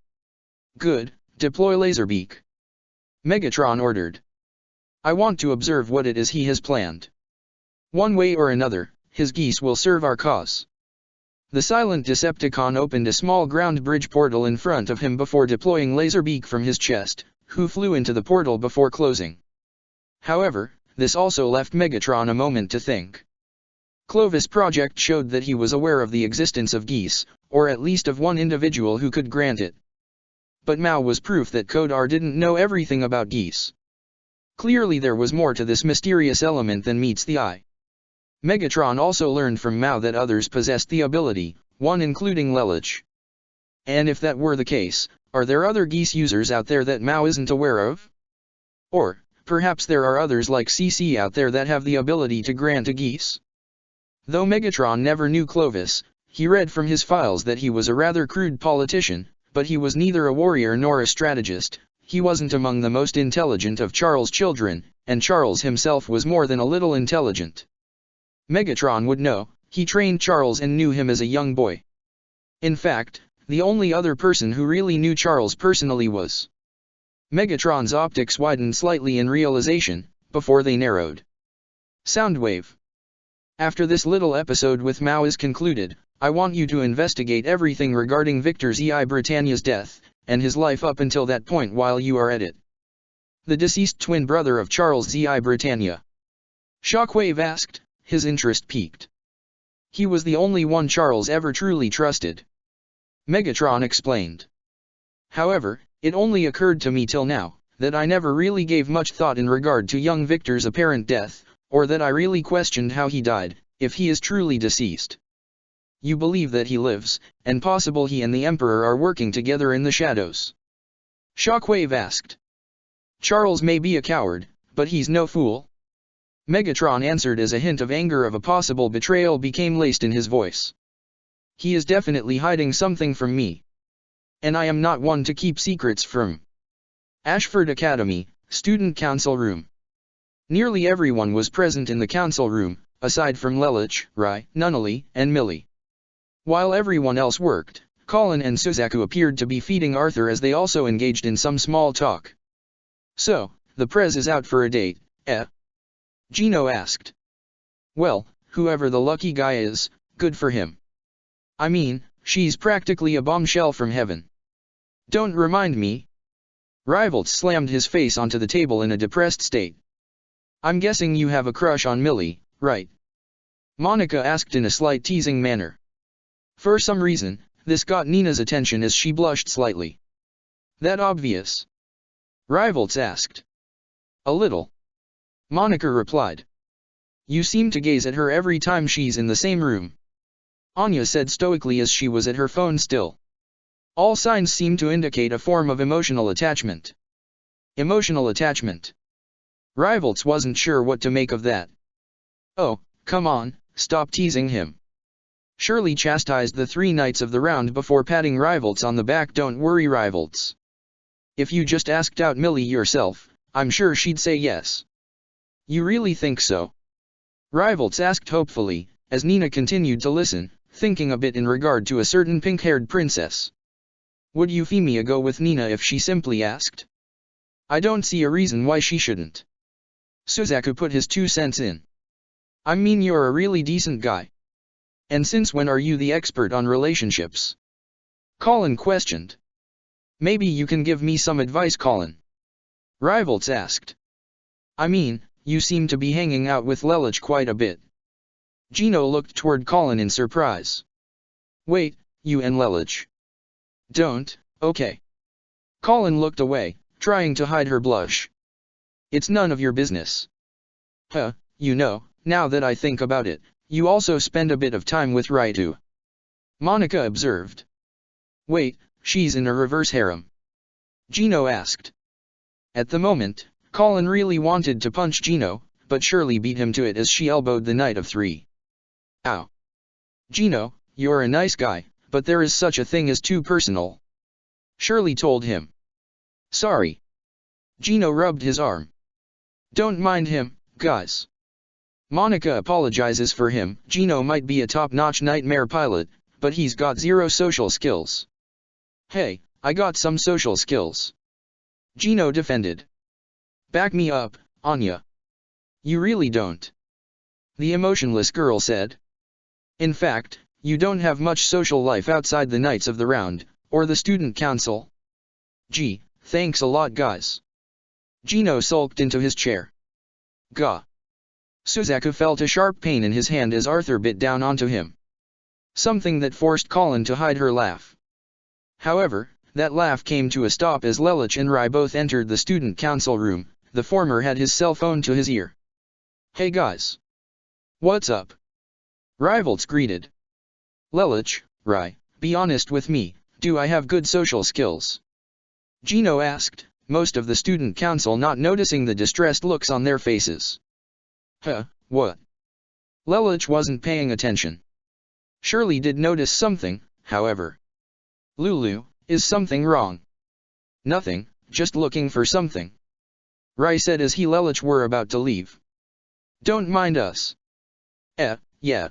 Speaker 1: Good, deploy Laserbeak. Megatron ordered. I want to observe what it is he has planned. One way or another, his geese will serve our cause. The silent Decepticon opened a small ground bridge portal in front of him before deploying Laserbeak from his chest, who flew into the portal before closing. However, this also left Megatron a moment to think. Clovis Project showed that he was aware of the existence of geese, or at least of one individual who could grant it. But Mao was proof that Kodar didn't know everything about geese. Clearly there was more to this mysterious element than meets the eye. Megatron also learned from Mao that others possessed the ability, one including Lelich. And if that were the case, are there other geese users out there that Mao isn't aware of? Or, perhaps there are others like CC out there that have the ability to grant a geese? Though Megatron never knew Clovis, he read from his files that he was a rather crude politician, but he was neither a warrior nor a strategist. He wasn't among the most intelligent of Charles' children, and Charles himself was more than a little intelligent. Megatron would know, he trained Charles and knew him as a young boy. In fact, the only other person who really knew Charles personally was. Megatron's optics widened slightly in realization, before they narrowed. Soundwave. After this little episode with Mao is concluded, I want you to investigate everything regarding Victor Z.I. Britannia's death, and his life up until that point while you are at it. The deceased twin brother of Charles Z.I. Britannia. Shockwave asked, his interest piqued. He was the only one Charles ever truly trusted. Megatron explained. However, it only occurred to me till now, that I never really gave much thought in regard to young Victor's apparent death, or that I really questioned how he died, if he is truly deceased. You believe that he lives, and possible he and the Emperor are working together in the shadows? Shockwave asked. Charles may be a coward, but he's no fool. Megatron answered as a hint of anger of a possible betrayal became laced in his voice. He is definitely hiding something from me. And I am not one to keep secrets from. Ashford Academy, Student Council Room. Nearly everyone was present in the council room, aside from Lelich, Rai, Nunnally, and Millie. While everyone else worked, Colin and Suzaku appeared to be feeding Arthur as they also engaged in some small talk. So, the Prez is out for a date, eh? Gino asked. Well, whoever the lucky guy is, good for him. I mean, she's practically a bombshell from heaven. Don't remind me. Rivalts slammed his face onto the table in a depressed state. I'm guessing you have a crush on Millie, right? Monica asked in a slight teasing manner. For some reason, this got Nina's attention as she blushed slightly. That obvious? Rivalts asked. A little. Monica replied. You seem to gaze at her every time she's in the same room. Anya said stoically as she was at her phone still. All signs seem to indicate a form of emotional attachment. Emotional attachment. Rivalts wasn't sure what to make of that. Oh, come on, stop teasing him. Shirley chastised the three knights of the round before patting Rivalts on the back. Don't worry, Rivalts. If you just asked out Millie yourself, I'm sure she'd say yes. You really think so? Rivalts asked hopefully, as Nina continued to listen, thinking a bit in regard to a certain pink-haired princess. Would Euphemia go with Nina if she simply asked? I don't see a reason why she shouldn't. Suzaku put his 2 cents in. I mean, you're a really decent guy. And since when are you the expert on relationships? Colin questioned. Maybe you can give me some advice, Colin. Rivalts asked. I mean, you seem to be hanging out with Lelich quite a bit. Gino looked toward Colin in surprise. Wait, you and Lelich? Don't, okay. Colin looked away, trying to hide her blush. It's none of your business. You know, now that I think about it, you also spend a bit of time with Rai too. Monica observed. Wait, she's in a reverse harem? Gino asked. At the moment, Colin really wanted to punch Gino, but Shirley beat him to it as she elbowed the Knight of Three. Ow. Gino, you're a nice guy, but there is such a thing as too personal. Shirley told him. Sorry. Gino rubbed his arm. Don't mind him, guys. Monica apologizes for him. Gino might be a top-notch nightmare pilot, but he's got zero social skills. Hey, I got some social skills. Gino defended. Back me up, Anya. You really don't. The emotionless girl said. In fact, you don't have much social life outside the Knights of the Round, or the Student Council. Gee, thanks a lot guys. Gino sulked into his chair. Gah. Suzaku felt a sharp pain in his hand as Arthur bit down onto him. Something that forced Colin to hide her laugh. However, that laugh came to a stop as Lelich and Rai both entered the student council room. The former had his cell phone to his ear. Hey guys. What's up? Rivals greeted. Lelich, Rai, be honest with me, do I have good social skills? Gino asked, most of the student council not noticing the distressed looks on their faces. What? Lelich wasn't paying attention. Shirley did notice something, however. Lulu, is something wrong? Nothing, just looking for something. Rai said as he and Lelich were about to leave. Don't mind us. Yeah.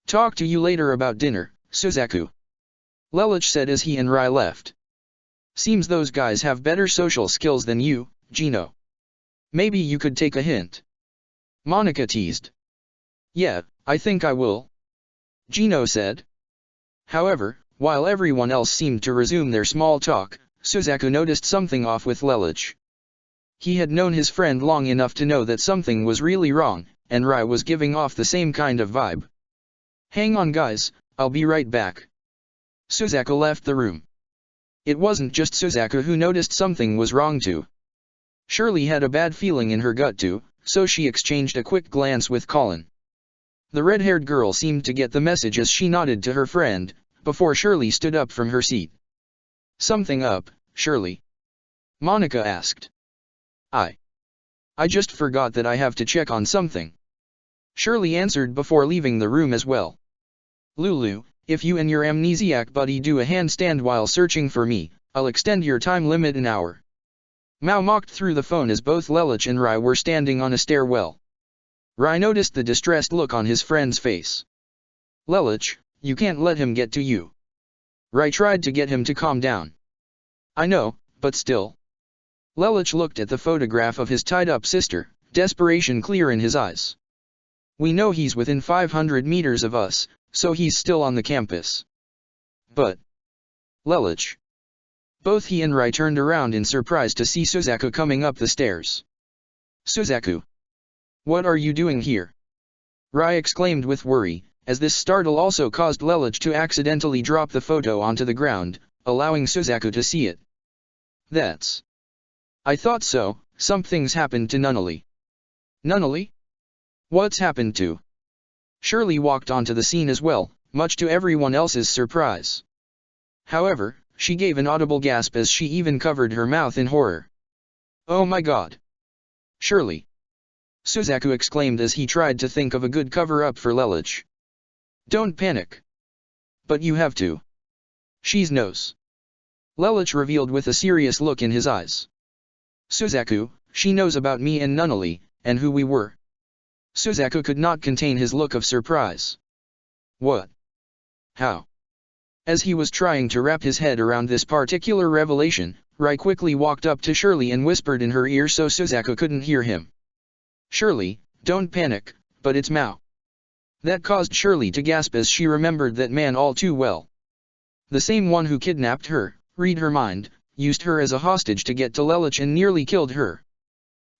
Speaker 1: Talk to you later about dinner, Suzaku. Lelich said as he and Rai left. Seems those guys have better social skills than you, Gino. Maybe you could take a hint. Monica teased. Yeah, I think I will. Gino said. However, while everyone else seemed to resume their small talk, Suzaku noticed something off with Lelich. He had known his friend long enough to know that something was really wrong, and Rai was giving off the same kind of vibe. Hang on guys, I'll be right back. Suzaku left the room. It wasn't just Suzaku who noticed something was wrong too. Shirley had a bad feeling in her gut too, so she exchanged a quick glance with Colin. The red-haired girl seemed to get the message as she nodded to her friend, before Shirley stood up from her seat. Something up, Shirley? Monica asked. I just forgot that I have to check on something. Shirley answered before leaving the room as well. Lulu, if you and your amnesiac buddy do a handstand while searching for me, I'll extend your time limit an hour. Mao mocked through the phone as both Lelich and Rai were standing on a stairwell. Rai noticed the distressed look on his friend's face. Lelich, you can't let him get to you. Rai tried to get him to calm down. I know, but still. Lelich looked at the photograph of his tied-up sister, desperation clear in his eyes. We know he's within 500 meters of us, so he's still on the campus. But... Lelich. Both he and Rai turned around in surprise to see Suzaku coming up the stairs. Suzaku. What are you doing here? Rai exclaimed with worry, as this startle also caused Lelich to accidentally drop the photo onto the ground, allowing Suzaku to see it. That's... I thought so, something's happened to Nunnally. Nunnally? What's happened to? Shirley walked onto the scene as well, much to everyone else's surprise. However, she gave an audible gasp as she even covered her mouth in horror. Oh my god! Shirley! Suzaku exclaimed as he tried to think of a good cover-up for Lelich. Don't panic. But you have to. She knows. Lelich revealed with a serious look in his eyes. Suzaku, she knows about me and Nunnally, and who we were. Suzaku could not contain his look of surprise. What? How? As he was trying to wrap his head around this particular revelation, Rai quickly walked up to Shirley and whispered in her ear so Suzaku couldn't hear him. Shirley, don't panic, but it's Mao. That caused Shirley to gasp as she remembered that man all too well. The same one who kidnapped her, read her mind, used her as a hostage to get to Lelich and nearly killed her.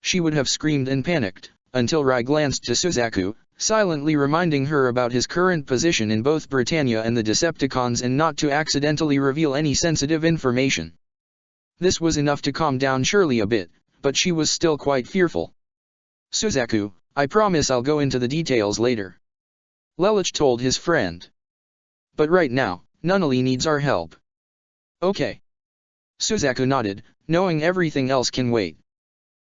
Speaker 1: She would have screamed and panicked, until Rai glanced to Suzaku, silently reminding her about his current position in both Britannia and the Decepticons and not to accidentally reveal any sensitive information. This was enough to calm down Shirley a bit, but she was still quite fearful. "Suzaku, I promise I'll go into the details later," Lelich told his friend. "But right now, Nunnally needs our help." "Okay." Suzaku nodded, knowing everything else can wait.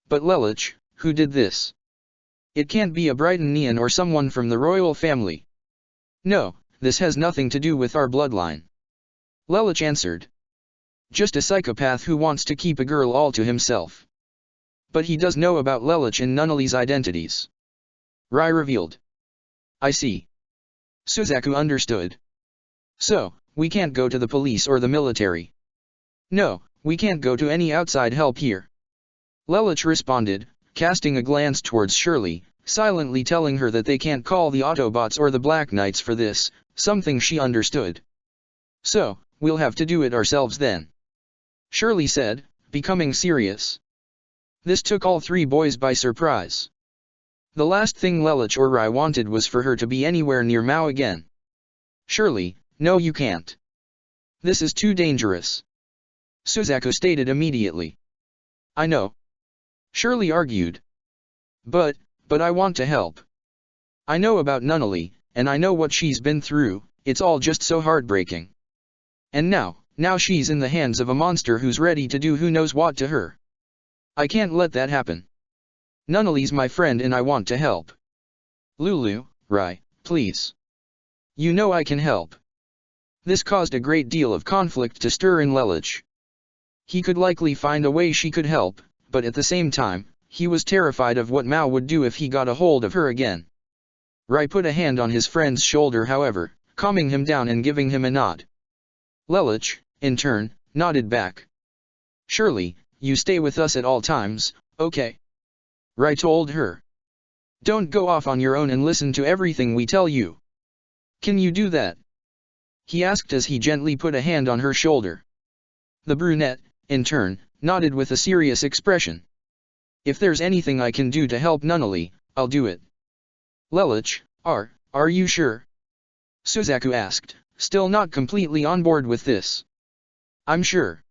Speaker 1: "But Lelich, who did this? It can't be a Brighton or someone from the royal family." "No, this has nothing to do with our bloodline," Lelich answered. "Just a psychopath who wants to keep a girl all to himself." "But he does know about Lelich and Nunnally's identities," Rai revealed. "I see." Suzaku understood. "So, we can't go to the police or the military?" "No, we can't go to any outside help here," Lelich responded, casting a glance towards Shirley, silently telling her that they can't call the Autobots or the Black Knights for this, something she understood. "So, we'll have to do it ourselves then," Shirley said, becoming serious. This took all three boys by surprise. The last thing Lelich or Rai wanted was for her to be anywhere near Mao again. "Shirley, no you can't. This is too dangerous," Suzaku stated immediately. "I know," Shirley argued. But I want to help. I know about Nunnally, and I know what she's been through, it's all just so heartbreaking. And now she's in the hands of a monster who's ready to do who knows what to her. I can't let that happen. Nunnally's my friend and I want to help. Lulu, Rai, please. You know I can help." This caused a great deal of conflict to stir in Lelich. He could likely find a way she could help, but at the same time, he was terrified of what Mao would do if he got a hold of her again. Rai put a hand on his friend's shoulder however, calming him down and giving him a nod. Lelich, in turn, nodded back. "Shirley, you stay with us at all times, okay?" Rai told her. "Don't go off on your own and listen to everything we tell you. Can you do that?" he asked as he gently put a hand on her shoulder. The brunette, in turn, nodded with a serious expression. "If there's anything I can do to help Nunnally, I'll do it." "Lelich, are you sure?" Suzaku asked, still not completely on board with this. "I'm sure,"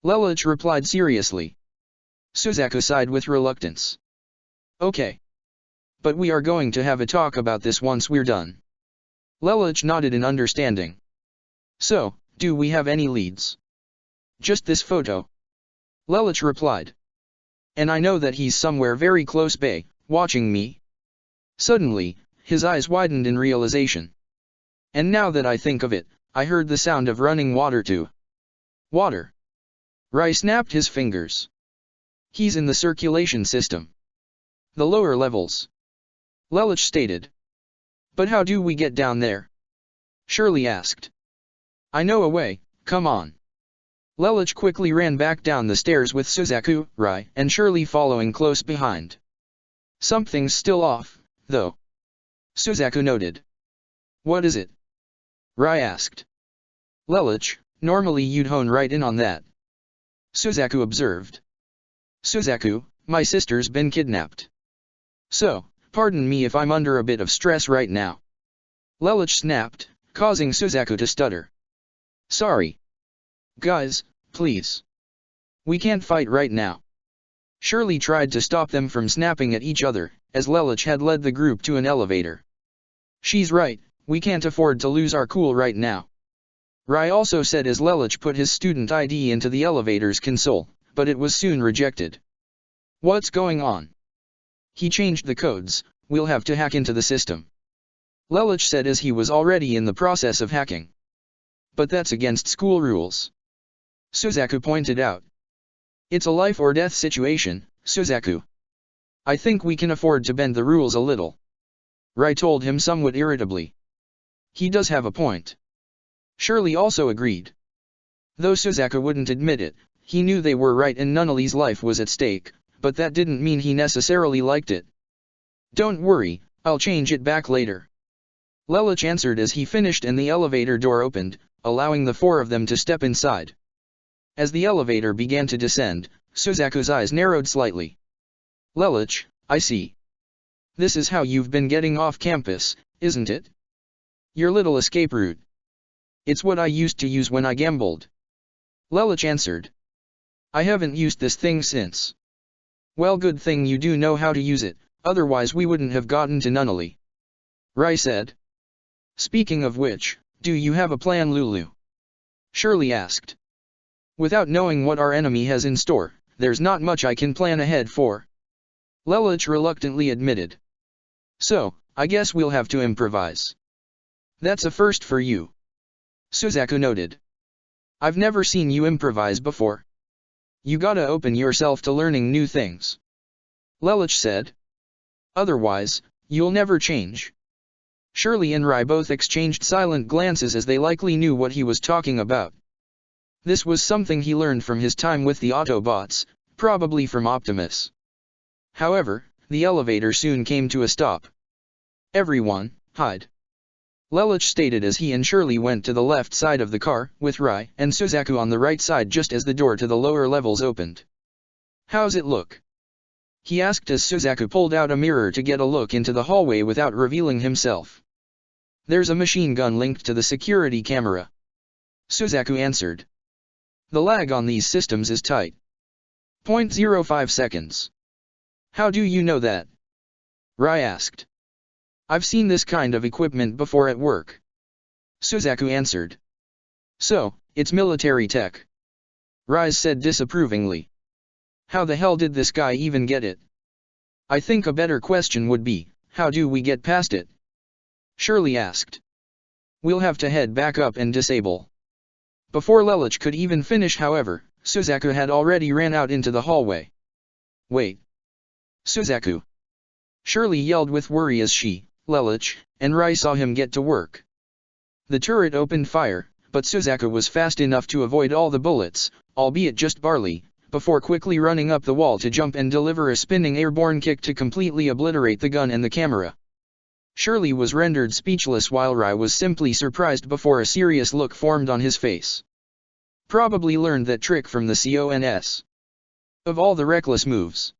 Speaker 1: Lelich replied seriously. Suzaku sighed with reluctance. "Okay. But we are going to have a talk about this once we're done." Lelich nodded in understanding. "So, do we have any leads?" "Just this photo," Lelich replied. "And I know that he's somewhere very close by, watching me." Suddenly, his eyes widened in realization. "And now that I think of it, I heard the sound of running water too." "Water?" Rai snapped his fingers. "He's in the circulation system. The lower levels," Lelich stated. "But how do we get down there?" Shirley asked. "I know a way, come on." Lelich quickly ran back down the stairs with Suzaku, Rai, and Shirley following close behind. "Something's still off, though," Suzaku noted. "What is it?" Rai asked. "Lelich, normally you'd hone right in on that," Suzaku observed. "Suzaku, my sister's been kidnapped. So, pardon me if I'm under a bit of stress right now," Lelich snapped, causing Suzaku to stutter. "Sorry. Guys, please. We can't fight right now." Shirley tried to stop them from snapping at each other, as Lelich had led the group to an elevator. "She's right, we can't afford to lose our cool right now," Rai also said as Lelich put his student ID into the elevator's console, but it was soon rejected. "What's going on?" "He changed the codes, we'll have to hack into the system," Lelich said as he was already in the process of hacking. "But that's against school rules," Suzaku pointed out. "It's a life or death situation, Suzaku. I think we can afford to bend the rules a little," Rai told him somewhat irritably. "He does have a point." Shirley also agreed. Though Suzaku wouldn't admit it, he knew they were right and Nunnally's life was at stake, but that didn't mean he necessarily liked it. "Don't worry, I'll change it back later," Lelich answered as he finished and the elevator door opened, allowing the four of them to step inside. As the elevator began to descend, Suzaku's eyes narrowed slightly. "Lelich, I see. This is how you've been getting off campus, isn't it? Your little escape route." "It's what I used to use when I gambled," Lelich answered. I haven't used this thing since. Well, good thing you do know how to use it, otherwise we wouldn't have gotten to Nunnally. Rai said. Speaking of which, do you have a plan, Lulu? Shirley asked. Without knowing what our enemy has in store, there's not much I can plan ahead for. Lelich reluctantly admitted. So, I guess we'll have to improvise. That's a first for you. Suzaku noted. I've never seen you improvise before. You gotta open yourself to learning new things. Lelich said. Otherwise, you'll never change. Shirley and Rai both exchanged silent glances as they likely knew what he was talking about. This was something he learned from his time with the Autobots, probably from Optimus. However, the elevator soon came to a stop. Everyone, hide. Lelich stated as he and Shirley went to the left side of the car, with Rai and Suzaku on the right side just as the door to the lower levels opened. How's it look? He asked as Suzaku pulled out a mirror to get a look into the hallway without revealing himself. There's a machine gun linked to the security camera. Suzaku answered. The lag on these systems is tight. 0.05 seconds. How do you know that? Rai asked. I've seen this kind of equipment before at work. Suzaku answered. So, it's military tech. Rai said disapprovingly. How the hell did this guy even get it? I think a better question would be, how do we get past it? Shirley asked. We'll have to head back up and disable. Before Lelich could even finish, however, Suzaku had already ran out into the hallway. Wait. Suzaku. Shirley yelled with worry as she, Lelich, and Rai saw him get to work. The turret opened fire, but Suzaku was fast enough to avoid all the bullets, albeit just barely, before quickly running up the wall to jump and deliver a spinning airborne kick to completely obliterate the gun and the camera. Shirley was rendered speechless while Rai was simply surprised before a serious look formed on his face. Probably learned that trick from the CONS. Of all the reckless moves.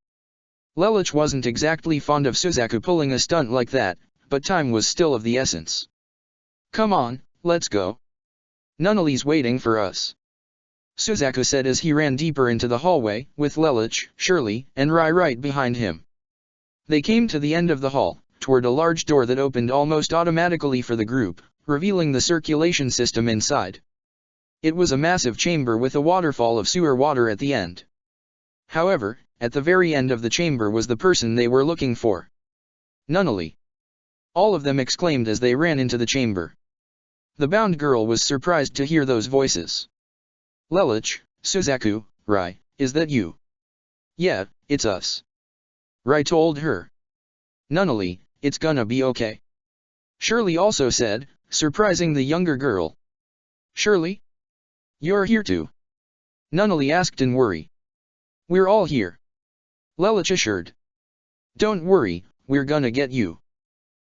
Speaker 1: Lelich wasn't exactly fond of Suzaku pulling a stunt like that, but time was still of the essence. Come on, let's go. Nunnally's waiting for us. Suzaku said as he ran deeper into the hallway, with Lelich, Shirley, and Rai right behind him. They came to the end of the hall, toward a large door that opened almost automatically for the group, revealing the circulation system inside. It was a massive chamber with a waterfall of sewer water at the end. However, at the very end of the chamber was the person they were looking for. Nunnally. All of them exclaimed as they ran into the chamber. The bound girl was surprised to hear those voices. Lelich, Suzaku, Rai, is that you? Yeah, it's us. Rai told her. Nunnally, it's gonna be okay. Shirley also said, surprising the younger girl. Shirley? You're here too? Nunnally asked in worry. We're all here. Lelich assured. Don't worry, we're gonna get you.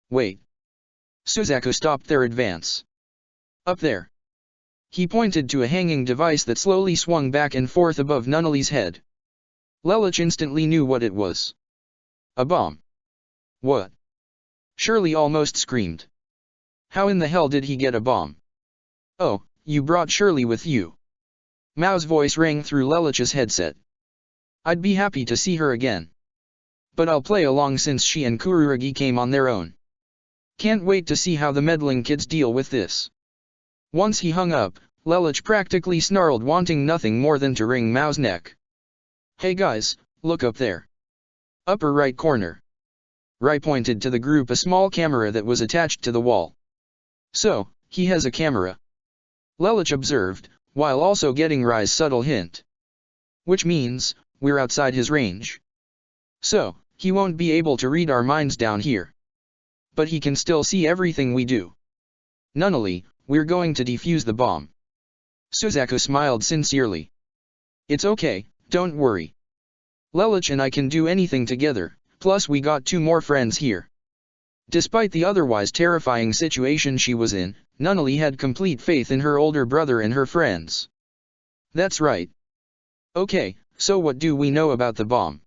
Speaker 1: Wait. Suzaku stopped their advance. Up there. He pointed to a hanging device that slowly swung back and forth above Nunnally's head. Lelich instantly knew what it was. A bomb. What? Shirley almost screamed. How in the hell did he get a bomb? Oh, you brought Shirley with you. Mao's voice rang through Lelich's headset. I'd be happy to see her again. But I'll play along since she and Kurugi came on their own. Can't wait to see how the meddling kids deal with this. Once he hung up, Lelich practically snarled, wanting nothing more than to wring Mao's neck. Hey guys, look up there. Upper right corner. Rai pointed to the group a small camera that was attached to the wall. So, he has a camera. Lelich observed, while also getting Rai's subtle hint. Which means, we're outside his range. So, he won't be able to read our minds down here. But he can still see everything we do. Nunnally, we're going to defuse the bomb. Suzaku smiled sincerely. It's okay, don't worry. Lelich and I can do anything together, plus we got 2 more friends here. Despite the otherwise terrifying situation she was in, Nunnally had complete faith in her older brother and her friends. That's right. Okay, so what do we know about the bomb?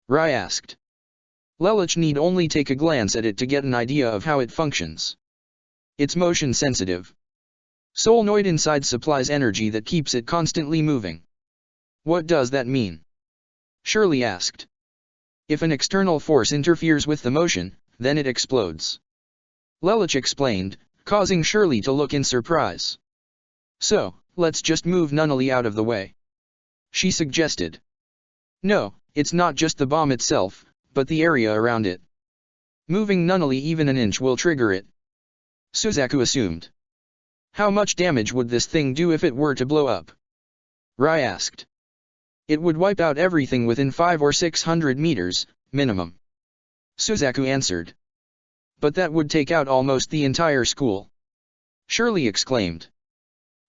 Speaker 1: Rai asked. Lelich need only take a glance at it to get an idea of how it functions. It's motion sensitive. Solenoid inside supplies energy that keeps it constantly moving. What does that mean? Shirley asked. If an external force interferes with the motion, then it explodes. Lelich explained, causing Shirley to look in surprise. So, let's just move Nunnally out of the way. She suggested. No, it's not just the bomb itself, but the area around it. Moving Nunnally even an inch will trigger it. Suzaku assumed. How much damage would this thing do if it were to blow up? Rai asked. It would wipe out everything within 500 or 600 meters, minimum. Suzaku answered. But that would take out almost the entire school. Shirley exclaimed.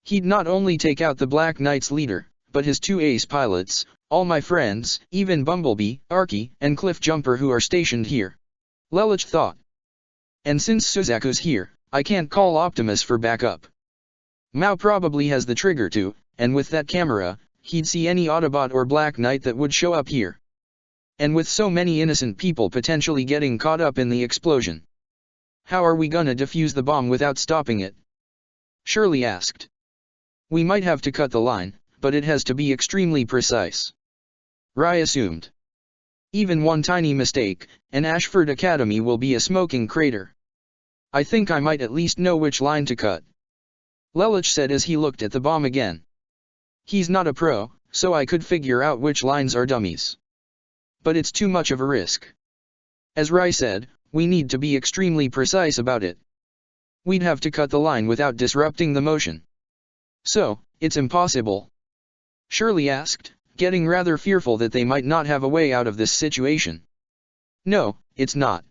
Speaker 1: He'd not only take out the Black Knight's leader, but his 2 ace pilots, all my friends, even Bumblebee, Arky, and Cliffjumper who are stationed here. Lelich thought. And since Suzaku's here, I can't call Optimus for backup. Mao probably has the trigger too, and with that camera, he'd see any Autobot or Black Knight that would show up here. And with so many innocent people potentially getting caught up in the explosion. How are we gonna defuse the bomb without stopping it? Shirley asked. We might have to cut the line, but it has to be extremely precise. Rai assumed. Even one tiny mistake, and Ashford Academy will be a smoking crater. I think I might at least know which line to cut. Lelich said as he looked at the bomb again. He's not a pro, so I could figure out which lines are dummies. But it's too much of a risk. As Rai said, we need to be extremely precise about it. We'd have to cut the line without disrupting the motion. So, it's impossible? Shirley asked, getting rather fearful that they might not have a way out of this situation. No, it's not.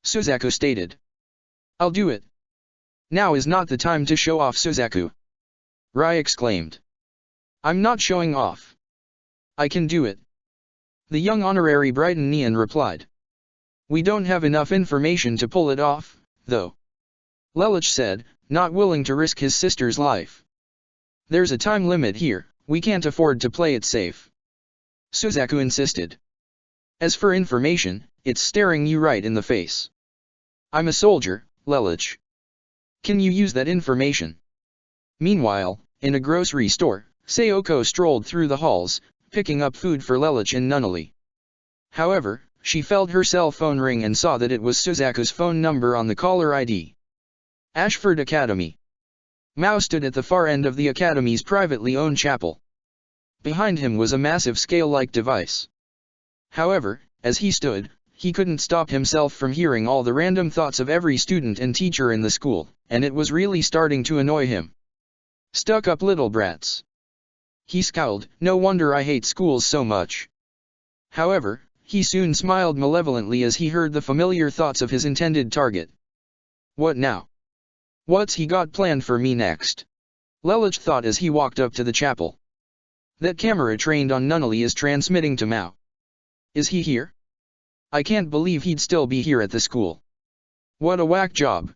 Speaker 1: Suzaku stated. I'll do it. Now is not the time to show off, Suzaku. Rai exclaimed. I'm not showing off. I can do it. The young honorary Brightonian replied. We don't have enough information to pull it off, though. Lelich said, not willing to risk his sister's life. There's a time limit here, we can't afford to play it safe. Suzaku insisted. As for information, it's staring you right in the face. I'm a soldier, Lelich. Can you use that information? Meanwhile, in a grocery store, Sayoko strolled through the halls, picking up food for Lelich and Nunnally. However, she felt her cell phone ring and saw that it was Suzaku's phone number on the caller ID. Ashford Academy. Mao stood at the far end of the academy's privately owned chapel. Behind him was a massive scale-like device. However, as he stood, he couldn't stop himself from hearing all the random thoughts of every student and teacher in the school, and it was really starting to annoy him. Stuck-up little brats. He scowled, no wonder I hate schools so much. However, he soon smiled malevolently as he heard the familiar thoughts of his intended target. What now? What's he got planned for me next? Lelich thought as he walked up to the chapel. That camera trained on Nunnally is transmitting to Mao. Is he here? I can't believe he'd still be here at the school. What a whack job.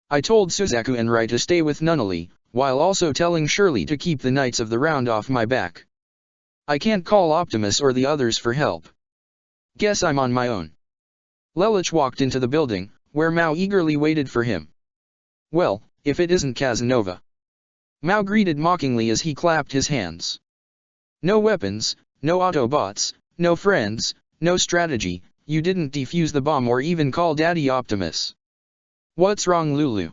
Speaker 1: I told Suzaku and Rai to stay with Nunnally, while also telling Shirley to keep the Knights of the Round off my back. I can't call Optimus or the others for help. Guess I'm on my own. Lelich walked into the building, where Mao eagerly waited for him. Well, if it isn't Casanova. Mao greeted mockingly as he clapped his hands. No weapons, no Autobots, no friends, no strategy, you didn't defuse the bomb or even call Daddy Optimus. What's wrong, Lulu?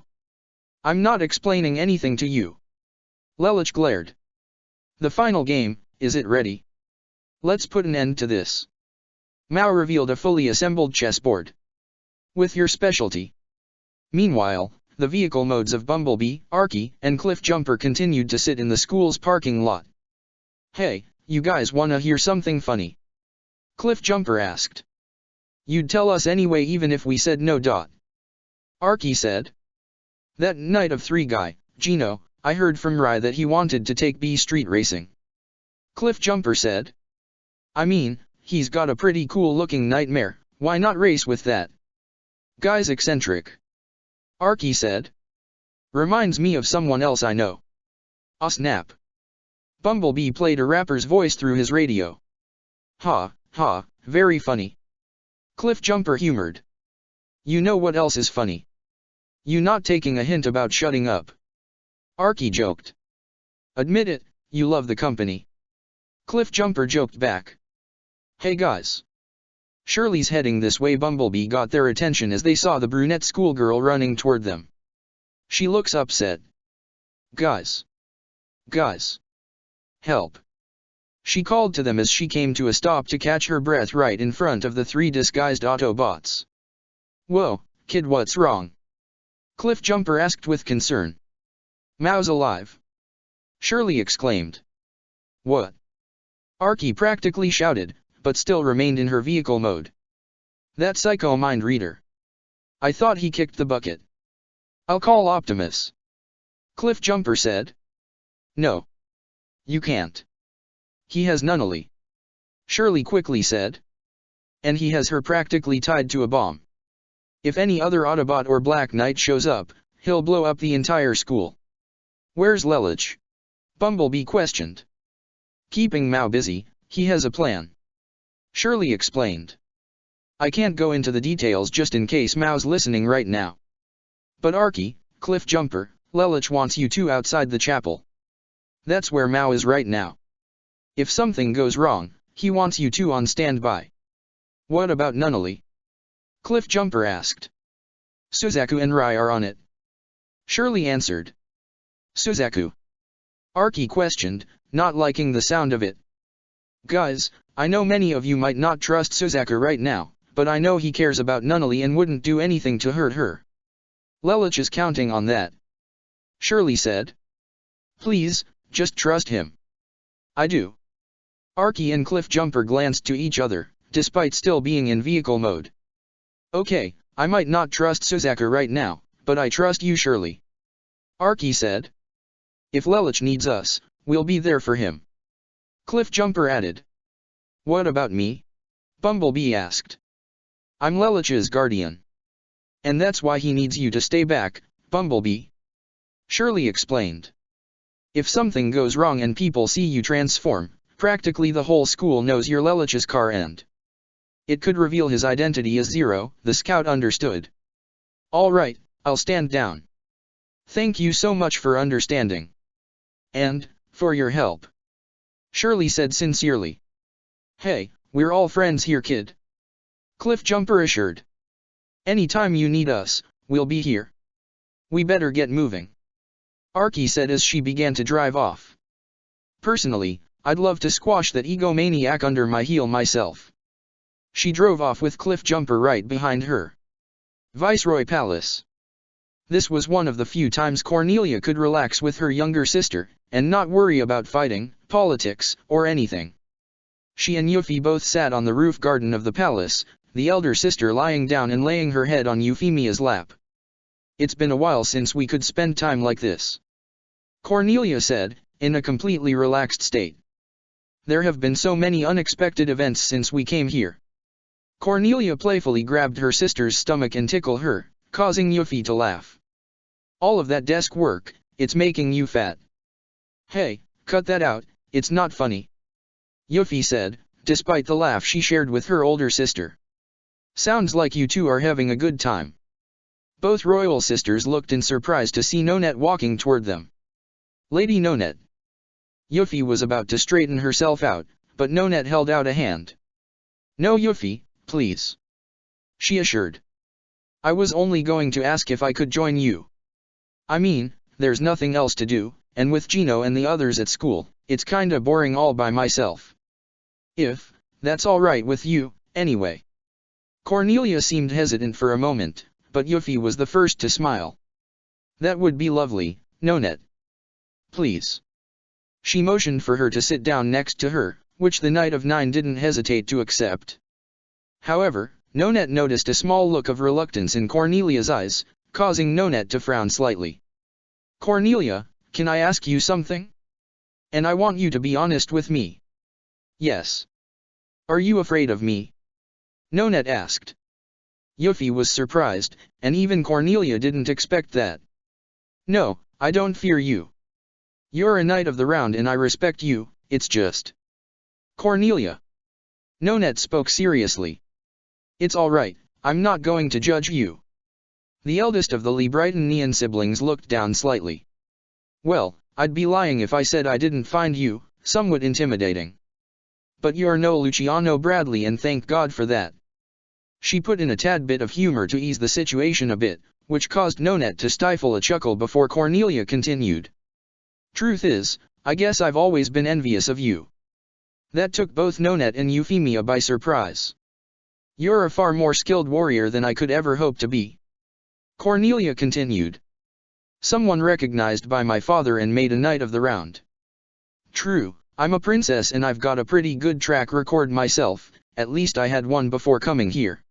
Speaker 1: I'm not explaining anything to you. Lelich glared. The final game, is it ready? Let's put an end to this. Mao revealed a fully assembled chessboard. With your specialty. Meanwhile, the vehicle modes of Bumblebee, Arky, and Cliffjumper continued to sit in the school's parking lot. Hey, you guys wanna hear something funny? Cliffjumper asked. You'd tell us anyway even if we said no. Arky said. That Knight of 3 guy, Gino, I heard from Rai that he wanted to take B Street racing. Cliffjumper said. I mean, he's got a pretty cool looking nightmare, why not race with that? Guy's eccentric. Arky said. Reminds me of someone else I know. Ah snap. Bumblebee played a rapper's voice through his radio. Ha, ha, very funny. Cliffjumper humored. You know what else is funny? You not taking a hint about shutting up. Arky joked. Admit it, you love the company. Cliffjumper joked back. Hey guys. Shirley's heading this way. Bumblebee got their attention as they saw the brunette schoolgirl running toward them. She looks upset. Guys. Guys. Help. She called to them as she came to a stop to catch her breath right in front of the three disguised Autobots. Whoa, kid, what's wrong? Cliffjumper asked with concern. Mao's alive. Shirley exclaimed. What? Archie practically shouted, but still remained in her vehicle mode. That psycho mind reader. I thought he kicked the bucket. I'll call Optimus. Cliffjumper said. No. You can't. He has Nunnally. Shirley quickly said. And he has her practically tied to a bomb. If any other Autobot or Black Knight shows up, he'll blow up the entire school. Where's Lelich? Bumblebee questioned. Keeping Mao busy, he has a plan. Shirley explained. I can't go into the details just in case Mao's listening right now. But Archie, Cliffjumper, Lelich wants you two outside the chapel. That's where Mao is right now. If something goes wrong, he wants you two on standby. What about Nunnally? Cliffjumper asked. Suzaku and Rai are on it. Shirley answered. Suzaku? Archie questioned, not liking the sound of it. Guys, I know many of you might not trust Suzaku right now, but I know he cares about Nunnally and wouldn't do anything to hurt her. Lelich is counting on that. Shirley said. Please, just trust him. I do. Archie and Cliffjumper glanced to each other, despite still being in vehicle mode. Okay, I might not trust Suzaku right now, but I trust you, Shirley. Archie said. If Lelich needs us, we'll be there for him. Cliffjumper added. What about me? Bumblebee asked. I'm Lelich's guardian. And that's why he needs you to stay back, Bumblebee. Shirley explained. If something goes wrong and people see you transform, practically the whole school knows you're Lelich's car and it could reveal his identity as Zero, the scout understood. All right, I'll stand down. Thank you so much for understanding. And, for your help. Shirley said sincerely. Hey, we're all friends here, kid. Cliffjumper assured. Anytime you need us, we'll be here. We better get moving. Archie said as she began to drive off. Personally, I'd love to squash that egomaniac under my heel myself. She drove off with Cliffjumper right behind her. Viceroy Palace. This was one of the few times Cornelia could relax with her younger sister, and not worry about fighting, politics, or anything. She and Yuffie both sat on the roof garden of the palace, the elder sister lying down and laying her head on Euphemia's lap. It's been a while since we could spend time like this. Cornelia said, in a completely relaxed state. There have been so many unexpected events since we came here. Cornelia playfully grabbed her sister's stomach and tickled her, causing Yuffie to laugh. All of that desk work, it's making you fat. Hey, cut that out, it's not funny. Yuffie said, despite the laugh she shared with her older sister. Sounds like you two are having a good time. Both royal sisters looked in surprise to see Nonette walking toward them. Lady Nonette. Yuffie was about to straighten herself out, but Nonette held out a hand. No, Yuffie, please. She assured. I was only going to ask if I could join you. I mean, there's nothing else to do, and with Gino and the others at school, it's kinda boring all by myself. If that's all right with you, anyway. Cornelia seemed hesitant for a moment, but Yuffie was the first to smile. That would be lovely, Nonette. Please. She motioned for her to sit down next to her, which the Knight of Nine didn't hesitate to accept. However, Nonette noticed a small look of reluctance in Cornelia's eyes, causing Nonette to frown slightly. Cornelia, can I ask you something? And I want you to be honest with me. Yes. Are you afraid of me? Nonette asked. Yuffie was surprised, and even Cornelia didn't expect that. No, I don't fear you. You're a knight of the round and I respect you, it's just. Cornelia. Nonette spoke seriously. It's all right, I'm not going to judge you. The eldest of the Lee Brighton siblings looked down slightly. Well, I'd be lying if I said I didn't find you somewhat intimidating. But you're no Luciano Bradley, and thank God for that. She put in a tad bit of humor to ease the situation a bit, which caused Nonette to stifle a chuckle before Cornelia continued. Truth is, I guess I've always been envious of you. That took both Nonette and Euphemia by surprise. You're a far more skilled warrior than I could ever hope to be. Cornelia continued. Someone recognized by my father and made a knight of the round. True, I'm a princess and I've got a pretty good track record myself, at least I had one before coming here.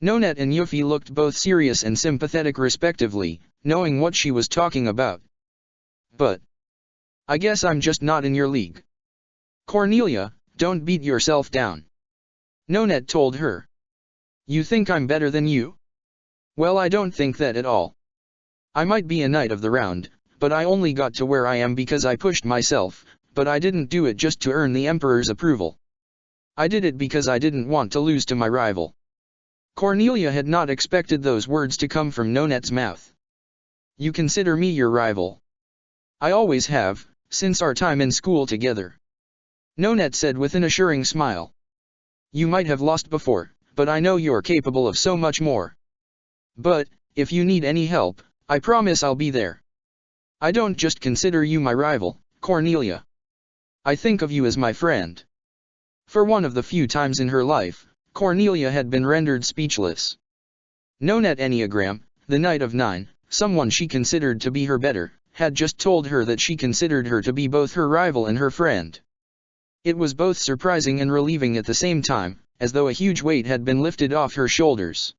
Speaker 1: Nonette and Yuffie looked both serious and sympathetic respectively, knowing what she was talking about. But I guess I'm just not in your league. Cornelia, don't beat yourself down. Nonette told her. You think I'm better than you? Well, I don't think that at all. I might be a knight of the round, but I only got to where I am because I pushed myself, but I didn't do it just to earn the Emperor's approval. I did it because I didn't want to lose to my rival. Cornelia had not expected those words to come from Nonette's mouth. You consider me your rival? I always have, since our time in school together. Nonette said with an assuring smile. You might have lost before, but I know you're capable of so much more. But, if you need any help, I promise I'll be there. I don't just consider you my rival, Cornelia. I think of you as my friend. For one of the few times in her life, Cornelia had been rendered speechless. Nonette Enneagram, the Knight of Nine, someone she considered to be her better, had just told her that she considered her to be both her rival and her friend. It was both surprising and relieving at the same time, as though a huge weight had been lifted off her shoulders.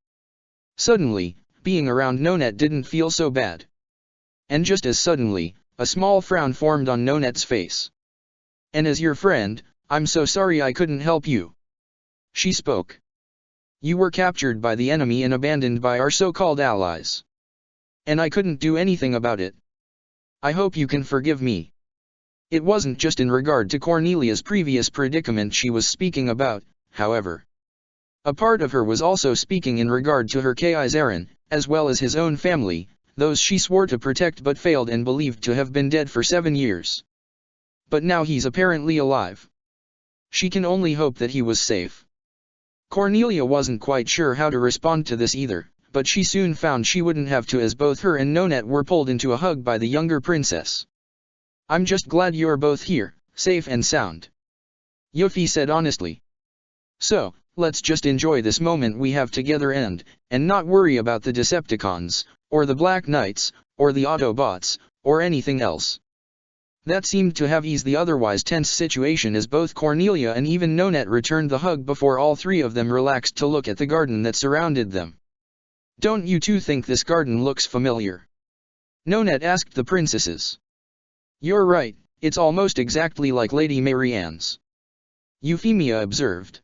Speaker 1: Suddenly, being around Nonette didn't feel so bad. And just as suddenly, a small frown formed on Nonette's face. And as your friend, I'm so sorry I couldn't help you. She spoke. You were captured by the enemy and abandoned by our so-called allies. And I couldn't do anything about it. I hope you can forgive me. It wasn't just in regard to Cornelia's previous predicament she was speaking about, however. A part of her was also speaking in regard to her Kaiserin, as well as his own family, those she swore to protect but failed and believed to have been dead for 7 years. But now he's apparently alive. She can only hope that he was safe. Cornelia wasn't quite sure how to respond to this either, but she soon found she wouldn't have to, as both her and Nonette were pulled into a hug by the younger princess. I'm just glad you're both here, safe and sound. Yuffie said honestly. So, let's just enjoy this moment we have together and not worry about the Decepticons, or the Black Knights, or the Autobots, or anything else. That seemed to have eased the otherwise tense situation as both Cornelia and even Nonette returned the hug before all three of them relaxed to look at the garden that surrounded them. Don't you two think this garden looks familiar? Nonette asked the princesses. You're right, it's almost exactly like Lady Marianne's. Euphemia observed.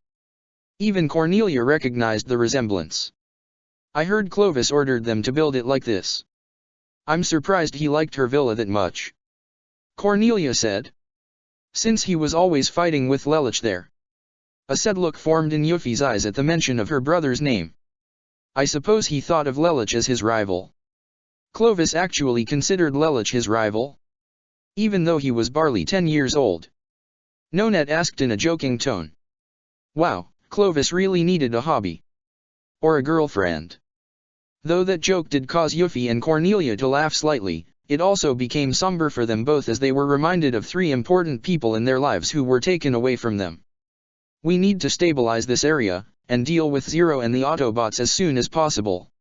Speaker 1: Even Cornelia recognized the resemblance. I heard Clovis ordered them to build it like this. I'm surprised he liked her villa that much. Cornelia said. Since he was always fighting with Lelich there. A sad look formed in Yuffie's eyes at the mention of her brother's name. I suppose he thought of Lelich as his rival. Clovis actually considered Lelich his rival? Even though he was barely 10 years old. Nonette asked in a joking tone. Wow, Clovis really needed a hobby. Or a girlfriend. Though that joke did cause Yuffie and Cornelia to laugh slightly, it also became somber for them both as they were reminded of 3 important people in their lives who were taken away from them. We need to stabilize this area, and deal with Zero and the Autobots as soon as possible.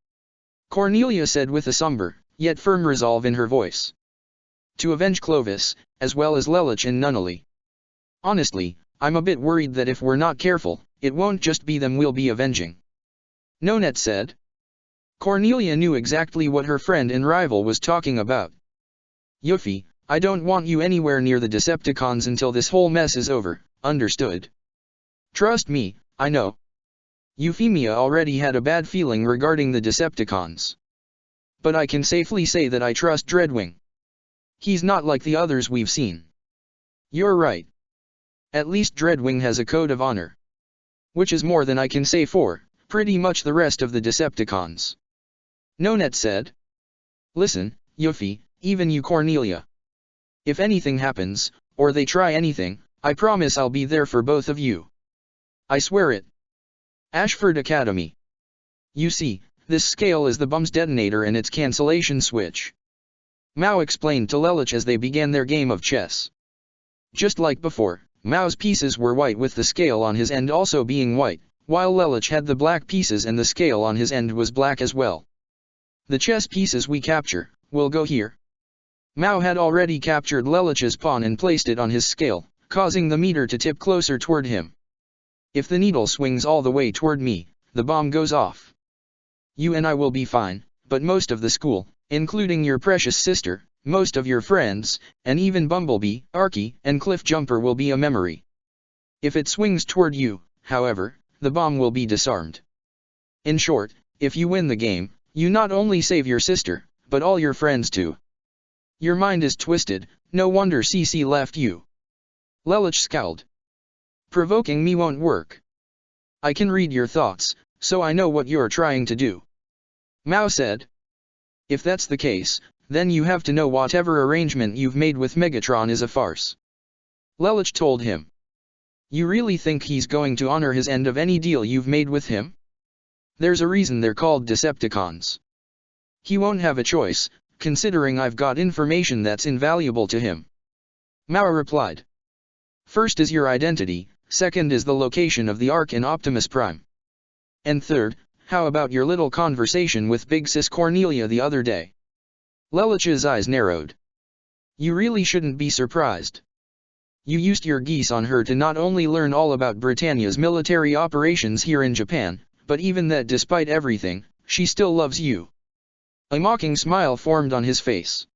Speaker 1: Cornelia said with a somber, yet firm resolve in her voice. To avenge Clovis, as well as Lelich and Nunnally. Honestly, I'm a bit worried that if we're not careful, it won't just be them we'll be avenging. Nonette said. Cornelia knew exactly what her friend and rival was talking about. Yuffie, I don't want you anywhere near the Decepticons until this whole mess is over, understood? Trust me, I know. Euphemia already had a bad feeling regarding the Decepticons. But I can safely say that I trust Dreadwing. He's not like the others we've seen. You're right. At least Dreadwing has a code of honor. Which is more than I can say for pretty much the rest of the Decepticons. Nonette said. Listen, Yuffie, even you Cornelia. If anything happens, or they try anything, I promise I'll be there for both of you. I swear it. Ashford Academy. You see, this scale is the bomb's detonator and its cancellation switch. Mao explained to Lelich as they began their game of chess. Just like before, Mao's pieces were white with the scale on his end also being white, while Lelich had the black pieces and the scale on his end was black as well. The chess pieces we capture will go here. Mao had already captured Lelich's pawn and placed it on his scale, causing the meter to tip closer toward him. If the needle swings all the way toward me, the bomb goes off. You and I will be fine, but most of the school, including your precious sister, most of your friends, and even Bumblebee, Archie, and Cliffjumper will be a memory. If it swings toward you, however, the bomb will be disarmed. In short, if you win the game, you not only save your sister, but all your friends too. Your mind is twisted, no wonder CC left you. Lelich scowled. Provoking me won't work. I can read your thoughts, so I know what you're trying to do. Mao said. If that's the case, then you have to know whatever arrangement you've made with Megatron is a farce. Lelich told him. You really think he's going to honor his end of any deal you've made with him? There's a reason they're called Decepticons. He won't have a choice, considering I've got information that's invaluable to him. Mao replied. First is your identity, second is the location of the Ark in Optimus Prime. And third, how about your little conversation with Big Sis Cornelia the other day? Lelich's eyes narrowed. You really shouldn't be surprised. You used your geese on her to not only learn all about Britannia's military operations here in Japan, but even that despite everything, she still loves you. A mocking smile formed on his face.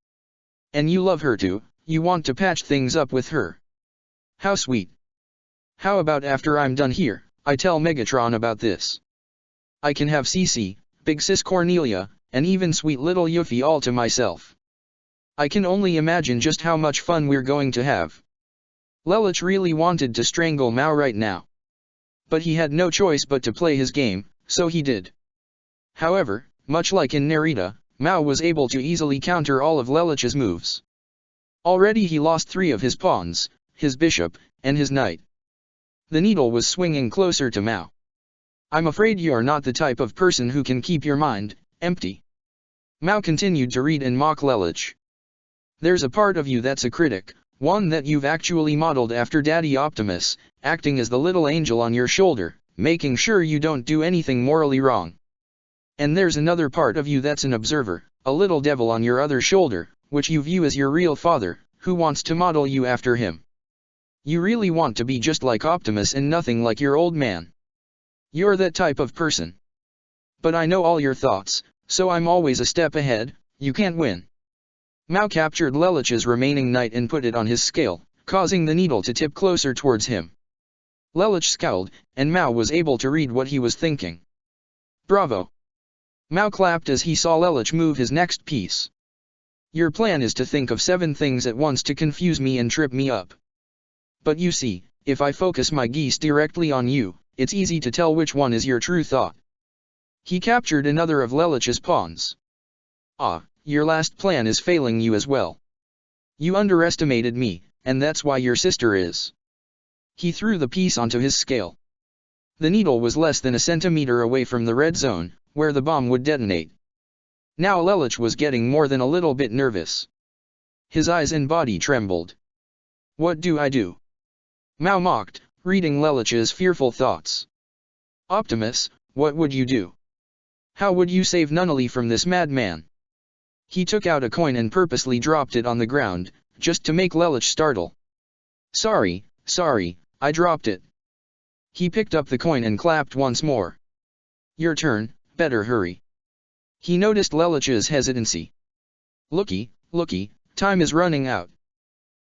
Speaker 1: And you love her too, you want to patch things up with her. How sweet. How about after I'm done here, I tell Megatron about this? I can have CC, Big Sis Cornelia, and even sweet little Yuffie all to myself. I can only imagine just how much fun we're going to have. Lelich really wanted to strangle Mao right now. But he had no choice but to play his game, so he did. However, much like in Narita, Mao was able to easily counter all of Lelich's moves. Already he lost 3 of his pawns, his bishop, and his knight. The needle was swinging closer to Mao. I'm afraid you're not the type of person who can keep your mind empty. Mao continued to read and mock Lelich. There's a part of you that's a critic, one that you've actually modeled after Daddy Optimus, acting as the little angel on your shoulder, making sure you don't do anything morally wrong. And there's another part of you that's an observer, a little devil on your other shoulder, which you view as your real father, who wants to model you after him. You really want to be just like Optimus and nothing like your old man. You're that type of person. But I know all your thoughts, so I'm always a step ahead, you can't win. Mao captured Lelich's remaining knight and put it on his scale, causing the needle to tip closer towards him. Lelich scowled, and Mao was able to read what he was thinking. Bravo! Mao clapped as he saw Lelich move his next piece. Your plan is to think of 7 things at once to confuse me and trip me up. But you see, if I focus my geese directly on you, it's easy to tell which one is your true thought. He captured another of Lelich's pawns. Ah, your last plan is failing you as well. You underestimated me, and that's why your sister is. He threw the piece onto his scale. The needle was less than a centimeter away from the red zone, where the bomb would detonate. Now Lelich was getting more than a little bit nervous. His eyes and body trembled. What do I do? Mao mocked, reading Lelich's fearful thoughts. Optimus, what would you do? How would you save Nunnally from this madman? He took out a coin and purposely dropped it on the ground, just to make Lelich startle. Sorry, I dropped it. He picked up the coin and clapped once more. Your turn, better hurry. He noticed Lelich's hesitancy. Looky, time is running out.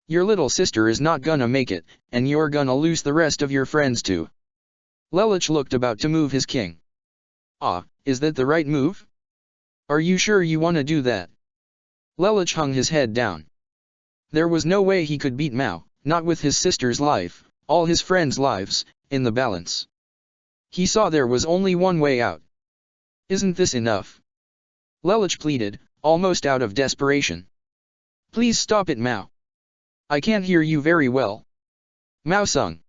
Speaker 1: Your little sister is not gonna make it, and you're gonna lose the rest of your friends too. Lelich looked about to move his king. Ah, is that the right move? Are you sure you wanna do that? Lelich hung his head down. There was no way he could beat Mao, not with his sister's life, all his friends' lives, in the balance. He saw there was only one way out. Isn't this enough? Lelich pleaded, almost out of desperation. Please stop it, Mao. I can't hear you very well. Mao sung.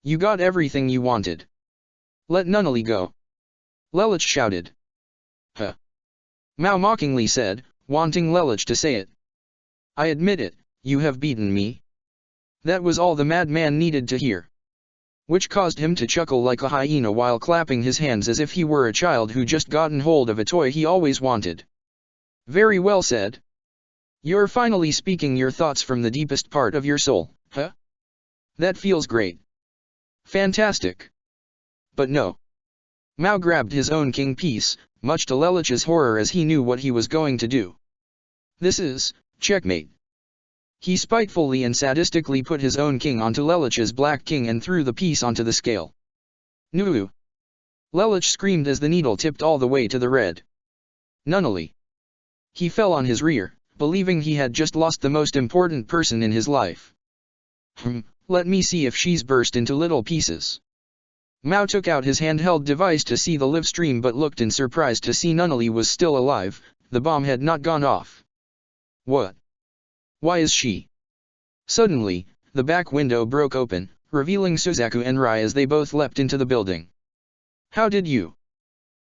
Speaker 1: You got everything you wanted. Let Nunnally go. Lelich shouted. Huh. Mao mockingly said, wanting Lelich to say it. I admit it, you have beaten me. That was all the madman needed to hear. Which caused him to chuckle like a hyena while clapping his hands as if he were a child who just gotten hold of a toy he always wanted. Very well said. You're finally speaking your thoughts from the deepest part of your soul, huh? That feels great. Fantastic. But no. Mao grabbed his own king piece, much to Lelich's horror as he knew what he was going to do. This is checkmate. He spitefully and sadistically put his own king onto Lelich's black king and threw the piece onto the scale. Nuu! Lelich screamed as the needle tipped all the way to the red. Nunnally. He fell on his rear, believing he had just lost the most important person in his life. Let me see if she's burst into little pieces. Mao took out his handheld device to see the live stream but looked in surprise to see Nunnally was still alive, the bomb had not gone off. What? Why is she? Suddenly, the back window broke open, revealing Suzaku and Rai as they both leapt into the building. How did you?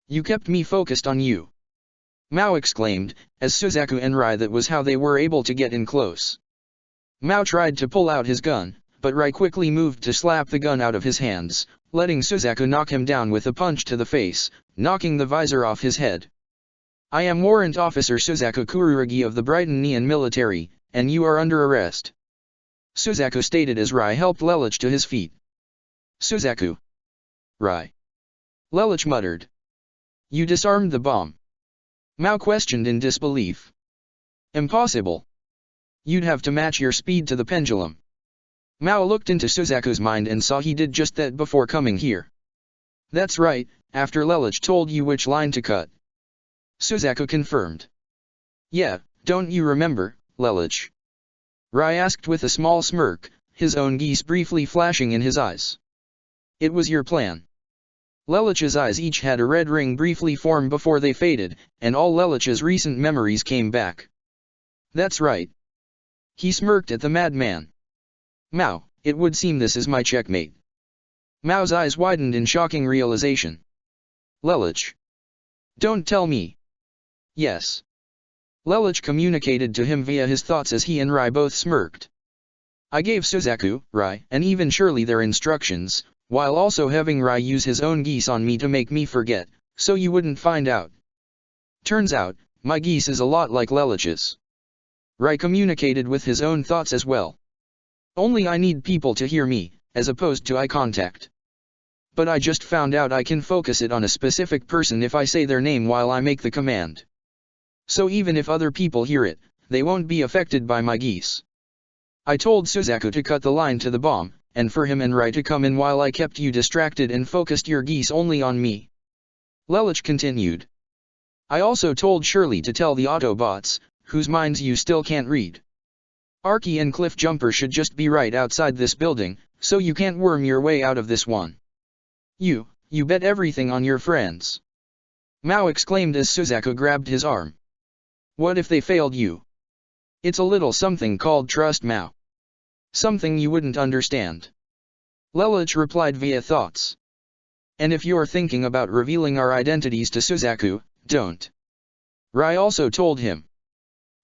Speaker 1: You kept me focused on you. Mao exclaimed, as Suzaku and Rai that was how they were able to get in close. Mao tried to pull out his gun, but Rai quickly moved to slap the gun out of his hands, letting Suzaku knock him down with a punch to the face, knocking the visor off his head. I am Warrant Officer Suzaku Kururagi of the Brighton Neon Military, and you are under arrest. Suzaku stated as Rai helped Lelich to his feet. Suzaku. Rai. Lelich muttered. You disarmed the bomb. Mao questioned in disbelief. Impossible. You'd have to match your speed to the pendulum. Mao looked into Suzaku's mind and saw he did just that before coming here. That's right, after Lelich told you which line to cut. Suzaku confirmed. Yeah, don't you remember, Lelich? Rai asked with a small smirk, his own geese briefly flashing in his eyes. It was your plan. Lelich's eyes each had a red ring briefly form before they faded, and all Lelich's recent memories came back. That's right. He smirked at the madman. Mao, it would seem this is my checkmate. Mao's eyes widened in shocking realization. Lelich. Don't tell me. Yes. Lelich communicated to him via his thoughts as he and Rai both smirked. I gave Suzaku, Rai, and even Shirley their instructions, while also having Rai use his own geese on me to make me forget, so you wouldn't find out. Turns out, my geese is a lot like Lelich's. Rai communicated with his own thoughts as well. Only I need people to hear me, as opposed to eye contact. But I just found out I can focus it on a specific person if I say their name while I make the command. So even if other people hear it, they won't be affected by my geese. I told Suzaku to cut the line to the bomb, and for him and Rai to come in while I kept you distracted and focused your geese only on me. Lelich continued. I also told Shirley to tell the Autobots, whose minds you still can't read. Arky and Cliffjumper should just be right outside this building, so you can't worm your way out of this one. You bet everything on your friends. Mao exclaimed as Suzaku grabbed his arm. What if they failed you? It's a little something called trust, Mao. Something you wouldn't understand. Lelich replied via thoughts. And if you're thinking about revealing our identities to Suzaku, don't. Rai also told him.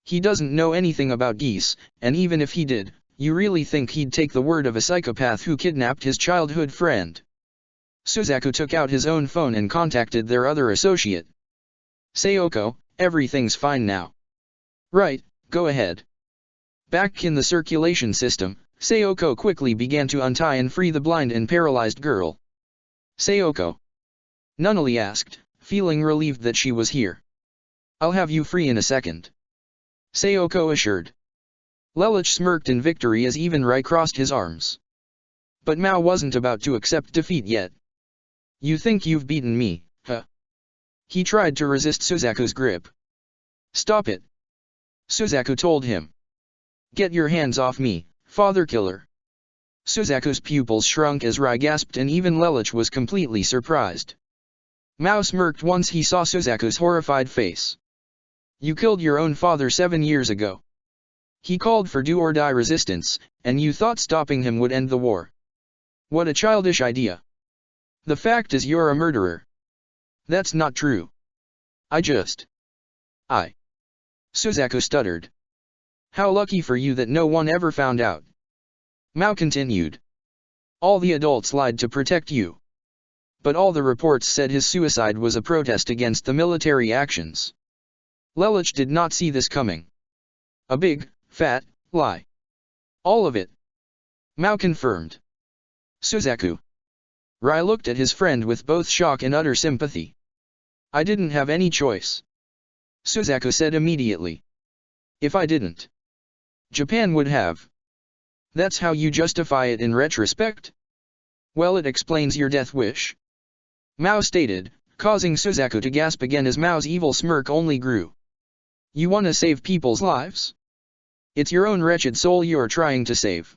Speaker 1: He doesn't know anything about geese, and even if he did, you really think he'd take the word of a psychopath who kidnapped his childhood friend? Suzaku took out his own phone and contacted their other associate. Sayoko, everything's fine now. Right, go ahead. Back in the circulation system, Sayoko quickly began to untie and free the blind and paralyzed girl. Sayoko. Nunnally asked, feeling relieved that she was here. I'll have you free in a second. Sayoko assured. Lelich smirked in victory as even Rai crossed his arms. But Mao wasn't about to accept defeat yet. You think you've beaten me, huh? He tried to resist Suzaku's grip. Stop it. Suzaku told him. Get your hands off me, father killer. Suzaku's pupils shrunk as Rai gasped and even Lelich was completely surprised. Mao smirked once he saw Suzaku's horrified face. You killed your own father 7 years ago. He called for do-or-die resistance, and you thought stopping him would end the war. What a childish idea. The fact is you're a murderer. That's not true. Suzaku stuttered. How lucky for you that no one ever found out. Mao continued. All the adults lied to protect you. But all the reports said his suicide was a protest against the military actions. Lelich did not see this coming. A big, fat lie. All of it. Mao confirmed. Suzaku. Rai looked at his friend with both shock and utter sympathy. I didn't have any choice. Suzaku said immediately. If I didn't, Japan would have. That's how you justify it in retrospect? Well, it explains your death wish. Mao stated, causing Suzaku to gasp again as Mao's evil smirk only grew. You want to save people's lives? It's your own wretched soul you're trying to save.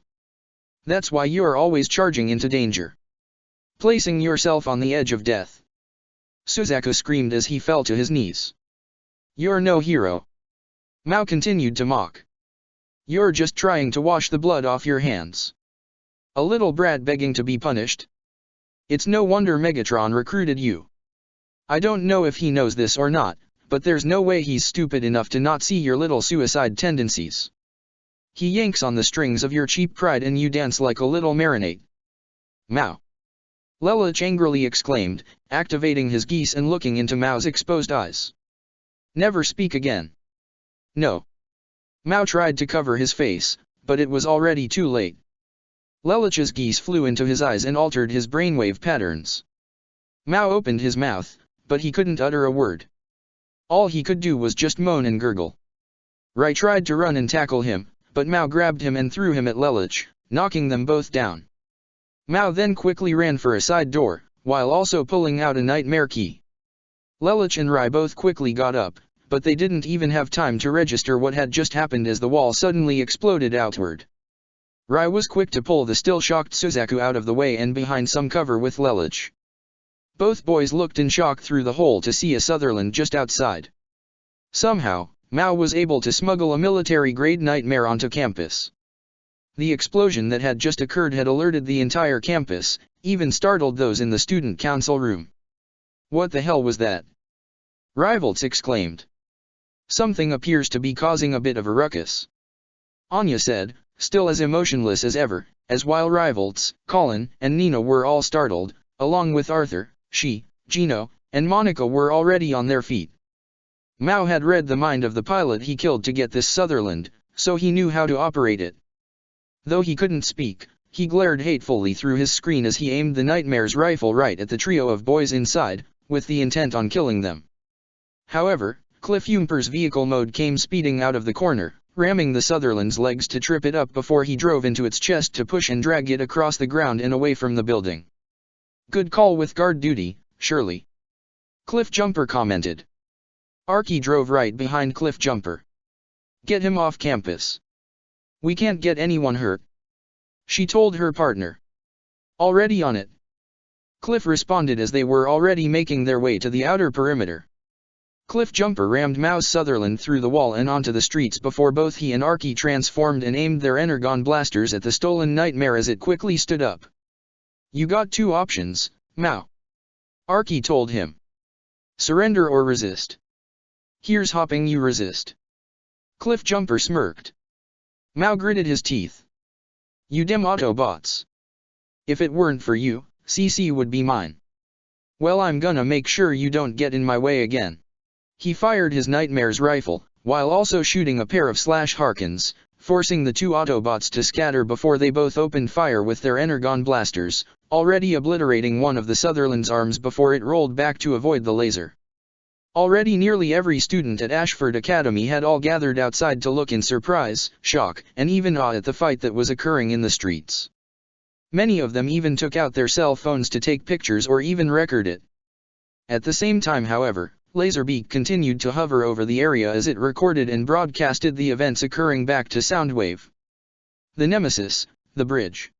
Speaker 1: That's why you're always charging into danger. Placing yourself on the edge of death. Suzaku screamed as he fell to his knees. You're no hero. Mao continued to mock. You're just trying to wash the blood off your hands. A little brat begging to be punished. It's no wonder Megatron recruited you. I don't know if he knows this or not, but there's no way he's stupid enough to not see your little suicide tendencies. He yanks on the strings of your cheap pride and you dance like a little marionette. Mao. Lelich angrily exclaimed, activating his geese and looking into Mao's exposed eyes. Never speak again. No. Mao tried to cover his face, but it was already too late. Lelich's geese flew into his eyes and altered his brainwave patterns. Mao opened his mouth, but he couldn't utter a word. All he could do was just moan and gurgle. Rai tried to run and tackle him, but Mao grabbed him and threw him at Lelich, knocking them both down. Mao then quickly ran for a side door, while also pulling out a nightmare key. Lelich and Rai both quickly got up, but they didn't even have time to register what had just happened as the wall suddenly exploded outward. Rai was quick to pull the still shocked Suzaku out of the way and behind some cover with Lelich. Both boys looked in shock through the hole to see a Sutherland just outside. Somehow, Mao was able to smuggle a military-grade nightmare onto campus. The explosion that had just occurred had alerted the entire campus, even startled those in the student council room. What the hell was that? Rivalts exclaimed. Something appears to be causing a bit of a ruckus. Anya said, still as emotionless as ever, as while Rivalts, Colin, and Nina were all startled, along with Arthur, Gino, and Monica were already on their feet. Mao had read the mind of the pilot he killed to get this Sutherland, so he knew how to operate it. Though he couldn't speak, he glared hatefully through his screen as he aimed the Nightmare's rifle right at the trio of boys inside, with the intent on killing them. However, Cliff Jumper's vehicle mode came speeding out of the corner, ramming the Sutherland's legs to trip it up before he drove into its chest to push and drag it across the ground and away from the building. Good call with guard duty, Shirley. Cliff Jumper commented. Archie drove right behind Cliff Jumper. Get him off campus. We can't get anyone hurt, she told her partner. Already on it. Cliff responded as they were already making their way to the outer perimeter. Cliff Jumper rammed Mao's Sutherland through the wall and onto the streets before both he and Archie transformed and aimed their energon blasters at the stolen Nightmare as it quickly stood up. You got two options, Mao. Archie told him. Surrender or resist. Here's hoping you resist. Cliff Jumper smirked. Mao gritted his teeth. You dem Autobots. If it weren't for you, CC would be mine. Well, I'm gonna make sure you don't get in my way again. He fired his Nightmare's rifle, while also shooting a pair of Harkins, forcing the two Autobots to scatter before they both opened fire with their energon blasters, already obliterating one of the Sutherland's arms before it rolled back to avoid the laser. Already nearly every student at Ashford Academy had all gathered outside to look in surprise, shock, and even awe at the fight that was occurring in the streets. Many of them even took out their cell phones to take pictures or even record it. At the same time, however, Laserbeak continued to hover over the area as it recorded and broadcasted the events occurring back to Soundwave. The Nemesis, the bridge.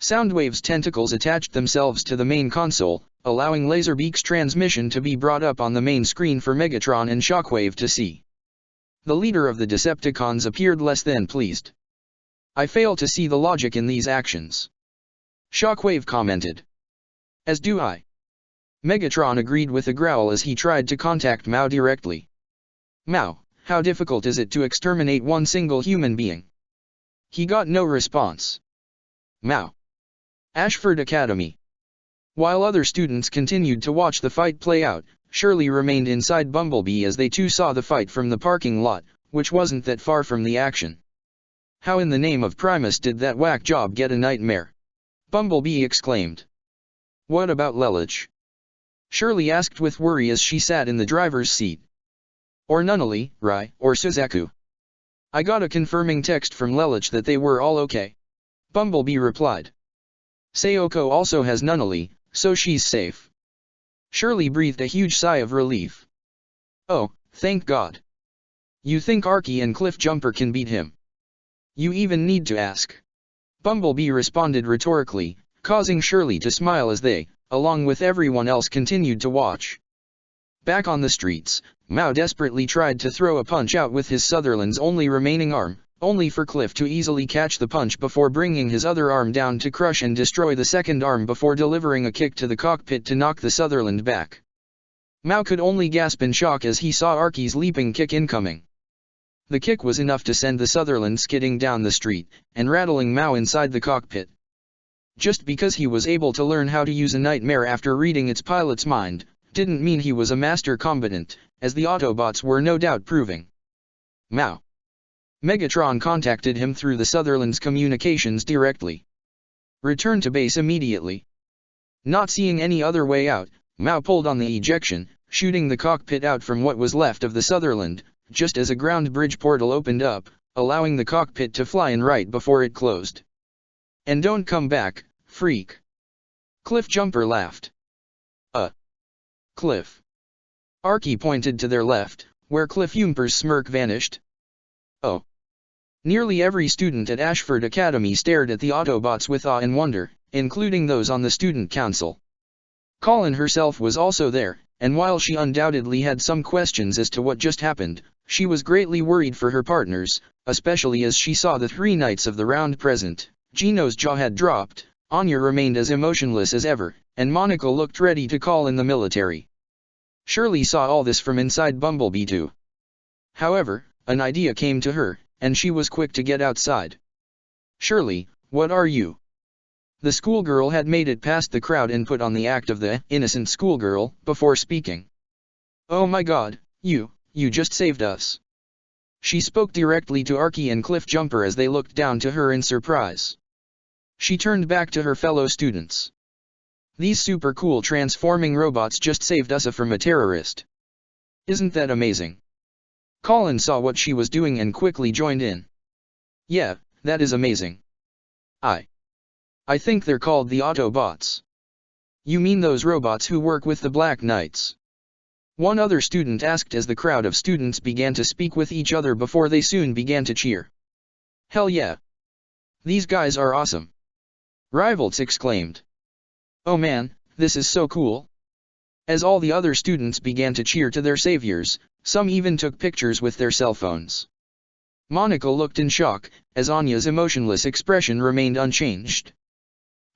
Speaker 1: Soundwave's tentacles attached themselves to the main console, allowing Laserbeak's transmission to be brought up on the main screen for Megatron and Shockwave to see. The leader of the Decepticons appeared less than pleased. I fail to see the logic in these actions. Shockwave commented. As do I. Megatron agreed with a growl as he tried to contact Mao directly. Mao, how difficult is it to exterminate one single human being? He got no response. Mao. Ashford Academy. While other students continued to watch the fight play out, Shirley remained inside Bumblebee as they too saw the fight from the parking lot, which wasn't that far from the action. How in the name of Primus did that whack job get a nightmare? Bumblebee exclaimed. What about Lelich? Shirley asked with worry as she sat in the driver's seat. Or Nunnally, Rai, or Suzaku. I got a confirming text from Lelich that they were all okay. Bumblebee replied. Sayoko also has Nunnally, so she's safe. Shirley breathed a huge sigh of relief. Oh, thank God. You think Archie and Cliffjumper can beat him? You even need to ask. Bumblebee responded rhetorically, causing Shirley to smile as they, along with everyone else, continued to watch. Back on the streets, Mao desperately tried to throw a punch out with his Sutherland's only remaining arm, only for Cliff to easily catch the punch before bringing his other arm down to crush and destroy the second arm before delivering a kick to the cockpit to knock the Sutherland back. Mao could only gasp in shock as he saw Archie's leaping kick incoming. The kick was enough to send the Sutherland skidding down the street, and rattling Mao inside the cockpit. Just because he was able to learn how to use a nightmare after reading its pilot's mind, didn't mean he was a master combatant, as the Autobots were no doubt proving. Mao. Megatron contacted him through the Sutherland's communications directly. Return to base immediately. Not seeing any other way out, Mao pulled on the ejection, shooting the cockpit out from what was left of the Sutherland, just as a ground bridge portal opened up, allowing the cockpit to fly in right before it closed. And don't come back, freak. Cliffjumper laughed. Cliff. Archie pointed to their left, where Cliffjumper's smirk vanished. Oh. Nearly every student at Ashford Academy stared at the Autobots with awe and wonder, including those on the student council. Colin herself was also there, and while she undoubtedly had some questions as to what just happened, she was greatly worried for her partners, especially as she saw the 3 knights of the round present. Gino's jaw had dropped, Anya remained as emotionless as ever, and Monica looked ready to call in the military. Shirley saw all this from inside Bumblebee too. However, an idea came to her, and she was quick to get outside. Shirley, what are you? The schoolgirl had made it past the crowd and put on the act of the innocent schoolgirl before speaking. Oh my God, you just saved us. She spoke directly to Archie and Cliffjumper as they looked down to her in surprise. She turned back to her fellow students. These super cool transforming robots just saved us from a terrorist. Isn't that amazing? Colin saw what she was doing and quickly joined in. Yeah, that is amazing. I think they're called the Autobots. You mean those robots who work with the Black Knights? One other student asked as the crowd of students began to speak with each other before they soon began to cheer. Hell yeah! These guys are awesome! Rivalts exclaimed. Oh man, this is so cool! As all the other students began to cheer to their saviors, some even took pictures with their cell phones. Monica looked in shock, as Anya's emotionless expression remained unchanged.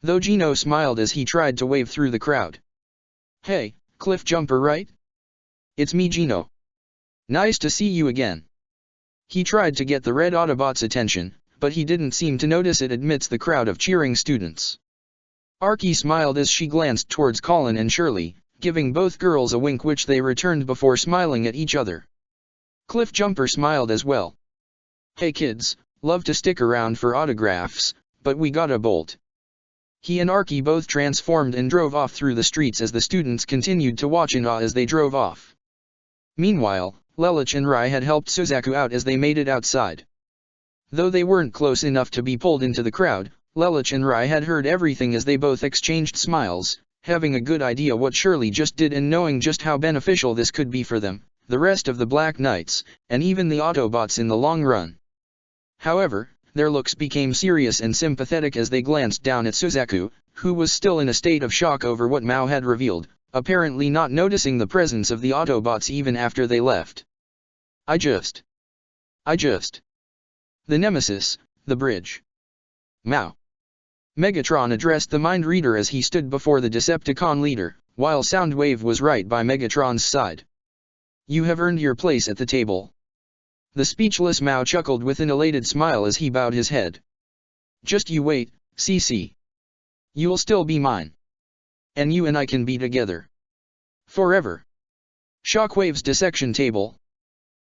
Speaker 1: Though Gino smiled as he tried to wave through the crowd. Hey, Cliffjumper, right? It's me, Gino. Nice to see you again. He tried to get the red Autobot's attention, but he didn't seem to notice it amidst the crowd of cheering students. Archie smiled as she glanced towards Colin and Shirley, giving both girls a wink which they returned before smiling at each other. Cliffjumper smiled as well. Hey kids, love to stick around for autographs, but we gotta bolt. He and Archie both transformed and drove off through the streets as the students continued to watch in awe as they drove off. Meanwhile, Lelich and Rai had helped Suzaku out as they made it outside. Though they weren't close enough to be pulled into the crowd, Lelich and Rai had heard everything as they both exchanged smiles, having a good idea what Shirley just did and knowing just how beneficial this could be for them, the rest of the Black Knights, and even the Autobots in the long run. However, their looks became serious and sympathetic as they glanced down at Suzaku, who was still in a state of shock over what Mao had revealed, apparently not noticing the presence of the Autobots even after they left. The Nemesis, the bridge. Mao. Megatron addressed the mind reader as he stood before the Decepticon leader, while Soundwave was right by Megatron's side. You have earned your place at the table. The speechless Mao chuckled with an elated smile as he bowed his head. Just you wait, CC. You'll still be mine. And you and I can be together. Forever. Shockwave's dissection table.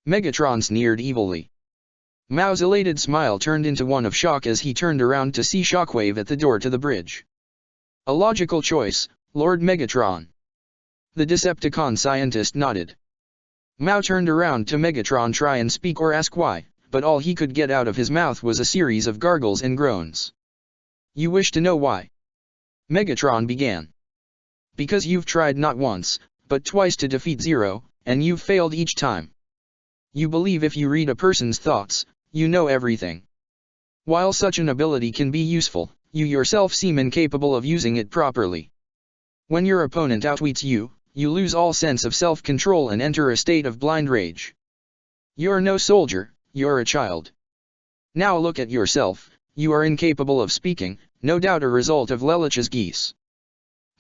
Speaker 1: Megatron sneered evilly. Mao's elated smile turned into one of shock as he turned around to see Shockwave at the door to the bridge. A logical choice, Lord Megatron. The Decepticon scientist nodded. Mao turned around to Megatron try and speak or ask why, but all he could get out of his mouth was a series of gargles and groans. You wish to know why? Megatron began. Because you've tried not once, but twice to defeat Zero, and you've failed each time. You believe if you read a person's thoughts, you know everything. While such an ability can be useful, you yourself seem incapable of using it properly. When your opponent outwits you, you lose all sense of self-control and enter a state of blind rage. You're no soldier, you're a child. Now look at yourself, you are incapable of speaking, no doubt a result of Lelich's geese.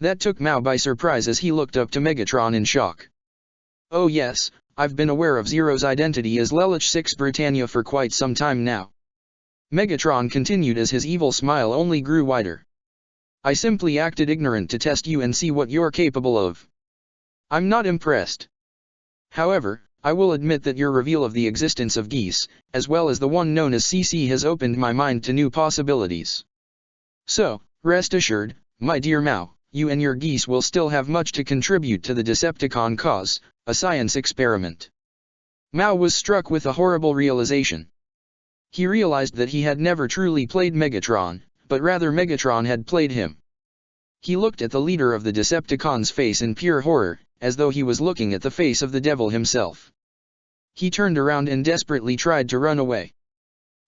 Speaker 1: That took Mao by surprise as he looked up to Megatron in shock. Oh yes, I've been aware of Zero's identity as Lelich 6 Britannia for quite some time now. Megatron continued as his evil smile only grew wider. I simply acted ignorant to test you and see what you're capable of. I'm not impressed. However, I will admit that your reveal of the existence of geese, as well as the one known as CC, has opened my mind to new possibilities. So, rest assured, my dear Mao, you and your geese will still have much to contribute to the Decepticon cause, a science experiment. Mao was struck with a horrible realization. He realized that he had never truly played Megatron, but rather Megatron had played him. He looked at the leader of the Decepticons' face in pure horror, as though he was looking at the face of the devil himself. He turned around and desperately tried to run away.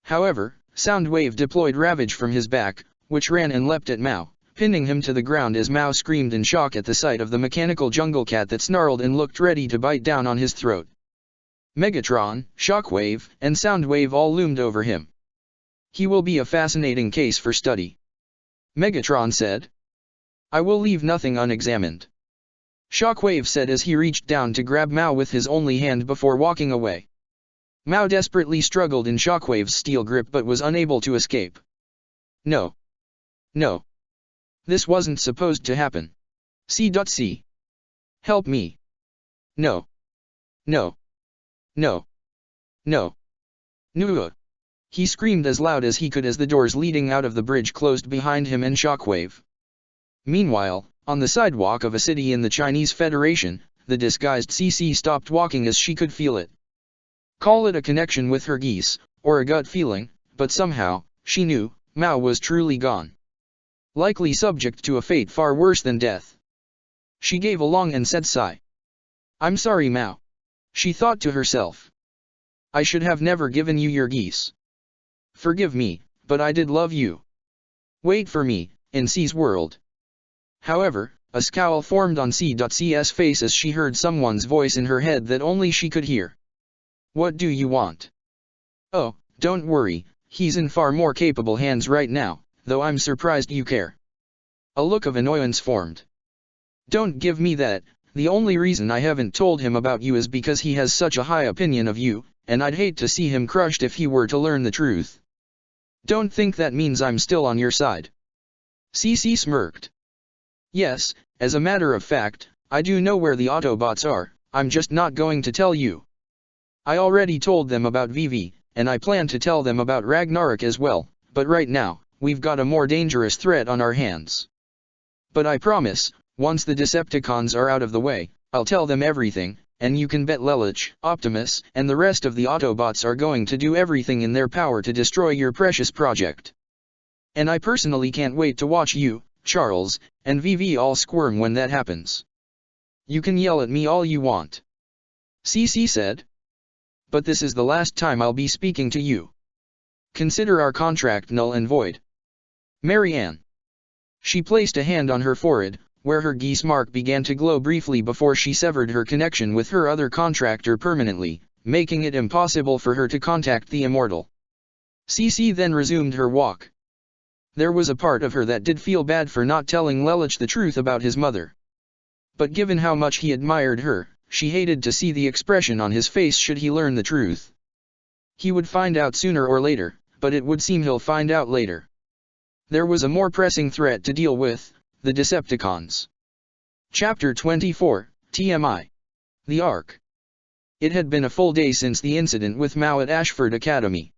Speaker 1: However, Soundwave deployed Ravage from his back, which ran and leapt at Mao, pinning him to the ground as Mao screamed in shock at the sight of the mechanical jungle cat that snarled and looked ready to bite down on his throat. Megatron, Shockwave, and Soundwave all loomed over him. He will be a fascinating case for study. Megatron said. I will leave nothing unexamined. Shockwave said as he reached down to grab Mao with his only hand before walking away. Mao desperately struggled in Shockwave's steel grip but was unable to escape. No. No. This wasn't supposed to happen. C.C. Help me. No. No. No. No. No. He screamed as loud as he could as the doors leading out of the bridge closed behind him and Shockwave. Meanwhile, on the sidewalk of a city in the Chinese Federation, the disguised CC stopped walking as she could feel it. Call it a connection with her geese, or a gut feeling, but somehow, she knew, Mao was truly gone. Likely subject to a fate far worse than death. She gave a long and sad sigh. I'm sorry, Mao. She thought to herself. I should have never given you your geese. Forgive me, but I did love you. Wait for me, in C's world. However, a scowl formed on C.C's face as she heard someone's voice in her head that only she could hear. What do you want? Oh, don't worry, he's in far more capable hands right now, though I'm surprised you care. A look of annoyance formed. Don't give me that, the only reason I haven't told him about you is because he has such a high opinion of you, and I'd hate to see him crushed if he were to learn the truth. Don't think that means I'm still on your side. CC smirked. Yes, as a matter of fact, I do know where the Autobots are, I'm just not going to tell you. I already told them about Vivi, and I plan to tell them about Ragnarok as well, but right now, we've got a more dangerous threat on our hands. But I promise, once the Decepticons are out of the way, I'll tell them everything, and you can bet Lelich, Optimus, and the rest of the Autobots are going to do everything in their power to destroy your precious project. And I personally can't wait to watch you, Charles, and Vivi all squirm when that happens. You can yell at me all you want. CC said. But this is the last time I'll be speaking to you. Consider our contract null and void. Marianne. She placed a hand on her forehead, where her geese mark began to glow briefly before she severed her connection with her other contractor permanently, making it impossible for her to contact the immortal. Cece then resumed her walk. There was a part of her that did feel bad for not telling Lelich the truth about his mother. But given how much he admired her, she hated to see the expression on his face should he learn the truth. He would find out sooner or later, but it would seem he'll find out later. There was a more pressing threat to deal with, the Decepticons. Chapter 24, TMI. The Ark. It had been a full day since the incident with Mao at Ashford Academy.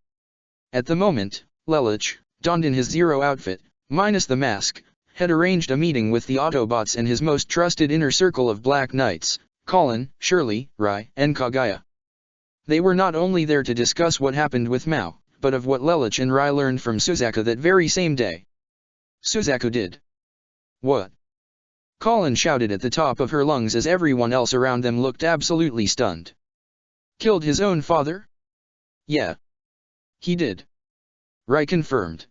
Speaker 1: At the moment, Lelich, donned in his Zero outfit, minus the mask, had arranged a meeting with the Autobots and his most trusted inner circle of Black Knights, Colin, Shirley, Rai, and Kagaya. They were not only there to discuss what happened with Mao, but of what Lelich and Rai learned from Suzaku that very same day. Suzaku did. What? Colin shouted at the top of her lungs as everyone else around them looked absolutely stunned. Killed his own father? Yeah. He did. Rai confirmed.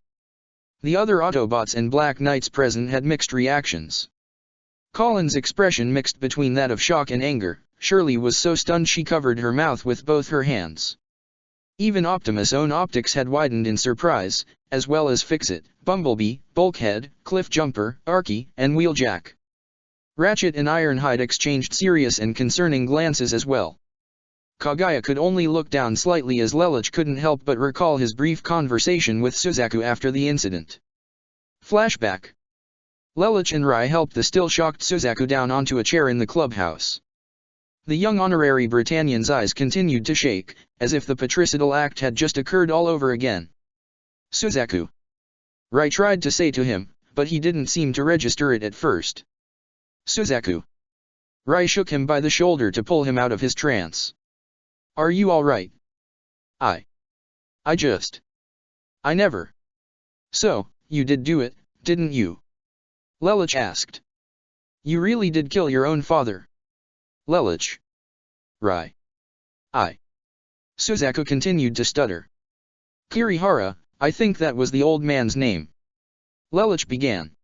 Speaker 1: The other Autobots and Black Knights present had mixed reactions. Colin's expression mixed between that of shock and anger. Shirley was so stunned she covered her mouth with both her hands. Even Optimus' own optics had widened in surprise, as well as Fix-It, Bumblebee, Bulkhead, Cliffjumper, Arky, and Wheeljack. Ratchet and Ironhide exchanged serious and concerning glances as well. Kagaya could only look down slightly as Lelich couldn't help but recall his brief conversation with Suzaku after the incident. Flashback. Lelich and Rai helped the still shocked Suzaku down onto a chair in the clubhouse. The young honorary Britannian's eyes continued to shake, as if the patricidal act had just occurred all over again. Suzaku. Rai tried to say to him, but he didn't seem to register it at first. Suzaku. Rai shook him by the shoulder to pull him out of his trance. Are you all right? I never. So, you did do it, didn't you? Lelich asked. You really did kill your own father? Lelich. Rai. Suzaku continued to stutter. Kirihara, I think that was the old man's name. Lelich began.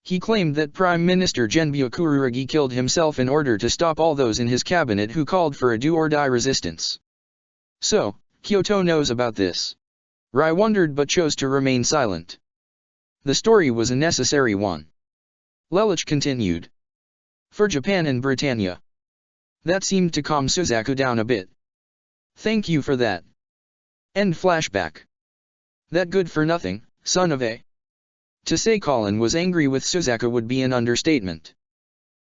Speaker 1: He claimed that Prime Minister Genbyo Kururagi killed himself in order to stop all those in his cabinet who called for a do-or-die resistance. So, Kyoto knows about this. Rai wondered but chose to remain silent. The story was a necessary one. Lelich continued. For Japan and Britannia. That seemed to calm Suzaku down a bit. Thank you for that. End flashback. That good-for-nothing, son of a... To say Colin was angry with Suzaku would be an understatement.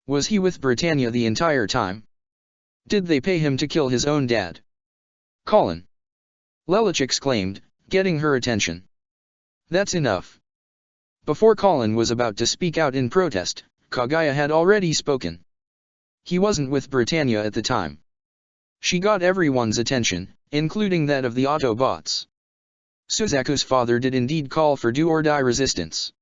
Speaker 1: Was he with Britannia the entire time? Did they pay him to kill his own dad? Colin. Lelich exclaimed, getting her attention. That's enough. Before Colin was about to speak out in protest, Kagaya had already spoken. He wasn't with Britannia at the time. She got everyone's attention, including that of the Autobots. Suzaku's father did indeed call for do-or-die resistance.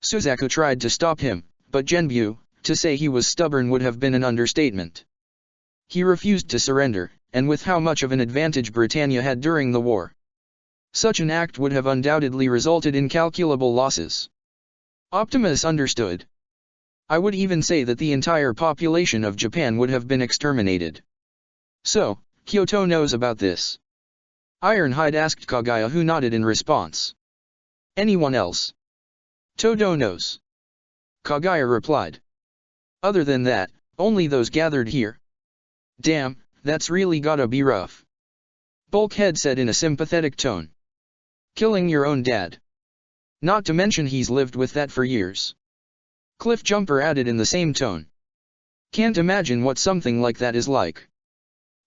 Speaker 1: Suzaku tried to stop him, but Genbyo, to say he was stubborn would have been an understatement. He refused to surrender, and with how much of an advantage Britannia had during the war. Such an act would have undoubtedly resulted in calculable losses. Optimus understood. I would even say that the entire population of Japan would have been exterminated. So, Kyoto knows about this. Ironhide asked Kagaya, who nodded in response. Anyone else? Todo knows. Kagaya replied. Other than that, only those gathered here. Damn, that's really gotta be rough. Bulkhead said in a sympathetic tone. Killing your own dad. Not to mention he's lived with that for years. Cliffjumper added in the same tone. Can't imagine what something like that is like.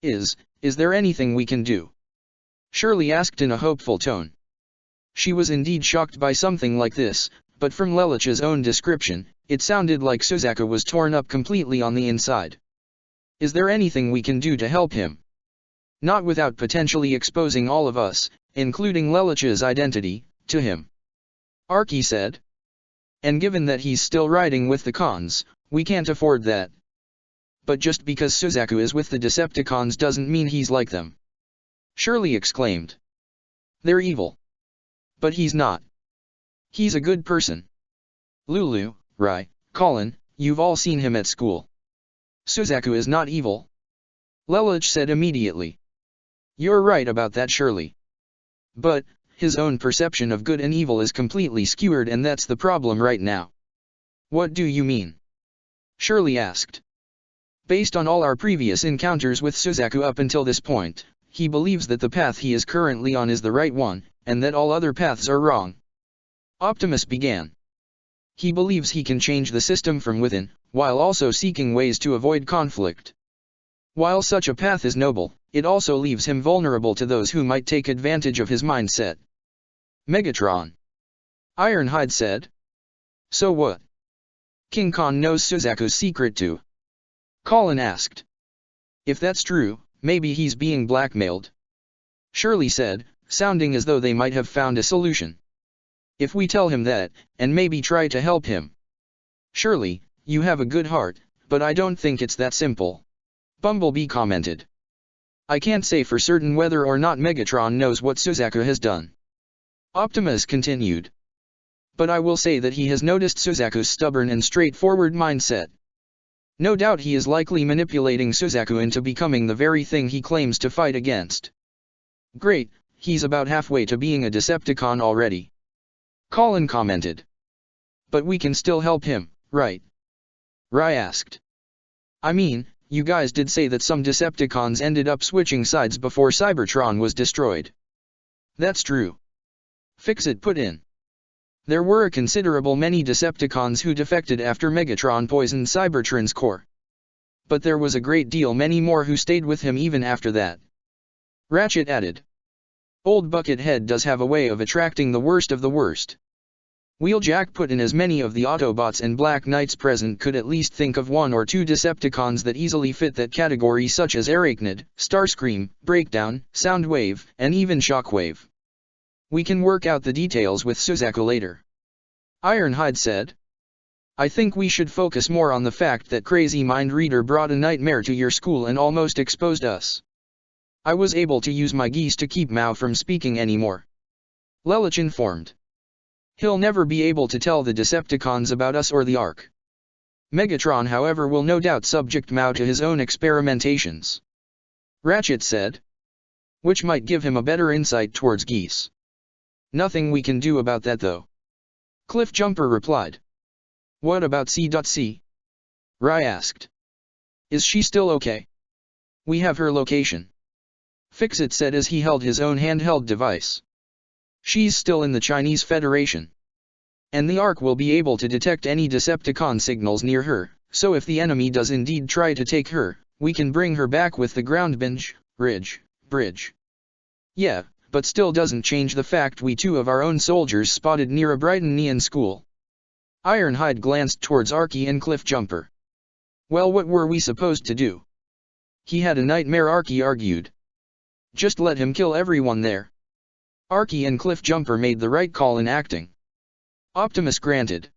Speaker 1: Is there anything we can do? Shirley asked in a hopeful tone. She was indeed shocked by something like this, but from Lelich's own description, it sounded like Suzaku was torn up completely on the inside. Is there anything we can do to help him? Not without potentially exposing all of us, including Lelich's identity, to him. Arky said. And given that he's still riding with the cons, we can't afford that. But just because Suzaku is with the Decepticons doesn't mean he's like them. Shirley exclaimed. They're evil. But he's not. He's a good person. Lulu, Rai, Colin, you've all seen him at school. Suzaku is not evil. Lelich said immediately. You're right about that, Shirley. But, his own perception of good and evil is completely skewed, and that's the problem right now. What do you mean? Shirley asked. Based on all our previous encounters with Suzaku up until this point, he believes that the path he is currently on is the right one, and that all other paths are wrong. Optimus began. He believes he can change the system from within, while also seeking ways to avoid conflict. While such a path is noble, it also leaves him vulnerable to those who might take advantage of his mindset. Megatron. Ironhide said. So what? King Khan knows Suzaku's secret too? Colin asked. If that's true, maybe he's being blackmailed. Shirley said, sounding as though they might have found a solution. If we tell him that, and maybe try to help him. Shirley, you have a good heart, but I don't think it's that simple. Bumblebee commented. I can't say for certain whether or not Megatron knows what Suzaku has done. Optimus continued. But I will say that he has noticed Suzaku's stubborn and straightforward mindset. No doubt he is likely manipulating Suzaku into becoming the very thing he claims to fight against. Great, he's about halfway to being a Decepticon already. Colin commented. But we can still help him, right? Rai asked. I mean, you guys did say that some Decepticons ended up switching sides before Cybertron was destroyed. That's true. Fixit put in. There were a considerable many Decepticons who defected after Megatron poisoned Cybertron's core. But there was a great deal many more who stayed with him even after that. Ratchet added. Old Buckethead does have a way of attracting the worst of the worst. Wheeljack put in as many of the Autobots and Black Knights present could at least think of one or two Decepticons that easily fit that category, such as Arachnid, Starscream, Breakdown, Soundwave, and even Shockwave. We can work out the details with Suzaku later. Ironhide said. I think we should focus more on the fact that Crazy Mind Reader brought a nightmare to your school and almost exposed us. I was able to use my geese to keep Mao from speaking anymore. Lelich informed. He'll never be able to tell the Decepticons about us or the Ark. Megatron, however, will no doubt subject Mao to his own experimentations. Ratchet said. Which might give him a better insight towards geese. Nothing we can do about that though. Cliffjumper replied. What about C.C? Rai asked. Is she still okay? We have her location. Fixit said as he held his own handheld device. She's still in the Chinese Federation. And the Ark will be able to detect any Decepticon signals near her, so if the enemy does indeed try to take her, we can bring her back with the ground bridge. Yeah, but still doesn't change the fact we two of our own soldiers spotted near a Brightonian school. Ironhide glanced towards Arky and Cliffjumper. Well, what were we supposed to do? He had a nightmare, Arky argued. Just let him kill everyone there. Arky and Cliffjumper made the right call in acting. Optimus granted.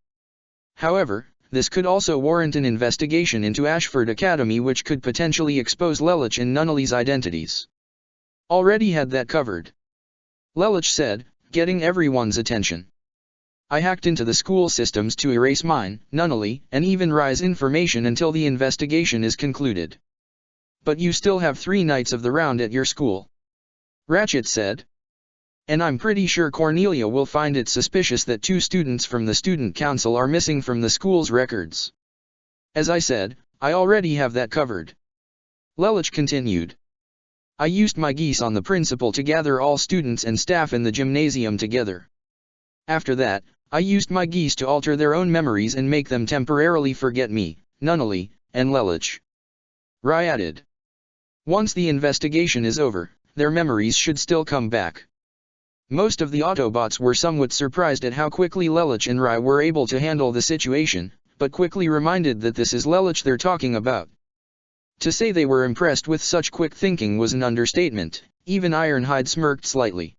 Speaker 1: However, this could also warrant an investigation into Ashford Academy, which could potentially expose Lelich and Nunnally's identities. Already had that covered. Lelich said, getting everyone's attention. I hacked into the school systems to erase mine, Nunnally, and even Rai's information until the investigation is concluded. But you still have 3 Knights of the Round at your school. Ratchet said. And I'm pretty sure Cornelia will find it suspicious that 2 students from the student council are missing from the school's records. As I said, I already have that covered. Lelich continued. I used my geese on the principal to gather all students and staff in the gymnasium together. After that, I used my geese to alter their own memories and make them temporarily forget me, Nunnally, and Lelich. Rai added. Once the investigation is over, their memories should still come back. Most of the Autobots were somewhat surprised at how quickly Lelich and Rai were able to handle the situation, but quickly reminded that this is Lelich they're talking about. To say they were impressed with such quick thinking was an understatement. Even Ironhide smirked slightly.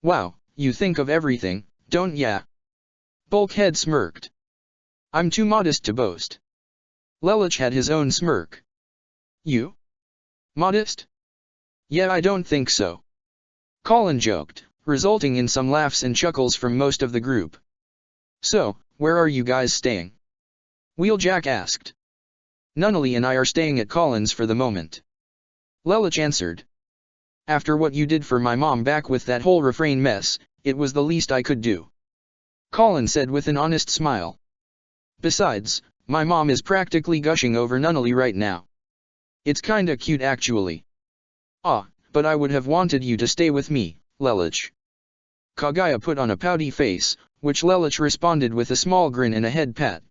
Speaker 1: Wow, you think of everything, don't ya? Bulkhead smirked. I'm too modest to boast. Lelich had his own smirk. You? Modest? Yeah, I don't think so. Colin joked, resulting in some laughs and chuckles from most of the group. So, where are you guys staying? Wheeljack asked. Nunnally and I are staying at Colin's for the moment. Lelich answered. After what you did for my mom back with that whole refrain mess, it was the least I could do. Colin said with an honest smile. Besides, my mom is practically gushing over Nunnally right now. It's kinda cute actually. Ah, but I would have wanted you to stay with me, Lelich. Kaguya put on a pouty face, which Lelich responded with a small grin and a head pat.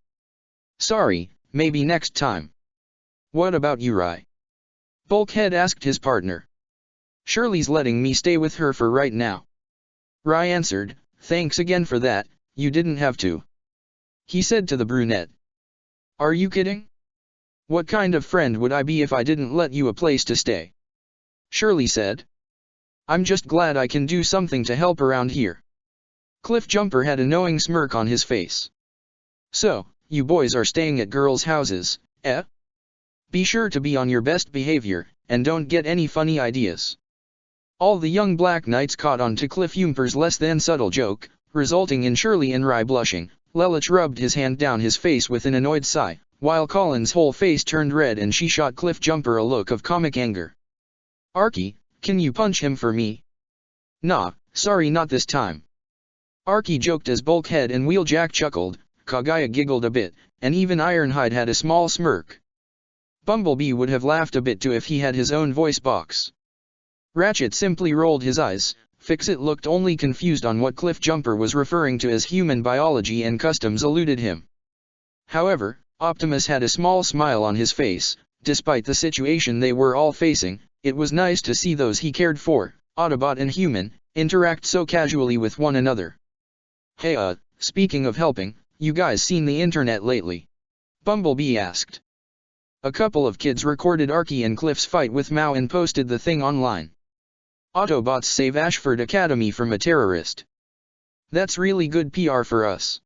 Speaker 1: Sorry, maybe next time. What about you, Rai? Bulkhead asked his partner. Shirley's letting me stay with her for right now. Rai answered, thanks again for that, you didn't have to. He said to the brunette. Are you kidding? What kind of friend would I be if I didn't let you a place to stay? Shirley said. I'm just glad I can do something to help around here. Cliffjumper had a knowing smirk on his face. So, you boys are staying at girls' houses, eh? Be sure to be on your best behavior, and don't get any funny ideas. All the young Black Knights caught on to Cliffjumper's less than subtle joke, resulting in Shirley and Rai blushing. Lelich rubbed his hand down his face with an annoyed sigh, while Colin's whole face turned red and she shot Cliffjumper a look of comic anger. Arky, can you punch him for me? Nah, sorry, not this time. Arky joked as Bulkhead and Wheeljack chuckled, Kaguya giggled a bit, and even Ironhide had a small smirk. Bumblebee would have laughed a bit too if he had his own voice box. Ratchet simply rolled his eyes. Fixit looked only confused on what Cliffjumper was referring to as human biology and customs eluded him. However, Optimus had a small smile on his face. Despite the situation they were all facing, it was nice to see those he cared for, Autobot and human, interact so casually with one another. Hey speaking of helping, you guys seen the internet lately? Bumblebee asked. A couple of kids recorded Arky and Cliff's fight with Mao and posted the thing online. Autobots save Ashford Academy from a terrorist. That's really good PR for us.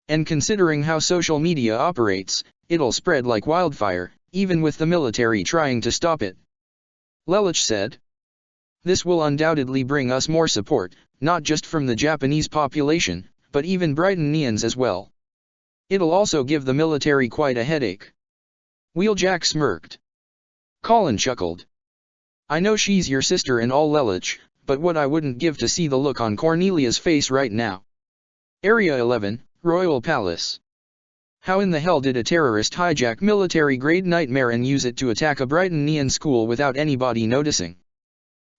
Speaker 1: And considering how social media operates, it'll spread like wildfire, even with the military trying to stop it. Lelich said. This will undoubtedly bring us more support, not just from the Japanese population, but even Brightonians as well. It'll also give the military quite a headache. Wheeljack smirked. Colin chuckled. I know she's your sister and all, Lelich, but what I wouldn't give to see the look on Cornelia's face right now. Area 11, Royal Palace. How in the hell did a terrorist hijack military-grade Nightmare and use it to attack a Brightonian school without anybody noticing?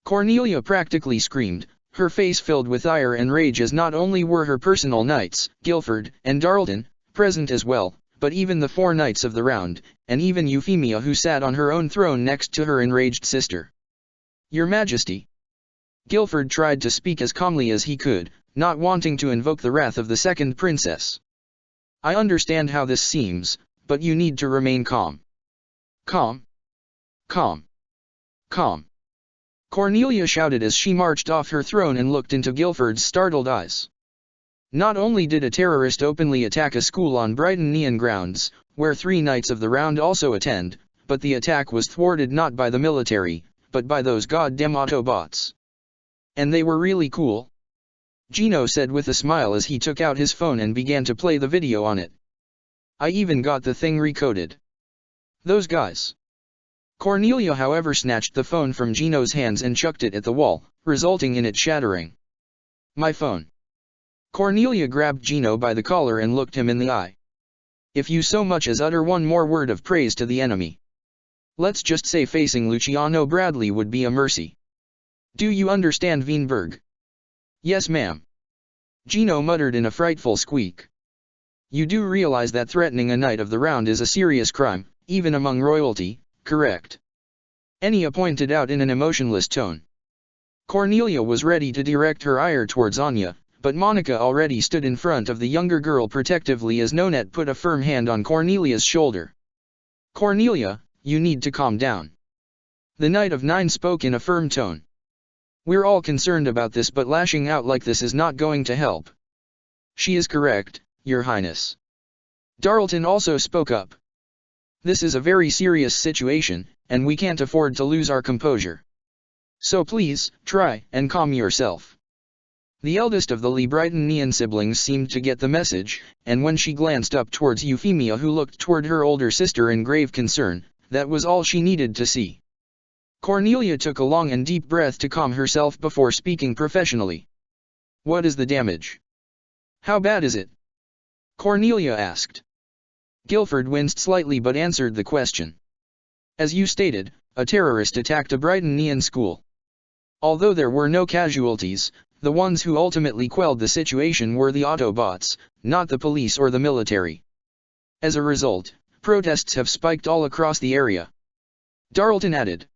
Speaker 1: Cornelia practically screamed, her face filled with ire and rage, as not only were her personal knights, Guilford and Darlton, present as well, but even the 4 knights of the round, and even Euphemia, who sat on her own throne next to her enraged sister. Your Majesty. Guilford tried to speak as calmly as he could, not wanting to invoke the wrath of the second princess. I understand how this seems, but you need to remain calm. Calm. Calm. Calm. Cornelia shouted as she marched off her throne and looked into Guilford's startled eyes. Not only did a terrorist openly attack a school on Brightonian grounds, where 3 knights of the round also attend, but the attack was thwarted not by the military, but by those goddamn Autobots. And they were really cool. Gino said with a smile as he took out his phone and began to play the video on it. I even got the thing recoded. Those guys. Cornelia, however, snatched the phone from Gino's hands and chucked it at the wall, resulting in it shattering. My phone. Cornelia grabbed Gino by the collar and looked him in the eye. If you so much as utter one more word of praise to the enemy, let's just say facing Luciano Bradley would be a mercy. Do you understand, Wienberg? Yes, ma'am. Gino muttered in a frightful squeak. You do realize that threatening a knight of the round is a serious crime, even among royalty, correct? Enya pointed out in an emotionless tone. Cornelia was ready to direct her ire towards Anya, but Monica already stood in front of the younger girl protectively as Nonette put a firm hand on Cornelia's shoulder. Cornelia, you need to calm down. The Knight of Nine spoke in a firm tone. We're all concerned about this, but lashing out like this is not going to help. She is correct, Your Highness. Darlton also spoke up. This is a very serious situation, and we can't afford to lose our composure. So please, try and calm yourself. The eldest of the Lee Brightonian siblings seemed to get the message, and when she glanced up towards Euphemia, who looked toward her older sister in grave concern, that was all she needed to see. Cornelia took a long and deep breath to calm herself before speaking professionally. What is the damage? How bad is it? Cornelia asked. Guilford winced slightly but answered the question. As you stated, a terrorist attacked a Brighton Neon school. Although there were no casualties, the ones who ultimately quelled the situation were the Autobots, not the police or the military. As a result, protests have spiked all across the area. Darlton added.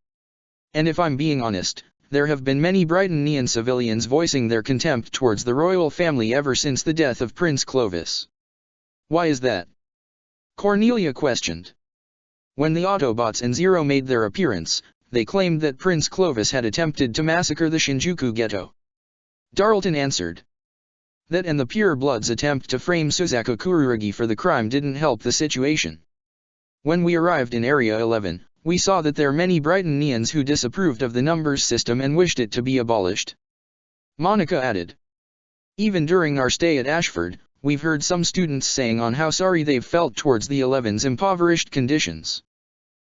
Speaker 1: And if I'm being honest, there have been many Brighton Neon civilians voicing their contempt towards the royal family ever since the death of Prince Clovis. Why is that? Cornelia questioned. When the Autobots and Zero made their appearance, they claimed that Prince Clovis had attempted to massacre the Shinjuku ghetto. Darlton answered. That and the Pure Blood's attempt to frame Suzaku Kururugi for the crime didn't help the situation. When we arrived in Area 11, we saw that there are many Brighton Neons who disapproved of the numbers system and wished it to be abolished. Monica added. Even during our stay at Ashford, we've heard some students saying on how sorry they've felt towards the 11's impoverished conditions.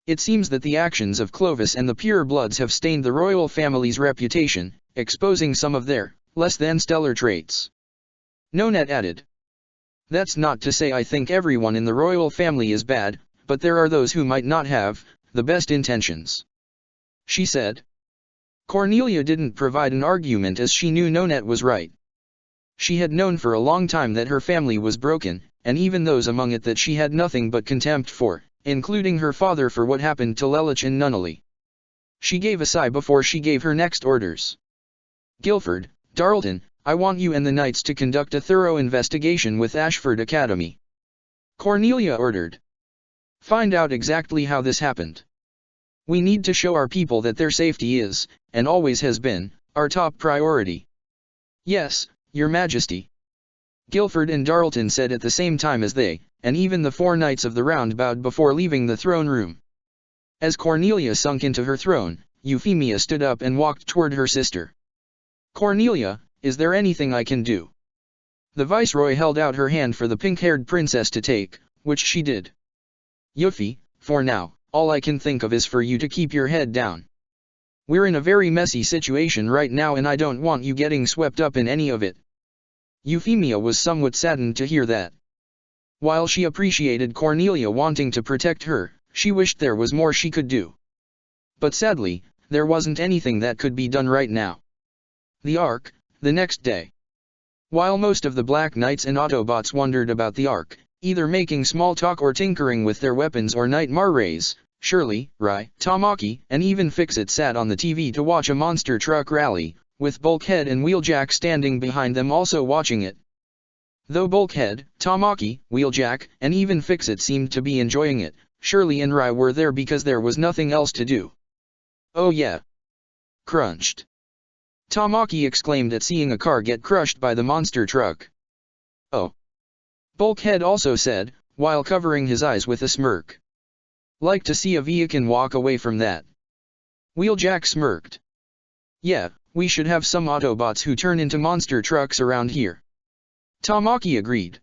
Speaker 1: It seems that the actions of Clovis and the Pure Bloods have stained the royal family's reputation, exposing some of their less-than-stellar traits. Nonet added. That's not to say I think everyone in the royal family is bad, but there are those who might not have the best intentions. She said. Cornelia didn't provide an argument as she knew Nonet was right. She had known for a long time that her family was broken, and even those among it that she had nothing but contempt for, including her father for what happened to Lelich and Nunnally. She gave a sigh before she gave her next orders. Guilford, Darlton, I want you and the Knights to conduct a thorough investigation with Ashford Academy. Cornelia ordered. Find out exactly how this happened. We need to show our people that their safety is, and always has been, our top priority. Yes, Your Majesty. Guilford and Darlton said at the same time as they, and even the 4 Knights of the Round bowed before leaving the throne room. As Cornelia sunk into her throne, Euphemia stood up and walked toward her sister. Cornelia, is there anything I can do? The Viceroy held out her hand for the pink-haired princess to take, which she did. Yuffie, for now, all I can think of is for you to keep your head down. We're in a very messy situation right now and I don't want you getting swept up in any of it. Euphemia was somewhat saddened to hear that. While she appreciated Cornelia wanting to protect her, she wished there was more she could do. But sadly, there wasn't anything that could be done right now. The Ark, the next day. While most of the Black Knights and Autobots wondered about the Ark, either making small talk or tinkering with their weapons or Nightmare Rays, Shirley, Rai, Tamaki, and even Fixit sat on the TV to watch a monster truck rally, with Bulkhead and Wheeljack standing behind them also watching it. Though Bulkhead, Tamaki, Wheeljack, and even Fixit seemed to be enjoying it, Shirley and Rai were there because there was nothing else to do. Oh yeah. Crunched. Tamaki exclaimed at seeing a car get crushed by the monster truck. Oh. Bulkhead also said, while covering his eyes with a smirk. Like to see a Viacan walk away from that. Wheeljack smirked. Yeah, we should have some Autobots who turn into monster trucks around here. Tamaki agreed.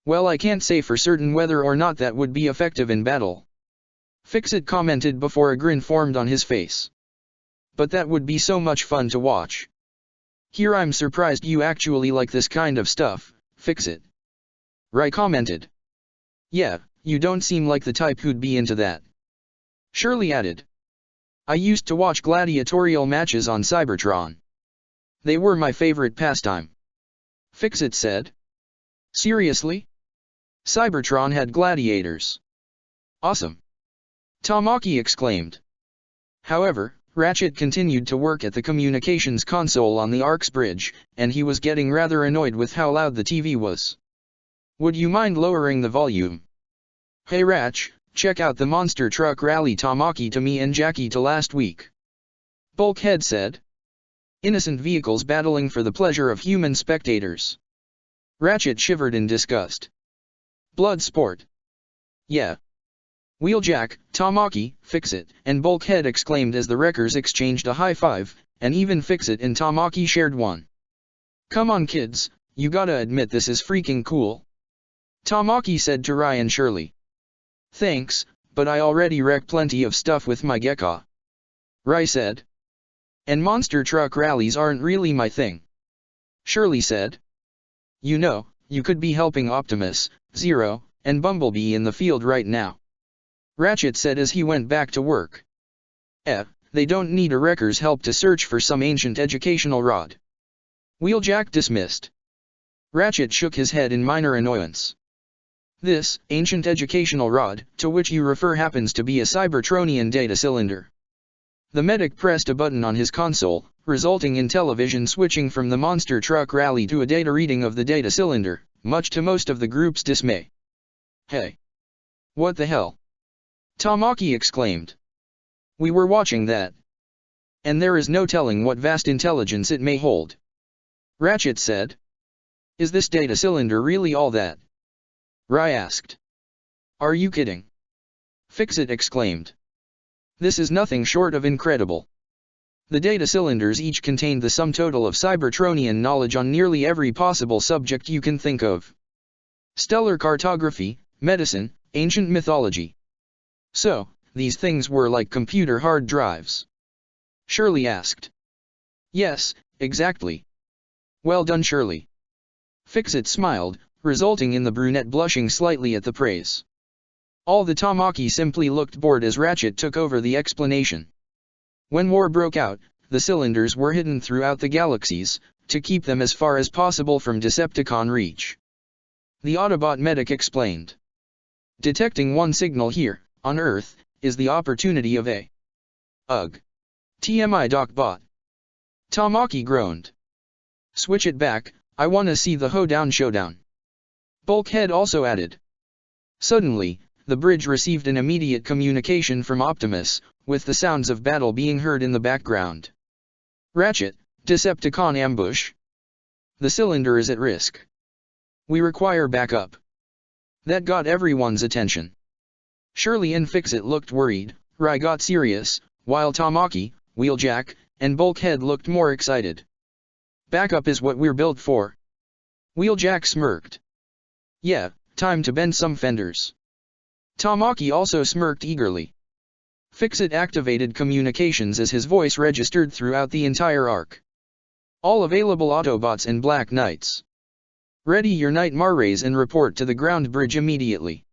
Speaker 1: Well, I can't say for certain whether or not that would be effective in battle. Fixit commented before a grin formed on his face. But that would be so much fun to watch. Here I'm surprised you actually like this kind of stuff, Fixit. Rai commented. Yeah, you don't seem like the type who'd be into that. Shirley added. I used to watch gladiatorial matches on Cybertron. They were my favorite pastime. Fixit said. Seriously? Cybertron had gladiators. Awesome. Tamaki exclaimed. However, Ratchet continued to work at the communications console on the Ark's bridge, and he was getting rather annoyed with how loud the TV was. Would you mind lowering the volume? Hey Ratch, check out the monster truck rally Tamaki to me and Jackie to last week. Bulkhead said. Innocent vehicles battling for the pleasure of human spectators. Ratchet shivered in disgust. Blood sport. Yeah. Wheeljack, Tamaki, Fixit, and Bulkhead exclaimed as the wreckers exchanged a high five, and even Fixit and Tamaki shared one. Come on kids, you gotta admit this is freaking cool. Tamaki said to Rai and Shirley. Thanks, but I already wreck plenty of stuff with my Gekka. Rai said. And monster truck rallies aren't really my thing. Shirley said. You know, you could be helping Optimus, Zero, and Bumblebee in the field right now. Ratchet said as he went back to work. They don't need a wrecker's help to search for some ancient educational rod. Wheeljack dismissed. Ratchet shook his head in minor annoyance. This ancient educational rod, to which you refer, happens to be a Cybertronian data cylinder. The medic pressed a button on his console, resulting in television switching from the monster truck rally to a data reading of the data cylinder, much to most of the group's dismay. Hey! What the hell? Tamaki exclaimed. We were watching that. And there is no telling what vast intelligence it may hold. Ratchet said. Is this data cylinder really all that? Rai asked. Are you kidding? Fixit exclaimed. This is nothing short of incredible. The data cylinders each contained the sum total of Cybertronian knowledge on nearly every possible subject you can think of. Stellar cartography, medicine, ancient mythology. So, these things were like computer hard drives? Shirley asked. Yes, exactly. Well done, Shirley. Fixit smiled, resulting in the brunette blushing slightly at the praise. All the Tamaki simply looked bored as Ratchet took over the explanation. When war broke out, the cylinders were hidden throughout the galaxies, to keep them as far as possible from Decepticon reach. The Autobot medic explained. Detecting one signal here, on Earth, is the opportunity of a Ugh. TMI DocBot. Tamaki groaned. Switch it back, I wanna see the hoedown showdown. Bulkhead also added. Suddenly, the bridge received an immediate communication from Optimus, with the sounds of battle being heard in the background. Ratchet, Decepticon ambush. The cylinder is at risk. We require backup. That got everyone's attention. Shirley and Fixit looked worried, Rai got serious, while Tamaki, Wheeljack, and Bulkhead looked more excited. Backup is what we're built for. Wheeljack smirked. Yeah, time to bend some fenders. Tamaki also smirked eagerly. Fixit activated communications as his voice registered throughout the entire arc. All available Autobots and Black Knights. Ready your Nightmare rays and report to the ground bridge immediately.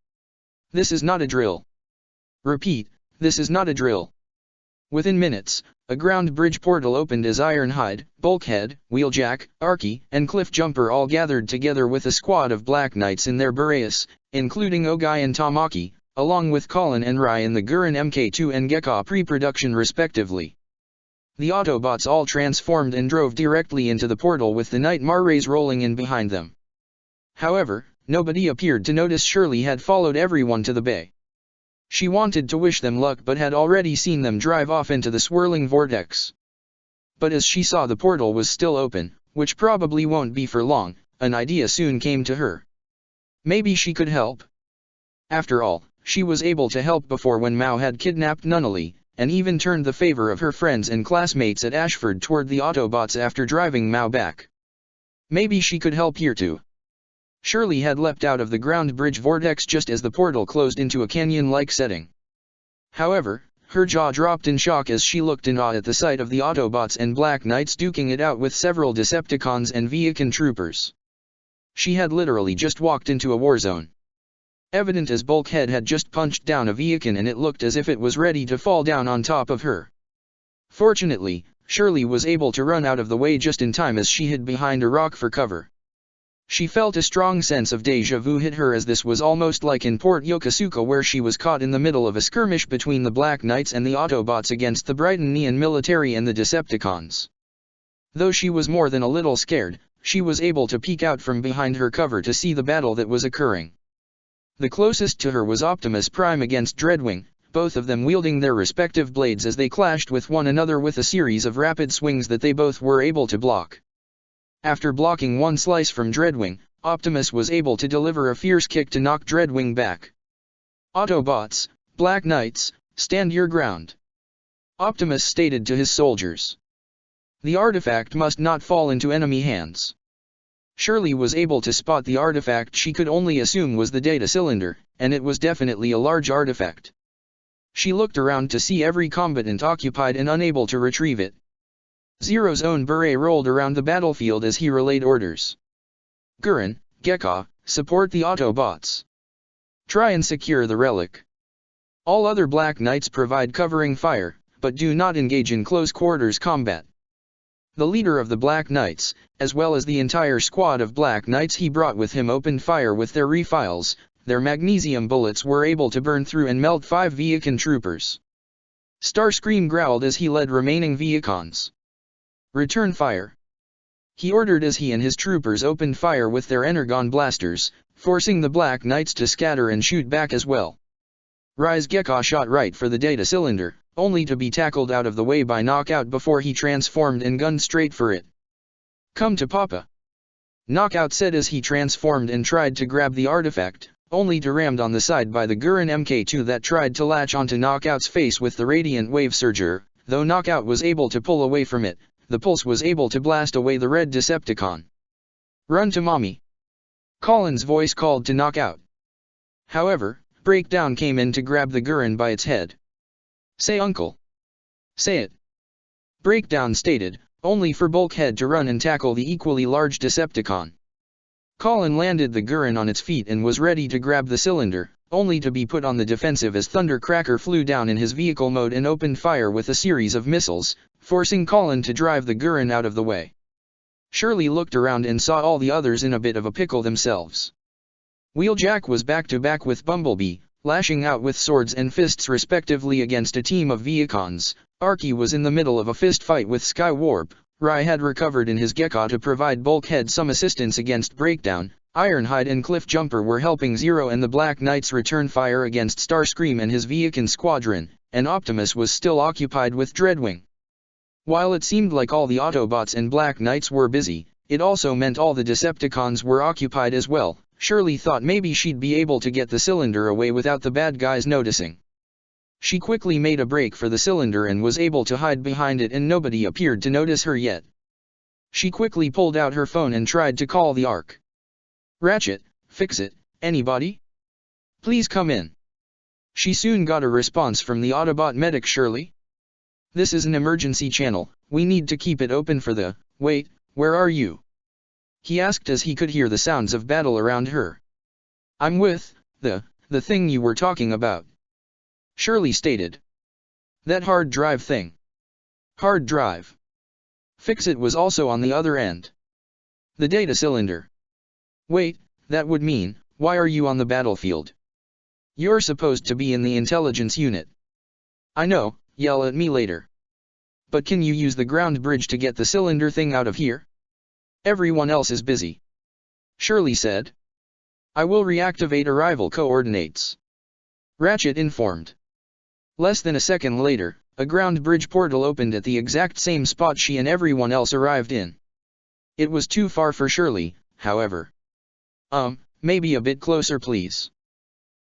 Speaker 1: This is not a drill. Repeat, this is not a drill. Within minutes, a ground bridge portal opened as Ironhide, Bulkhead, Wheeljack, Arky, and Cliffjumper all gathered together with a squad of Black Knights in their Boreas, including Ogai and Tamaki, along with Colin and Rai in the Gurren Mk2 and Gekka pre-production respectively. The Autobots all transformed and drove directly into the portal with the Nightmare rays rolling in behind them. However, nobody appeared to notice Shirley had followed everyone to the bay. She wanted to wish them luck but had already seen them drive off into the swirling vortex. But as she saw the portal was still open, which probably won't be for long, an idea soon came to her. Maybe she could help. After all, she was able to help before when Mao had kidnapped Nunnally, and even turned the favor of her friends and classmates at Ashford toward the Autobots after driving Mao back. Maybe she could help here too. Shirley had leapt out of the ground bridge vortex just as the portal closed into a canyon-like setting. However, her jaw dropped in shock as she looked in awe at the sight of the Autobots and Black Knights duking it out with several Decepticons and Viacan troopers. She had literally just walked into a war zone. Evident as Bulkhead had just punched down a Viacan and it looked as if it was ready to fall down on top of her. Fortunately, Shirley was able to run out of the way just in time as she hid behind a rock for cover. She felt a strong sense of déjà vu hit her as this was almost like in Port Yokosuka where she was caught in the middle of a skirmish between the Black Knights and the Autobots against the Brightonian military and the Decepticons. Though she was more than a little scared, she was able to peek out from behind her cover to see the battle that was occurring. The closest to her was Optimus Prime against Dreadwing, both of them wielding their respective blades as they clashed with one another with a series of rapid swings that they both were able to block. After blocking one slice from Dreadwing, Optimus was able to deliver a fierce kick to knock Dreadwing back. Autobots, Black Knights, stand your ground. Optimus stated to his soldiers. The artifact must not fall into enemy hands. Shirley was able to spot the artifact she could only assume was the data cylinder, and it was definitely a large artifact. She looked around to see every combatant occupied and unable to retrieve it. Zero's own beret rolled around the battlefield as he relayed orders. Gurren, Gekka, support the Autobots. Try and secure the relic. All other Black Knights provide covering fire, but do not engage in close quarters combat. The leader of the Black Knights, as well as the entire squad of Black Knights he brought with him, opened fire with their refiles. Their magnesium bullets were able to burn through and melt 5 Viacon troopers. Starscream growled as he led remaining Viacons. Return fire. He ordered as he and his troopers opened fire with their energon blasters, forcing the Black Knights to scatter and shoot back as well. Rise Gekka shot right for the data cylinder, only to be tackled out of the way by Knockout before he transformed and gunned straight for it. Come to Papa. Knockout said as he transformed and tried to grab the artifact, only to rammed on the side by the Gurren Mk2 that tried to latch onto Knockout's face with the Radiant Wave Surger. Though Knockout was able to pull away from it, the pulse was able to blast away the red Decepticon. Run to mommy. Colin's voice called to Knockout. However, Breakdown came in to grab the Gurren by its head. Say uncle. Say it. Breakdown stated, only for Bulkhead to run and tackle the equally large Decepticon. Colin landed the Gurren on its feet and was ready to grab the cylinder, only to be put on the defensive as Thundercracker flew down in his vehicle mode and opened fire with a series of missiles, forcing Colin to drive the Gurren out of the way. Shirley looked around and saw all the others in a bit of a pickle themselves. Wheeljack was back to back with Bumblebee, lashing out with swords and fists respectively against a team of Viacons. Arky was in the middle of a fist fight with Skywarp. Rai had recovered in his Gekka to provide Bulkhead some assistance against Breakdown. Ironhide and Cliffjumper were helping Zero and the Black Knights return fire against Starscream and his Viacon squadron, and Optimus was still occupied with Dreadwing. While it seemed like all the Autobots and Black Knights were busy, it also meant all the Decepticons were occupied as well. Shirley thought maybe she'd be able to get the cylinder away without the bad guys noticing. She quickly made a break for the cylinder and was able to hide behind it, and nobody appeared to notice her yet. She quickly pulled out her phone and tried to call the Ark. Ratchet, fix it, anybody? Please come in. She soon got a response from the Autobot medic. Shirley? This is an emergency channel, we need to keep it open for the, wait, where are you? He asked as he could hear the sounds of battle around her. I'm with, the thing you were talking about. Shirley stated. That hard drive thing. Hard drive. Fix-It was also on the other end. The data cylinder. Wait, that would mean, why are you on the battlefield? You're supposed to be in the intelligence unit. I know, yell at me later. But can you use the ground bridge to get the cylinder thing out of here? Everyone else is busy. Shirley said. I will reactivate arrival coordinates. Ratchet informed. Less than a second later, a ground bridge portal opened at the exact same spot she and everyone else arrived in. It was too far for Shirley, however. Maybe a bit closer please.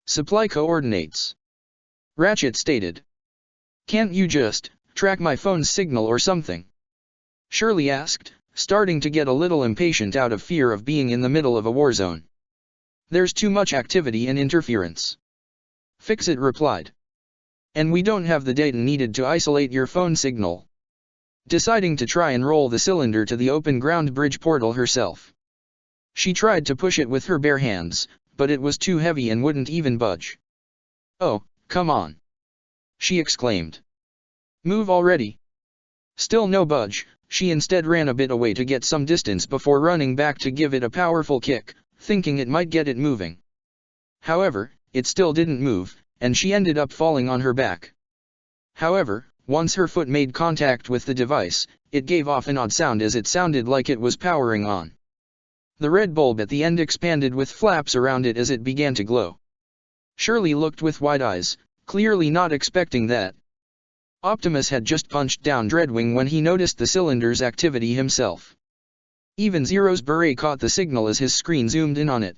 Speaker 1: Supply coordinates. Ratchet stated. Can't you just track my phone's signal or something? Shirley asked, starting to get a little impatient out of fear of being in the middle of a war zone. There's too much activity and interference. Fix-It replied. And we don't have the data needed to isolate your phone signal. Deciding to try and roll the cylinder to the open ground bridge portal herself. She tried to push it with her bare hands, but it was too heavy and wouldn't even budge. Oh, come on! She exclaimed. Move already! Still no budge, she instead ran a bit away to get some distance before running back to give it a powerful kick, thinking it might get it moving. However, it still didn't move, and she ended up falling on her back. However, once her foot made contact with the device, it gave off an odd sound as it sounded like it was powering on. The red bulb at the end expanded with flaps around it as it began to glow. Shirley looked with wide eyes, clearly not expecting that. Optimus had just punched down Dreadwing when he noticed the cylinder's activity himself. Even Zero's beret caught the signal as his screen zoomed in on it.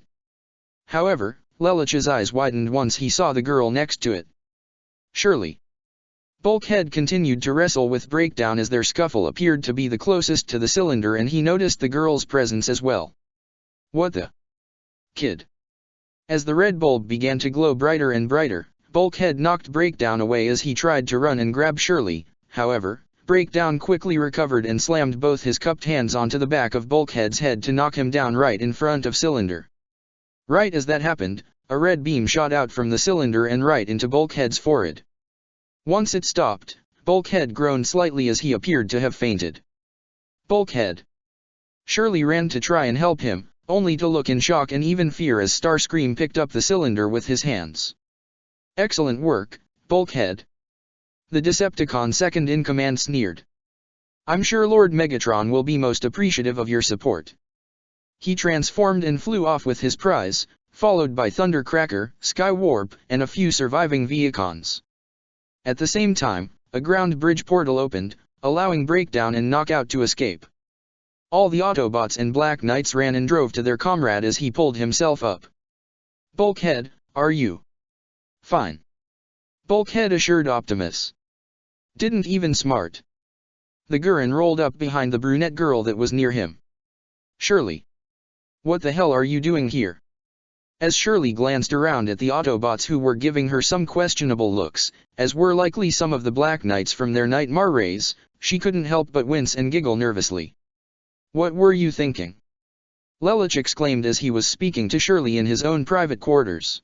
Speaker 1: However, Lelich's eyes widened once he saw the girl next to it. Shirley. Bulkhead continued to wrestle with Breakdown as their scuffle appeared to be the closest to the cylinder, and he noticed the girl's presence as well. What the? Kid. As the red bulb began to glow brighter and brighter, Bulkhead knocked Breakdown away as he tried to run and grab Shirley. However, Breakdown quickly recovered and slammed both his cupped hands onto the back of Bulkhead's head to knock him down right in front of Cylinder. Right as that happened, a red beam shot out from the cylinder and right into Bulkhead's forehead. Once it stopped, Bulkhead groaned slightly as he appeared to have fainted. Bulkhead! Shirley ran to try and help him, only to look in shock and even fear as Starscream picked up the cylinder with his hands. Excellent work, Bulkhead! The Decepticon second-in-command sneered. I'm sure Lord Megatron will be most appreciative of your support. He transformed and flew off with his prize, followed by Thundercracker, Skywarp, and a few surviving Vehicons. At the same time, a ground bridge portal opened, allowing Breakdown and Knockout to escape. All the Autobots and Black Knights ran and drove to their comrade as he pulled himself up. Bulkhead, are you fine? Bulkhead assured Optimus. Didn't even smart. The Gurren rolled up behind the brunette girl that was near him. Shirley. What the hell are you doing here? As Shirley glanced around at the Autobots who were giving her some questionable looks, as were likely some of the Black Knights from their nightmare rays, she couldn't help but wince and giggle nervously. What were you thinking? Lelich exclaimed as he was speaking to Shirley in his own private quarters.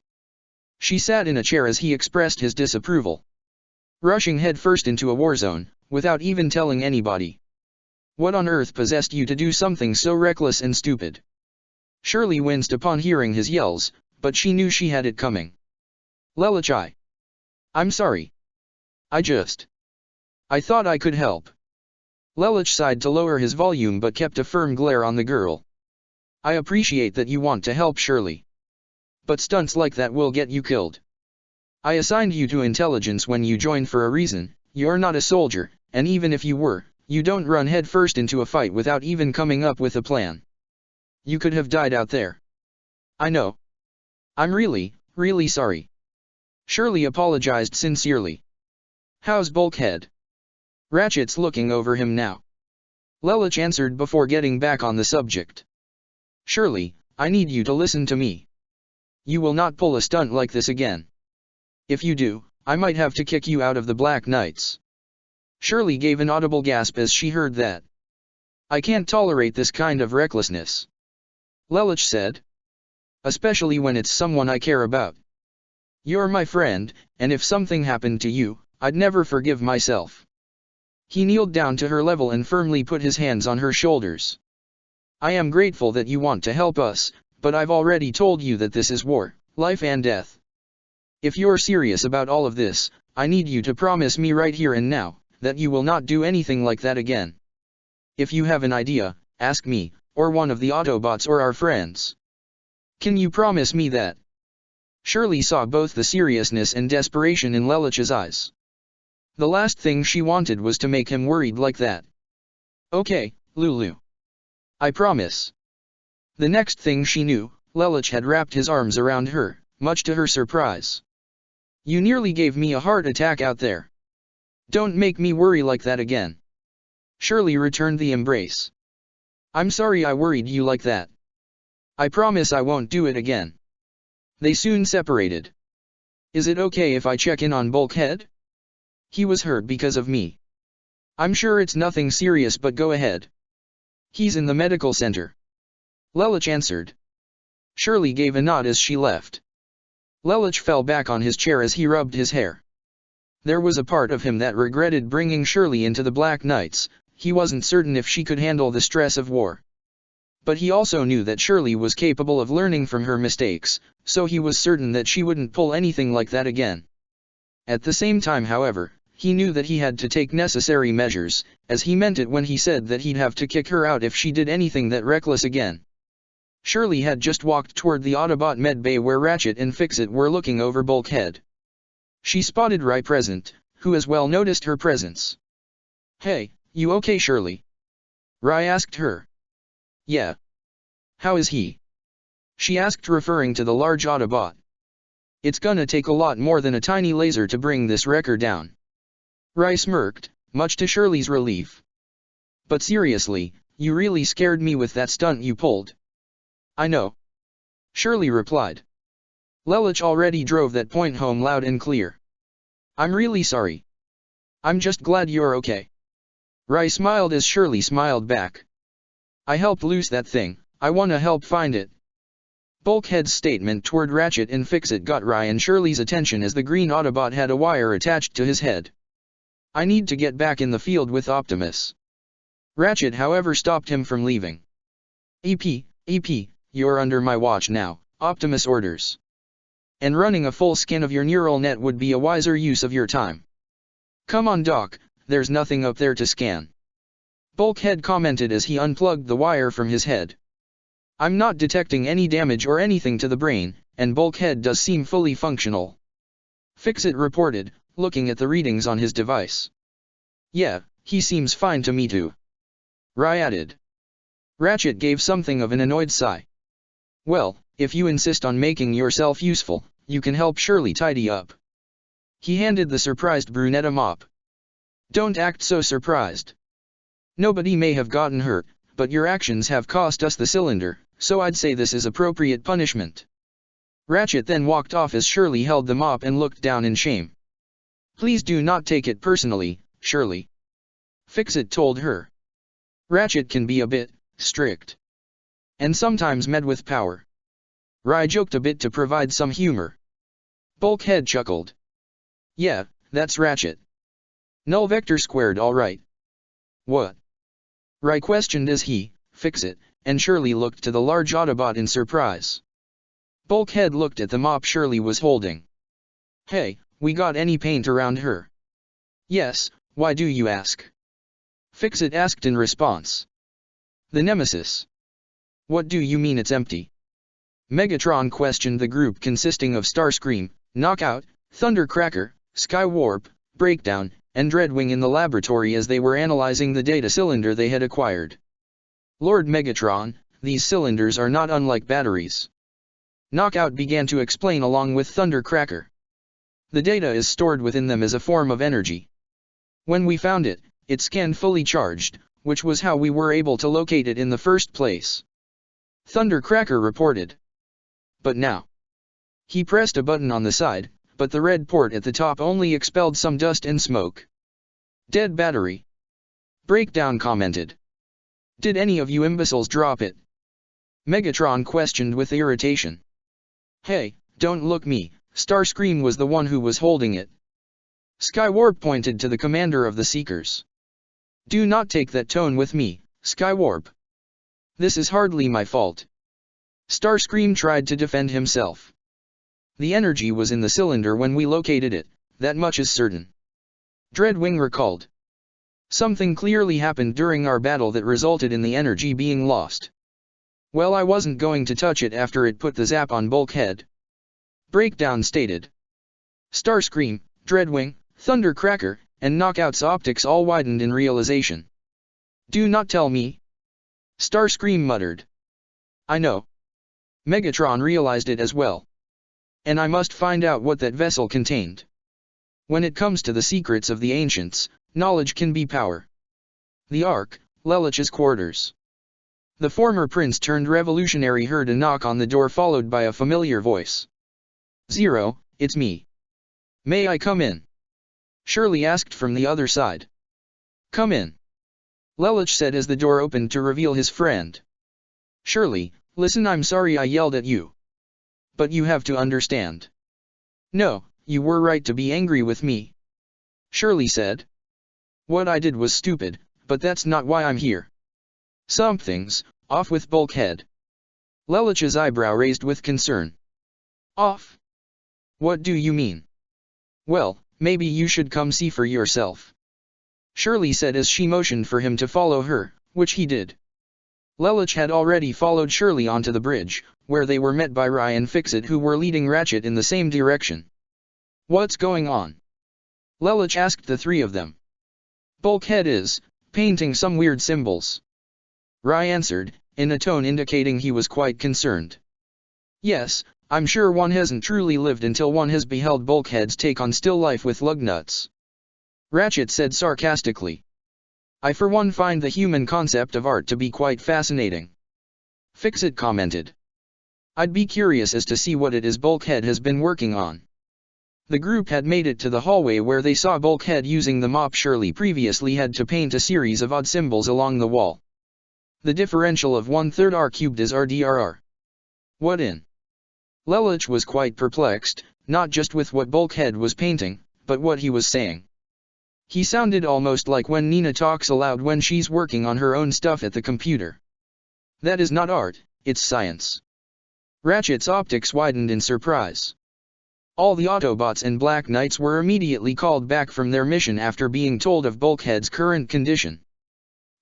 Speaker 1: She sat in a chair as he expressed his disapproval. Rushing headfirst into a war zone, without even telling anybody. What on earth possessed you to do something so reckless and stupid? Shirley winced upon hearing his yells, but she knew she had it coming. Lelich, I'm sorry. I thought I could help. Lelich sighed to lower his volume but kept a firm glare on the girl. I appreciate that you want to help Shirley. But stunts like that will get you killed. I assigned you to intelligence when you joined for a reason. You're not a soldier, and even if you were, you don't run headfirst into a fight without even coming up with a plan. You could have died out there. I know. I'm really sorry. Shirley apologized sincerely. How's Bulkhead? Ratchet's looking over him now. Lelich answered before getting back on the subject. Shirley, I need you to listen to me. You will not pull a stunt like this again. If you do, I might have to kick you out of the Black Knights. Shirley gave an audible gasp as she heard that. I can't tolerate this kind of recklessness. Lelich said. Especially when it's someone I care about. You're my friend, and if something happened to you, I'd never forgive myself. He kneeled down to her level and firmly put his hands on her shoulders. I am grateful that you want to help us, but I've already told you that this is war, life and death. If you're serious about all of this, I need you to promise me right here and now, that you will not do anything like that again. If you have an idea, ask me, or one of the Autobots or our friends. Can you promise me that? Shirley saw both the seriousness and desperation in Lelich's eyes. The last thing she wanted was to make him worried like that. Okay, Lulu. I promise. The next thing she knew, Lelich had wrapped his arms around her, much to her surprise. You nearly gave me a heart attack out there. Don't make me worry like that again. Shirley returned the embrace. I'm sorry I worried you like that. I promise I won't do it again. They soon separated. Is it okay if I check in on Bulkhead? He was hurt because of me. I'm sure it's nothing serious, but go ahead. He's in the medical center. Lelich answered. Shirley gave a nod as she left. Lelich fell back on his chair as he rubbed his hair. There was a part of him that regretted bringing Shirley into the Black Knights. He wasn't certain if she could handle the stress of war. But he also knew that Shirley was capable of learning from her mistakes, so he was certain that she wouldn't pull anything like that again. At the same time, however, he knew that he had to take necessary measures, as he meant it when he said that he'd have to kick her out if she did anything that reckless again. Shirley had just walked toward the Autobot medbay where Ratchet and Fix-It were looking over Bulkhead. She spotted Rai present, who as well noticed her presence. Hey, you okay, Shirley? Rai asked her. Yeah. How is he? She asked, referring to the large Autobot. It's gonna take a lot more than a tiny laser to bring this wrecker down. Rai smirked, much to Shirley's relief. But seriously, you really scared me with that stunt you pulled. I know. Shirley replied. Lelich already drove that point home loud and clear. I'm really sorry. I'm just glad you're okay. Rai smiled as Shirley smiled back. I helped loose that thing, I wanna help find it. Bulkhead's statement toward Ratchet and Fix-It got Rai and Shirley's attention as the green Autobot had a wire attached to his head. I need to get back in the field with Optimus. Ratchet however stopped him from leaving. EP, you're under my watch now, Optimus orders. And running a full scan of your neural net would be a wiser use of your time. Come on Doc, there's nothing up there to scan. Bulkhead commented as he unplugged the wire from his head. I'm not detecting any damage or anything to the brain, and Bulkhead does seem fully functional. Fix-It reported, looking at the readings on his device. Yeah, he seems fine to me too. Rai added. Ratchet gave something of an annoyed sigh. Well, if you insist on making yourself useful, you can help Shirley tidy up. He handed the surprised brunette a mop. Don't act so surprised. Nobody may have gotten hurt, but your actions have cost us the cylinder, so I'd say this is appropriate punishment. Ratchet then walked off as Shirley held the mop and looked down in shame. Please do not take it personally, Shirley. Fix-It told her. Ratchet can be a bit strict. And sometimes met with power. Rai joked a bit to provide some humor. Bulkhead chuckled. Yeah, that's Ratchet. Null vector squared alright. What? Rai questioned as he, Fix-It, and Shirley looked to the large Autobot in surprise. Bulkhead looked at the mop Shirley was holding. Hey, we got any paint around her? Yes, why do you ask? Fix-It asked in response. The Nemesis. What do you mean it's empty? Megatron questioned the group consisting of Starscream, Knockout, Thundercracker, Skywarp, Breakdown, and Dreadwing in the laboratory as they were analyzing the data cylinder they had acquired. Lord Megatron, these cylinders are not unlike batteries. Knockout began to explain along with Thundercracker. The data is stored within them as a form of energy. When we found it, it scanned fully charged, which was how we were able to locate it in the first place. Thundercracker reported. But now. He pressed a button on the side, but the red port at the top only expelled some dust and smoke. Dead battery. Breakdown commented. Did any of you imbeciles drop it? Megatron questioned with irritation. Hey, don't look me, Starscream was the one who was holding it. Skywarp pointed to the commander of the Seekers. Do not take that tone with me, Skywarp. This is hardly my fault. Starscream tried to defend himself. The energy was in the cylinder when we located it, that much is certain. Dreadwing recalled. Something clearly happened during our battle that resulted in the energy being lost. Well, I wasn't going to touch it after it put the zap on Bulkhead. Breakdown stated. Starscream, Dreadwing, Thundercracker, and Knockout's optics all widened in realization. Do not tell me. Starscream muttered. I know. Megatron realized it as well. And I must find out what that vessel contained. When it comes to the secrets of the ancients, knowledge can be power. The Ark, Lelich's quarters. The former prince turned revolutionary heard a knock on the door followed by a familiar voice. Zero, it's me. May I come in? Shirley asked from the other side. Come in. Lelich said as the door opened to reveal his friend. Shirley, listen, I'm sorry I yelled at you. But you have to understand. No, you were right to be angry with me. Shirley said. What I did was stupid, but that's not why I'm here. Something's off with Bulkhead. Lelich's eyebrow raised with concern. Off? What do you mean? Well, maybe you should come see for yourself. Shirley said as she motioned for him to follow her, which he did. Lelich had already followed Shirley onto the bridge, where they were met by Rai and Fix-It who were leading Ratchet in the same direction. What's going on? Lelich asked the three of them. Bulkhead is painting some weird symbols. Rai answered, in a tone indicating he was quite concerned. Yes, I'm sure one hasn't truly lived until one has beheld Bulkhead's take on still life with lug nuts. Ratchet said sarcastically. I for one find the human concept of art to be quite fascinating. Fix-It commented. I'd be curious as to see what it is Bulkhead has been working on. The group had made it to the hallway where they saw Bulkhead using the mop. Shirley previously had to paint a series of odd symbols along the wall. The differential of 1/3 r cubed is RDRR. What in? Lelich was quite perplexed, not just with what Bulkhead was painting, but what he was saying. He sounded almost like when Nina talks aloud when she's working on her own stuff at the computer. That is not art, it's science. Ratchet's optics widened in surprise. All the Autobots and Black Knights were immediately called back from their mission after being told of Bulkhead's current condition.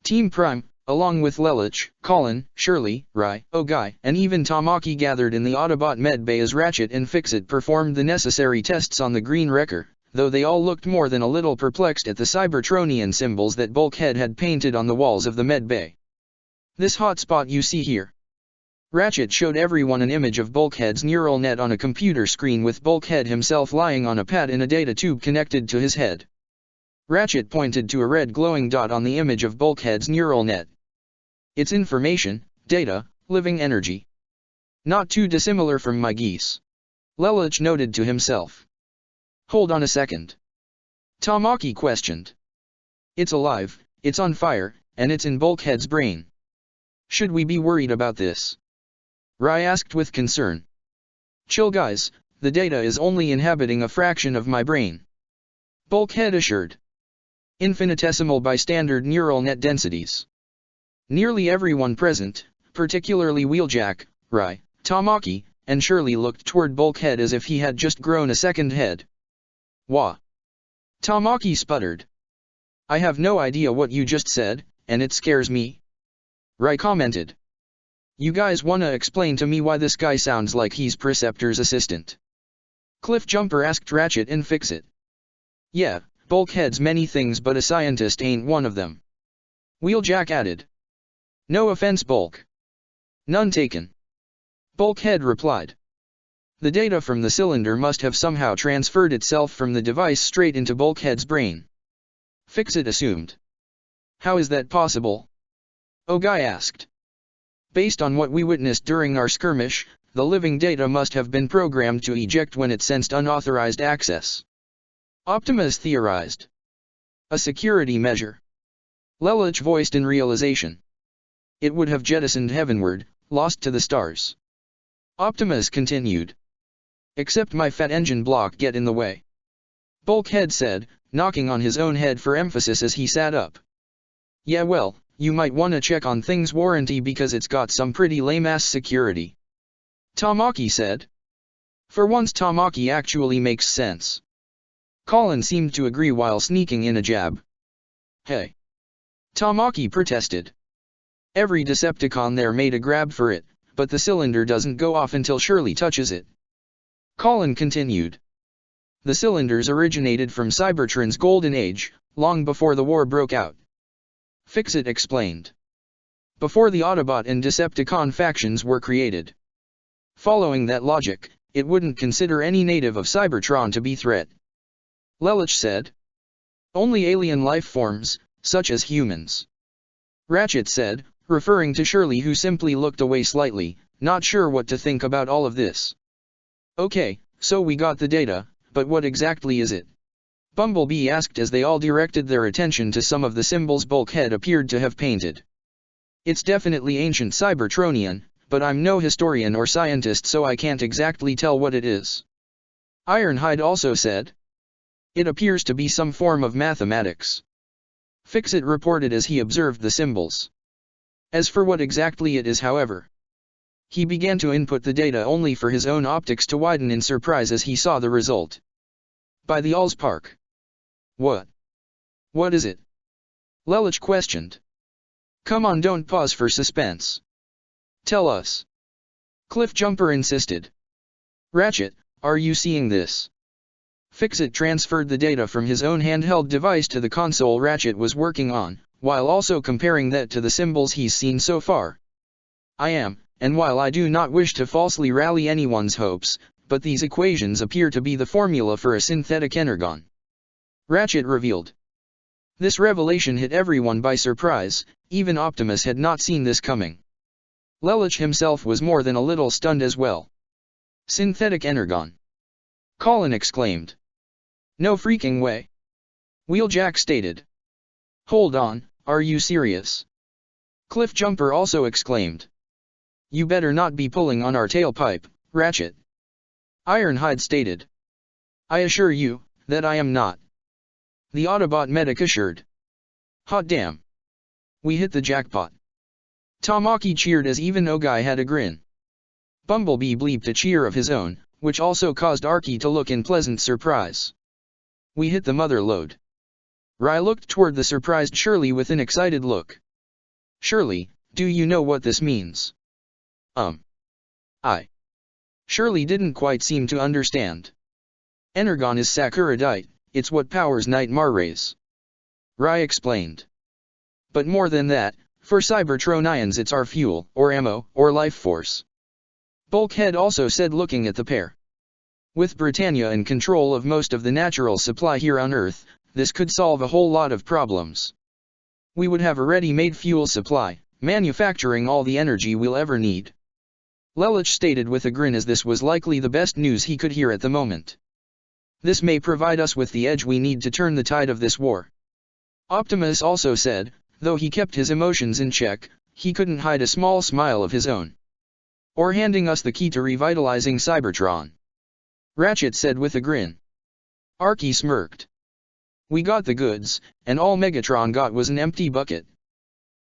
Speaker 1: Team Prime, along with Lelich, Colin, Shirley, Rai, Ogai, and even Tamaki gathered in the Autobot medbay as Ratchet and Fixit performed the necessary tests on the Green Wrecker, though they all looked more than a little perplexed at the Cybertronian symbols that Bulkhead had painted on the walls of the medbay. This hotspot you see here. Ratchet showed everyone an image of Bulkhead's neural net on a computer screen with Bulkhead himself lying on a pad in a data tube connected to his head. Ratchet pointed to a red glowing dot on the image of Bulkhead's neural net. It's information, data, living energy. Not too dissimilar from my geese. Lelich noted to himself. Hold on a second. Tamaki questioned. It's alive, it's on fire, and it's in Bulkhead's brain. Should we be worried about this? Rai asked with concern. Chill guys, the data is only inhabiting a fraction of my brain. Bulkhead assured. Infinitesimal by standard neural net densities. Nearly everyone present, particularly Wheeljack, Rai, Tamaki, and Shirley looked toward Bulkhead as if he had just grown a second head. Wah! Tamaki sputtered. I have no idea what you just said, and it scares me. Rai commented. You guys wanna explain to me why this guy sounds like he's Preceptor's assistant? Cliffjumper asked Ratchet and Fixit. Yeah, Bulkhead's many things but a scientist ain't one of them. Wheeljack added. No offense Bulk. None taken. Bulkhead replied. The data from the cylinder must have somehow transferred itself from the device straight into Bulkhead's brain. Fixit assumed. How is that possible? Ogai asked. Based on what we witnessed during our skirmish, the living data must have been programmed to eject when it sensed unauthorized access. Optimus theorized. A security measure. Lelich voiced in realization. It would have jettisoned heavenward, lost to the stars. Optimus continued. Except my fat engine block get in the way. Bulkhead said, knocking on his own head for emphasis as he sat up. Yeah well, you might wanna check on things warranty because it's got some pretty lame-ass security. Tamaki said. For once Tamaki actually makes sense. Colin seemed to agree while sneaking in a jab. Hey! Tamaki protested. Every Decepticon there made a grab for it, but the cylinder doesn't go off until Shirley touches it. Colin continued. The cylinders originated from Cybertron's golden age, long before the war broke out. Fixit explained. Before the Autobot and Decepticon factions were created. Following that logic, it wouldn't consider any native of Cybertron to be threat. Lelich said. Only alien life forms, such as humans. Ratchet said, referring to Shirley who simply looked away slightly, not sure what to think about all of this. Okay, so we got the data, but what exactly is it? Bumblebee asked as they all directed their attention to some of the symbols Bulkhead appeared to have painted. It's definitely ancient Cybertronian, but I'm no historian or scientist so I can't exactly tell what it is. Ironhide also said. It appears to be some form of mathematics. Fixit reported as he observed the symbols. As for what exactly it is however. He began to input the data only for his own optics to widen in surprise as he saw the result. By the Allspark. What? What is it? Lelich questioned. Come on, don't pause for suspense. Tell us. Cliffjumper insisted. Ratchet, are you seeing this? Fixit transferred the data from his own handheld device to the console Ratchet was working on, while also comparing that to the symbols he's seen so far. I am, and while I do not wish to falsely rally anyone's hopes, but these equations appear to be the formula for a synthetic energon. Ratchet revealed. This revelation hit everyone by surprise, even Optimus had not seen this coming. Lelich himself was more than a little stunned as well. Synthetic energon. Colin exclaimed. No freaking way. Wheeljack stated. Hold on, are you serious? Cliffjumper also exclaimed. You better not be pulling on our tailpipe, Ratchet. Ironhide stated. I assure you, that I am not. The Autobot medic assured. Hot damn. We hit the jackpot. Tamaki cheered as even Ogai had a grin. Bumblebee bleeped a cheer of his own, which also caused Arky to look in pleasant surprise. We hit the mother lode. Rai looked toward the surprised Shirley with an excited look. Shirley, do you know what this means? Shirley didn't quite seem to understand. Energon is Sakuradite, it's what powers Nightmare rays. Rai explained. But more than that, for Cybertronians it's our fuel, or ammo, or life force. Bulkhead also said looking at the pair. With Britannia in control of most of the natural supply here on Earth, this could solve a whole lot of problems. We would have a ready-made fuel supply, manufacturing all the energy we'll ever need. Lelich stated with a grin as this was likely the best news he could hear at the moment. This may provide us with the edge we need to turn the tide of this war. Optimus also said, though he kept his emotions in check, he couldn't hide a small smile of his own. Or handing us the key to revitalizing Cybertron. Ratchet said with a grin. Arky smirked. We got the goods, and all Megatron got was an empty bucket.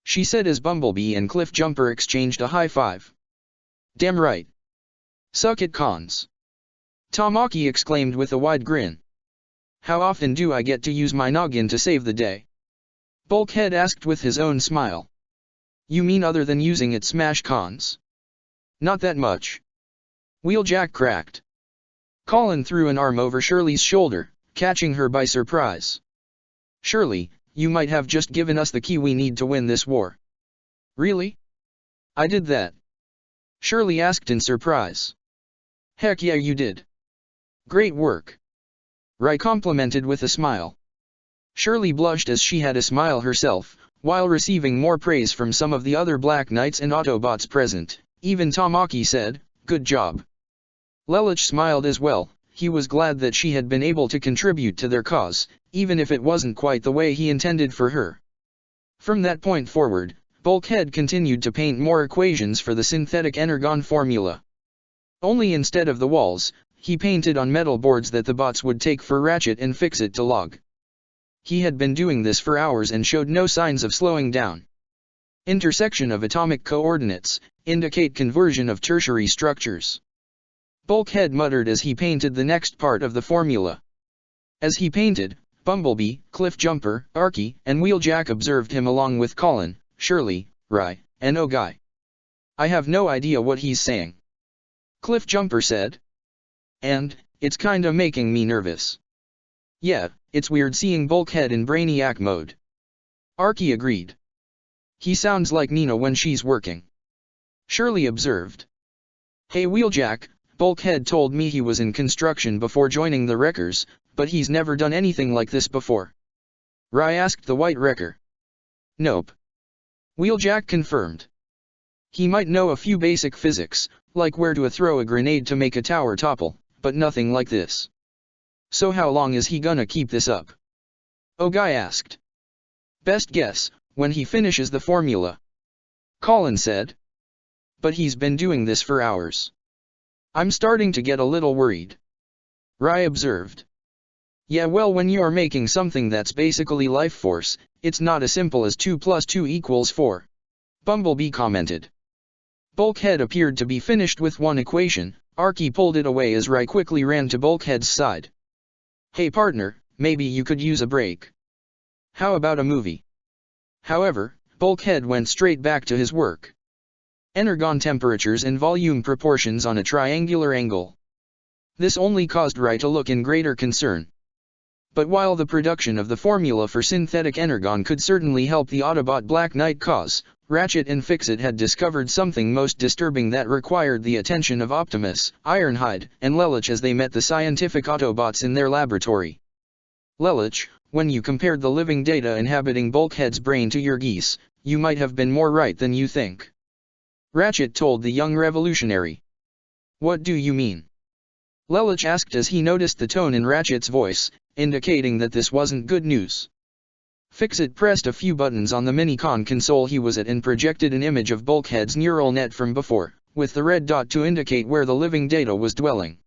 Speaker 1: She said as Bumblebee and Cliffjumper exchanged a high five. Damn right. Suck it, cons. Tamaki exclaimed with a wide grin. How often do I get to use my noggin to save the day? Bulkhead asked with his own smile. You mean other than using it smash cons? Not that much. Wheeljack cracked. Colin threw an arm over Shirley's shoulder, catching her by surprise. Shirley, you might have just given us the key we need to win this war. Really? I did that. Shirley asked in surprise. Heck yeah, you did. Great work. Rai complimented with a smile. Shirley blushed as she had a smile herself, while receiving more praise from some of the other Black Knights and Autobots present. Even Tamaki said, good job. Lelich smiled as well. He was glad that she had been able to contribute to their cause, even if it wasn't quite the way he intended for her. From that point forward, Bulkhead continued to paint more equations for the synthetic energon formula. Only instead of the walls, he painted on metal boards that the bots would take for Ratchet and Fix-It to log. He had been doing this for hours and showed no signs of slowing down. Intersection of atomic coordinates indicate conversion of tertiary structures. Bulkhead muttered as he painted the next part of the formula. As he painted, Bumblebee, Cliffjumper, Arky, and Wheeljack observed him along with Colin, Shirley, Rai, and Ogai. I have no idea what he's saying. Cliffjumper said. And, it's kinda making me nervous. Yeah, it's weird seeing Bulkhead in Brainiac mode. Arky agreed. He sounds like Nina when she's working. Shirley observed. Hey Wheeljack, Bulkhead told me he was in construction before joining the Wreckers, but he's never done anything like this before. Rai asked the White Wrecker. Nope. Wheeljack confirmed. He might know a few basic physics, like where to throw a grenade to make a tower topple, but nothing like this. So how long is he gonna keep this up? Ogai asked. Best guess, when he finishes the formula. Colin said. But he's been doing this for hours. I'm starting to get a little worried. Rai observed. Yeah, well, when you're making something that's basically life force, it's not as simple as 2 + 2 = 4. Bumblebee commented. Bulkhead appeared to be finished with one equation. Arky pulled it away as Rai quickly ran to Bulkhead's side. Hey partner, maybe you could use a break. How about a movie? However, Bulkhead went straight back to his work. Energon temperatures and volume proportions on a triangular angle. This only caused Rai to look in greater concern. But while the production of the formula for synthetic energon could certainly help the Autobot Black Knight cause, Ratchet and Fix-It had discovered something most disturbing that required the attention of Optimus, Ironhide, and Lelich as they met the scientific Autobots in their laboratory. Lelich, when you compared the living data inhabiting Bulkhead's brain to your geese, you might have been more right than you think. Ratchet told the young revolutionary. What do you mean? Lelich asked as he noticed the tone in Ratchet's voice, indicating that this wasn't good news. Fix-It pressed a few buttons on the mini-con console he was at and projected an image of Bulkhead's neural net from before, with the red dot to indicate where the living data was dwelling.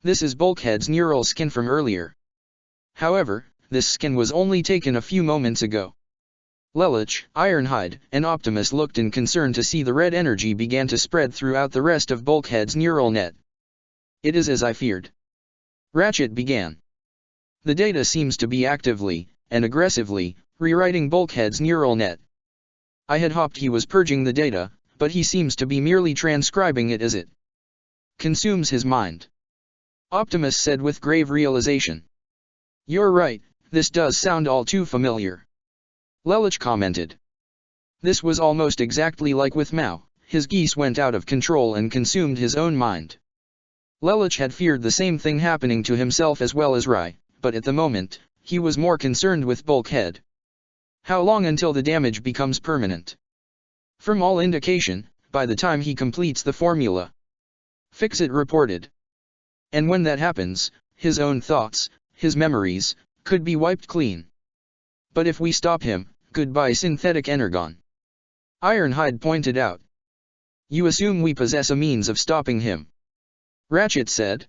Speaker 1: This is Bulkhead's neural skin from earlier. However, this skin was only taken a few moments ago. Lelich, Ironhide, and Optimus looked in concern to see the red energy began to spread throughout the rest of Bulkhead's neural net. It is as I feared. Ratchet began. The data seems to be actively, and aggressively, rewriting Bulkhead's neural net. I had hoped he was purging the data, but he seems to be merely transcribing it as it consumes his mind. Optimus said with grave realization. You're right, this does sound all too familiar. Lelich commented. This was almost exactly like with Mao, his geese went out of control and consumed his own mind. Lelich had feared the same thing happening to himself as well as Rai, but at the moment, he was more concerned with Bulkhead. How long until the damage becomes permanent? From all indication, by the time he completes the formula. Fix-It reported. And when that happens, his own thoughts, his memories, could be wiped clean. But if we stop him, goodbye synthetic energon. Ironhide pointed out. You assume we possess a means of stopping him. Ratchet said.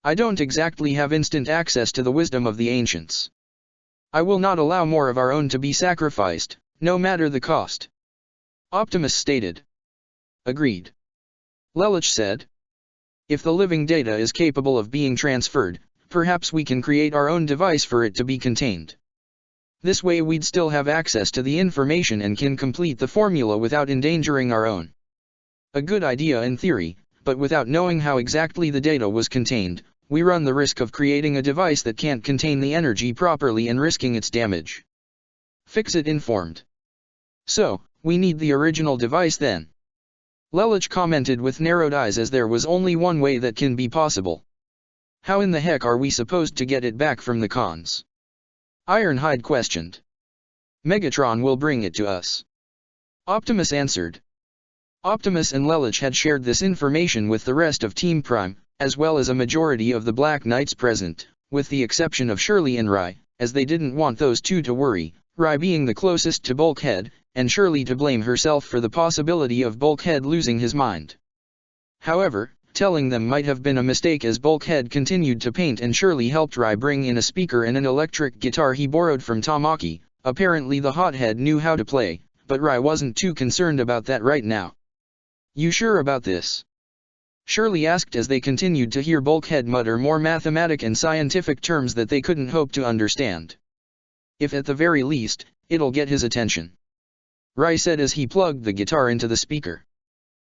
Speaker 1: I don't exactly have instant access to the wisdom of the ancients. I will not allow more of our own to be sacrificed, no matter the cost. Optimus stated. Agreed. Lelich said. If the living data is capable of being transferred, perhaps we can create our own device for it to be contained. This way we'd still have access to the information and can complete the formula without endangering our own. A good idea in theory, but without knowing how exactly the data was contained, we run the risk of creating a device that can't contain the energy properly and risking its damage. Fix-It informed. So, we need the original device then. Lelich commented with narrowed eyes as there was only one way that can be possible. How in the heck are we supposed to get it back from the cons? Ironhide questioned. Megatron will bring it to us. Optimus answered. Optimus and Lelich had shared this information with the rest of Team Prime, as well as a majority of the Black Knights present, with the exception of Shirley and Rai, as they didn't want those two to worry, Rai being the closest to Bulkhead, and Shirley to blame herself for the possibility of Bulkhead losing his mind. However, telling them might have been a mistake as Bulkhead continued to paint and Shirley helped Rai bring in a speaker and an electric guitar he borrowed from Tamaki. Apparently the hothead knew how to play, but Rai wasn't too concerned about that right now. You sure about this? Shirley asked as they continued to hear Bulkhead mutter more mathematic and scientific terms that they couldn't hope to understand. If at the very least, it'll get his attention. Rai said as he plugged the guitar into the speaker.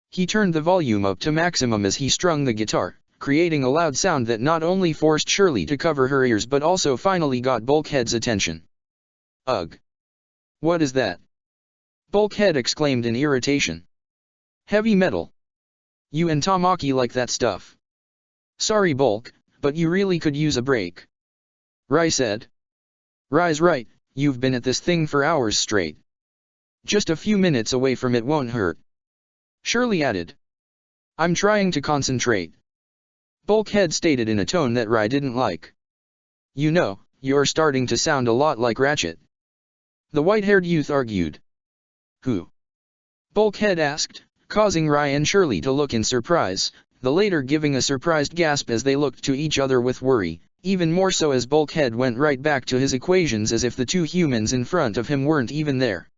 Speaker 1: He turned the volume up to maximum as he strung the guitar, creating a loud sound that not only forced Shirley to cover her ears but also finally got Bulkhead's attention. Ugh! What is that? Bulkhead exclaimed in irritation. Heavy metal. You and Tamaki like that stuff. Sorry Bulk, but you really could use a break. Rai said. Rai's right, you've been at this thing for hours straight. Just a few minutes away from it won't hurt. Shirley added. I'm trying to concentrate. Bulkhead stated in a tone that Rai didn't like. You know, you're starting to sound a lot like Ratchet. The white-haired youth argued. Who? Bulkhead asked, causing Rai and Shirley to look in surprise, the latter giving a surprised gasp as they looked to each other with worry, even more so as Bulkhead went right back to his equations as if the two humans in front of him weren't even there.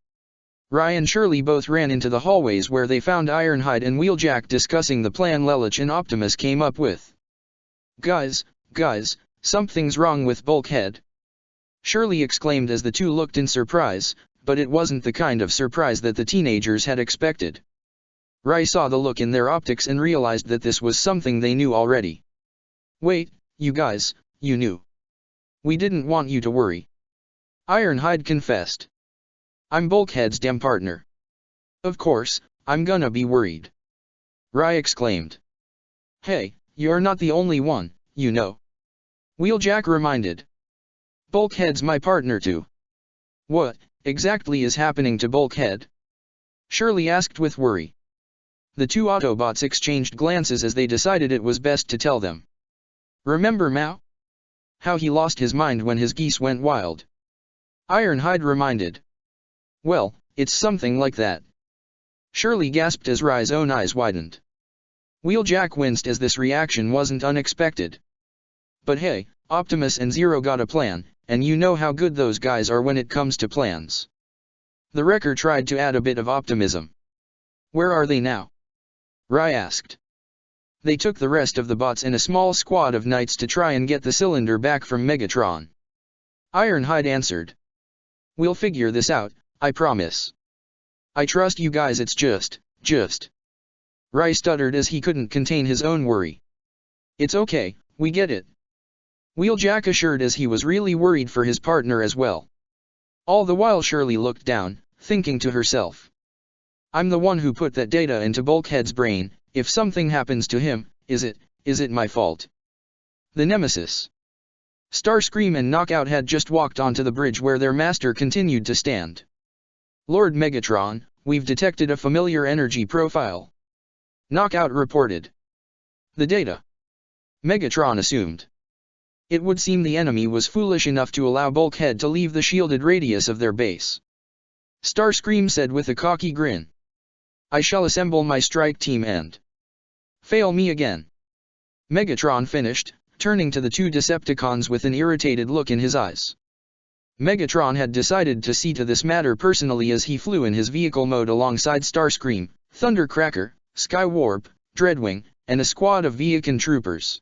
Speaker 1: Rai and Shirley both ran into the hallways where they found Ironhide and Wheeljack discussing the plan Lelich and Optimus came up with. Guys, something's wrong with Bulkhead. Shirley exclaimed as the two looked in surprise, but it wasn't the kind of surprise that the teenagers had expected. Rai saw the look in their optics and realized that this was something they knew already. Wait, you guys, you knew. We didn't want you to worry. Ironhide confessed. I'm Bulkhead's damn partner. Of course, I'm gonna be worried. Rai exclaimed. Hey, you're not the only one, you know. Wheeljack reminded. Bulkhead's my partner too. What exactly is happening to Bulkhead? Shirley asked with worry. The two Autobots exchanged glances as they decided it was best to tell them. Remember Mao? How he lost his mind when his geese went wild? Ironhide reminded. Well, it's something like that. Shirley gasped as Rai's own eyes widened. Wheeljack winced as this reaction wasn't unexpected. But hey, Optimus and Zero got a plan, and you know how good those guys are when it comes to plans. The Wrecker tried to add a bit of optimism. Where are they now? Rai asked. They took the rest of the bots and a small squad of knights to try and get the cylinder back from Megatron. Ironhide answered. We'll figure this out, I promise. I trust you guys, it's just. Rai stuttered as he couldn't contain his own worry. It's okay, we get it. Wheeljack assured as he was really worried for his partner as well. All the while Shirley looked down, thinking to herself. I'm the one who put that data into Bulkhead's brain, if something happens to him, is it my fault? The Nemesis. Starscream and Knockout had just walked onto the bridge where their master continued to stand. Lord Megatron, we've detected a familiar energy profile. Knockout reported. The data. Megatron assumed. It would seem the enemy was foolish enough to allow Bulkhead to leave the shielded radius of their base. Starscream said with a cocky grin. I shall assemble my strike team and fail me again. Megatron finished, turning to the two Decepticons with an irritated look in his eyes. Megatron had decided to see to this matter personally as he flew in his vehicle mode alongside Starscream, Thundercracker, Skywarp, Dreadwing, and a squad of Viacan troopers.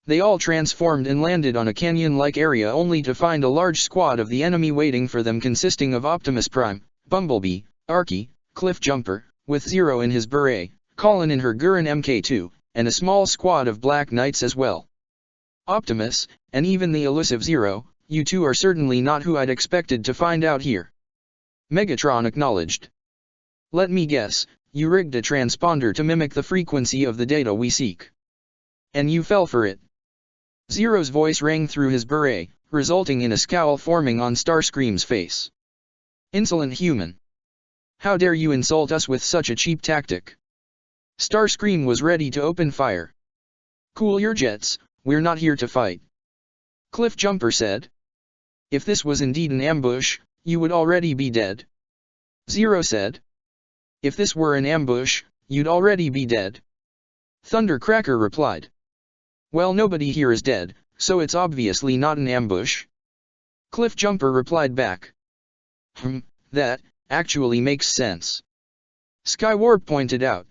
Speaker 1: They all transformed and landed on a canyon-like area only to find a large squad of the enemy waiting for them consisting of Optimus Prime, Bumblebee, Arky, Cliffjumper, with Zero in his beret, Colin in her Gurren Mk2, and a small squad of Black Knights as well. Optimus, and even the elusive Zero, you two are certainly not who I'd expected to find out here. Megatron acknowledged. Let me guess, you rigged a transponder to mimic the frequency of the data we seek. And you fell for it. Zero's voice rang through his beret, resulting in a scowl forming on Starscream's face. Insolent human. How dare you insult us with such a cheap tactic? Starscream was ready to open fire. Cool your jets, we're not here to fight. Cliffjumper said. If this was indeed an ambush, you would already be dead. Zero said. If this were an ambush, you'd already be dead. Thundercracker replied. Well, nobody here is dead, so it's obviously not an ambush. Cliffjumper replied back. That actually makes sense. Skywarp pointed out.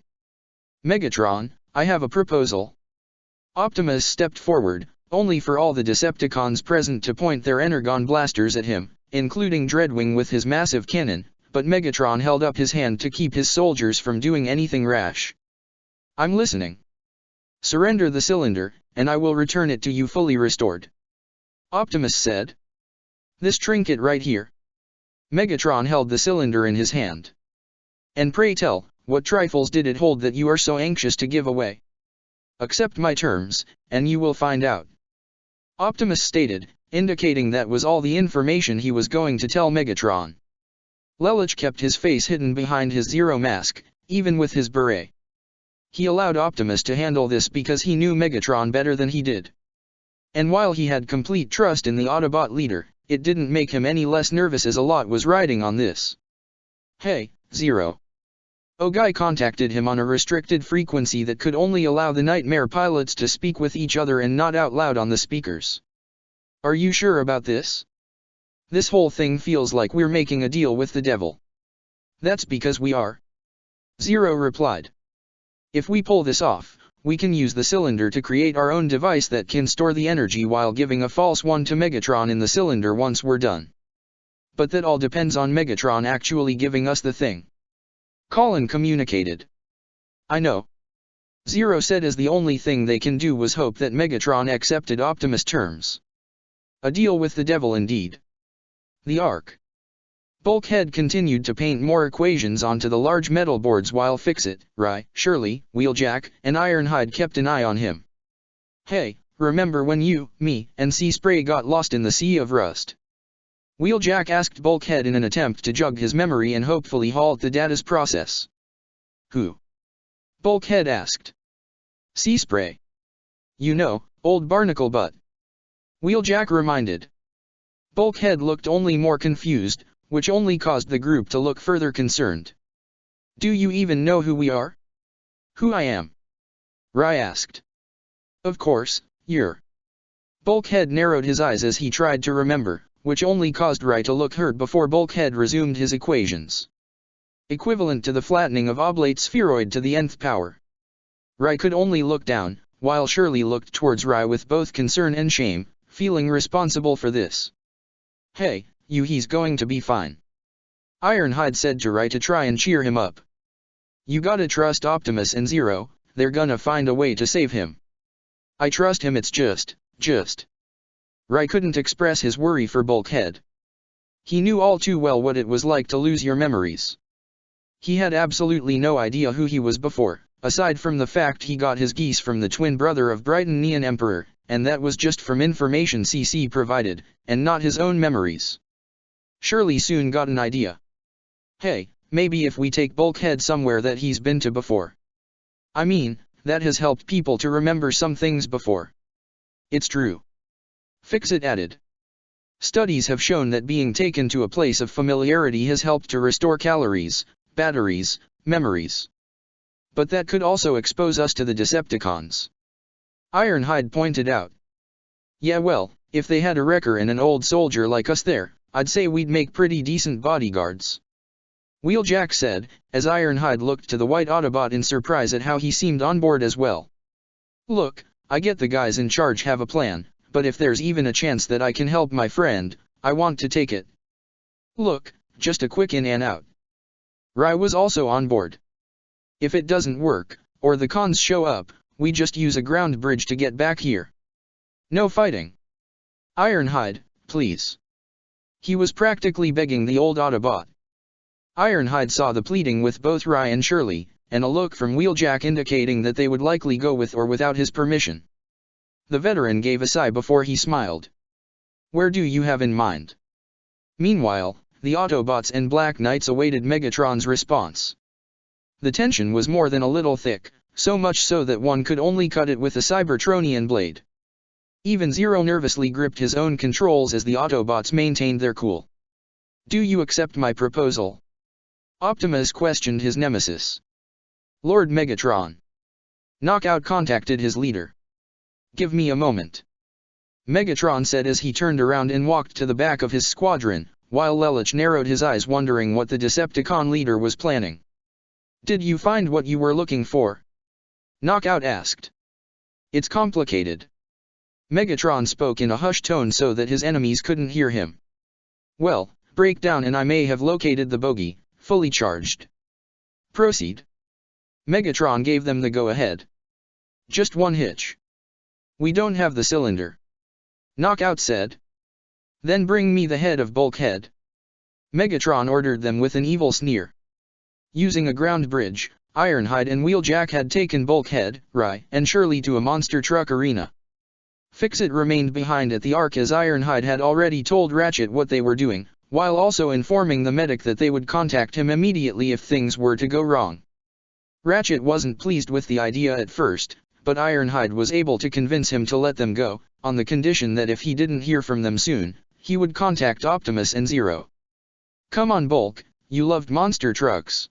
Speaker 1: Megatron, I have a proposal. Optimus stepped forward, only for all the Decepticons present to point their Energon blasters at him, including Dreadwing with his massive cannon, but Megatron held up his hand to keep his soldiers from doing anything rash. I'm listening. Surrender the cylinder, and I will return it to you fully restored. Optimus said. This trinket right here. Megatron held the cylinder in his hand. And pray tell, what trifles did it hold that you are so anxious to give away? Accept my terms, and you will find out. Optimus stated, indicating that was all the information he was going to tell Megatron. Lelich kept his face hidden behind his Zero mask, even with his beret. He allowed Optimus to handle this because he knew Megatron better than he did. And while he had complete trust in the Autobot leader, it didn't make him any less nervous as a lot was riding on this. Hey, Zero. Ogai contacted him on a restricted frequency that could only allow the Nightmare pilots to speak with each other and not out loud on the speakers. Are you sure about this? This whole thing feels like we're making a deal with the devil. That's because we are. Zero replied. If we pull this off, we can use the cylinder to create our own device that can store the energy while giving a false one to Megatron in the cylinder once we're done. But that all depends on Megatron actually giving us the thing. Colin communicated. I know. Zero said as the only thing they can do was hope that Megatron accepted Optimus' terms. A deal with the devil indeed. The Ark. Bulkhead continued to paint more equations onto the large metal boards while Fix-It, Rai, Shirley, Wheeljack, and Ironhide kept an eye on him. Hey, remember when you, me, and Sea Spray got lost in the Sea of Rust? Wheeljack asked Bulkhead in an attempt to jog his memory and hopefully halt the data's process. Who? Bulkhead asked. Sea spray. You know, old barnacle butt. Wheeljack reminded. Bulkhead looked only more confused, which only caused the group to look further concerned. Do you even know who we are? Who I am? Rai asked. Of course, you're. Bulkhead narrowed his eyes as he tried to remember, which only caused Rai to look hurt before Bulkhead resumed his equations. Equivalent to the flattening of oblate spheroid to the nth power. Rai could only look down, while Shirley looked towards Rai with both concern and shame, feeling responsible for this. Hey, he's going to be fine. Ironhide said to Rai to try and cheer him up. You gotta trust Optimus and Zero, they're gonna find a way to save him. I trust him, it's just. Rai couldn't express his worry for Bulkhead. He knew all too well what it was like to lose your memories. He had absolutely no idea who he was before, aside from the fact he got his geese from the twin brother of Brighton Neon Emperor, and that was just from information CC provided, and not his own memories. Shirley soon got an idea. Hey, maybe if we take Bulkhead somewhere that he's been to before. I mean, that has helped people to remember some things before. It's true. Fixit added. Studies have shown that being taken to a place of familiarity has helped to restore calories, batteries, memories. But that could also expose us to the Decepticons. Ironhide pointed out. Yeah, well, if they had a wrecker and an old soldier like us there, I'd say we'd make pretty decent bodyguards. Wheeljack said, as Ironhide looked to the white Autobot in surprise at how he seemed on board as well. Look, I get the guys in charge have a plan, but if there's even a chance that I can help my friend, I want to take it. Look, just a quick in and out. Rai was also on board. If it doesn't work, or the cons show up, we just use a ground bridge to get back here. No fighting. Ironhide, please. He was practically begging the old Autobot. Ironhide saw the pleading with both Rai and Shirley, and a look from Wheeljack indicating that they would likely go with or without his permission. The veteran gave a sigh before he smiled. Where do you have in mind? Meanwhile, the Autobots and Black Knights awaited Megatron's response. The tension was more than a little thick, so much so that one could only cut it with a Cybertronian blade. Even Zero nervously gripped his own controls as the Autobots maintained their cool. Do you accept my proposal? Optimus questioned his nemesis. Lord Megatron. Knockout contacted his leader. Give me a moment. Megatron said as he turned around and walked to the back of his squadron, while Lelich narrowed his eyes wondering what the Decepticon leader was planning. Did you find what you were looking for? Knockout asked. It's complicated. Megatron spoke in a hushed tone so that his enemies couldn't hear him. Well, break down and I may have located the bogey, fully charged. Proceed. Megatron gave them the go-ahead. Just one hitch. We don't have the cylinder. Knockout said. Then bring me the head of Bulkhead. Megatron ordered them with an evil sneer. Using a ground bridge, Ironhide and Wheeljack had taken Bulkhead, Rai, and Shirley to a monster truck arena. Fixit remained behind at the Ark as Ironhide had already told Ratchet what they were doing, while also informing the medic that they would contact him immediately if things were to go wrong. Ratchet wasn't pleased with the idea at first, but Ironhide was able to convince him to let them go, on the condition that if he didn't hear from them soon, he would contact Optimus and Zero. Come on Bulk, you loved monster trucks.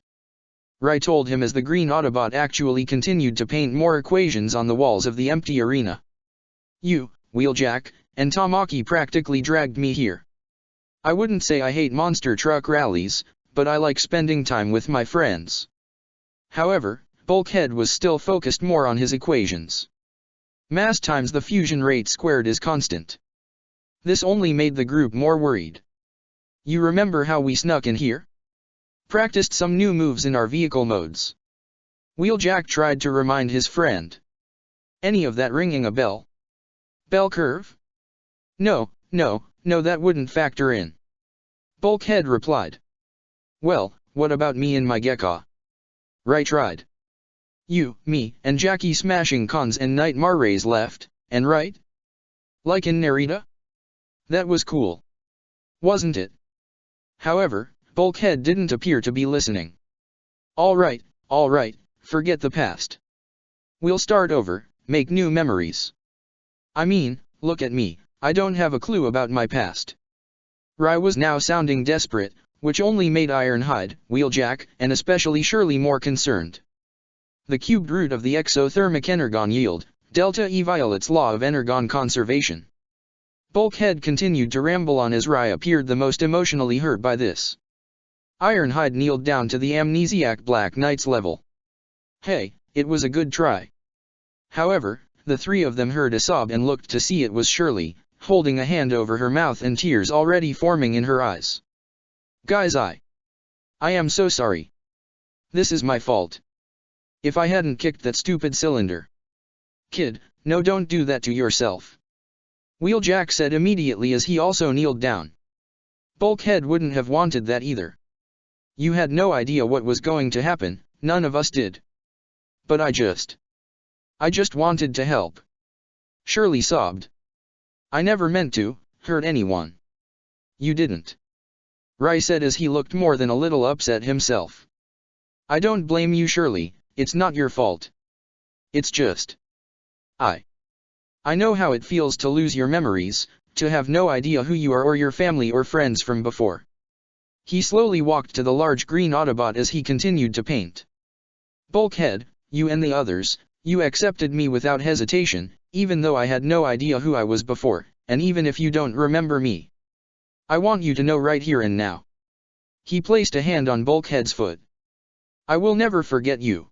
Speaker 1: Rai told him as the green Autobot actually continued to paint more equations on the walls of the empty arena. You, Wheeljack, and Tamaki practically dragged me here. I wouldn't say I hate monster truck rallies, but I like spending time with my friends. However, Bulkhead was still focused more on his equations. Mass times the fusion rate squared is constant. This only made the group more worried. You remember how we snuck in here? Practiced some new moves in our vehicle modes. Wheeljack tried to remind his friend. Any of that ringing a bell? Bell curve? No, that wouldn't factor in. Bulkhead replied. Well, what about me and my Gekka? Rai tried. You, me, and Jackie smashing cons and Night Marrays left, and right? Like in Narita? That was cool. Wasn't it? However, Bulkhead didn't appear to be listening. All right, forget the past. We'll start over, make new memories. I mean, look at me, I don't have a clue about my past. Rai was now sounding desperate, which only made Ironhide, Wheeljack, and especially Shirley more concerned. The cubed root of the exothermic energon yield, delta E Violet's law of energon conservation. Bulkhead continued to ramble on as Rai appeared the most emotionally hurt by this. Ironhide kneeled down to the amnesiac Black Knight's level. Hey, it was a good try. However, the three of them heard a sob and looked to see it was Shirley, holding a hand over her mouth and tears already forming in her eyes. Guys, I am so sorry. This is my fault. If I hadn't kicked that stupid cylinder. Kid, no, don't do that to yourself. Wheeljack said immediately as he also kneeled down. Bulkhead wouldn't have wanted that either. You had no idea what was going to happen, none of us did. But I just wanted to help. Shirley sobbed. I never meant to hurt anyone. You didn't. Rai said as he looked more than a little upset himself. I don't blame you, Shirley, it's not your fault. It's just. I know how it feels to lose your memories, to have no idea who you are or your family or friends from before. He slowly walked to the large green Autobot as he continued to paint. Bulkhead, you and the others, you accepted me without hesitation, even though I had no idea who I was before, and even if you don't remember me. I want you to know right here and now. He placed a hand on Bulkhead's foot. I will never forget you.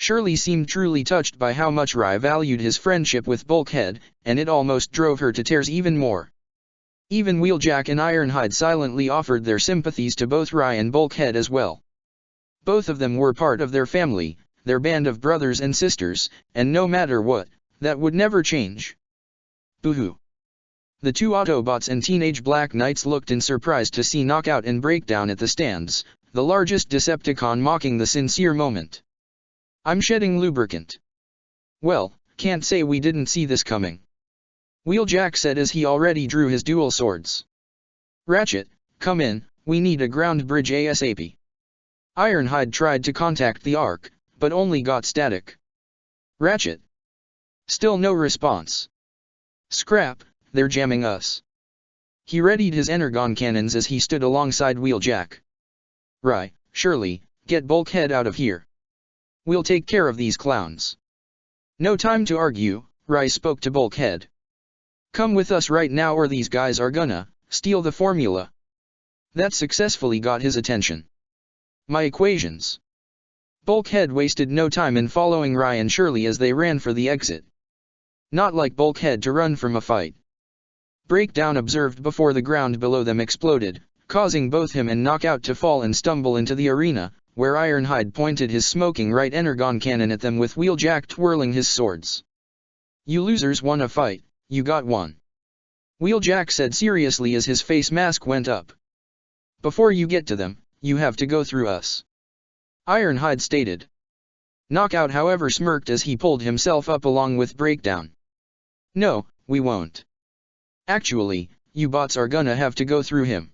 Speaker 1: Shirley seemed truly touched by how much Rai valued his friendship with Bulkhead, and it almost drove her to tears even more. Even Wheeljack and Ironhide silently offered their sympathies to both Rai and Bulkhead as well. Both of them were part of their family, their band of brothers and sisters, and no matter what, that would never change. Boo-hoo. The two Autobots and teenage Black Knights looked in surprise to see Knockout and Breakdown at the stands, the largest Decepticon mocking the sincere moment. I'm shedding lubricant. Well, can't say we didn't see this coming. Wheeljack said as he already drew his dual swords. Ratchet, come in, we need a ground bridge ASAP. Ironhide tried to contact the Ark, but only got static. Ratchet. Still no response. Scrap, they're jamming us. He readied his energon cannons as he stood alongside Wheeljack. Rai, Shirley, get Bulkhead out of here. We'll take care of these clowns. No time to argue, Rai spoke to Bulkhead. Come with us right now or these guys are gonna steal the formula. That successfully got his attention. My equations. Bulkhead wasted no time in following Rai and Shirley as they ran for the exit. Not like Bulkhead to run from a fight. Breakdown observed before the ground below them exploded, causing both him and Knockout to fall and stumble into the arena, where Ironhide pointed his smoking right energon cannon at them with Wheeljack twirling his swords. You losers won a fight, you got one. Wheeljack said seriously as his face mask went up. Before you get to them, you have to go through us. Ironhide stated. Knockout however smirked as he pulled himself up along with Breakdown. No, we won't. Actually, you bots are gonna have to go through him.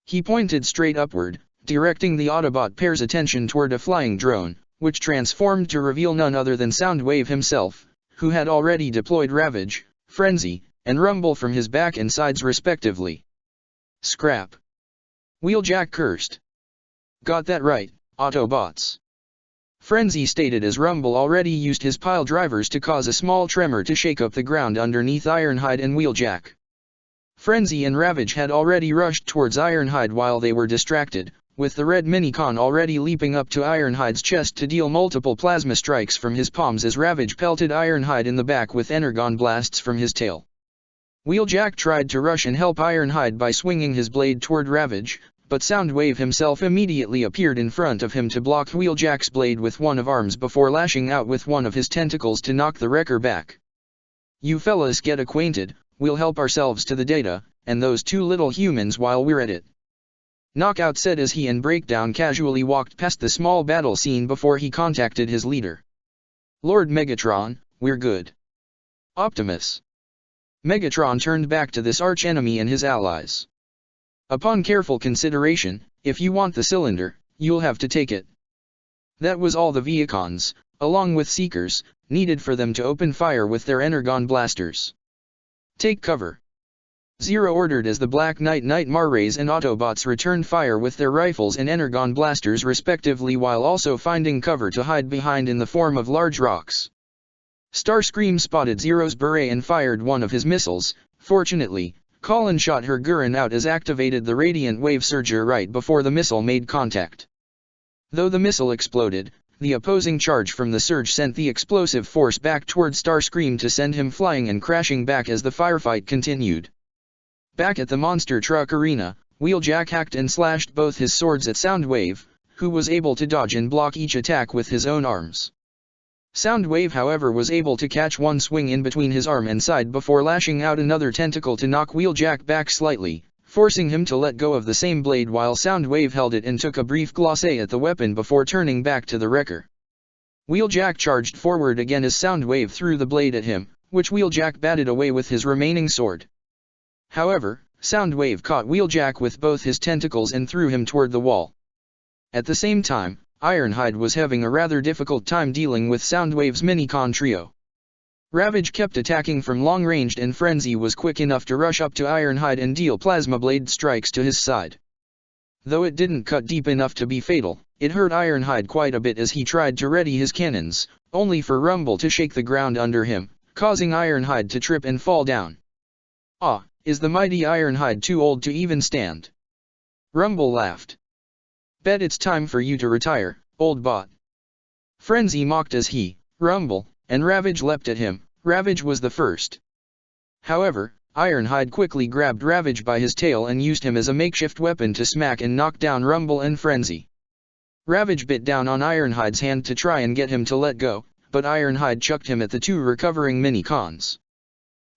Speaker 1: He pointed straight upward, directing the Autobot pair's attention toward a flying drone, which transformed to reveal none other than Soundwave himself, who had already deployed Ravage, Frenzy, and Rumble from his back and sides respectively. Scrap. Wheeljack cursed. Got that right, Autobots. Frenzy stated as Rumble already used his pile drivers to cause a small tremor to shake up the ground underneath Ironhide and Wheeljack. Frenzy and Ravage had already rushed towards Ironhide while they were distracted, with the red Minicon already leaping up to Ironhide's chest to deal multiple plasma strikes from his palms as Ravage pelted Ironhide in the back with energon blasts from his tail. Wheeljack tried to rush and help Ironhide by swinging his blade toward Ravage, but Soundwave himself immediately appeared in front of him to block Wheeljack's blade with one of arms before lashing out with one of his tentacles to knock the wrecker back. You fellas get acquainted, we'll help ourselves to the data, and those two little humans while we're at it. Knockout said as he and Breakdown casually walked past the small battle scene before he contacted his leader. Lord Megatron, we're good. Optimus. Megatron turned back to this archenemy and his allies. Upon careful consideration, if you want the cylinder, you'll have to take it. That was all the Viacons, along with Seekers, needed for them to open fire with their Energon blasters. Take cover. Zero ordered as the Black Knight Nightmare Rays and Autobots returned fire with their rifles and Energon blasters respectively, while also finding cover to hide behind in the form of large rocks. Starscream spotted Zero's beret and fired one of his missiles. Fortunately, Colin shot her Gurren out as activated the Radiant Wave Surger right before the missile made contact. Though the missile exploded, the opposing charge from the surge sent the explosive force back toward Starscream to send him flying and crashing back as the firefight continued. Back at the monster truck arena, Wheeljack hacked and slashed both his swords at Soundwave, who was able to dodge and block each attack with his own arms. Soundwave, however, was able to catch one swing in between his arm and side before lashing out another tentacle to knock Wheeljack back slightly, forcing him to let go of the same blade while Soundwave held it and took a brief glance at the weapon before turning back to the wrecker. Wheeljack charged forward again as Soundwave threw the blade at him, which Wheeljack batted away with his remaining sword. However, Soundwave caught Wheeljack with both his tentacles and threw him toward the wall. At the same time, Ironhide was having a rather difficult time dealing with Soundwave's Minicon trio. Ravage kept attacking from long range and Frenzy was quick enough to rush up to Ironhide and deal Plasma Blade strikes to his side. Though it didn't cut deep enough to be fatal, it hurt Ironhide quite a bit as he tried to ready his cannons, only for Rumble to shake the ground under him, causing Ironhide to trip and fall down. Ah, is the mighty Ironhide too old to even stand? Rumble laughed. Bet it's time for you to retire, old bot. Frenzy mocked as he, Rumble, and Ravage leapt at him. Ravage was the first. However, Ironhide quickly grabbed Ravage by his tail and used him as a makeshift weapon to smack and knock down Rumble and Frenzy. Ravage bit down on Ironhide's hand to try and get him to let go, but Ironhide chucked him at the two recovering Minicons.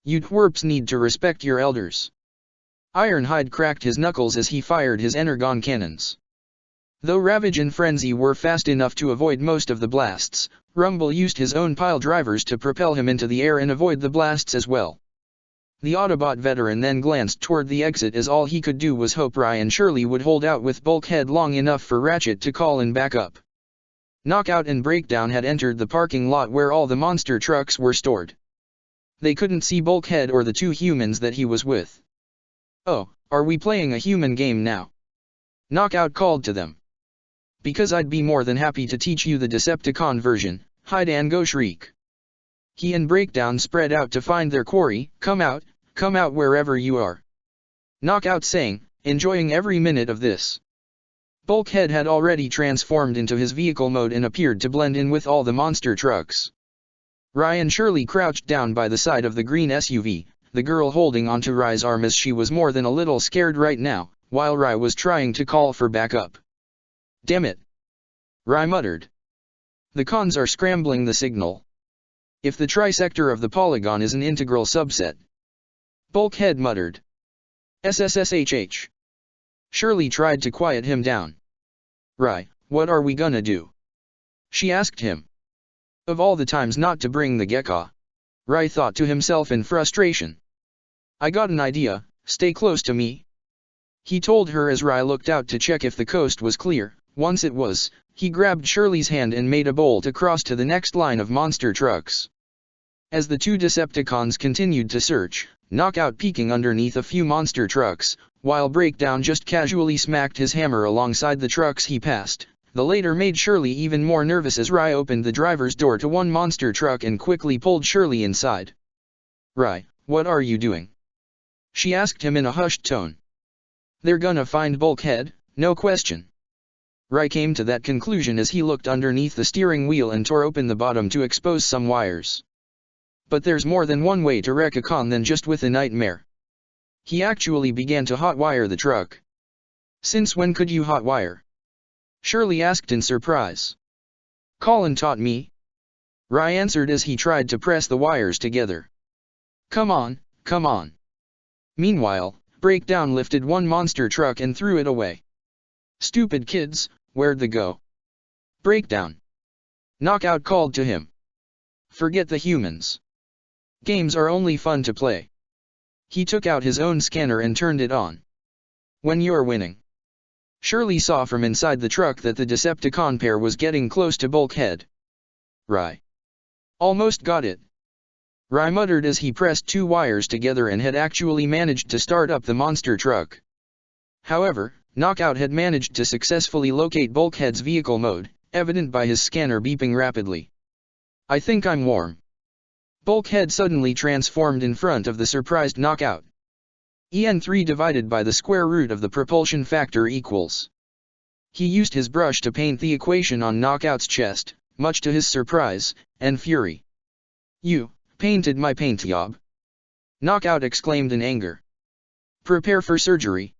Speaker 1: You twerps need to respect your elders. Ironhide cracked his knuckles as he fired his Energon cannons. Though Ravage and Frenzy were fast enough to avoid most of the blasts, Rumble used his own pile drivers to propel him into the air and avoid the blasts as well. The Autobot veteran then glanced toward the exit as all he could do was hope Ryan Shirley would hold out with Bulkhead long enough for Ratchet to call in backup. Knockout and Breakdown had entered the parking lot where all the monster trucks were stored. They couldn't see Bulkhead or the two humans that he was with. Oh, are we playing a human game now? Knockout called to them. Because I'd be more than happy to teach you the Decepticon version, hide and go shriek. He and Breakdown spread out to find their quarry. Come out wherever you are. Knockout sang, enjoying every minute of this. Bulkhead had already transformed into his vehicle mode and appeared to blend in with all the monster trucks. Ryan Shirley crouched down by the side of the green SUV, the girl holding onto Rye's arm as she was more than a little scared right now, while Rye was trying to call for backup. Damn it! Rye muttered. The cons are scrambling the signal. If the trisector of the polygon is an integral subset. Bulkhead muttered. SSSHH. Shirley tried to quiet him down. Rye, what are we gonna do? She asked him. Of all the times not to bring the Gekka. Rye thought to himself in frustration. I got an idea, stay close to me. He told her as Rye looked out to check if the coast was clear. Once it was, he grabbed Shirley's hand and made a bolt across to the next line of monster trucks. As the two Decepticons continued to search, Knockout peeking underneath a few monster trucks, while Breakdown just casually smacked his hammer alongside the trucks he passed, the latter made Shirley even more nervous as Rye opened the driver's door to one monster truck and quickly pulled Shirley inside. Rye, what are you doing? She asked him in a hushed tone. They're gonna find Bulkhead, no question. Rye came to that conclusion as he looked underneath the steering wheel and tore open the bottom to expose some wires. But there's more than one way to wreck a con than just with a nightmare. He actually began to hotwire the truck. Since when could you hotwire? Shirley asked in surprise. Colin taught me. Rye answered as he tried to press the wires together. Come on, come on. Meanwhile, Breakdown lifted one monster truck and threw it away. Stupid kids, where'd they go? Breakdown. Knockout called to him. Forget the humans. Games are only fun to play. He took out his own scanner and turned it on. When you're winning. Shirley saw from inside the truck that the Decepticon pair was getting close to Bulkhead. "Rye. Almost got it," Rye muttered as he pressed two wires together and had actually managed to start up the monster truck. However, Knockout had managed to successfully locate Bulkhead's vehicle mode, evident by his scanner beeping rapidly. "I think I'm warm." Bulkhead suddenly transformed in front of the surprised Knockout. En3 divided by the square root of the propulsion factor equals. He used his brush to paint the equation on Knockout's chest, much to his surprise and fury. "You painted my paint job!" Knockout exclaimed in anger. "Prepare for surgery."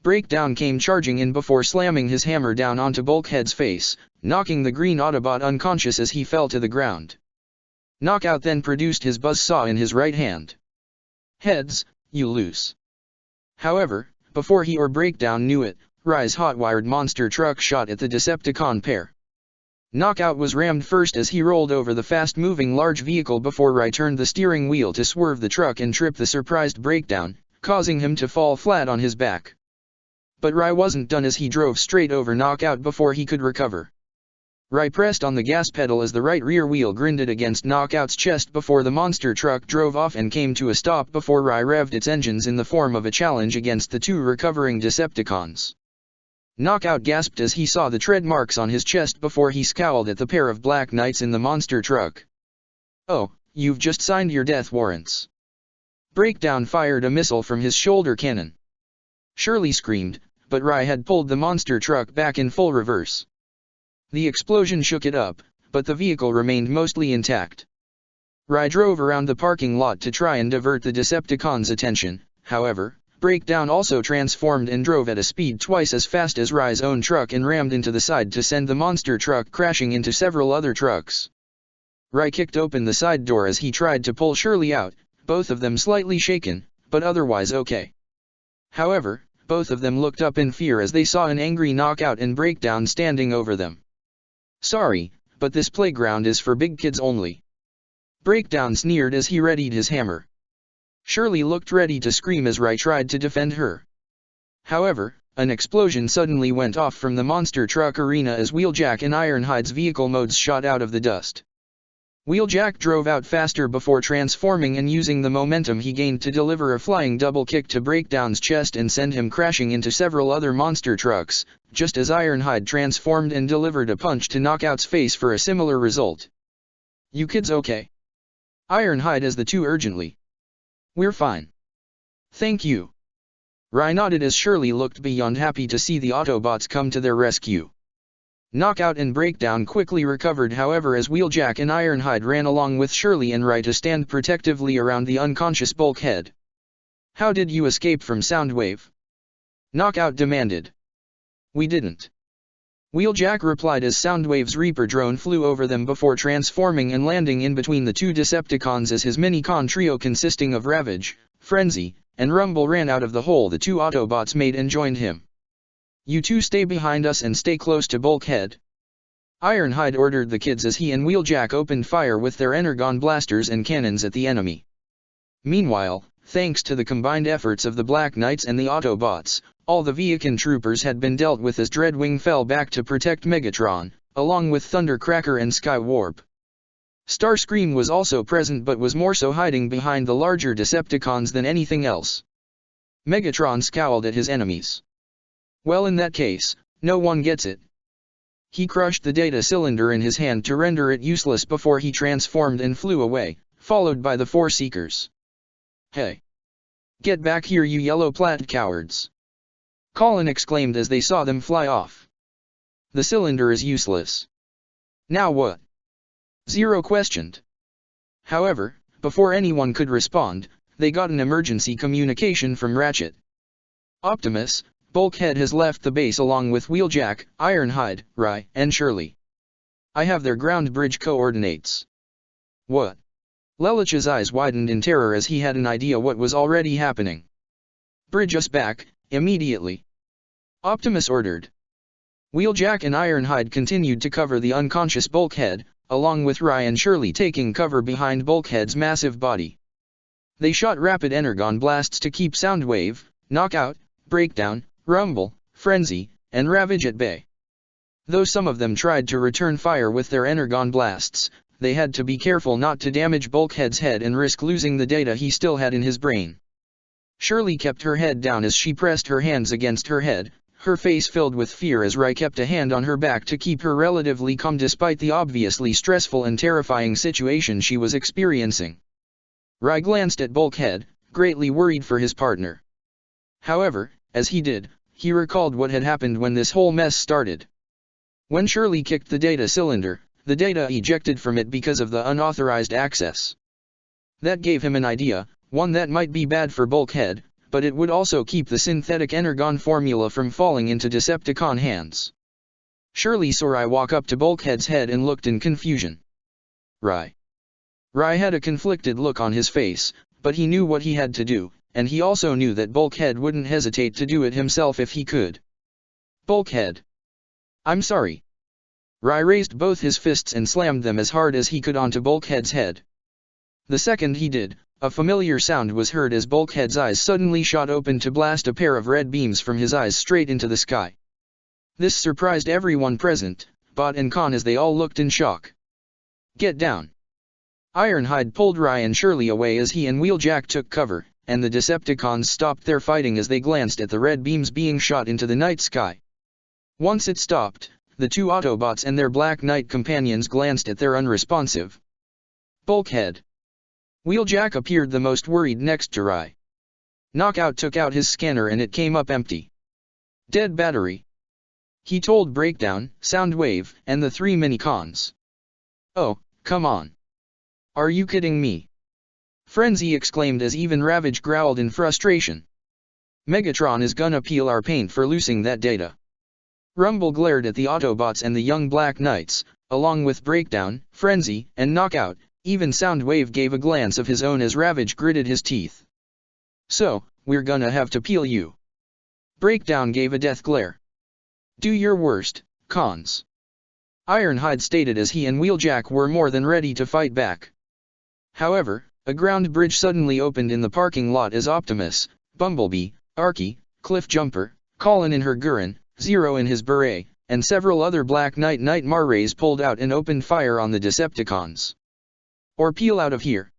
Speaker 1: Breakdown came charging in before slamming his hammer down onto Bulkhead's face, knocking the green Autobot unconscious as he fell to the ground. Knockout then produced his buzzsaw in his right hand. "Heads, you lose." However, before he or Breakdown knew it, Rye's hot-wired monster truck shot at the Decepticon pair. Knockout was rammed first as he rolled over the fast-moving large vehicle before Rye turned the steering wheel to swerve the truck and trip the surprised Breakdown, causing him to fall flat on his back. But Rye wasn't done as he drove straight over Knockout before he could recover. Rye pressed on the gas pedal as the right rear wheel grinded against Knockout's chest before the monster truck drove off and came to a stop before Rye revved its engines in the form of a challenge against the two recovering Decepticons. Knockout gasped as he saw the tread marks on his chest before he scowled at the pair of Black Knights in the monster truck. "Oh, you've just signed your death warrants." Breakdown fired a missile from his shoulder cannon. Shirley screamed, but Rye had pulled the monster truck back in full reverse. The explosion shook it up, but the vehicle remained mostly intact. Rye drove around the parking lot to try and divert the Decepticons' attention. However, Breakdown also transformed and drove at a speed twice as fast as Rye's own truck and rammed into the side to send the monster truck crashing into several other trucks. Rye kicked open the side door as he tried to pull Shirley out, both of them slightly shaken, but otherwise okay. However, both of them looked up in fear as they saw an angry Knockout and Breakdown standing over them. "Sorry, but this playground is for big kids only." Breakdown sneered as he readied his hammer. Shirley looked ready to scream as Rye tried to defend her. However, an explosion suddenly went off from the monster truck arena as Wheeljack and Ironhide's vehicle modes shot out of the dust. Wheeljack drove out faster before transforming and using the momentum he gained to deliver a flying double kick to Breakdown's chest and send him crashing into several other monster trucks, just as Ironhide transformed and delivered a punch to Knockout's face for a similar result. "You kids okay?" Ironhide asked the two urgently. "We're fine. Thank you." Rye nodded as Shirley looked beyond happy to see the Autobots come to their rescue. Knockout and Breakdown quickly recovered, however, as Wheeljack and Ironhide ran along with Shirley and Rye to stand protectively around the unconscious Bulkhead. "How did you escape from Soundwave?" Knockout demanded. "We didn't." Wheeljack replied as Soundwave's Reaper drone flew over them before transforming and landing in between the two Decepticons as his mini-con trio consisting of Ravage, Frenzy, and Rumble ran out of the hole the two Autobots made and joined him. "You two stay behind us and stay close to Bulkhead," Ironhide ordered the kids as he and Wheeljack opened fire with their Energon blasters and cannons at the enemy. Meanwhile, thanks to the combined efforts of the Black Knights and the Autobots, all the Viacan troopers had been dealt with as Dreadwing fell back to protect Megatron, along with Thundercracker and Skywarp. Starscream was also present but was more so hiding behind the larger Decepticons than anything else. Megatron scowled at his enemies. "Well, in that case, no one gets it." He crushed the data cylinder in his hand to render it useless before he transformed and flew away, followed by the four Seekers. "Hey! Get back here, you yellow-plaid cowards!" Colin exclaimed as they saw them fly off. "The cylinder is useless. Now what?" Zero questioned. However, before anyone could respond, they got an emergency communication from Ratchet. "Optimus, Bulkhead has left the base along with Wheeljack, Ironhide, Rye, and Shirley. I have their ground bridge coordinates." "What?" Lelich's eyes widened in terror as he had an idea what was already happening. "Bridge us back, immediately," Optimus ordered. Wheeljack and Ironhide continued to cover the unconscious Bulkhead, along with Rye and Shirley taking cover behind Bulkhead's massive body. They shot rapid Energon blasts to keep Soundwave, Knockout, Breakdown, Rumble, Frenzy, and Ravage at bay. Though some of them tried to return fire with their energon blasts, they had to be careful not to damage Bulkhead's head and risk losing the data he still had in his brain. Shirley kept her head down as she pressed her hands against her head, her face filled with fear as Rai kept a hand on her back to keep her relatively calm despite the obviously stressful and terrifying situation she was experiencing. Rai glanced at Bulkhead, greatly worried for his partner. However, as he did, he recalled what had happened when this whole mess started. When Shirley kicked the data cylinder, the data ejected from it because of the unauthorized access. That gave him an idea, one that might be bad for Bulkhead, but it would also keep the synthetic energon formula from falling into Decepticon hands. Shirley saw Rai walk up to Bulkhead's head and looked in confusion. Rai had a conflicted look on his face, but he knew what he had to do, and he also knew that Bulkhead wouldn't hesitate to do it himself if he could. Bulkhead. I'm sorry. Rai raised both his fists and slammed them as hard as he could onto Bulkhead's head. The second he did, a familiar sound was heard as Bulkhead's eyes suddenly shot open to blast a pair of red beams from his eyes straight into the sky. This surprised everyone present, Bot and Khan, as they all looked in shock. Get down. Ironhide pulled Rai and Shirley away as he and Wheeljack took cover, and the Decepticons stopped their fighting as they glanced at the red beams being shot into the night sky. Once it stopped, the two Autobots and their Black Knight companions glanced at their unresponsive Bulkhead. Wheeljack appeared the most worried next to Rai. Knockout took out his scanner and it came up empty. Dead battery. He told Breakdown, Soundwave, and the three Minicons. Oh, come on. Are you kidding me? Frenzy exclaimed as even Ravage growled in frustration. Megatron is gonna peel our paint for losing that data. Rumble glared at the Autobots and the young Black Knights, along with Breakdown, Frenzy, and Knockout. Even Soundwave gave a glance of his own as Ravage gritted his teeth. So, we're gonna have to peel you. Breakdown gave a death glare. Do your worst, Cons. Ironhide stated as he and Wheeljack were more than ready to fight back. However, a ground bridge suddenly opened in the parking lot as Optimus, Bumblebee, Arky, Cliffjumper, Colin in her Gurren, Zero in his beret, and several other Black Knight Nightmare Rays pulled out and opened fire on the Decepticons. Or peel out of here.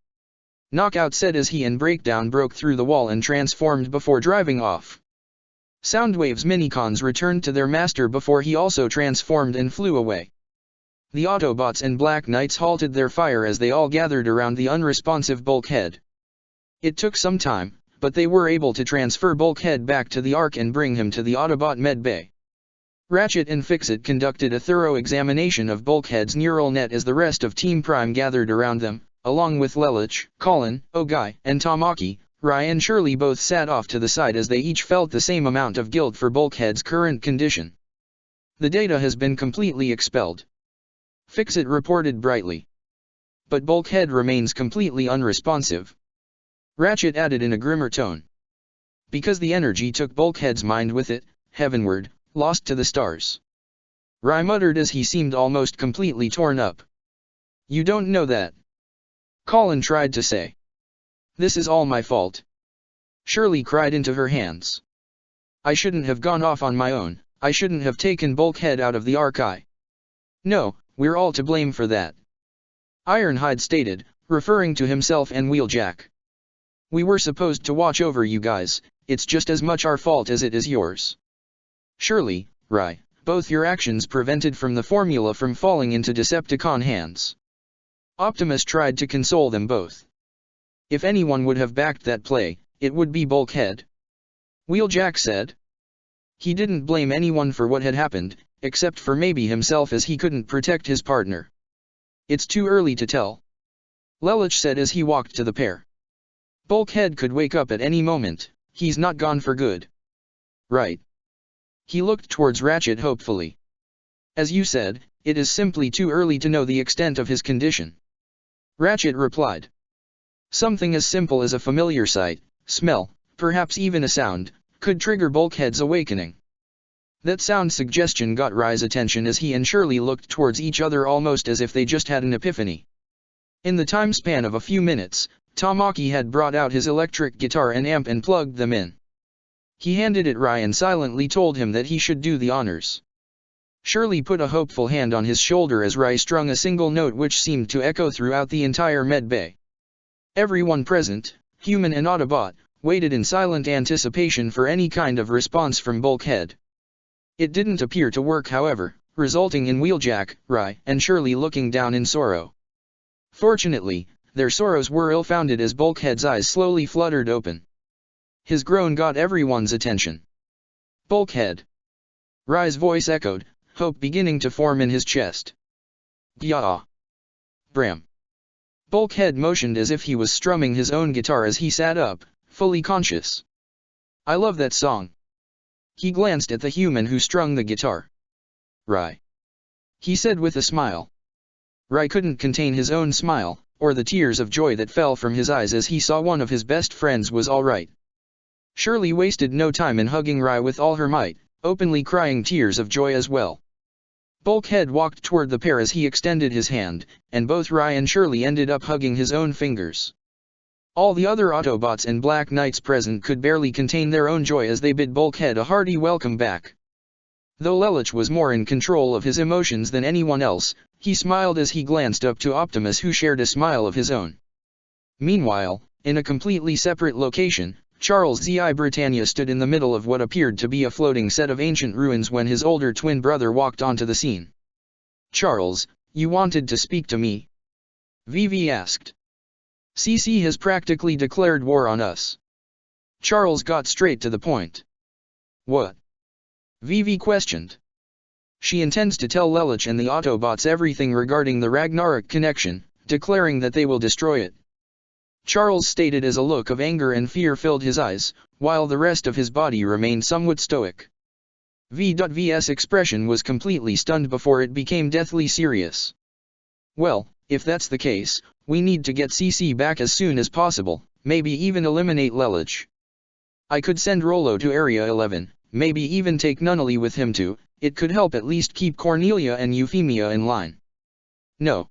Speaker 1: Knockout said as he and Breakdown broke through the wall and transformed before driving off. Soundwave's Minicons returned to their master before he also transformed and flew away. The Autobots and Black Knights halted their fire as they all gathered around the unresponsive Bulkhead. It took some time, but they were able to transfer Bulkhead back to the Ark and bring him to the Autobot med bay. Ratchet and Fixit conducted a thorough examination of Bulkhead's neural net as the rest of Team Prime gathered around them, along with Lelich, Colin, Ogai, and Tamaki. Rai and Shirley both sat off to the side as they each felt the same amount of guilt for Bulkhead's current condition. The data has been completely expelled. Fixit reported brightly. But Bulkhead remains completely unresponsive. Ratchet added in a grimmer tone. Because the energy took Bulkhead's mind with it, heavenward, lost to the stars. Rai muttered as he seemed almost completely torn up. You don't know that. Colin tried to say. This is all my fault. Shirley cried into her hands. I shouldn't have gone off on my own, I shouldn't have taken Bulkhead out of the Ark. No, we're all to blame for that. Ironhide stated, referring to himself and Wheeljack. We were supposed to watch over you guys, it's just as much our fault as it is yours. Shirley, Rai, both your actions prevented from the formula from falling into Decepticon hands. Optimus tried to console them both. If anyone would have backed that play, it would be Bulkhead. Wheeljack said. He didn't blame anyone for what had happened, except for maybe himself as he couldn't protect his partner. It's too early to tell. Lelich said as he walked to the pair. Bulkhead could wake up at any moment, he's not gone for good. Right. He looked towards Ratchet hopefully. As you said, it is simply too early to know the extent of his condition. Ratchet replied. Something as simple as a familiar sight, smell, perhaps even a sound, could trigger Bulkhead's awakening. That sound suggestion got Rai's attention as he and Shirley looked towards each other almost as if they just had an epiphany. In the time span of a few minutes, Tamaki had brought out his electric guitar and amp and plugged them in. He handed it Rai and silently told him that he should do the honors. Shirley put a hopeful hand on his shoulder as Rai strung a single note which seemed to echo throughout the entire med bay. Everyone present, human and Autobot, waited in silent anticipation for any kind of response from Bulkhead. It didn't appear to work however, resulting in Wheeljack, Rai, and Shirley looking down in sorrow. Fortunately, their sorrows were ill-founded as Bulkhead's eyes slowly fluttered open. His groan got everyone's attention. Bulkhead! Rai's voice echoed, hope beginning to form in his chest. Gyaa! Bram! Bulkhead motioned as if he was strumming his own guitar as he sat up, fully conscious. I love that song. He glanced at the human who strung the guitar. Rai. He said with a smile. Rai couldn't contain his own smile, or the tears of joy that fell from his eyes as he saw one of his best friends was all right. Shirley wasted no time in hugging Rai with all her might, openly crying tears of joy as well. Bulkhead walked toward the pair as he extended his hand, and both Rai and Shirley ended up hugging his own fingers. All the other Autobots and Black Knights present could barely contain their own joy as they bid Bulkhead a hearty welcome back. Though Lelouch was more in control of his emotions than anyone else, he smiled as he glanced up to Optimus who shared a smile of his own. Meanwhile, in a completely separate location, Charles Z.I. Britannia stood in the middle of what appeared to be a floating set of ancient ruins when his older twin brother walked onto the scene. Charles, you wanted to speak to me? Vivi asked. CC has practically declared war on us. Charles got straight to the point. What? Vivi questioned. She intends to tell Lelouch and the Autobots everything regarding the Ragnarok connection, declaring that they will destroy it. Charles stated as a look of anger and fear filled his eyes, while the rest of his body remained somewhat stoic. V's expression was completely stunned before it became deathly serious. Well, if that's the case, we need to get CC back as soon as possible, maybe even eliminate Lelouch. I could send Rollo to Area 11, maybe even take Nunnally with him too, it could help at least keep Cornelia and Euphemia in line. No.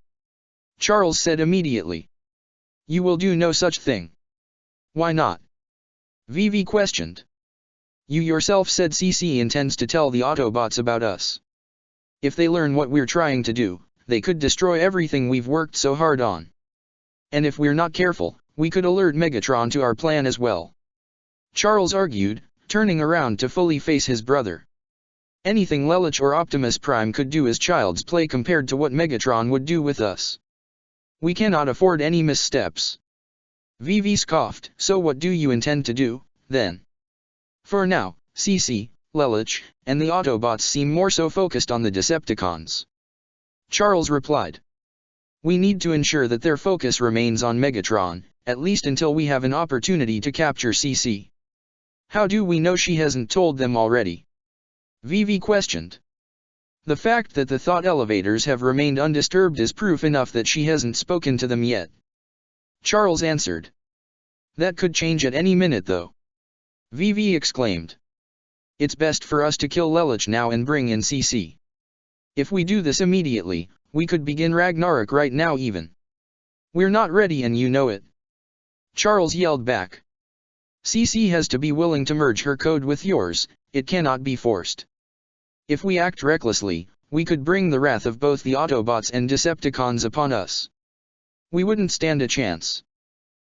Speaker 1: Charles said immediately. You will do no such thing. Why not? Vivi questioned. You yourself said CC intends to tell the Autobots about us. If they learn what we're trying to do, they could destroy everything we've worked so hard on. And if we're not careful, we could alert Megatron to our plan as well. Charles argued, turning around to fully face his brother. Anything Lelouch or Optimus Prime could do is child's play compared to what Megatron would do with us. We cannot afford any missteps. Vivi scoffed. So what do you intend to do, then? For now, CC, Lelouch, and the Autobots seem more so focused on the Decepticons. Charles replied. We need to ensure that their focus remains on Megatron, at least until we have an opportunity to capture CC. How do we know she hasn't told them already? Vivi questioned. The fact that the thought elevators have remained undisturbed is proof enough that she hasn't spoken to them yet. Charles answered. That could change at any minute though. Vivi exclaimed. It's best for us to kill Lelouch now and bring in CC. If we do this immediately, we could begin Ragnarok right now even. We're not ready and you know it. Charles yelled back. CC has to be willing to merge her code with yours, it cannot be forced. If we act recklessly, we could bring the wrath of both the Autobots and Decepticons upon us. We wouldn't stand a chance.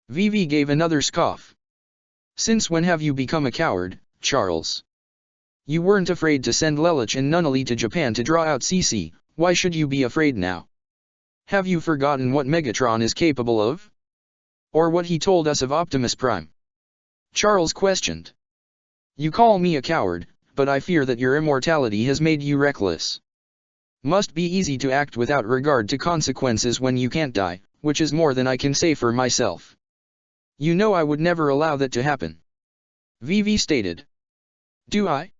Speaker 1: Vivi gave another scoff. Since when have you become a coward, Charles? You weren't afraid to send Lelouch and Nunnally to Japan to draw out CC, why should you be afraid now? Have you forgotten what Megatron is capable of? Or what he told us of Optimus Prime? Charles questioned. You call me a coward, but I fear that your immortality has made you reckless. Must be easy to act without regard to consequences when you can't die, which is more than I can say for myself. You know I would never allow that to happen. Vivi stated. Do I?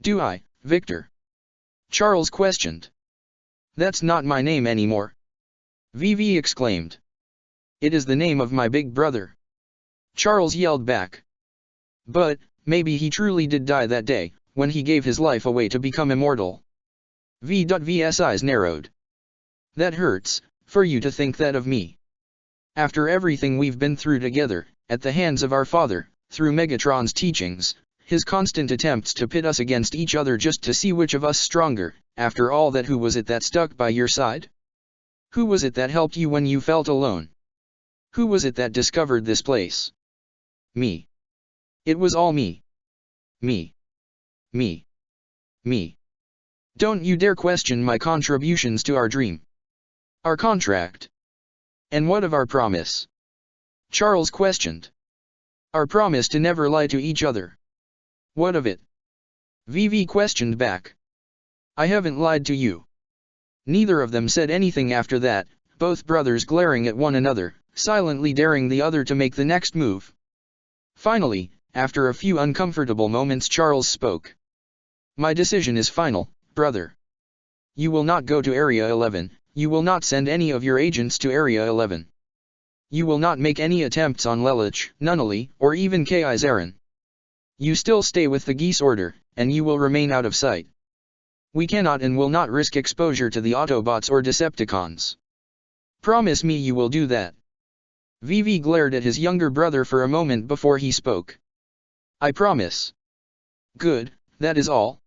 Speaker 1: Do I, Victor? Charles questioned. That's not my name anymore. Vivi exclaimed. It is the name of my big brother. Charles yelled back. But, maybe he truly did die that day, when he gave his life away to become immortal. V's eyes narrowed. That hurts, for you to think that of me. After everything we've been through together, at the hands of our father, through Megatron's teachings, His constant attempts to pit us against each other just to see which of us stronger. After all that, who was it that stuck by your side? Who was it that helped you when you felt alone? Who was it that discovered this place? Me. It was all me. Me. Me. Me. Don't you dare question my contributions to our dream. Our contract. And what of our promise? Charles questioned. Our promise to never lie to each other. What of it? Vivi questioned back. I haven't lied to you. Neither of them said anything after that, both brothers glaring at one another, silently daring the other to make the next move. Finally, after a few uncomfortable moments, Charles spoke. My decision is final, brother. You will not go to Area 11, you will not send any of your agents to Area 11. You will not make any attempts on Lelich, Nunnally, or even Kaiserren. You still stay with the Geese Order, and you will remain out of sight. We cannot and will not risk exposure to the Autobots or Decepticons. Promise me you will do that. Vivi glared at his younger brother for a moment before he spoke. I promise. Good, that is all.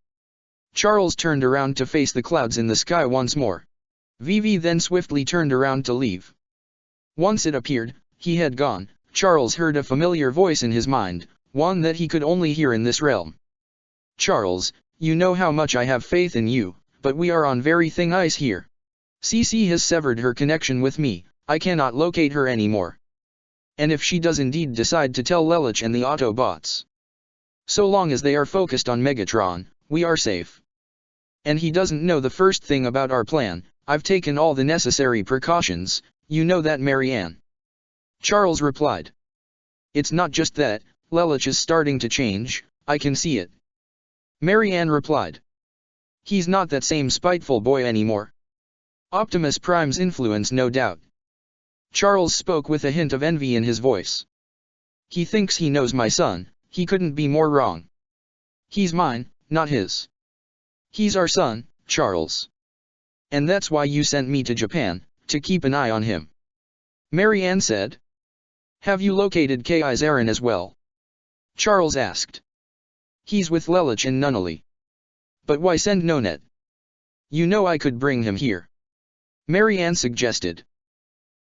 Speaker 1: Charles turned around to face the clouds in the sky once more. Vivi then swiftly turned around to leave. Once it appeared, he had gone. Charles heard a familiar voice in his mind, one that he could only hear in this realm. Charles, you know how much I have faith in you, but we are on very thin ice here. Cece has severed her connection with me, I cannot locate her anymore. And if she does indeed decide to tell Lelich and the Autobots, so long as they are focused on Megatron, we are safe. And he doesn't know the first thing about our plan. I've taken all the necessary precautions, you know that, Marianne. Charles replied. It's not just that, Lelich is starting to change, I can see it. Marianne replied. He's not that same spiteful boy anymore. Optimus Prime's influence, no doubt. Charles spoke with a hint of envy in his voice. He thinks he knows my son, he couldn't be more wrong. He's mine, not his. He's our son, Charles. And that's why you sent me to Japan, to keep an eye on him. Marianne said. Have you located Kaiserren as well? Charles asked. He's with Lelich and Nunnally. But why send Nonet? You know I could bring him here. Marianne suggested.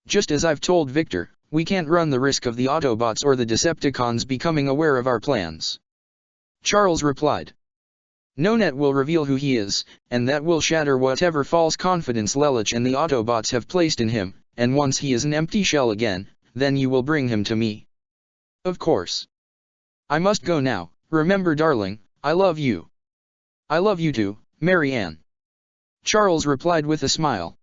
Speaker 1: Just as I've told Victor, we can't run the risk of the Autobots or the Decepticons becoming aware of our plans. Charles replied. Nonet will reveal who he is, and that will shatter whatever false confidence Lelich and the Autobots have placed in him, and once he is an empty shell again, then you will bring him to me. Of course. I must go now, remember darling, I love you. I love you too, Marianne. Charles replied with a smile.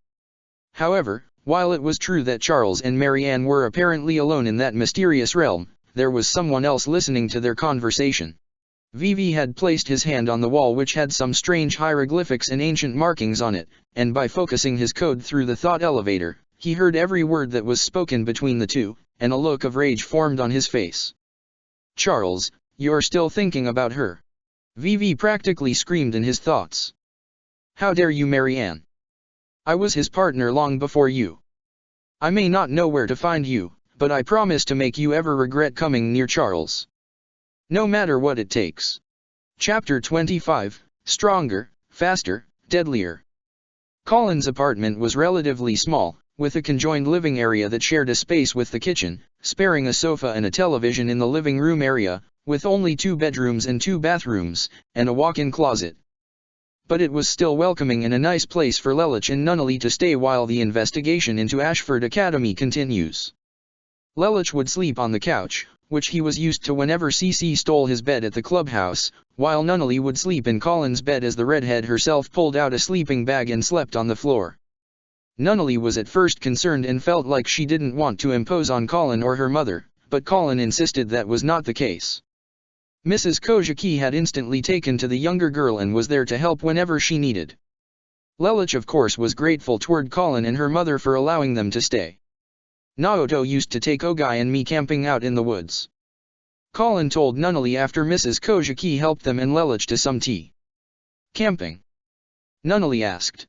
Speaker 1: However, while it was true that Charles and Marianne were apparently alone in that mysterious realm, there was someone else listening to their conversation. Vivi had placed his hand on the wall, which had some strange hieroglyphics and ancient markings on it, and by focusing his code through the thought elevator, he heard every word that was spoken between the two, and a look of rage formed on his face. Charles, you're still thinking about her. Vivi practically screamed in his thoughts. How dare you, Marianne? I was his partner long before you. I may not know where to find you, but I promise to make you ever regret coming near Charles. No matter what it takes. Chapter 25, Stronger, Faster, Deadlier. Colin's apartment was relatively small, with a conjoined living area that shared a space with the kitchen, sparing a sofa and a television in the living room area, with only 2 bedrooms and 2 bathrooms, and a walk-in closet. But it was still welcoming and a nice place for Lelich and Nunnally to stay while the investigation into Ashford Academy continues. Lelich would sleep on the couch, which he was used to whenever Cece stole his bed at the clubhouse, while Nunnally would sleep in Colin's bed as the redhead herself pulled out a sleeping bag and slept on the floor. Nunnally was at first concerned and felt like she didn't want to impose on Colin or her mother, but Colin insisted that was not the case. Mrs. Kozaki had instantly taken to the younger girl and was there to help whenever she needed. Lelich of course was grateful toward Colin and her mother for allowing them to stay. Naoto used to take Ogai and me camping out in the woods. Colin told Nunnally after Mrs. Kozaki helped them and Lelich to some tea. Camping? Nunnally asked.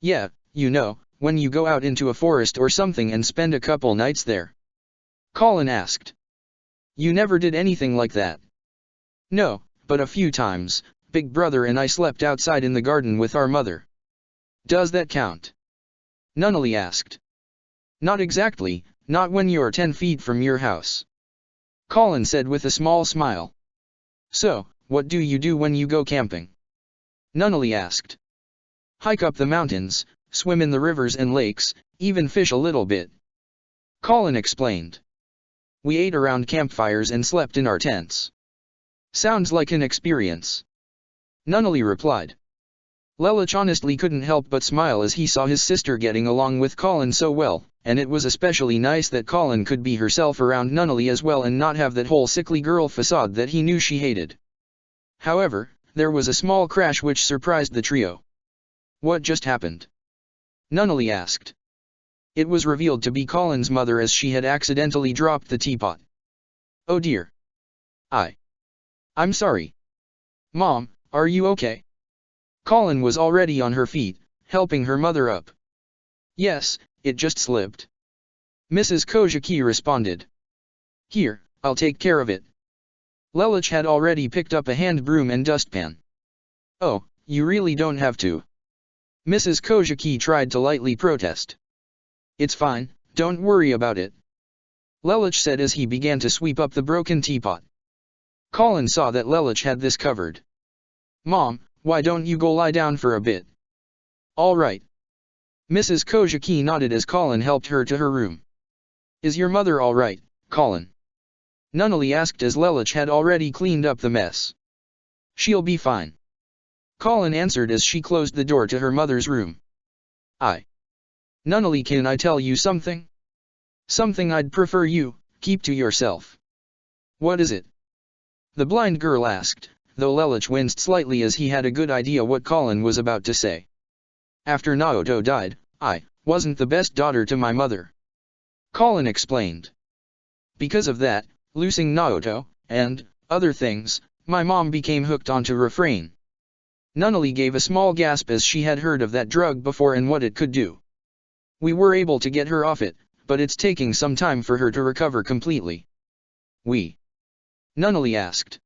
Speaker 1: Yeah, you know, when you go out into a forest or something and spend a couple nights there. Colin asked. You never did anything like that. No, but a few times, Big Brother and I slept outside in the garden with our mother. Does that count? Nunnally asked. Not exactly, not when you're 10 feet from your house. Colin said with a small smile. So, what do you do when you go camping? Nunnally asked. Hike up the mountains, swim in the rivers and lakes, even fish a little bit. Colin explained. We ate around campfires and slept in our tents. Sounds like an experience. Nunnally replied. Lelich honestly couldn't help but smile as he saw his sister getting along with Colin so well, and it was especially nice that Colin could be herself around Nunnally as well and not have that whole sickly girl facade that he knew she hated. However, there was a small crash which surprised the trio. What just happened? Nunnally asked. It was revealed to be Colin's mother as she had accidentally dropped the teapot. Oh dear. I'm sorry. Mom, are you okay? Colin was already on her feet, helping her mother up. Yes, it just slipped. Mrs. Kozhiki responded. Here, I'll take care of it. Lelich had already picked up a hand broom and dustpan. Oh, you really don't have to. Mrs. Kozhiki tried to lightly protest. It's fine, don't worry about it. Lelich said as he began to sweep up the broken teapot. Colin saw that Lelich had this covered. Mom, why don't you go lie down for a bit? All right. Mrs. Kozhiki nodded as Colin helped her to her room. Is your mother all right, Colin? Nunnally asked as Lelich had already cleaned up the mess. She'll be fine. Colin answered as she closed the door to her mother's room. Nunnally, can I tell you something? Something I'd prefer you keep to yourself. What is it? The blind girl asked, though Lelich winced slightly as he had a good idea what Colin was about to say. After Naoto died, I wasn't the best daughter to my mother. Colin explained. Because of that, losing Naoto, and other things, my mom became hooked onto Refrain. Nunnally gave a small gasp as she had heard of that drug before and what it could do. We were able to get her off it, but it's taking some time for her to recover completely. We? Nunnally asked.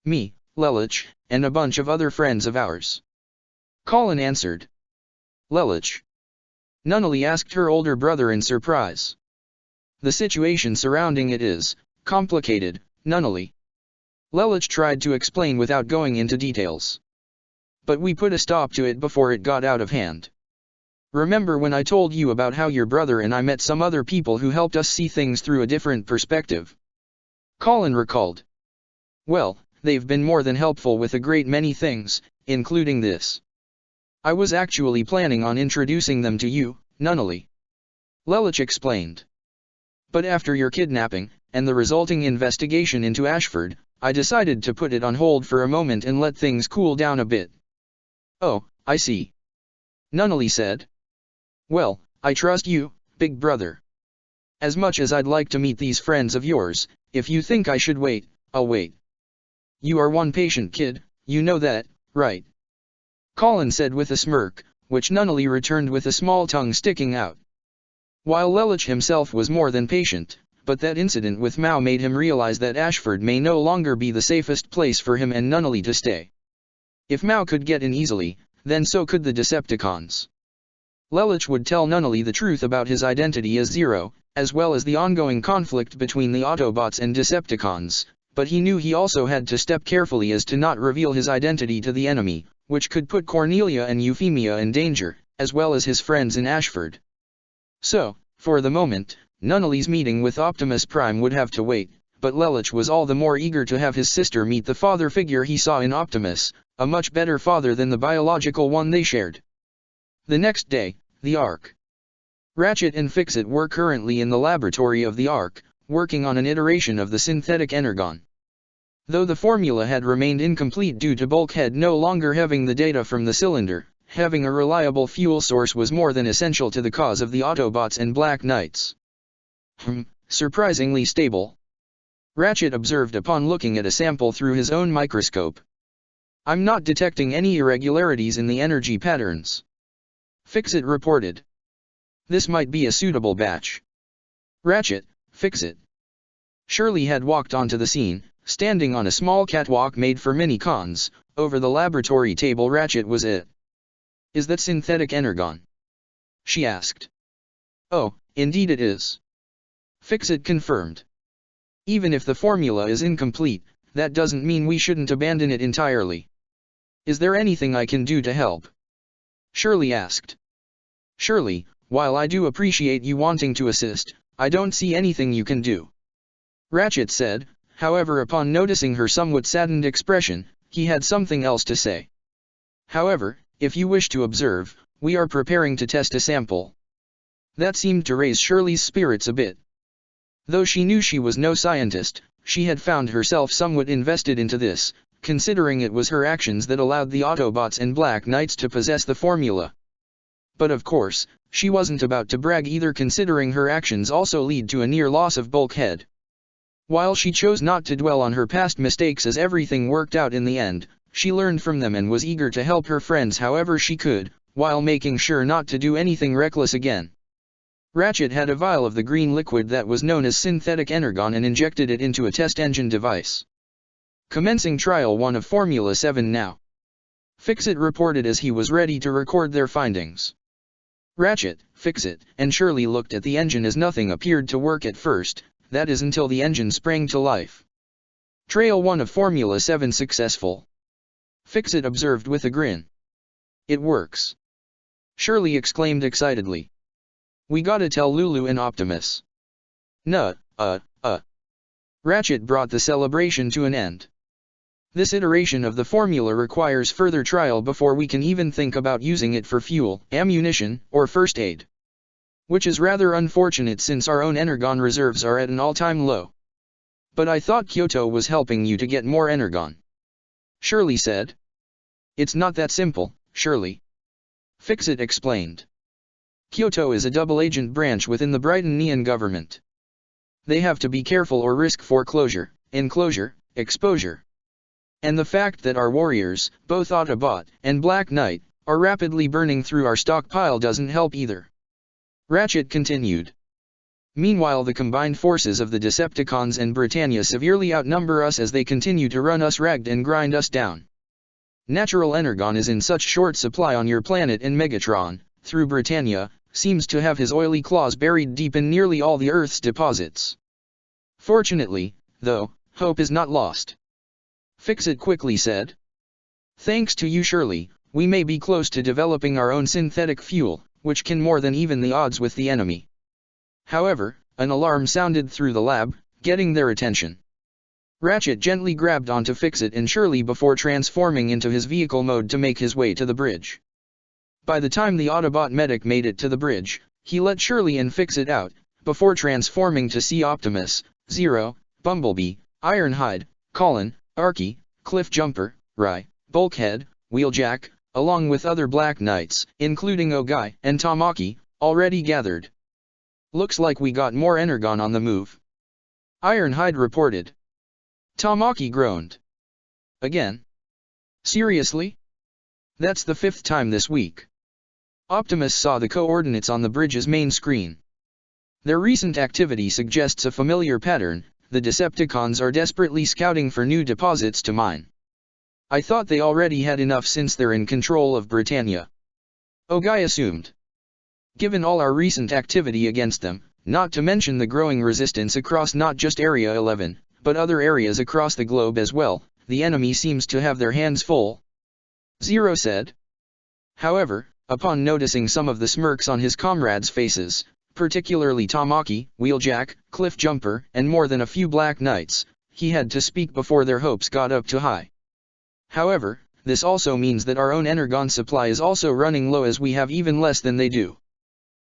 Speaker 1: Me, Lelich, and a bunch of other friends of ours. Colin answered. Lelich? Nunnally asked her older brother in surprise. The situation surrounding it is complicated, Nunnally. Lelich tried to explain without going into details. But we put a stop to it before it got out of hand. Remember when I told you about how your brother and I met some other people who helped us see things through a different perspective? Colin recalled. Well, they've been more than helpful with a great many things, including this. I was actually planning on introducing them to you, Nunnally. Lelich explained. But after your kidnapping, and the resulting investigation into Ashford, I decided to put it on hold for a moment and let things cool down a bit. Oh, I see. Nunnally said. Well, I trust you, Big Brother. As much as I'd like to meet these friends of yours, if you think I should wait, I'll wait. You are one patient kid, you know that, right? Colin said with a smirk, which Nunnally returned with a small tongue sticking out. While Lelich himself was more than patient, but that incident with Mao made him realize that Ashford may no longer be the safest place for him and Nunnally to stay. If Mao could get in easily, then so could the Decepticons. Lelich would tell Nunnally the truth about his identity as Zero, as well as the ongoing conflict between the Autobots and Decepticons, but he knew he also had to step carefully as to not reveal his identity to the enemy, which could put Cornelia and Euphemia in danger, as well as his friends in Ashford. So, for the moment, Nunnally's meeting with Optimus Prime would have to wait, but Lelich was all the more eager to have his sister meet the father figure he saw in Optimus, a much better father than the biological one they shared. The next day, the Ark. Ratchet and Fix-It were currently in the laboratory of the Ark, working on an iteration of the synthetic energon. Though the formula had remained incomplete due to Bulkhead no longer having the data from the cylinder, having a reliable fuel source was more than essential to the cause of the Autobots and Black Knights. Surprisingly stable. Ratchet observed upon looking at a sample through his own microscope. I'm not detecting any irregularities in the energy patterns. Fix-It reported. This might be a suitable batch. Ratchet, Fix-It. Shirley had walked onto the scene, standing on a small catwalk made for mini-cons, over the laboratory table. Ratchet was it. "Is that synthetic energon?" she asked. "Oh, indeed it is," Fixit confirmed. "Even if the formula is incomplete, that doesn't mean we shouldn't abandon it entirely. Is there anything I can do to help?" Shirley asked. "Shirley, while I do appreciate you wanting to assist, I don't see anything you can do," Ratchet said. However, upon noticing her somewhat saddened expression, he had something else to say. "However, if you wish to observe, we are preparing to test a sample." That seemed to raise Shirley's spirits a bit. Though she knew she was no scientist, she had found herself somewhat invested into this, considering it was her actions that allowed the Autobots and Black Knights to possess the formula. But of course, she wasn't about to brag either, considering her actions also lead to a near loss of Bulkhead. While she chose not to dwell on her past mistakes as everything worked out in the end, she learned from them and was eager to help her friends however she could, while making sure not to do anything reckless again. Ratchet had a vial of the green liquid that was known as synthetic energon and injected it into a test engine device. "Commencing Trial 1 of Formula 7 now," Fixit reported as he was ready to record their findings. Ratchet, Fixit, and Shirley looked at the engine as nothing appeared to work at first, that is until the engine sprang to life. "Trial 1 of Formula 7 successful," Fixit observed with a grin. "It works," Shirley exclaimed excitedly. "We gotta tell Lulu and Optimus." Ratchet brought the celebration to an end. "This iteration of the formula requires further trial before we can even think about using it for fuel, ammunition, or first aid. Which is rather unfortunate since our own energon reserves are at an all-time low. But I thought Kyoto was helping you to get more energon," Shirley said. "It's not that simple, Shirley," Fixit explained. "Kyoto is a double-agent branch within the Brighton Neon government. They have to be careful or risk foreclosure, enclosure, exposure. And the fact that our warriors, both Autobot and Black Knight, are rapidly burning through our stockpile doesn't help either," Ratchet continued. "Meanwhile, the combined forces of the Decepticons and Britannia severely outnumber us as they continue to run us ragged and grind us down. Natural energon is in such short supply on your planet, and Megatron, through Britannia, seems to have his oily claws buried deep in nearly all the Earth's deposits. Fortunately, though, hope is not lost," Fixit quickly said. "Thanks to you, Shirley, we may be close to developing our own synthetic fuel, which can more than even the odds with the enemy." However, an alarm sounded through the lab, getting their attention. Ratchet gently grabbed onto Fixit and Shirley before transforming into his vehicle mode to make his way to the bridge. By the time the Autobot medic made it to the bridge, he let Shirley and Fixit out, before transforming to see Optimus, Zero, Bumblebee, Ironhide, Colin, Arky, Cliffjumper, Rye, Bulkhead, Wheeljack, along with other Black Knights, including Ogai and Tamaki, already gathered. "Looks like we got more energon on the move," Ironhide reported. Tamaki groaned. "Again? Seriously? That's the 5th time this week." Optimus saw the coordinates on the bridge's main screen. "Their recent activity suggests a familiar pattern. The Decepticons are desperately scouting for new deposits to mine. I thought they already had enough since they're in control of Britannia," Ogai assumed. "Given all our recent activity against them, not to mention the growing resistance across not just Area 11, but other areas across the globe as well, the enemy seems to have their hands full," Zero said. However, upon noticing some of the smirks on his comrades' faces, particularly Tamaki, Wheeljack, Cliffjumper, and more than a few Black Knights, he had to speak before their hopes got up too high. "However, this also means that our own energon supply is also running low, as we have even less than they do."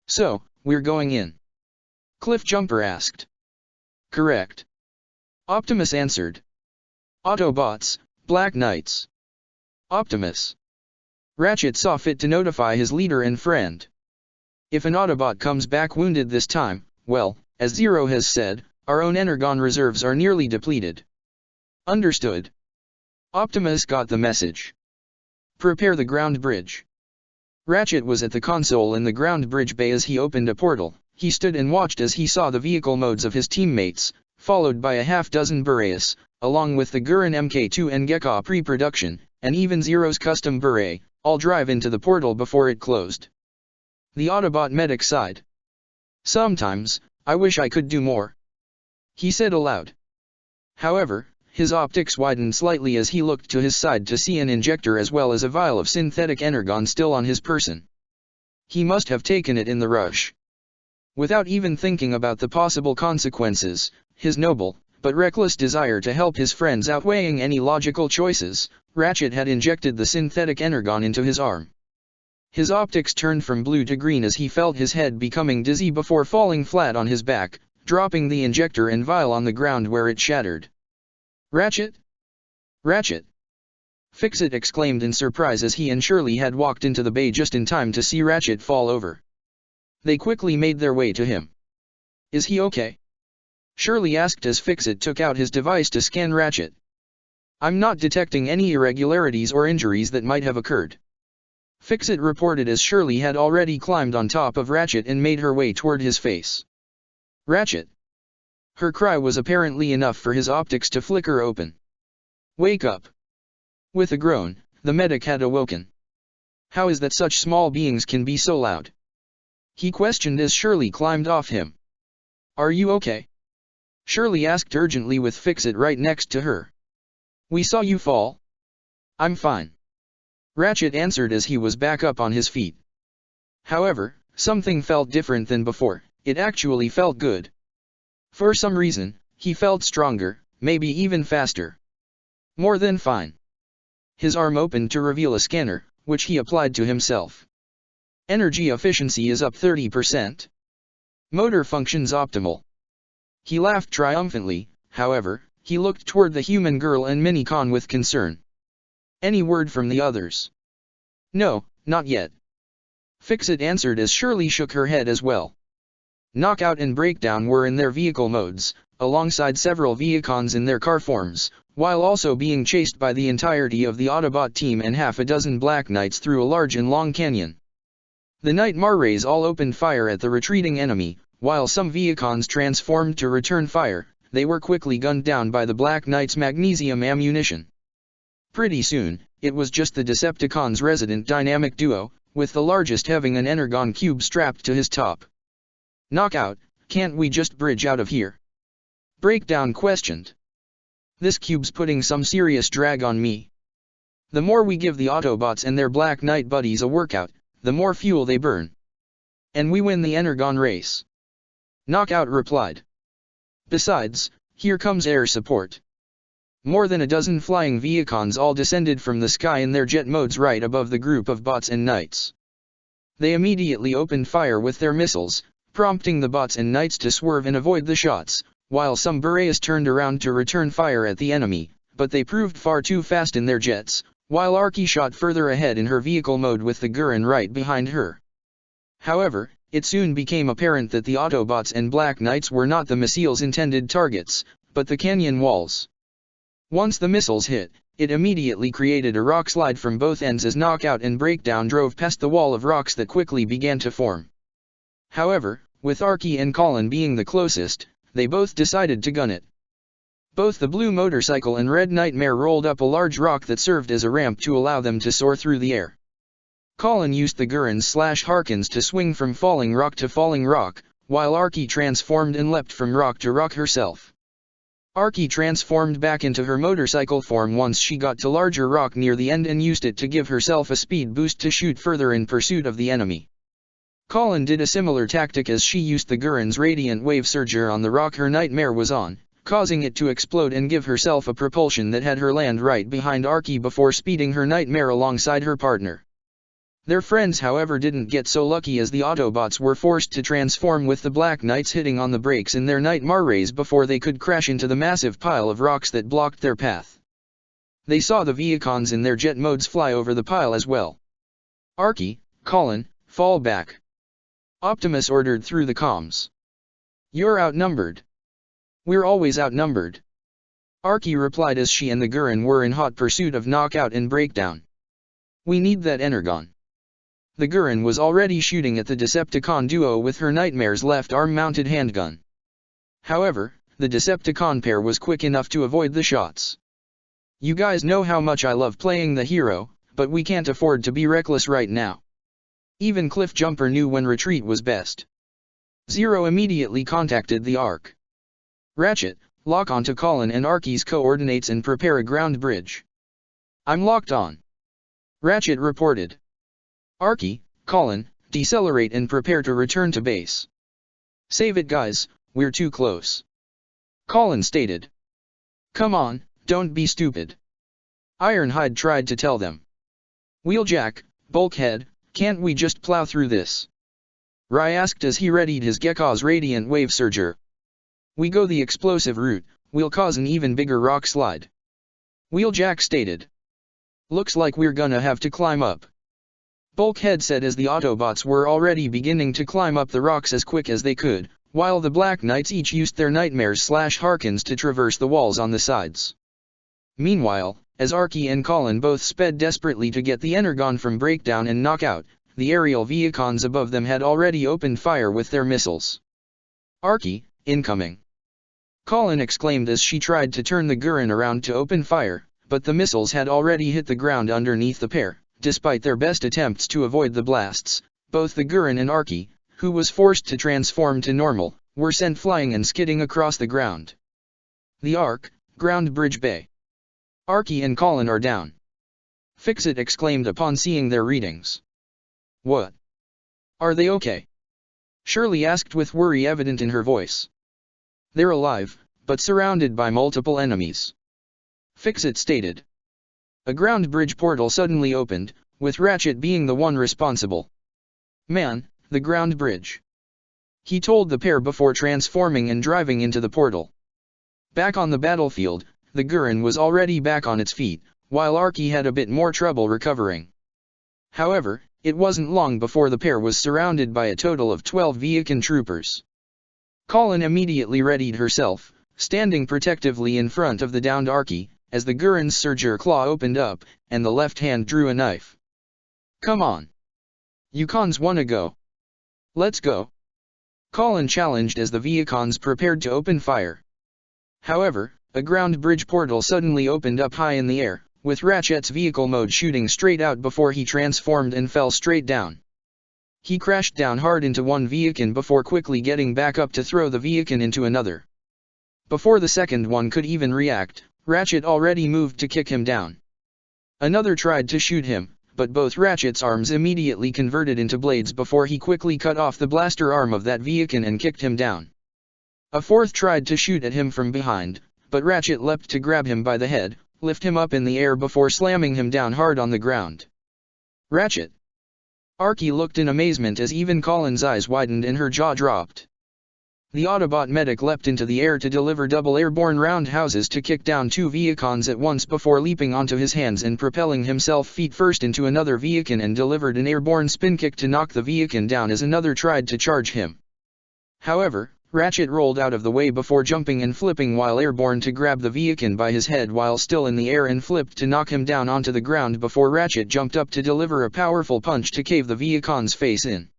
Speaker 1: "So, we're going in?" Cliffjumper asked. "Correct," Optimus answered. "Autobots, Black Knights." "Optimus." Ratchet saw fit to notify his leader and friend. "If an Autobot comes back wounded this time, well, as Zero has said, our own energon reserves are nearly depleted." "Understood." Optimus got the message. "Prepare the ground bridge." Ratchet was at the console in the ground bridge bay as he opened a portal. He stood and watched as he saw the vehicle modes of his teammates, followed by a half-dozen Boreas, along with the Gurren Mk2 and Gekka pre-production, and even Zero's custom beret, all drive into the portal before it closed. The Autobot medic sighed. "Sometimes, I wish I could do more," he said aloud. However, his optics widened slightly as he looked to his side to see an injector as well as a vial of synthetic energon still on his person. He must have taken it in the rush. Without even thinking about the possible consequences, his noble, but reckless desire to help his friends outweighing any logical choices, Ratchet had injected the synthetic energon into his arm. His optics turned from blue to green as he felt his head becoming dizzy before falling flat on his back, dropping the injector and vial on the ground where it shattered. "Ratchet? Ratchet!" Fix-It exclaimed in surprise as he and Shirley had walked into the bay just in time to see Ratchet fall over. They quickly made their way to him. "Is he okay?" Shirley asked as Fix-It took out his device to scan Ratchet. "I'm not detecting any irregularities or injuries that might have occurred," Fix-It reported as Shirley had already climbed on top of Ratchet and made her way toward his face. "Ratchet!" Her cry was apparently enough for his optics to flicker open. "Wake up!" With a groan, the medic had awoken. "How is that such small beings can be so loud?" he questioned as Shirley climbed off him. "Are you okay?" Shirley asked urgently with Fix-It right next to her. "We saw you fall." "I'm fine," Ratchet answered as he was back up on his feet. However, something felt different than before. It actually felt good. For some reason, he felt stronger, maybe even faster. More than fine. His arm opened to reveal a scanner, which he applied to himself. Energy efficiency is up 30%. Motor functions optimal. He laughed triumphantly. However, he looked toward the human girl and Minicon with concern. "Any word from the others?" "No, not yet," Fix-It answered as Shirley shook her head as well. Knockout and Breakdown were in their vehicle modes, alongside several Viacons in their car forms, while also being chased by the entirety of the Autobot team and half a dozen Black Knights through a large and long canyon. The Nightmare Rays all opened fire at the retreating enemy. While some Viacons transformed to return fire, they were quickly gunned down by the Black Knight's magnesium ammunition. Pretty soon, it was just the Decepticons' resident dynamic duo, with the largest having an energon cube strapped to his top. "Knockout, can't we just bridge out of here?" Breakdown questioned. "This cube's putting some serious drag on me. The more we give the Autobots and their Black Knight buddies a workout, the more fuel they burn. And we win the energon race," Knockout replied. "Besides, here comes air support." More than a dozen flying Viacons all descended from the sky in their jet modes right above the group of bots and knights. They immediately opened fire with their missiles, prompting the bots and knights to swerve and avoid the shots, while some Berets turned around to return fire at the enemy, but they proved far too fast in their jets, while Arky shot further ahead in her vehicle mode with the Gurren right behind her. However, it soon became apparent that the Autobots and Black Knights were not the missiles' intended targets, but the canyon walls. Once the missiles hit, it immediately created a rock slide from both ends as Knockout and Breakdown drove past the wall of rocks that quickly began to form. However, with Arky and Colin being the closest, they both decided to gun it. Both the blue motorcycle and Red Nightmare rolled up a large rock that served as a ramp to allow them to soar through the air. Colin used the Gurrens/Harkins to swing from falling rock to falling rock, while Arky transformed and leapt from rock to rock herself. Arky transformed back into her motorcycle form once she got to larger rock near the end and used it to give herself a speed boost to shoot further in pursuit of the enemy. Colin did a similar tactic as she used the Gurren's Radiant Wave Surger on the rock her Nightmare was on, causing it to explode and give herself a propulsion that had her land right behind Arky before speeding her Nightmare alongside her partner. Their friends however didn't get so lucky as the Autobots were forced to transform with the Black Knights hitting on the brakes in their Nightmare Rays before they could crash into the massive pile of rocks that blocked their path. They saw the Viacons in their jet modes fly over the pile as well. "Arky, Colin, fall back," Optimus ordered through the comms. "You're outnumbered." "We're always outnumbered," Arky replied as she and the Gurren were in hot pursuit of Knockout and Breakdown. "We need that energon." The Gurren was already shooting at the Decepticon duo with her Nightmare's left arm-mounted handgun. However, the Decepticon pair was quick enough to avoid the shots. You guys know how much I love playing the hero, but we can't afford to be reckless right now. Even Cliff Jumper knew when retreat was best. Zero immediately contacted the Ark. Ratchet, lock onto Colin and Arky's coordinates and prepare a ground bridge. I'm locked on. Ratchet reported. Arky, Colin, decelerate and prepare to return to base. Save it guys, we're too close. Colin stated. Come on, don't be stupid. Ironhide tried to tell them. Wheeljack, Bulkhead, can't we just plow through this? Rai asked as he readied his Gekko's Radiant Wave Surger. We go the explosive route, we'll cause an even bigger rock slide. Wheeljack stated. Looks like we're gonna have to climb up. Bulkhead said as the Autobots were already beginning to climb up the rocks as quick as they could, while the Black Knights each used their nightmares/Harkins to traverse the walls on the sides. Meanwhile, as Arky and Colin both sped desperately to get the Energon from Breakdown and Knockout, the aerial Vehicons above them had already opened fire with their missiles. Arky, incoming! Colin exclaimed as she tried to turn the Gurren around to open fire, but the missiles had already hit the ground underneath the pair. Despite their best attempts to avoid the blasts, both the Gurren and Arky, who was forced to transform to normal, were sent flying and skidding across the ground. The Ark, Ground Bridge Bay. Arky and Colin are down. Fixit exclaimed upon seeing their readings. What? Are they okay? Shirley asked with worry evident in her voice. They're alive, but surrounded by multiple enemies. Fixit stated. A ground bridge portal suddenly opened, with Ratchet being the one responsible. Man, the ground bridge. He told the pair before transforming and driving into the portal. Back on the battlefield, the Gurren was already back on its feet, while Arky had a bit more trouble recovering. However, it wasn't long before the pair was surrounded by a total of 12 Vehicon troopers. Colin immediately readied herself, standing protectively in front of the downed Arky, as the Gurren's Surger claw opened up, and the left hand drew a knife. Come on. You cons wanna go? Let's go. Colin challenged as the Vehicons prepared to open fire. However, a ground bridge portal suddenly opened up high in the air, with Ratchet's vehicle mode shooting straight out before he transformed and fell straight down. He crashed down hard into one Vehicon before quickly getting back up to throw the Vehicon into another. Before the second one could even react, Ratchet already moved to kick him down. Another tried to shoot him, but both Ratchet's arms immediately converted into blades before he quickly cut off the blaster arm of that Vehicon and kicked him down. A fourth tried to shoot at him from behind, but Ratchet leapt to grab him by the head, lift him up in the air before slamming him down hard on the ground. Ratchet! Arky looked in amazement as even Colin's eyes widened and her jaw dropped. The Autobot medic leapt into the air to deliver double airborne roundhouses to kick down two Vehicons at once before leaping onto his hands and propelling himself feet first into another Vehicon and delivered an airborne spin kick to knock the Vehicon down as another tried to charge him. However, Ratchet rolled out of the way before jumping and flipping while airborne to grab the Vehicon by his head while still in the air and flipped to knock him down onto the ground before Ratchet jumped up to deliver a powerful punch to cave the Vehicon's face in.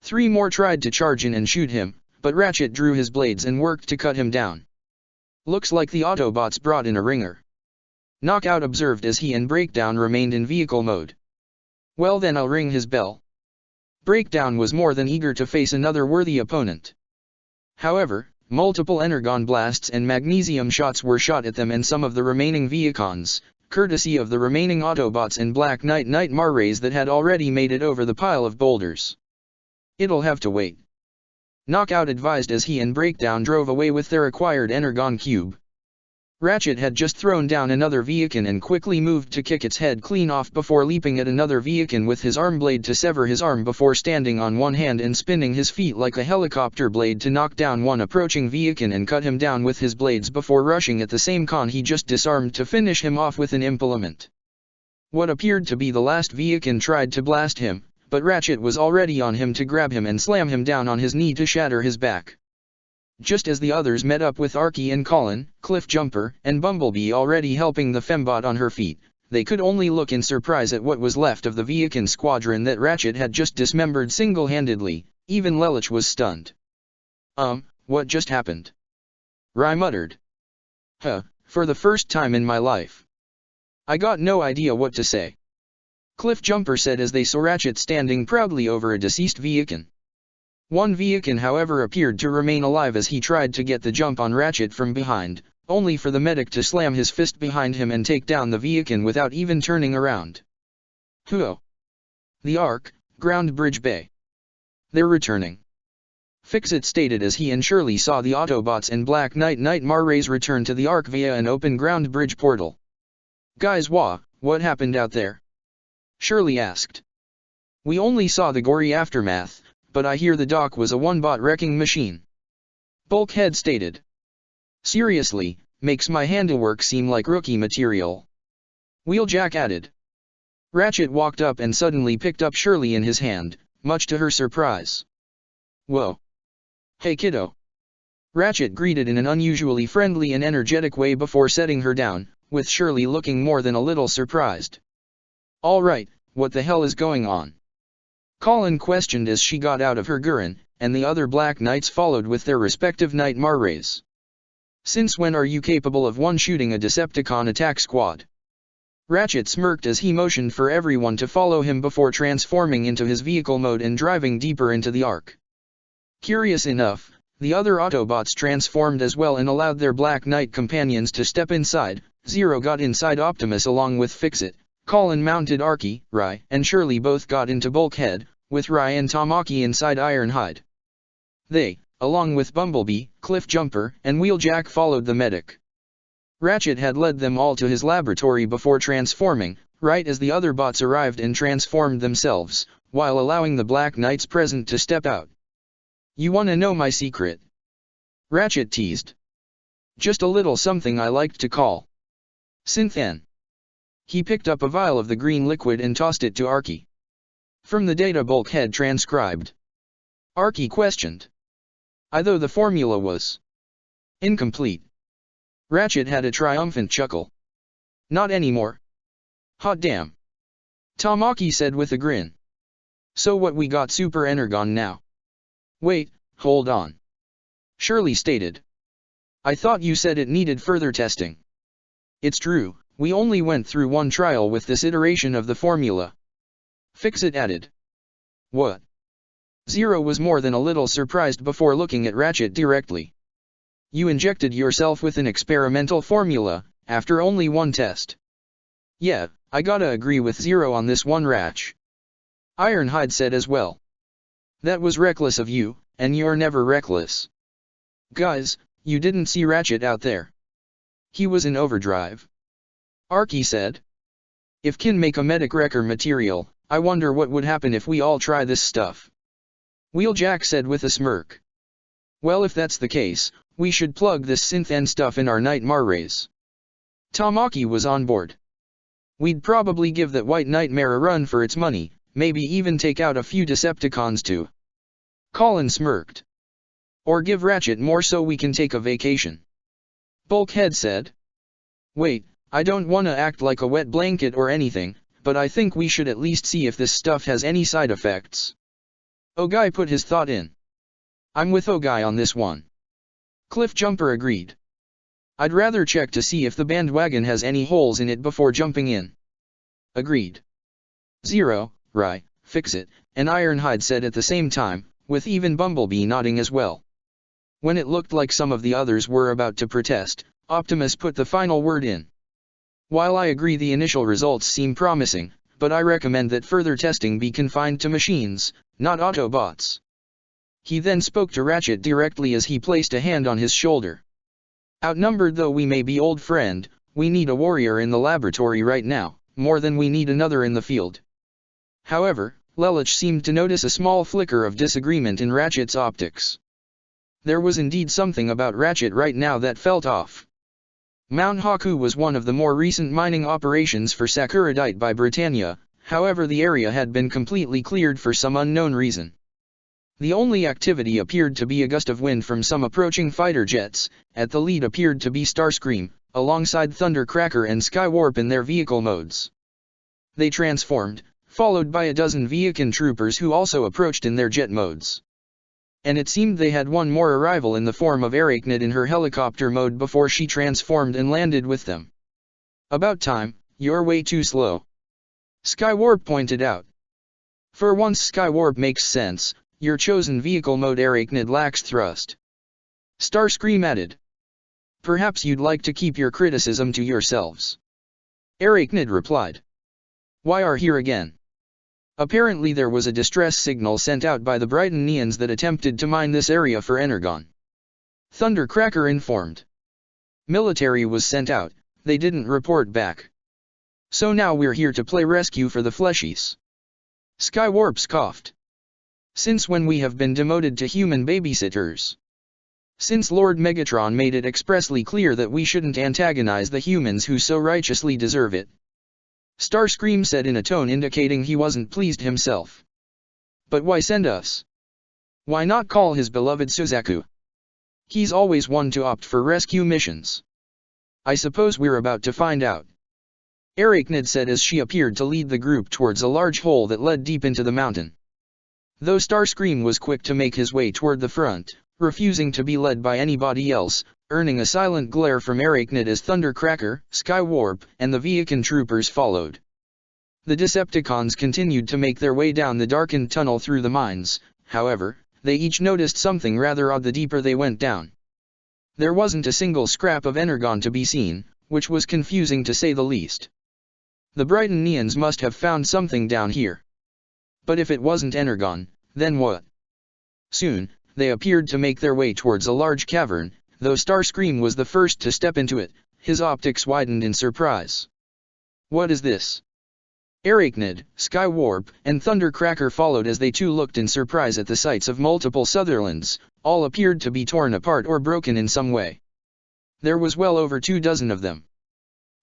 Speaker 1: Three more tried to charge in and shoot him, but Ratchet drew his blades and worked to cut him down. Looks like the Autobots brought in a ringer. Knockout observed as he and Breakdown remained in vehicle mode. Well then I'll ring his bell. Breakdown was more than eager to face another worthy opponent. However, multiple energon blasts and magnesium shots were shot at them and some of the remaining Vehicons, courtesy of the remaining Autobots and Black Knight Nightmare rays that had already made it over the pile of boulders. It'll have to wait. Knockout advised as he and Breakdown drove away with their acquired Energon Cube. Ratchet had just thrown down another Vehicon and quickly moved to kick its head clean off before leaping at another Vehicon with his arm blade to sever his arm before standing on one hand and spinning his feet like a helicopter blade to knock down one approaching Vehicon and cut him down with his blades before rushing at the same con he just disarmed to finish him off with an implement. What appeared to be the last Vehicon tried to blast him, but Ratchet was already on him to grab him and slam him down on his knee to shatter his back. Just as the others met up with Arky and Colin, Cliff Jumper, and Bumblebee already helping the Fembot on her feet, they could only look in surprise at what was left of the Vehicon squadron that Ratchet had just dismembered single-handedly. Even Lelich was stunned. What just happened? Rai muttered. Huh, for the first time in my life. I got no idea what to say. Cliffjumper said as they saw Ratchet standing proudly over a deceased Viakin. One Viakin however appeared to remain alive as he tried to get the jump on Ratchet from behind, only for the medic to slam his fist behind him and take down the Viakin without even turning around. Huo. The Ark, Ground Bridge Bay. They're returning. Fixit stated as he and Shirley saw the Autobots and Black Knight Nightmare Rays return to the Ark via an open ground bridge portal. Guys, what happened out there? Shirley asked. We only saw the gory aftermath, but I hear the dock was a one-bot wrecking machine. Bulkhead stated. Seriously, makes my handiwork seem like rookie material. Wheeljack added. Ratchet walked up and suddenly picked up Shirley in his hand, much to her surprise. Whoa. Hey kiddo. Ratchet greeted in an unusually friendly and energetic way before setting her down, with Shirley looking more than a little surprised. Alright, what the hell is going on? Colin questioned as she got out of her Gurren, and the other Black Knights followed with their respective Nightmare Rays. Since when are you capable of one-shooting a Decepticon attack squad? Ratchet smirked as he motioned for everyone to follow him before transforming into his vehicle mode and driving deeper into the Ark. Curious enough, the other Autobots transformed as well and allowed their Black Knight companions to step inside. Zero got inside Optimus along with Fixit. Colin mounted Arky, Rai, and Shirley both got into Bulkhead, with Rai and Tamaki inside Ironhide. They, along with Bumblebee, Cliffjumper, and Wheeljack followed the medic. Ratchet had led them all to his laboratory before transforming, right as the other bots arrived and transformed themselves, while allowing the Black Knights present to step out. You wanna know my secret? Ratchet teased. Just a little something I liked to call Synth-N. He picked up a vial of the green liquid and tossed it to Arky. From the data Bulkhead transcribed. Arky questioned. Though the formula was incomplete. Ratchet had a triumphant chuckle. Not anymore. Hot damn. Tamaki said with a grin. So what, we got Super Energon now? Wait, hold on. Shirley stated. I thought you said it needed further testing. It's true. We only went through one trial with this iteration of the formula. Fixit added. What? Zero was more than a little surprised before looking at Ratchet directly. You injected yourself with an experimental formula, after only one test. Yeah, I gotta agree with Zero on this one, Ratch. Ironhide said as well. That was reckless of you, and you're never reckless. Guys, you didn't see Ratchet out there. He was in overdrive. Arky said. If can make a medic wrecker material, I wonder what would happen if we all try this stuff. Wheeljack said with a smirk. Well, if that's the case, we should plug this Synth-N stuff in our Nightmare Rays. Tamaki was on board. We'd probably give that White Nightmare a run for its money, maybe even take out a few Decepticons too. Colin smirked. Or give Ratchet more so we can take a vacation. Bulkhead said. Wait, I don't wanna act like a wet blanket or anything, but I think we should at least see if this stuff has any side effects. Ogai put his thought in. I'm with Ogai on this one. Cliffjumper agreed. I'd rather check to see if the bandwagon has any holes in it before jumping in. Agreed. Zero, Rai, Fixit, and Ironhide said at the same time, with even Bumblebee nodding as well. When it looked like some of the others were about to protest, Optimus put the final word in. While I agree the initial results seem promising, but I recommend that further testing be confined to machines, not Autobots. He then spoke to Ratchet directly as he placed a hand on his shoulder. Outnumbered though we may be, old friend, we need a warrior in the laboratory right now, more than we need another in the field. However, Lelich seemed to notice a small flicker of disagreement in Ratchet's optics. There was indeed something about Ratchet right now that felt off. Mount Haku was one of the more recent mining operations for Sakuradite by Britannia, however the area had been completely cleared for some unknown reason. The only activity appeared to be a gust of wind from some approaching fighter jets. At the lead appeared to be Starscream, alongside Thundercracker and Skywarp in their vehicle modes. They transformed, followed by a dozen Viakin troopers who also approached in their jet modes. and it seemed they had one more arrival in the form of Arachnid in her helicopter mode before she transformed and landed with them. "About time, you're way too slow," Skywarp pointed out. "For once Skywarp makes sense, your chosen vehicle mode Arachnid lacks thrust," Starscream added. "Perhaps you'd like to keep your criticism to yourselves," Arachnid replied. "Why are here again?" Apparently there was a distress signal sent out by the Brighton Neons that attempted to mine this area for energon, Thundercracker informed. "Military was sent out, they didn't report back. So now we're here to play rescue for the fleshies." Skywarp scoffed. "Since when we have been demoted to human babysitters? Since Lord Megatron made it expressly clear that we shouldn't antagonize the humans who so righteously deserve it," Starscream said in a tone indicating he wasn't pleased himself. "But why send us? Why not call his beloved Suzaku? He's always one to opt for rescue missions." "I suppose we're about to find out," Arachnid said as she appeared to lead the group towards a large hole that led deep into the mountain. Though Starscream was quick to make his way toward the front, refusing to be led by anybody else, earning a silent glare from Arachnid as Thundercracker, Skywarp, and the Viacan troopers followed. The Decepticons continued to make their way down the darkened tunnel through the mines. However, they each noticed something rather odd the deeper they went down. There wasn't a single scrap of energon to be seen, which was confusing to say the least. The Brighton Neons must have found something down here. But if it wasn't energon, then what? Soon, they appeared to make their way towards a large cavern. Though Starscream was the first to step into it, his optics widened in surprise. "What is this?" Arachnid, Skywarp, and Thundercracker followed as they too looked in surprise at the sights of multiple Sutherlands. All appeared to be torn apart or broken in some way. There was well over 24 of them.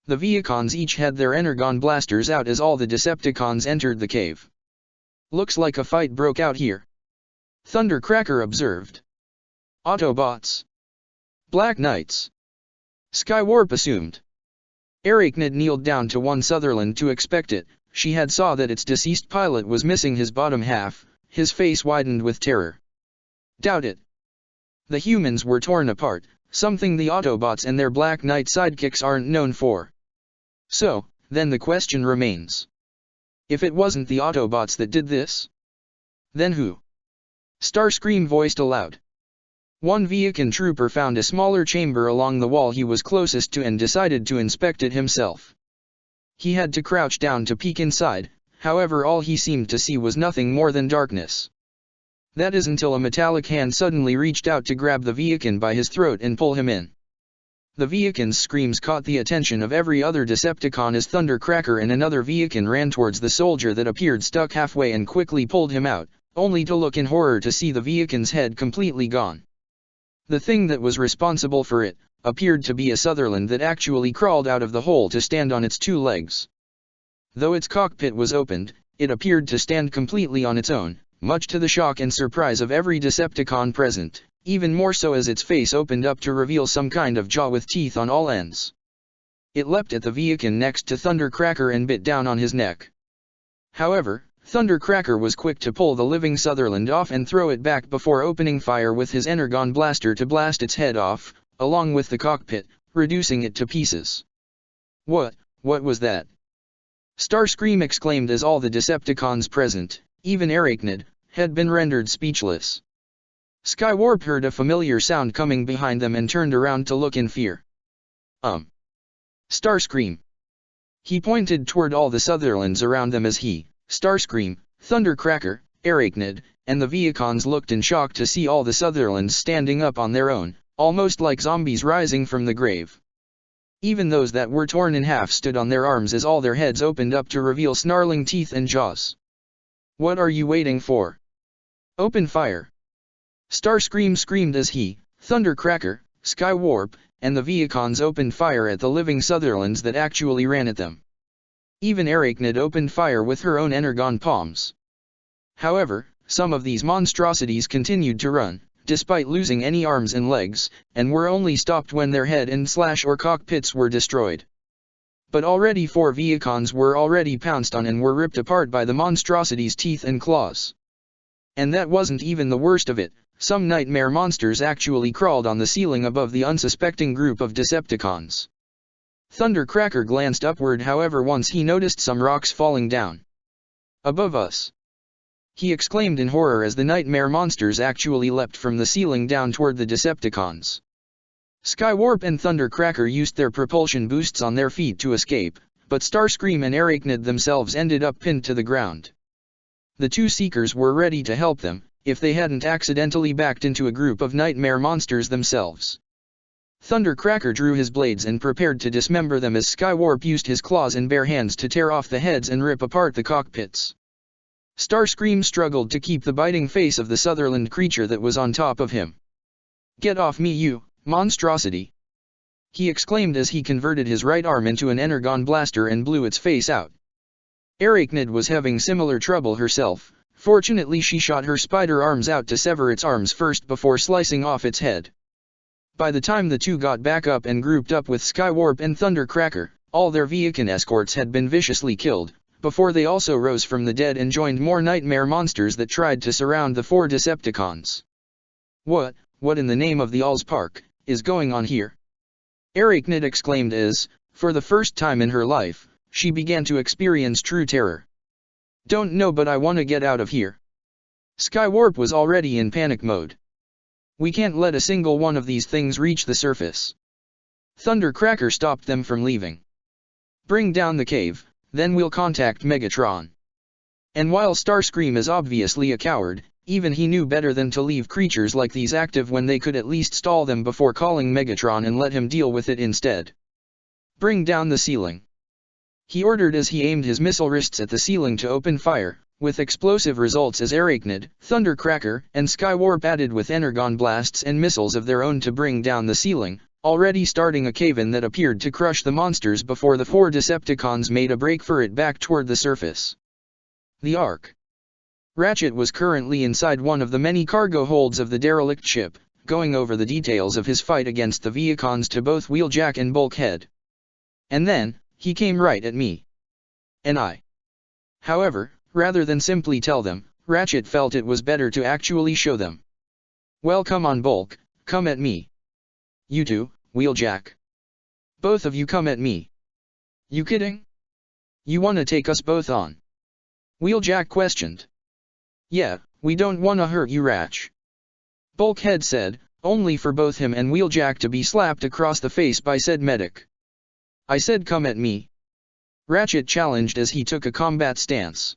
Speaker 1: The Viacons each had their energon blasters out as all the Decepticons entered the cave. "Looks like a fight broke out here," Thundercracker observed. "Autobots. Black Knights," Skywarp assumed. Arachnid kneeled down to one Sutherland to inspect it. She had saw that its deceased pilot was missing his bottom half. His face widened with terror. "Doubt it. The humans were torn apart, something the Autobots and their Black Knight sidekicks aren't known for. So, then the question remains. If it wasn't the Autobots that did this, then who?" Starscream voiced aloud. One Viacan trooper found a smaller chamber along the wall he was closest to and decided to inspect it himself. He had to crouch down to peek inside, however all he seemed to see was nothing more than darkness. That is until a metallic hand suddenly reached out to grab the Viacan by his throat and pull him in. The Viacan's screams caught the attention of every other Decepticon as Thundercracker and another Viacan ran towards the soldier that appeared stuck halfway and quickly pulled him out, only to look in horror to see the Viacan's head completely gone. The thing that was responsible for it appeared to be a Sutherland that actually crawled out of the hole to stand on its two legs. Though its cockpit was opened, it appeared to stand completely on its own, much to the shock and surprise of every Decepticon present, even more so as its face opened up to reveal some kind of jaw with teeth on all ends. It leapt at the Viacan next to Thundercracker and bit down on his neck. However, Thundercracker was quick to pull the living Sutherland off and throw it back before opening fire with his energon blaster to blast its head off, along with the cockpit, reducing it to pieces. What was that?" Starscream exclaimed as all the Decepticons present, even Arachnid, had been rendered speechless. Skywarp heard a familiar sound coming behind them and turned around to look in fear. Starscream. He pointed toward all the Sutherlands around them as he, Starscream, Thundercracker, Arachnid, and the Viacons looked in shock to see all the Sutherlands standing up on their own, almost like zombies rising from the grave. Even those that were torn in half stood on their arms as all their heads opened up to reveal snarling teeth and jaws. "What are you waiting for? Open fire!" Starscream screamed as he, Thundercracker, Skywarp, and the Viacons opened fire at the living Sutherlands that actually ran at them. Even Arachnid opened fire with her own energon palms. However, some of these monstrosities continued to run, despite losing any arms and legs, and were only stopped when their head and slash or cockpits were destroyed. But already 4 Viacons were already pounced on and were ripped apart by the monstrosities' teeth and claws. And that wasn't even the worst of it. some nightmare monsters actually crawled on the ceiling above the unsuspecting group of Decepticons. Thundercracker glanced upward, however, once he noticed some rocks falling down. "Above us!" he exclaimed in horror as the nightmare monsters actually leapt from the ceiling down toward the Decepticons. Skywarp and Thundercracker used their propulsion boosts on their feet to escape, but Starscream and Arachnid themselves ended up pinned to the ground. The two Seekers were ready to help them, if they hadn't accidentally backed into a group of nightmare monsters themselves. Thundercracker drew his blades and prepared to dismember them as Skywarp used his claws and bare hands to tear off the heads and rip apart the cockpits. Starscream struggled to keep the biting face of the Sutherland creature that was on top of him. "Get off me, you monstrosity!" he exclaimed as he converted his right arm into an energon blaster and blew its face out. Arachnid was having similar trouble herself. Fortunately, she shot her spider arms out to sever its arms first before slicing off its head. By the time the two got back up and grouped up with Skywarp and Thundercracker, all their Viakin escorts had been viciously killed, before they also rose from the dead and joined more nightmare monsters that tried to surround the four Decepticons. What in the name of the Allspark, is going on here?" Arachnid exclaimed as, for the first time in her life, she began to experience true terror. "Don't know, but I want to get out of here." Skywarp was already in panic mode. "We can't let a single one of these things reach the surface." Thundercracker stopped them from leaving. "Bring down the cave, then we'll contact Megatron." And while Starscream is obviously a coward, even he knew better than to leave creatures like these active when they could at least stall them before calling Megatron and let him deal with it instead. "Bring down the ceiling," he ordered as he aimed his missile wrists at the ceiling to open fire, with explosive results as Arachnid, Thundercracker, and Skywarp added with energon blasts and missiles of their own to bring down the ceiling, already starting a cave-in that appeared to crush the monsters before the four Decepticons made a break for it back toward the surface. The Ark. Ratchet was currently inside one of the many cargo holds of the derelict ship, going over the details of his fight against the Viacons to both Wheeljack and Bulkhead. And then, he came right at me. And I. However, rather than simply tell them, Ratchet felt it was better to actually show them. "Well, come on, Bulk, come at me. You too, Wheeljack. Both of you come at me. You kidding? You wanna take us both on?" Wheeljack questioned. "Yeah, we don't wanna hurt you, Ratch," Bulkhead said, only for both him and Wheeljack to be slapped across the face by said medic. "I said come at me," Ratchet challenged as he took a combat stance.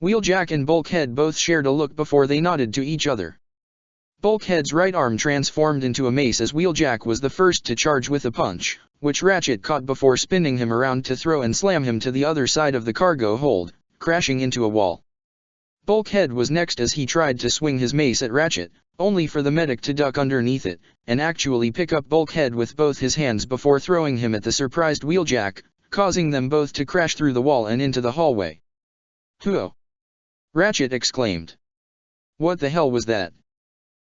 Speaker 1: Wheeljack and Bulkhead both shared a look before they nodded to each other. Bulkhead's right arm transformed into a mace as Wheeljack was the first to charge with a punch, which Ratchet caught before spinning him around to throw and slam him to the other side of the cargo hold, crashing into a wall. Bulkhead was next as he tried to swing his mace at Ratchet, only for the medic to duck underneath it, and actually pick up Bulkhead with both his hands before throwing him at the surprised Wheeljack, causing them both to crash through the wall and into the hallway. "Whoa!" Ratchet exclaimed. "What the hell was that?"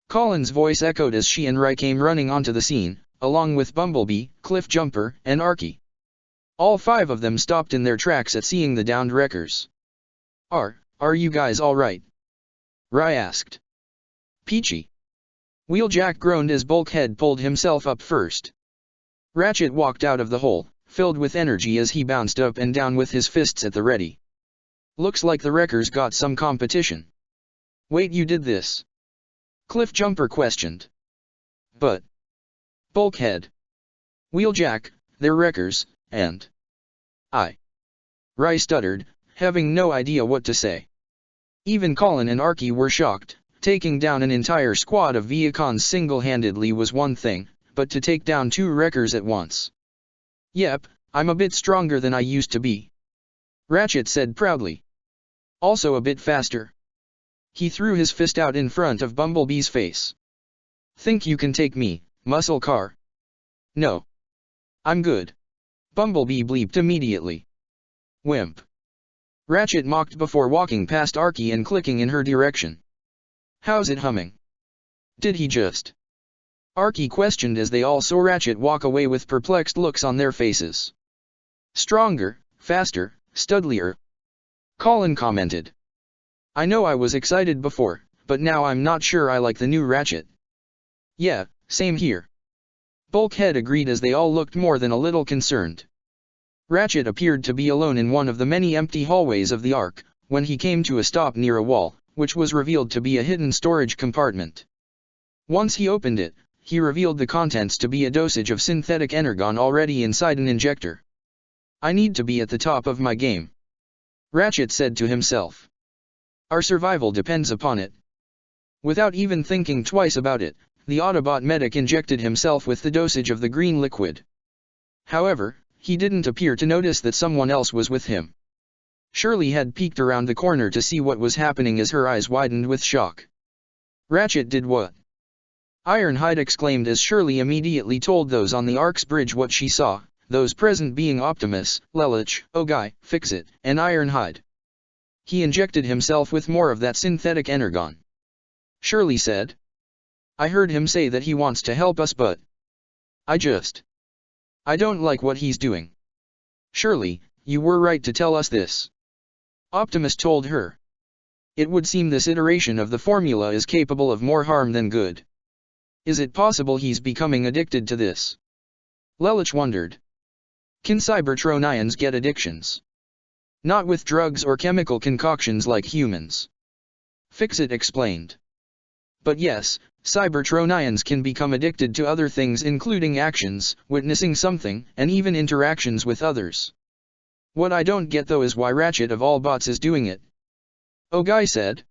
Speaker 1: Colin's voice echoed as she and Rai came running onto the scene, along with Bumblebee, Cliffjumper, and Arky. All five of them stopped in their tracks at seeing the downed wreckers. Are you guys alright?" Rai asked. "Peachy." Wheeljack groaned as Bulkhead pulled himself up first. Ratchet walked out of the hole, filled with energy as he bounced up and down with his fists at the ready. "Looks like the wreckers got some competition." "Wait, you did this?" Cliffjumper questioned. "But Bulkhead, Wheeljack, they're wreckers, and Rai stuttered, having no idea what to say. Even Colin and Arky were shocked. Taking down an entire squad of Viacons single-handedly was one thing, but to take down two wreckers at once. "Yep, I'm a bit stronger than I used to be," Ratchet said proudly. "Also a bit faster." He threw his fist out in front of Bumblebee's face. "Think you can take me, muscle car?" "No. I'm good." Bumblebee bleeped immediately. "Wimp." Ratchet mocked before walking past Arky and clicking in her direction. "How's it humming?" "Did he just?" Arky questioned as they all saw Ratchet walk away with perplexed looks on their faces. "Stronger, faster, studlier," Colin commented. "I know I was excited before, but now I'm not sure I like the new Ratchet. Yeah, same here. Bulkhead agreed as they all looked more than a little concerned. Ratchet appeared to be alone in one of the many empty hallways of the Ark, when he came to a stop near a wall, which was revealed to be a hidden storage compartment. Once he opened it, he revealed the contents to be a dosage of synthetic energon already inside an injector. I need to be at the top of my game, Ratchet said to himself. Our survival depends upon it. Without even thinking twice about it, the Autobot medic injected himself with the dosage of the green liquid. However, he didn't appear to notice that someone else was with him. Shirley had peeked around the corner to see what was happening as her eyes widened with shock. Ratchet did what? Ironhide exclaimed as Shirley immediately told those on the Ark's bridge what she saw, those present being Optimus, Lelich, Ogai, Fixit, and Ironhide. He injected himself with more of that synthetic energon. Shirley said. I heard him say that he wants to help us, but I don't like what he's doing. Shirley, you were right to tell us this, Optimus told her. It would seem this iteration of the formula is capable of more harm than good. Is it possible he's becoming addicted to this? Lelich wondered. Can Cybertronians get addictions? Not with drugs or chemical concoctions like humans, Fixit explained. But yes, Cybertronians can become addicted to other things, including actions, witnessing something, and even interactions with others. What I don't get though is why Ratchet of all bots is doing it, Ogai said.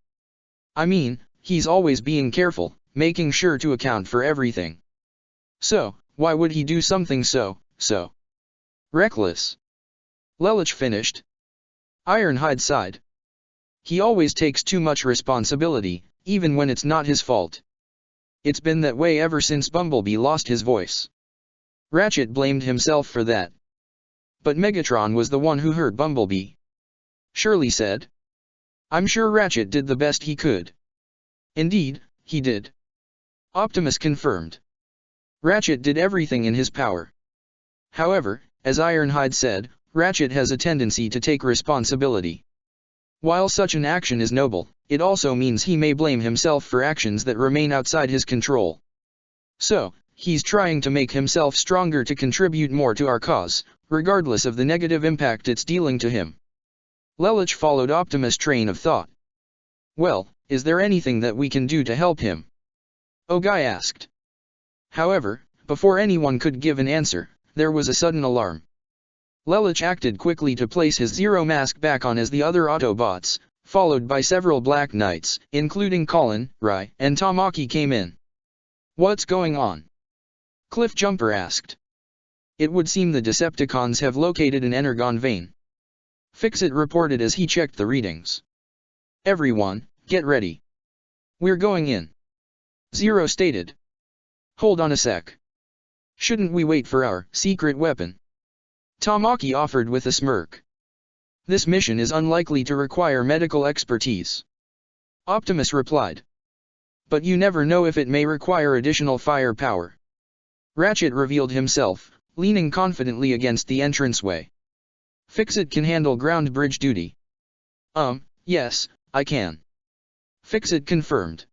Speaker 1: I mean, he's always being careful, making sure to account for everything. So, why would he do something so reckless? Lelich finished. Ironhide sighed. He always takes too much responsibility, even when it's not his fault. It's been that way ever since Bumblebee lost his voice. Ratchet blamed himself for that. But Megatron was the one who hurt Bumblebee, Shirley said. I'm sure Ratchet did the best he could. Indeed, he did, Optimus confirmed. Ratchet did everything in his power. However, as Ironhide said, Ratchet has a tendency to take responsibility. While such an action is noble, it also means he may blame himself for actions that remain outside his control. So, he's trying to make himself stronger to contribute more to our cause, regardless of the negative impact it's dealing to him. Lelich followed Optimus' train of thought. Well, is there anything that we can do to help him? Ogai asked. However, before anyone could give an answer, there was a sudden alarm. Lelich acted quickly to place his Zero mask back on as the other Autobots, followed by several Black Knights, including Colin, Rai, and Tamaki came in. What's going on? Cliff Jumper asked. It would seem the Decepticons have located an energon vein, Fixit reported as he checked the readings. Everyone, get ready. We're going in, Zero stated. Hold on a sec. Shouldn't we wait for our secret weapon? Tamaki offered with a smirk. This mission is unlikely to require medical expertise, Optimus replied. But you never know if it may require additional firepower. Ratchet revealed himself, leaning confidently against the entranceway. Fixit can handle ground bridge duty. Yes, I can, Fixit confirmed.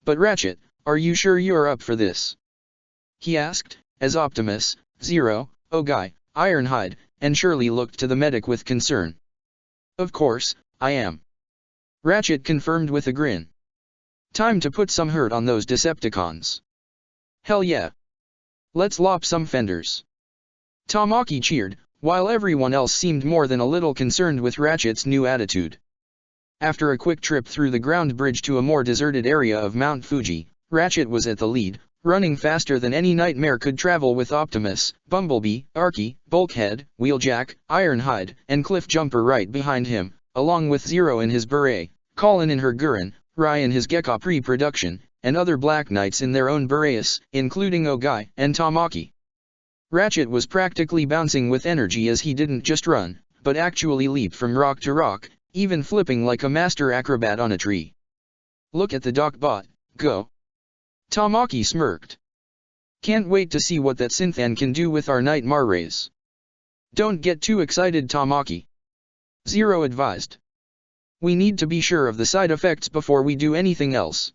Speaker 1: But Ratchet, are you sure you're up for this? He asked, as Optimus, Zero, Ogai, Ironhide, and Shirley looked to the medic with concern. Of course, I am, Ratchet confirmed with a grin. Time to put some hurt on those Decepticons. Hell yeah. Let's lop some fenders. Tamaki cheered, while everyone else seemed more than a little concerned with Ratchet's new attitude. After a quick trip through the ground bridge to a more deserted area of Mount Fuji, Ratchet was at the lead, running faster than any nightmare could travel with Optimus, Bumblebee, Arky, Bulkhead, Wheeljack, Ironhide, and Cliff Jumper right behind him, along with Zero in his beret, Colin in her Gurren, Rai in his Gekka pre-production, and other Black Knights in their own berets, including Ogai and Tamaki. Ratchet was practically bouncing with energy as he didn't just run, but actually leaped from rock to rock, even flipping like a master acrobat on a tree. Look at the Docbot, go! Tamaki smirked. Can't wait to see what that Synthan can do with our Nightmare rays. Don't get too excited, Tamaki, Zero advised. We need to be sure of the side effects before we do anything else.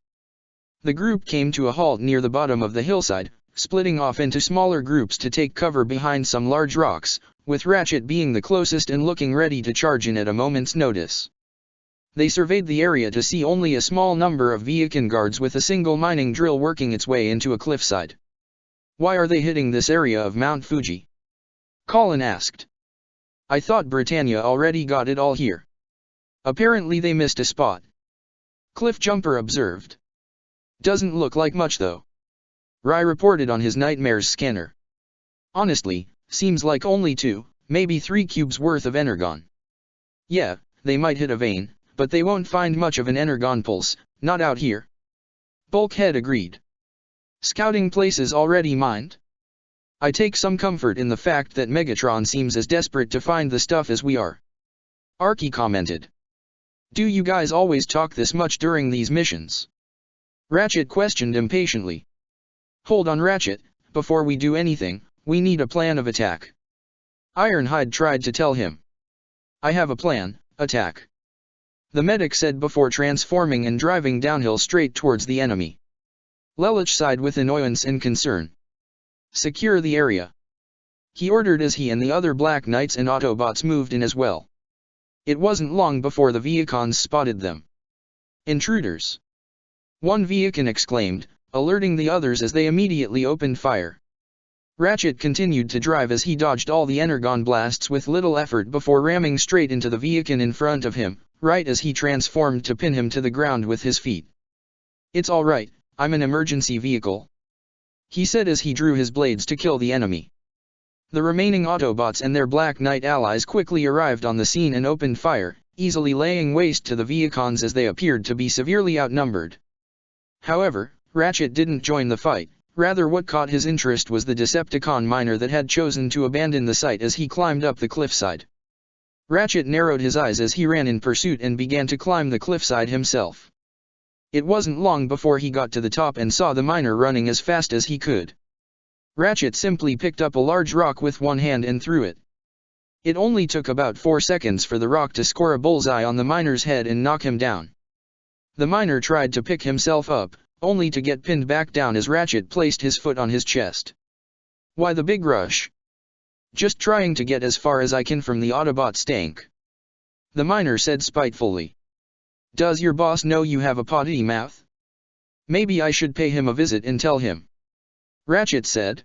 Speaker 1: The group came to a halt near the bottom of the hillside, splitting off into smaller groups to take cover behind some large rocks, with Ratchet being the closest and looking ready to charge in at a moment's notice. They surveyed the area to see only a small number of Viakin guards with a single mining drill working its way into a cliffside. Why are they hitting this area of Mount Fuji? Colin asked. I thought Britannia already got it all here. Apparently they missed a spot. Cliffjumper observed. Doesn't look like much though. Rai reported on his Nightmares scanner. Honestly, seems like only 2, maybe 3 cubes worth of energon. Yeah, they might hit a vein, but they won't find much of an energon pulse, not out here. Bulkhead agreed. Scouting places already mined? I take some comfort in the fact that Megatron seems as desperate to find the stuff as we are. Arky commented. Do you guys always talk this much during these missions? Ratchet questioned impatiently. Hold on Ratchet, before we do anything, we need a plan of attack. Ironhide tried to tell him. I have a plan, attack. The medic said before transforming and driving downhill straight towards the enemy. Lelich sighed with annoyance and concern. Secure the area. He ordered as he and the other Black Knights and Autobots moved in as well. It wasn't long before the Viacons spotted them. Intruders! One Viacon exclaimed, alerting the others as they immediately opened fire. Ratchet continued to drive as he dodged all the energon blasts with little effort before ramming straight into the Viacon in front of him, right as he transformed to pin him to the ground with his feet. It's alright, I'm an emergency vehicle, he said as he drew his blades to kill the enemy. The remaining Autobots and their Black Knight allies quickly arrived on the scene and opened fire, easily laying waste to the Viacons as they appeared to be severely outnumbered. However, Ratchet didn't join the fight, rather what caught his interest was the Decepticon miner that had chosen to abandon the site as he climbed up the cliffside. Ratchet narrowed his eyes as he ran in pursuit and began to climb the cliffside himself. It wasn't long before he got to the top and saw the miner running as fast as he could. Ratchet simply picked up a large rock with one hand and threw it. It only took about 4 seconds for the rock to score a bullseye on the miner's head and knock him down. The miner tried to pick himself up, only to get pinned back down as Ratchet placed his foot on his chest. Why the big rush? Just trying to get as far as I can from the Autobot stank. The miner said spitefully. Does your boss know you have a potty mouth? Maybe I should pay him a visit and tell him. Ratchet said.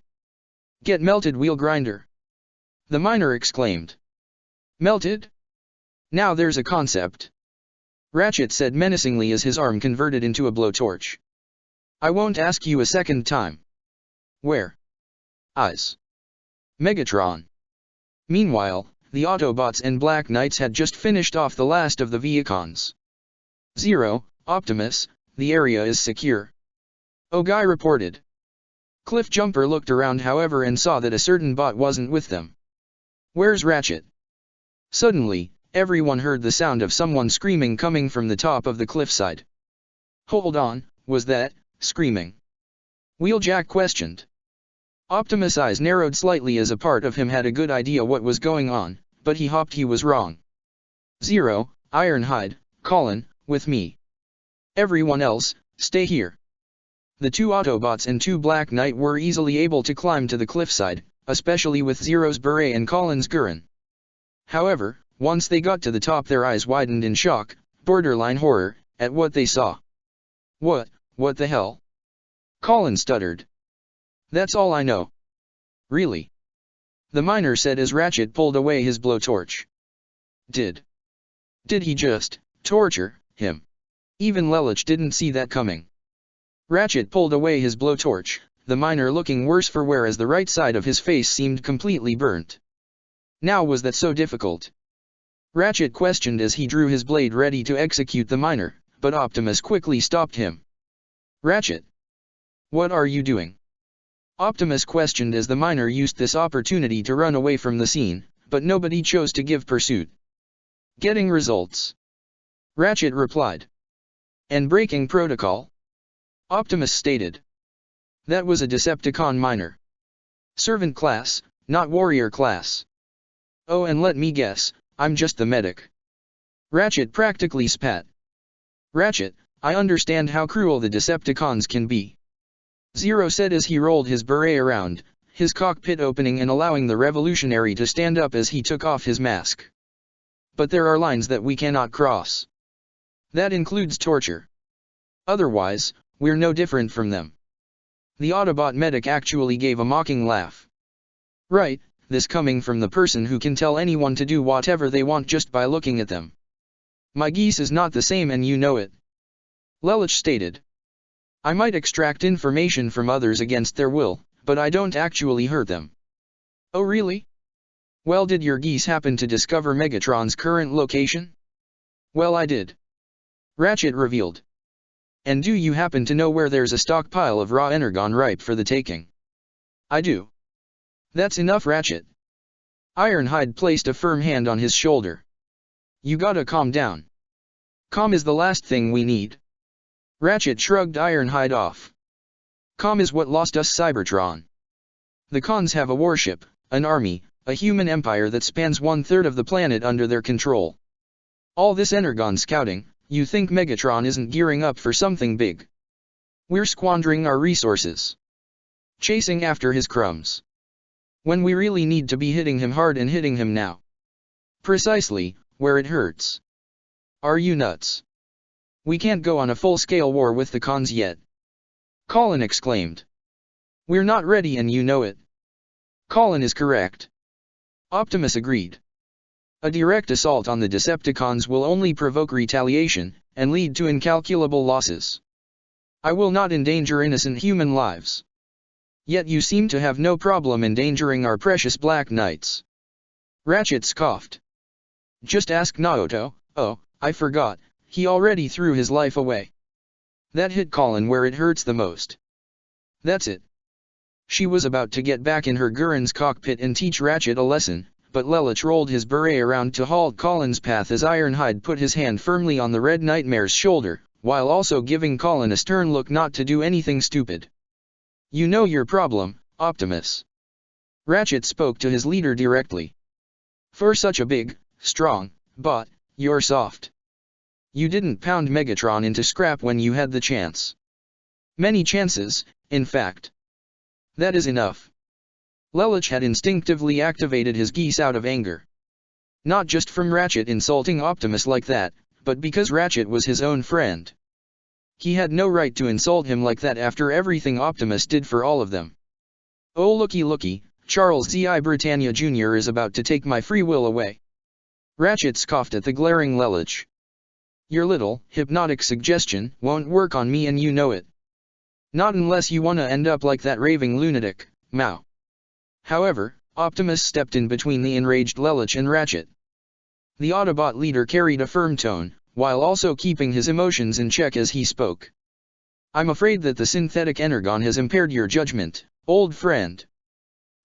Speaker 1: Get melted, wheel grinder. The miner exclaimed. Melted? Now there's a concept. Ratchet said menacingly as his arm converted into a blowtorch. I won't ask you a second time. Where? Eyes. Megatron. Meanwhile, the Autobots and Black Knights had just finished off the last of the Viacons. Zero, Optimus, the area is secure. Ogai reported. Cliffjumper looked around however and saw that a certain bot wasn't with them. Where's Ratchet? Suddenly, everyone heard the sound of someone screaming coming from the top of the cliffside. Hold on, was that screaming? Wheeljack questioned. Optimus' eyes narrowed slightly as a part of him had a good idea what was going on, but he hoped he was wrong. Zero, Ironhide, Colin, with me. Everyone else, stay here. The 2 Autobots and 2 Black Knight were easily able to climb to the cliffside, especially with Zero's beret and Colin's Gurren. However, once they got to the top their eyes widened in shock, borderline horror, at what they saw. What the hell? Colin stuttered. That's all I know. Really? The miner said as Ratchet pulled away his blowtorch. Did he just torture him? Even Lelich didn't see that coming. Ratchet pulled away his blowtorch, the miner looking worse for wear as the right side of his face seemed completely burnt. Now was that so difficult? Ratchet questioned as he drew his blade ready to execute the miner, but Optimus quickly stopped him. Ratchet! What are you doing? Optimus questioned as the miner used this opportunity to run away from the scene, but nobody chose to give pursuit. Getting results. Ratchet replied. And breaking protocol? Optimus stated. That was a Decepticon miner. Servant class, not warrior class. Oh, and let me guess, I'm just the medic. Ratchet practically spat. Ratchet, I understand how cruel the Decepticons can be. Zero said as he rolled his beret around, his cockpit opening and allowing the revolutionary to stand up as he took off his mask. But there are lines that we cannot cross. That includes torture. Otherwise, we're no different from them. The Autobot medic actually gave a mocking laugh. Right, this coming from the person who can tell anyone to do whatever they want just by looking at them. My geese is not the same and you know it. Lelich stated. I might extract information from others against their will, but I don't actually hurt them. Oh really? Well, did your geese happen to discover Megatron's current location? Well, I did. Ratchet revealed. And do you happen to know where there's a stockpile of raw energon ripe for the taking? I do. That's enough, Ratchet. Ironhide placed a firm hand on his shoulder. You gotta calm down. Calm is the last thing we need. Ratchet shrugged Ironhide off. Calm is what lost us Cybertron. The cons have a warship, an army, a human empire that spans 1/3 of the planet under their control. All this energon scouting, you think Megatron isn't gearing up for something big? We're squandering our resources. Chasing after his crumbs. When we really need to be hitting him hard and hitting him now. Precisely, where it hurts. Are you nuts? We can't go on a full-scale war with the cons yet. Colin exclaimed. We're not ready and you know it. Colin is correct. Optimus agreed. A direct assault on the Decepticons will only provoke retaliation, and lead to incalculable losses. I will not endanger innocent human lives. Yet you seem to have no problem endangering our precious Black Knights. Ratchet scoffed. Just ask Naoto. Oh, I forgot, he already threw his life away. That hit Colin where it hurts the most. That's it. She was about to get back in her Gurren's cockpit and teach Ratchet a lesson, but Lelich rolled his beret around to halt Colin's path as Ironhide put his hand firmly on the Red Nightmare's shoulder, while also giving Colin a stern look not to do anything stupid. You know your problem, Optimus. Ratchet spoke to his leader directly. For such a big, strong bot, you're soft. You didn't pound Megatron into scrap when you had the chance. Many chances, in fact. That is enough. Lelich had instinctively activated his geese out of anger. Not just from Ratchet insulting Optimus like that, but because Ratchet was his own friend. He had no right to insult him like that after everything Optimus did for all of them. Oh looky, Charles Z.I. Britannia Jr. is about to take my free will away. Ratchet scoffed at the glaring Lelich. Your little, hypnotic suggestion won't work on me and you know it. Not unless you wanna end up like that raving lunatic, Mao. However, Optimus stepped in between the enraged Lelich and Ratchet. The Autobot leader carried a firm tone, while also keeping his emotions in check as he spoke. I'm afraid that the synthetic energon has impaired your judgment, old friend.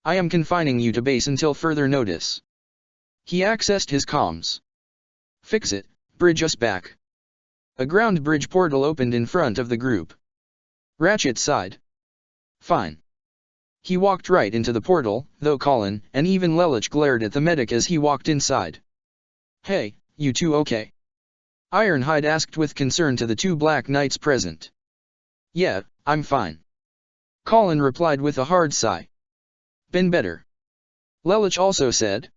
Speaker 1: I am confining you to base until further notice. He accessed his comms. Fix it, bridge us back. A ground bridge portal opened in front of the group. Ratchet sighed. Fine. He walked right into the portal, though Colin and even Lelich glared at the medic as he walked inside. Hey, you two okay? Ironhide asked with concern to the two Black Knights present. Yeah, I'm fine. Colin replied with a hard sigh. Been better. Lelich also said.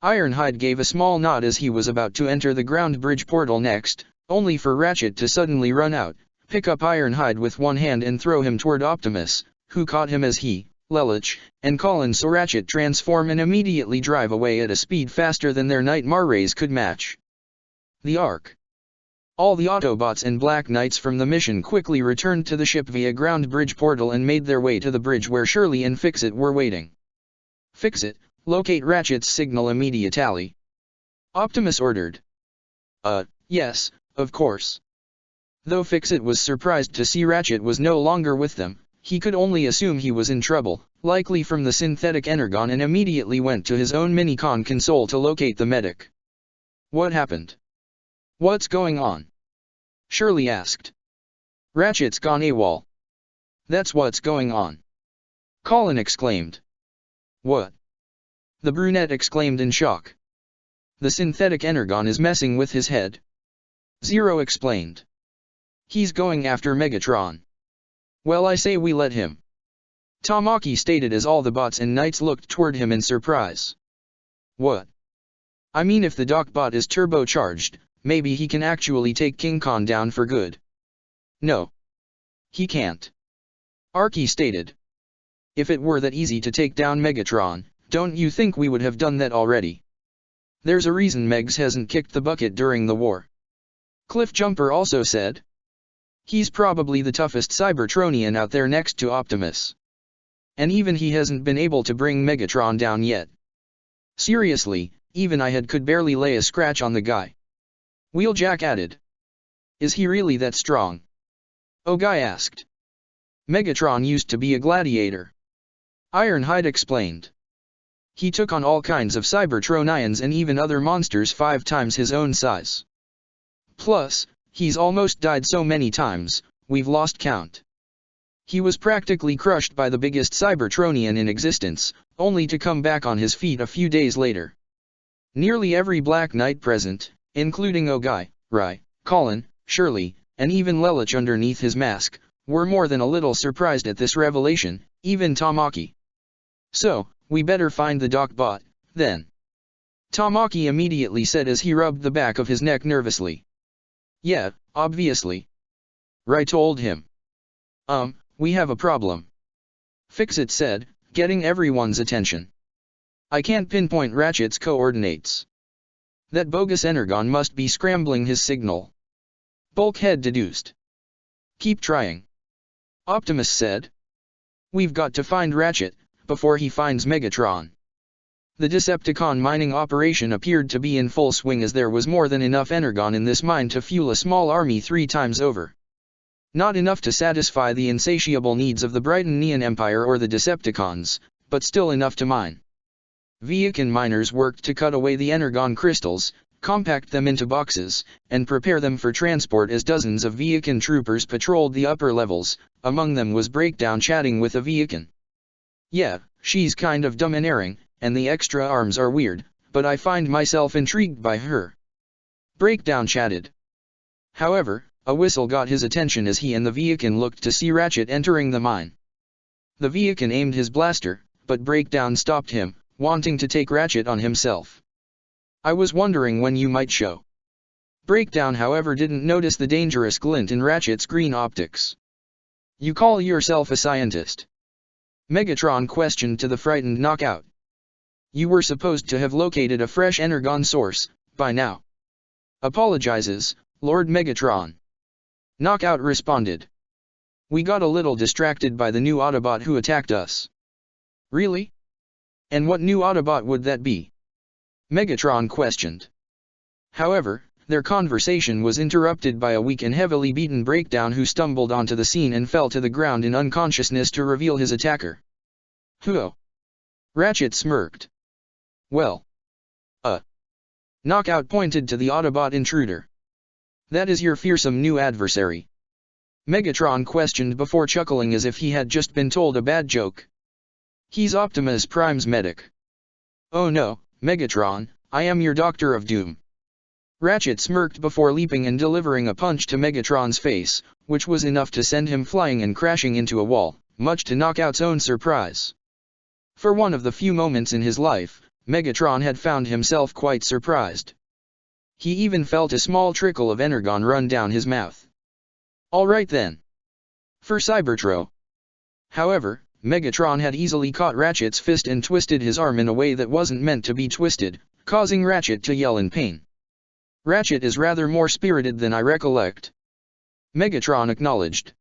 Speaker 1: Ironhide gave a small nod as he was about to enter the ground bridge portal next, only for Ratchet to suddenly run out, pick up Ironhide with one hand and throw him toward Optimus, who caught him as he, Lelich, and Colin saw Ratchet transform and immediately drive away at a speed faster than their Nightmare rays could match. The Ark. All the Autobots and Black Knights from the mission quickly returned to the ship via ground bridge portal and made their way to the bridge where Shirley and Fix-It were waiting. Fix-It, locate Ratchet's signal immediately. Optimus ordered. Yes, of course. Though Fix-It was surprised to see Ratchet was no longer with them, he could only assume he was in trouble, likely from the synthetic energon, and immediately went to his own Minicon console to locate the medic. What happened? What's going on? Shirley asked. Ratchet's gone AWOL. That's what's going on. Colin exclaimed. What? The brunette exclaimed in shock. The synthetic Energon is messing with his head. Zero explained. He's going after Megatron. Well, I say we let him. Tamaki stated as all the bots and knights looked toward him in surprise. What? I mean, if the Docbot is turbocharged, maybe he can actually take King Kong down for good. No. He can't. Arky stated. If it were that easy to take down Megatron, don't you think we would have done that already? There's a reason Megs hasn't kicked the bucket during the war. Cliffjumper also said. He's probably the toughest Cybertronian out there next to Optimus. And even he hasn't been able to bring Megatron down yet. Seriously, even I could barely lay a scratch on the guy. Wheeljack added. Is he really that strong? Ogai asked. Megatron used to be a gladiator. Ironhide explained. He took on all kinds of Cybertronians and even other monsters 5 times his own size. Plus, he's almost died so many times, we've lost count. He was practically crushed by the biggest Cybertronian in existence, only to come back on his feet a few days later. Nearly every Black Knight present, including Ogai, Rai, Colin, Shirley, and even Lelich underneath his mask, were more than a little surprised at this revelation, even Tamaki. So, we better find the Docbot, then. Tamaki immediately said as he rubbed the back of his neck nervously. Yeah, obviously. Rai told him. We have a problem. Fix-It said, getting everyone's attention. I can't pinpoint Ratchet's coordinates. That bogus Energon must be scrambling his signal. Bulkhead deduced. Keep trying. Optimus said. We've got to find Ratchet, before he finds Megatron. The Decepticon mining operation appeared to be in full swing as there was more than enough Energon in this mine to fuel a small army 3 times over. Not enough to satisfy the insatiable needs of the Brightonian Empire or the Decepticons, but still enough to mine. Viacan miners worked to cut away the Energon crystals, compact them into boxes, and prepare them for transport as dozens of Viacan troopers patrolled the upper levels. Among them was Breakdown chatting with a Viacan. Yeah, she's kind of domineering, and the extra arms are weird, but I find myself intrigued by her. Breakdown chatted. However, a whistle got his attention as he and the Viacan looked to see Ratchet entering the mine. The Viacan aimed his blaster, but Breakdown stopped him, wanting to take Ratchet on himself. I was wondering when you might show. Breakdown, however, didn't notice the dangerous glint in Ratchet's green optics. You call yourself a scientist? Megatron questioned to the frightened Knockout. You were supposed to have located a fresh Energon source, by now. Apologizes, Lord Megatron. Knockout responded. We got a little distracted by the new Autobot who attacked us. Really? And what new Autobot would that be? Megatron questioned. However, their conversation was interrupted by a weak and heavily beaten Breakdown who stumbled onto the scene and fell to the ground in unconsciousness to reveal his attacker. Whoa! Ratchet smirked. Well. Knockout pointed to the Autobot intruder. That is your fearsome new adversary. Megatron questioned before chuckling as if he had just been told a bad joke. He's Optimus Prime's medic. Oh no, Megatron, I am your Doctor of Doom. Ratchet smirked before leaping and delivering a punch to Megatron's face, which was enough to send him flying and crashing into a wall, much to Knockout's own surprise. For one of the few moments in his life, Megatron had found himself quite surprised. He even felt a small trickle of Energon run down his mouth. Alright then. For Cybertro. However, Megatron had easily caught Ratchet's fist and twisted his arm in a way that wasn't meant to be twisted, causing Ratchet to yell in pain. Ratchet is rather more spirited than I recollect. Megatron acknowledged.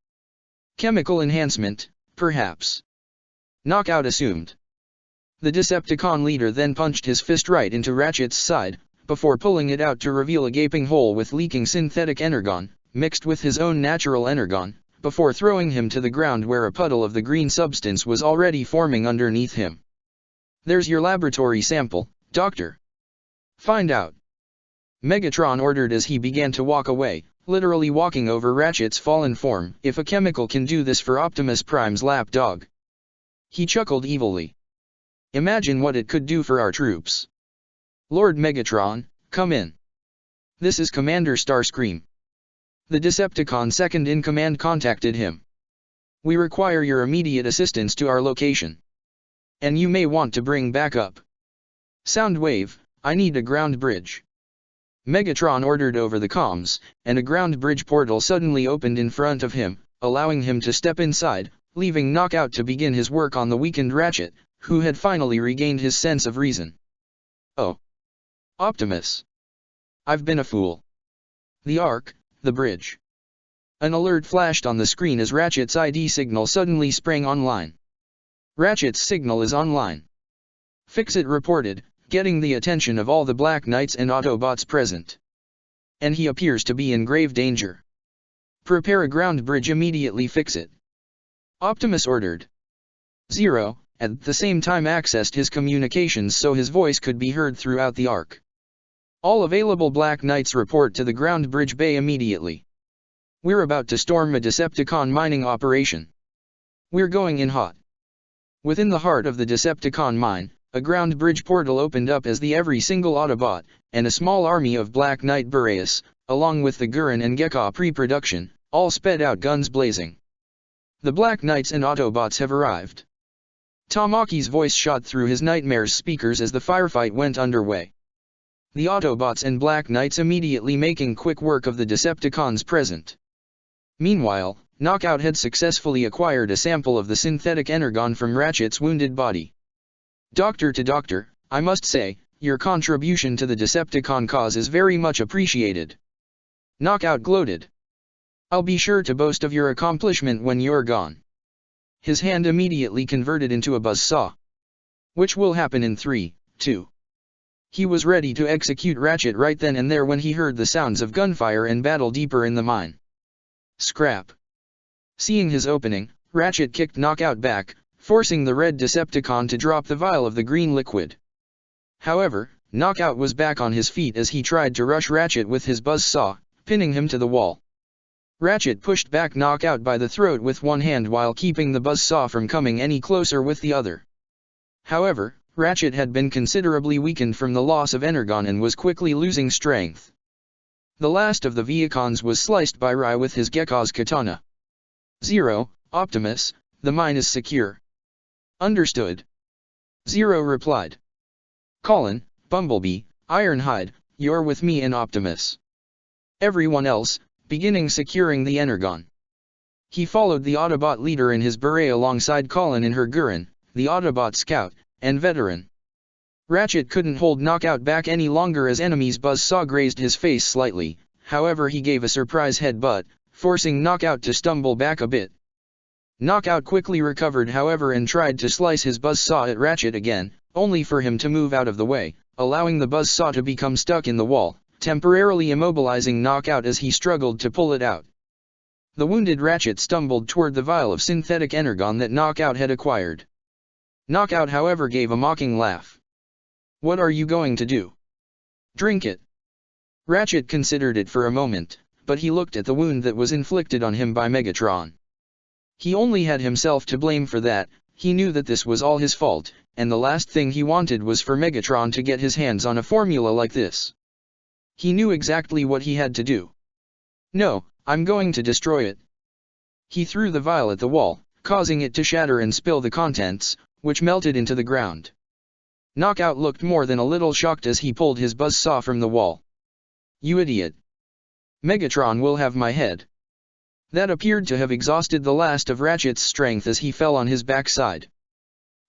Speaker 1: Chemical enhancement, perhaps. Knockout assumed. The Decepticon leader then punched his fist right into Ratchet's side, before pulling it out to reveal a gaping hole with leaking synthetic Energon, mixed with his own natural Energon, before throwing him to the ground where a puddle of the green substance was already forming underneath him. There's your laboratory sample, Doctor. Find out. Megatron ordered as he began to walk away, literally walking over Ratchet's fallen form. If a chemical can do this for Optimus Prime's lapdog. He chuckled evilly. Imagine what it could do for our troops. Lord Megatron, Come in. This is Commander Starscream. The Decepticon second-in-command contacted him. We require your immediate assistance to our location. And you may want to bring backup. Soundwave, I need a ground bridge. Megatron ordered over the comms, and a ground bridge portal suddenly opened in front of him, allowing him to step inside, leaving Knockout to begin his work on the weakened Ratchet, who had finally regained his sense of reason. Oh. Optimus. I've been a fool. The Ark, the bridge. An alert flashed on the screen as Ratchet's ID signal suddenly sprang online. Ratchet's signal is online. Fix-It reported, getting the attention of all the Black Knights and Autobots present. And he appears to be in grave danger. Prepare a ground bridge immediately. Fix-It. Optimus ordered. Zero, at the same time accessed his communications so his voice could be heard throughout the Ark. All available Black Knights report to the ground bridge bay immediately. We're about to storm a Decepticon mining operation. We're going in hot. Within the heart of the Decepticon mine, a ground bridge portal opened up as the every single Autobot, and a small army of Black Knight Boreas, along with the Gurren and Gekka pre-production, all sped out guns blazing. The Black Knights and Autobots have arrived. Tamaki's voice shot through his nightmare's speakers as the firefight went underway. The Autobots and Black Knights immediately making quick work of the Decepticons present. Meanwhile, Knockout had successfully acquired a sample of the synthetic energon from Ratchet's wounded body. Doctor to Doctor, I must say, your contribution to the Decepticon cause is very much appreciated. Knockout gloated. I'll be sure to boast of your accomplishment when you're gone. His hand immediately converted into a buzzsaw. Which will happen in 3, 2. He was ready to execute Ratchet right then and there when he heard the sounds of gunfire and battle deeper in the mine. Scrap. Seeing his opening, Ratchet kicked Knockout back, forcing the red Decepticon to drop the vial of the green liquid. However, Knockout was back on his feet as he tried to rush Ratchet with his buzzsaw, pinning him to the wall. Ratchet pushed back Knockout by the throat with one hand while keeping the buzzsaw from coming any closer with the other. However, Ratchet had been considerably weakened from the loss of energon and was quickly losing strength. The last of the Viacons was sliced by Rai with his Gekka's katana. Zero, Optimus, the mine is secure. Understood. Zero replied. Colin, Bumblebee, Ironhide, you're with me and Optimus. Everyone else, beginning securing the energon. He followed the Autobot leader in his beret alongside Colin in her Gurren, the Autobot scout, and veteran. Ratchet couldn't hold Knockout back any longer as enemy's buzzsaw grazed his face slightly, however he gave a surprise headbutt, forcing Knockout to stumble back a bit. Knockout quickly recovered however and tried to slice his buzzsaw at Ratchet again, only for him to move out of the way, allowing the buzzsaw to become stuck in the wall, temporarily immobilizing Knockout as he struggled to pull it out. The wounded Ratchet stumbled toward the vial of synthetic energon that Knockout had acquired. Knockout however gave a mocking laugh. What are you going to do? Drink it. Ratchet considered it for a moment, but he looked at the wound that was inflicted on him by Megatron. He only had himself to blame for that. He knew that this was all his fault, and the last thing he wanted was for Megatron to get his hands on a formula like this. He knew exactly what he had to do. No, I'm going to destroy it. He threw the vial at the wall, causing it to shatter and spill the contents, which melted into the ground. Knockout looked more than a little shocked as he pulled his buzzsaw from the wall. You idiot. Megatron will have my head. That appeared to have exhausted the last of Ratchet's strength as he fell on his backside.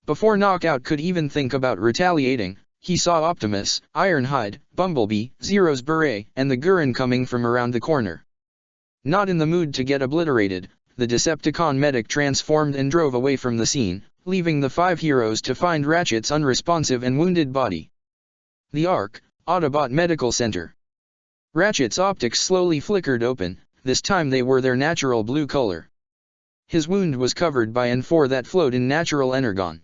Speaker 1: Before Knockout could even think about retaliating, he saw Optimus, Ironhide, Bumblebee, Zero's beret, and the Gurren coming from around the corner. Not in the mood to get obliterated, the Decepticon medic transformed and drove away from the scene, leaving the 5 heroes to find Ratchet's unresponsive and wounded body. The Ark, Autobot Medical Center. Ratchet's optics slowly flickered open, this time they were their natural blue color. His wound was covered by N4 that flowed in natural energon.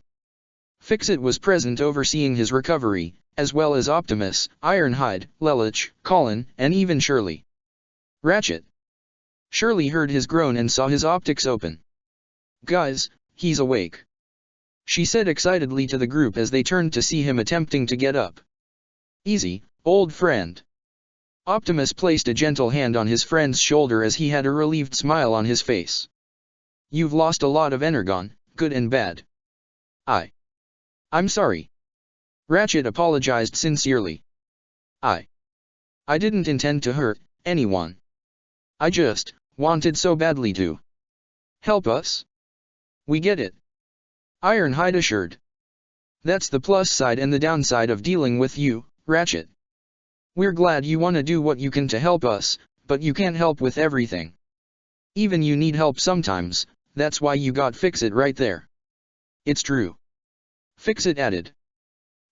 Speaker 1: Fix-It was present overseeing his recovery, as well as Optimus, Ironhide, Lelich, Colin, and even Shirley. Ratchet. Shirley heard his groan and saw his optics open. Guys, he's awake. She said excitedly to the group as they turned to see him attempting to get up. Easy, Old friend. Optimus placed a gentle hand on his friend's shoulder as he had a relieved smile on his face. You've lost a lot of Energon, good and bad. I'm sorry. Ratchet apologized sincerely. I didn't intend to hurt anyone. I just wanted so badly to help us. We get it. Ironhide assured. That's the plus side and the downside of dealing with you, Ratchet. We're glad you want to do what you can to help us, but you can't help with everything. Even you need help sometimes, that's why you got Fix-It right there. It's true. Fix-It added.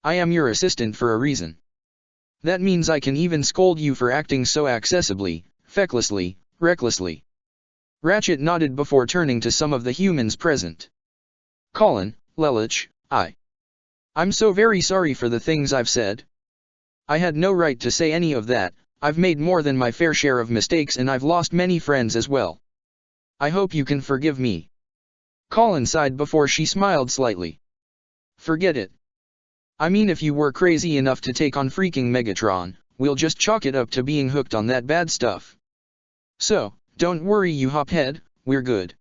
Speaker 1: I am your assistant for a reason. That means I can even scold you for acting so accessibly, fecklessly, recklessly. Ratchet nodded before turning to some of the humans present. Colin, Lelich, I'm so very sorry for the things I've said. I had no right to say any of that. I've made more than my fair share of mistakes and I've lost many friends as well. I hope you can forgive me. Colin sighed before she smiled slightly. Forget it. I mean, if you were crazy enough to take on freaking Megatron, we'll just chalk it up to being hooked on that bad stuff. So, don't worry you hophead, we're good.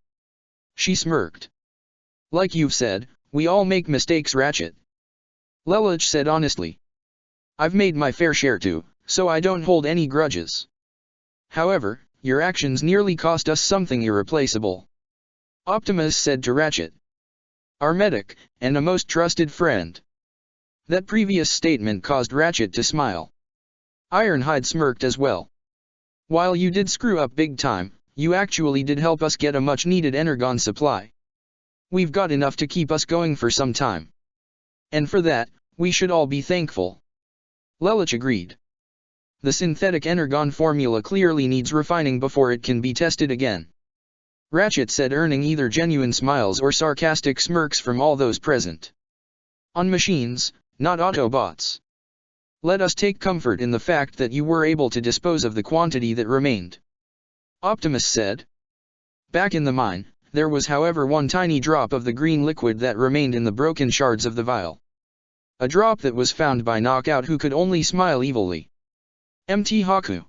Speaker 1: She smirked. Like you've said, we all make mistakes, Ratchet. Lelich said honestly. I've made my fair share too, so I don't hold any grudges. However, your actions nearly cost us something irreplaceable. Optimus said to Ratchet. Our medic, and a most trusted friend. That previous statement caused Ratchet to smile. Ironhide smirked as well. While you did screw up big time, you actually did help us get a much-needed Energon supply. We've got enough to keep us going for some time. And for that, we should all be thankful. Lelich agreed. The synthetic Energon formula clearly needs refining before it can be tested again. Ratchet said, earning either genuine smiles or sarcastic smirks from all those present. On machines, not Autobots. Let us take comfort in the fact that you were able to dispose of the quantity that remained. Optimus said. Back in the mine, there was however one tiny drop of the green liquid that remained in the broken shards of the vial. A drop that was found by Knockout, who could only smile evilly. MT Haku.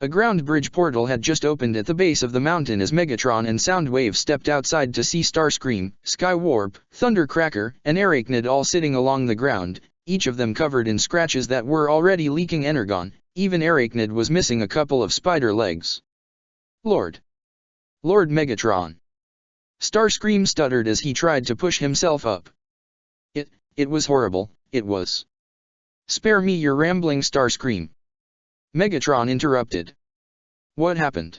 Speaker 1: A ground bridge portal had just opened at the base of the mountain as Megatron and Soundwave stepped outside to see Starscream, Skywarp, Thundercracker, and Arachnid all sitting along the ground, each of them covered in scratches that were already leaking Energon. Even Arachnid was missing a couple of spider legs. Lord Megatron. Starscream stuttered as he tried to push himself up. It was horrible, it was. Spare me your rambling, Starscream. Megatron interrupted. What happened?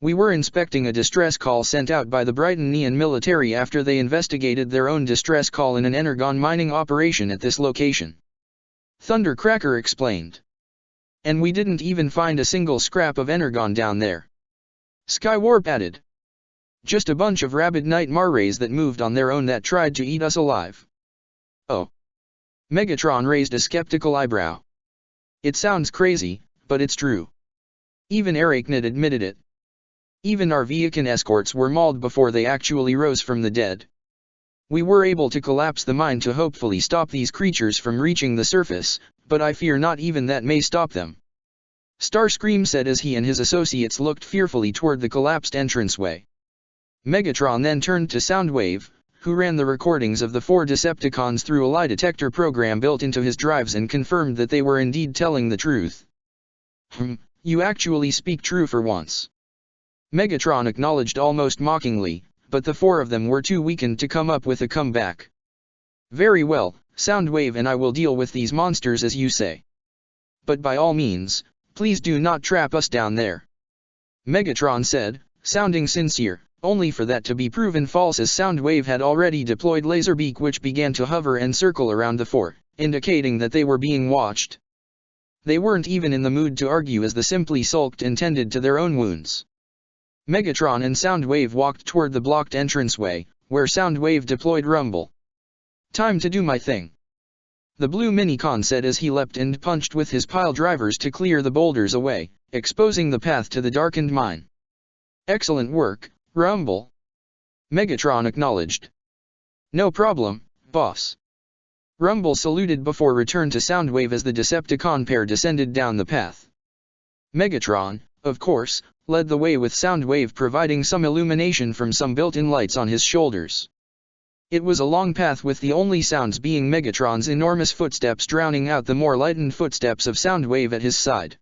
Speaker 1: We were inspecting a distress call sent out by the Brightonian military after they investigated their own distress call in an Energon mining operation at this location. Thundercracker explained. And we didn't even find a single scrap of Energon down there. Skywarp added. Just a bunch of rabid night Marrays that moved on their own that tried to eat us alive. Oh. Megatron raised a skeptical eyebrow. It sounds crazy, but it's true. Even Arachnid admitted it. Even our Viacan escorts were mauled before they actually rose from the dead. We were able to collapse the mine to hopefully stop these creatures from reaching the surface, but I fear not even that may stop them. Starscream said as he and his associates looked fearfully toward the collapsed entranceway. Megatron then turned to Soundwave, who ran the recordings of the 4 Decepticons through a lie detector program built into his drives and confirmed that they were indeed telling the truth. You actually speak true for once. Megatron acknowledged almost mockingly, but the 4 of them were too weakened to come up with a comeback. Very well, Soundwave and I will deal with these monsters as you say. But by all means, please do not trap us down there. Megatron said, sounding sincere, only for that to be proven false as Soundwave had already deployed Laserbeak, which began to hover and circle around the 4, indicating that they were being watched. They weren't even in the mood to argue as they simply sulked and tended to their own wounds. Megatron and Soundwave walked toward the blocked entranceway, where Soundwave deployed Rumble. Time to do my thing. The blue Minicon said as he leapt and punched with his pile drivers to clear the boulders away, exposing the path to the darkened mine. Excellent work, Rumble. Megatron acknowledged. No problem, boss. Rumble saluted before return to Soundwave as the Decepticon pair descended down the path. Megatron, of course, led the way with Soundwave providing some illumination from some built-in lights on his shoulders. It was a long path with the only sounds being Megatron's enormous footsteps drowning out the more lightened footsteps of Soundwave at his side.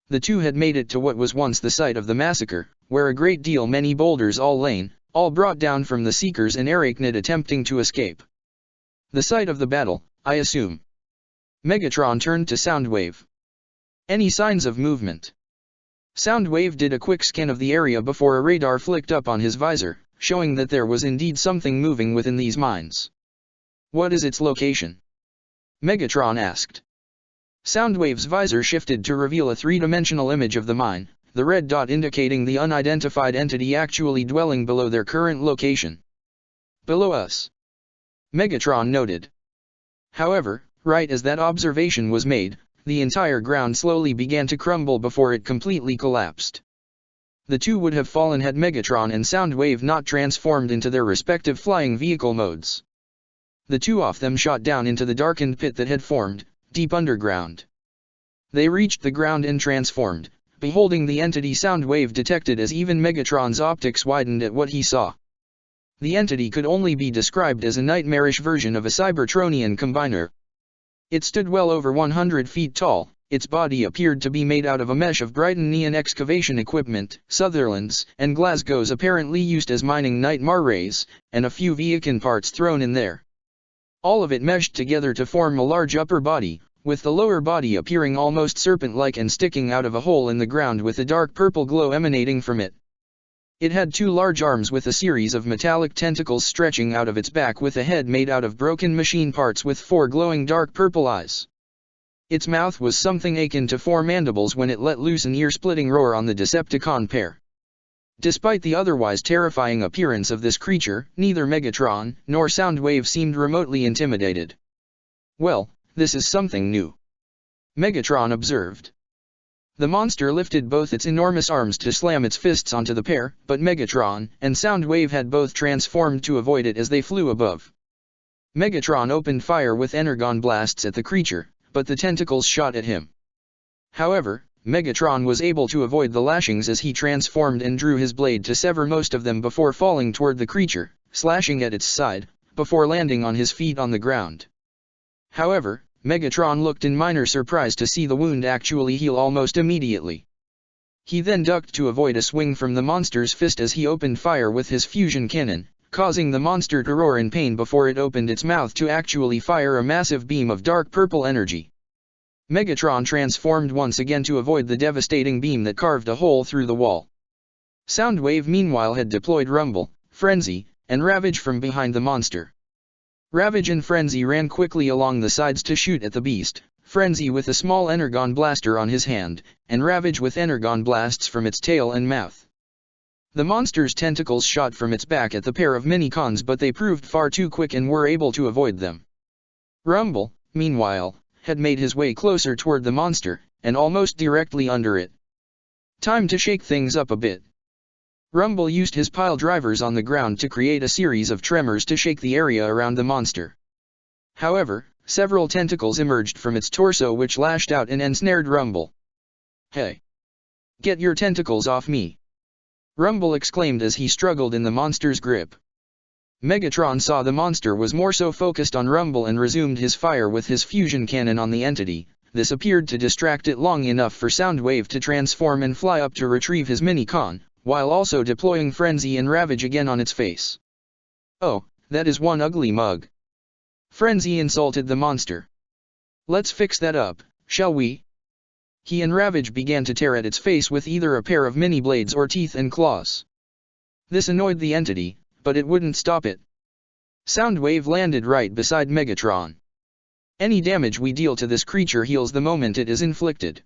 Speaker 1: The two had made it to what was once the site of the massacre, where a great deal many boulders all lain, all brought down from the Seekers and Arachnid attempting to escape. The site of the battle, I assume. Megatron turned to Soundwave. Any signs of movement? Soundwave did a quick scan of the area before a radar flicked up on his visor, showing that there was indeed something moving within these mines. What is its location? Megatron asked. Soundwave's visor shifted to reveal a three-dimensional image of the mine, the red dot indicating the unidentified entity actually dwelling below their current location. Below us. Megatron noted. However, right as that observation was made, the entire ground slowly began to crumble before it completely collapsed. The two would have fallen had Megatron and Soundwave not transformed into their respective flying vehicle modes. The two of them shot down into the darkened pit that had formed, deep underground. They reached the ground and transformed, beholding the entity Soundwave detected as even Megatron's optics widened at what he saw. The entity could only be described as a nightmarish version of a Cybertronian combiner. It stood well over 100 feet tall, its body appeared to be made out of a mesh of Brighton neon excavation equipment, Sutherland's and Glasgow's apparently used as mining nightmare rays, and a few Viacan parts thrown in there. All of it meshed together to form a large upper body, with the lower body appearing almost serpent-like and sticking out of a hole in the ground with a dark purple glow emanating from it. It had two large arms with a series of metallic tentacles stretching out of its back with a head made out of broken machine parts with four glowing dark purple eyes. Its mouth was something akin to four mandibles when it let loose an ear-splitting roar on the Decepticon pair. Despite the otherwise terrifying appearance of this creature, neither Megatron nor Soundwave seemed remotely intimidated. Well, this is something new. Megatron observed. The monster lifted both its enormous arms to slam its fists onto the pair, but Megatron and Soundwave had both transformed to avoid it as they flew above. Megatron opened fire with energon blasts at the creature, but the tentacles shot at him. However, Megatron was able to avoid the lashings as he transformed and drew his blade to sever most of them before falling toward the creature, slashing at its side, before landing on his feet on the ground. However, Megatron looked in minor surprise to see the wound actually heal almost immediately. He then ducked to avoid a swing from the monster's fist as he opened fire with his fusion cannon, causing the monster to roar in pain before it opened its mouth to actually fire a massive beam of dark purple energy. Megatron transformed once again to avoid the devastating beam that carved a hole through the wall. Soundwave meanwhile had deployed Rumble, Frenzy, and Ravage from behind the monster. Ravage and Frenzy ran quickly along the sides to shoot at the beast, Frenzy with a small energon blaster on his hand, and Ravage with energon blasts from its tail and mouth. The monster's tentacles shot from its back at the pair of Minicons, but they proved far too quick and were able to avoid them. Rumble, meanwhile, had made his way closer toward the monster, and almost directly under it. Time to shake things up a bit. Rumble used his pile drivers on the ground to create a series of tremors to shake the area around the monster. However, several tentacles emerged from its torso which lashed out and ensnared Rumble. "Hey! Get your tentacles off me!" Rumble exclaimed as he struggled in the monster's grip. Megatron saw the monster was more so focused on Rumble and resumed his fire with his fusion cannon on the entity. This appeared to distract it long enough for Soundwave to transform and fly up to retrieve his Minicon, while also deploying Frenzy and Ravage again on its face. "Oh, that is one ugly mug." Frenzy insulted the monster. "Let's fix that up, shall we?" He and Ravage began to tear at its face with either a pair of mini blades or teeth and claws. This annoyed the entity, but it wouldn't stop it. Soundwave landed right beside Megatron. Any damage we deal to this creature heals the moment it is inflicted.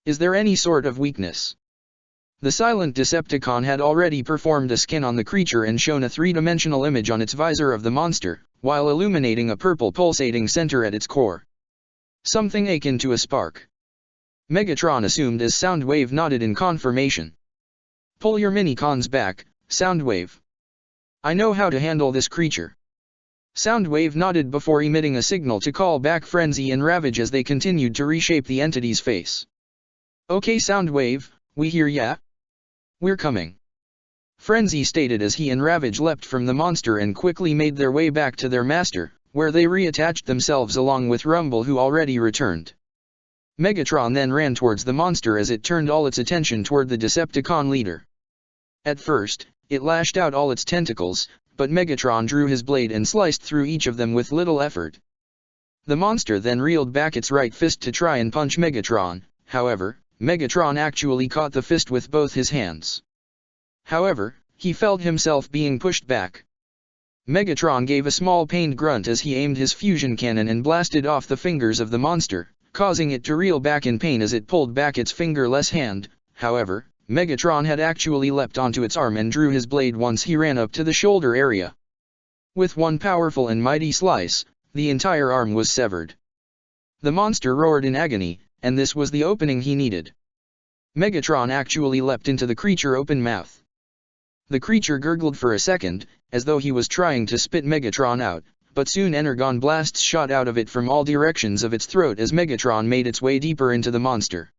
Speaker 1: Is there any sort of weakness? The silent Decepticon had already performed a scan on the creature and shown a three-dimensional image on its visor of the monster, while illuminating a purple pulsating center at its core. Something akin to a spark. Megatron assumed as Soundwave nodded in confirmation. "Pull your Minicons back, Soundwave. I know how to handle this creature." Soundwave nodded before emitting a signal to call back Frenzy and Ravage as they continued to reshape the entity's face. "Okay Soundwave, we hear ya. We're coming," Frenzy stated as he and Ravage leapt from the monster and quickly made their way back to their master, where they reattached themselves along with Rumble, who already returned. Megatron then ran towards the monster as it turned all its attention toward the Decepticon leader. At first, it lashed out all its tentacles, but Megatron drew his blade and sliced through each of them with little effort. The monster then reeled back its right fist to try and punch Megatron. However, Megatron actually caught the fist with both his hands. However, he felt himself being pushed back. Megatron gave a small pained grunt as he aimed his fusion cannon and blasted off the fingers of the monster, causing it to reel back in pain as it pulled back its fingerless hand. However, Megatron had actually leapt onto its arm and drew his blade once he ran up to the shoulder area. With one powerful and mighty slice, the entire arm was severed. The monster roared in agony, and this was the opening he needed. Megatron actually leapt into the creature open mouth. The creature gurgled for a second, as though he was trying to spit Megatron out, but soon energon blasts shot out of it from all directions of its throat as Megatron made its way deeper into the monster.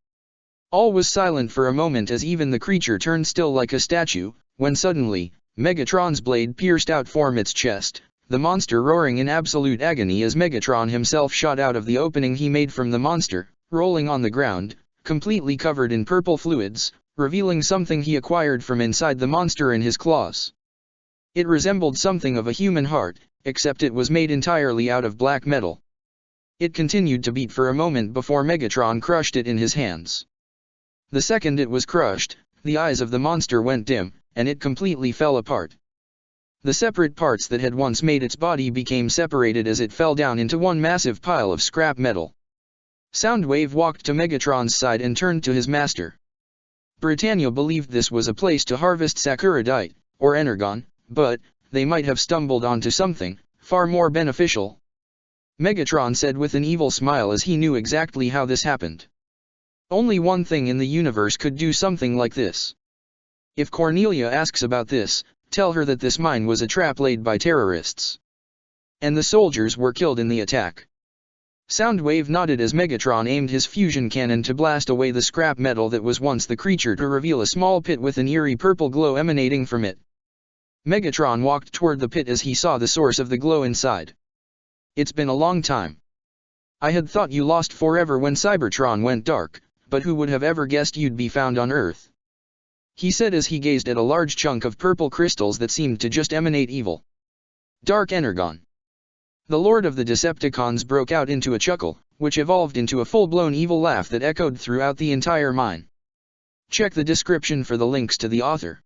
Speaker 1: All was silent for a moment as even the creature turned still like a statue, when suddenly, Megatron's blade pierced out from its chest, the monster roaring in absolute agony as Megatron himself shot out of the opening he made from the monster, rolling on the ground, completely covered in purple fluids, revealing something he acquired from inside the monster in his claws. It resembled something of a human heart, except it was made entirely out of black metal. It continued to beat for a moment before Megatron crushed it in his hands. The second it was crushed, the eyes of the monster went dim, and it completely fell apart. The separate parts that had once made its body became separated as it fell down into one massive pile of scrap metal. Soundwave walked to Megatron's side and turned to his master. Britannia believed this was a place to harvest Sakuradite, or energon, but they might have stumbled onto something far more beneficial. Megatron said with an evil smile as he knew exactly how this happened. Only one thing in the universe could do something like this. If Cornelia asks about this, tell her that this mine was a trap laid by terrorists. And the soldiers were killed in the attack. Soundwave nodded as Megatron aimed his fusion cannon to blast away the scrap metal that was once the creature to reveal a small pit with an eerie purple glow emanating from it. Megatron walked toward the pit as he saw the source of the glow inside. "It's been a long time. I had thought you lost forever when Cybertron went dark, but who would have ever guessed you'd be found on Earth?" he said as he gazed at a large chunk of purple crystals that seemed to just emanate evil. "Dark Energon." The Lord of the Decepticons broke out into a chuckle, which evolved into a full-blown evil laugh that echoed throughout the entire mine. Check the description for the links to the author.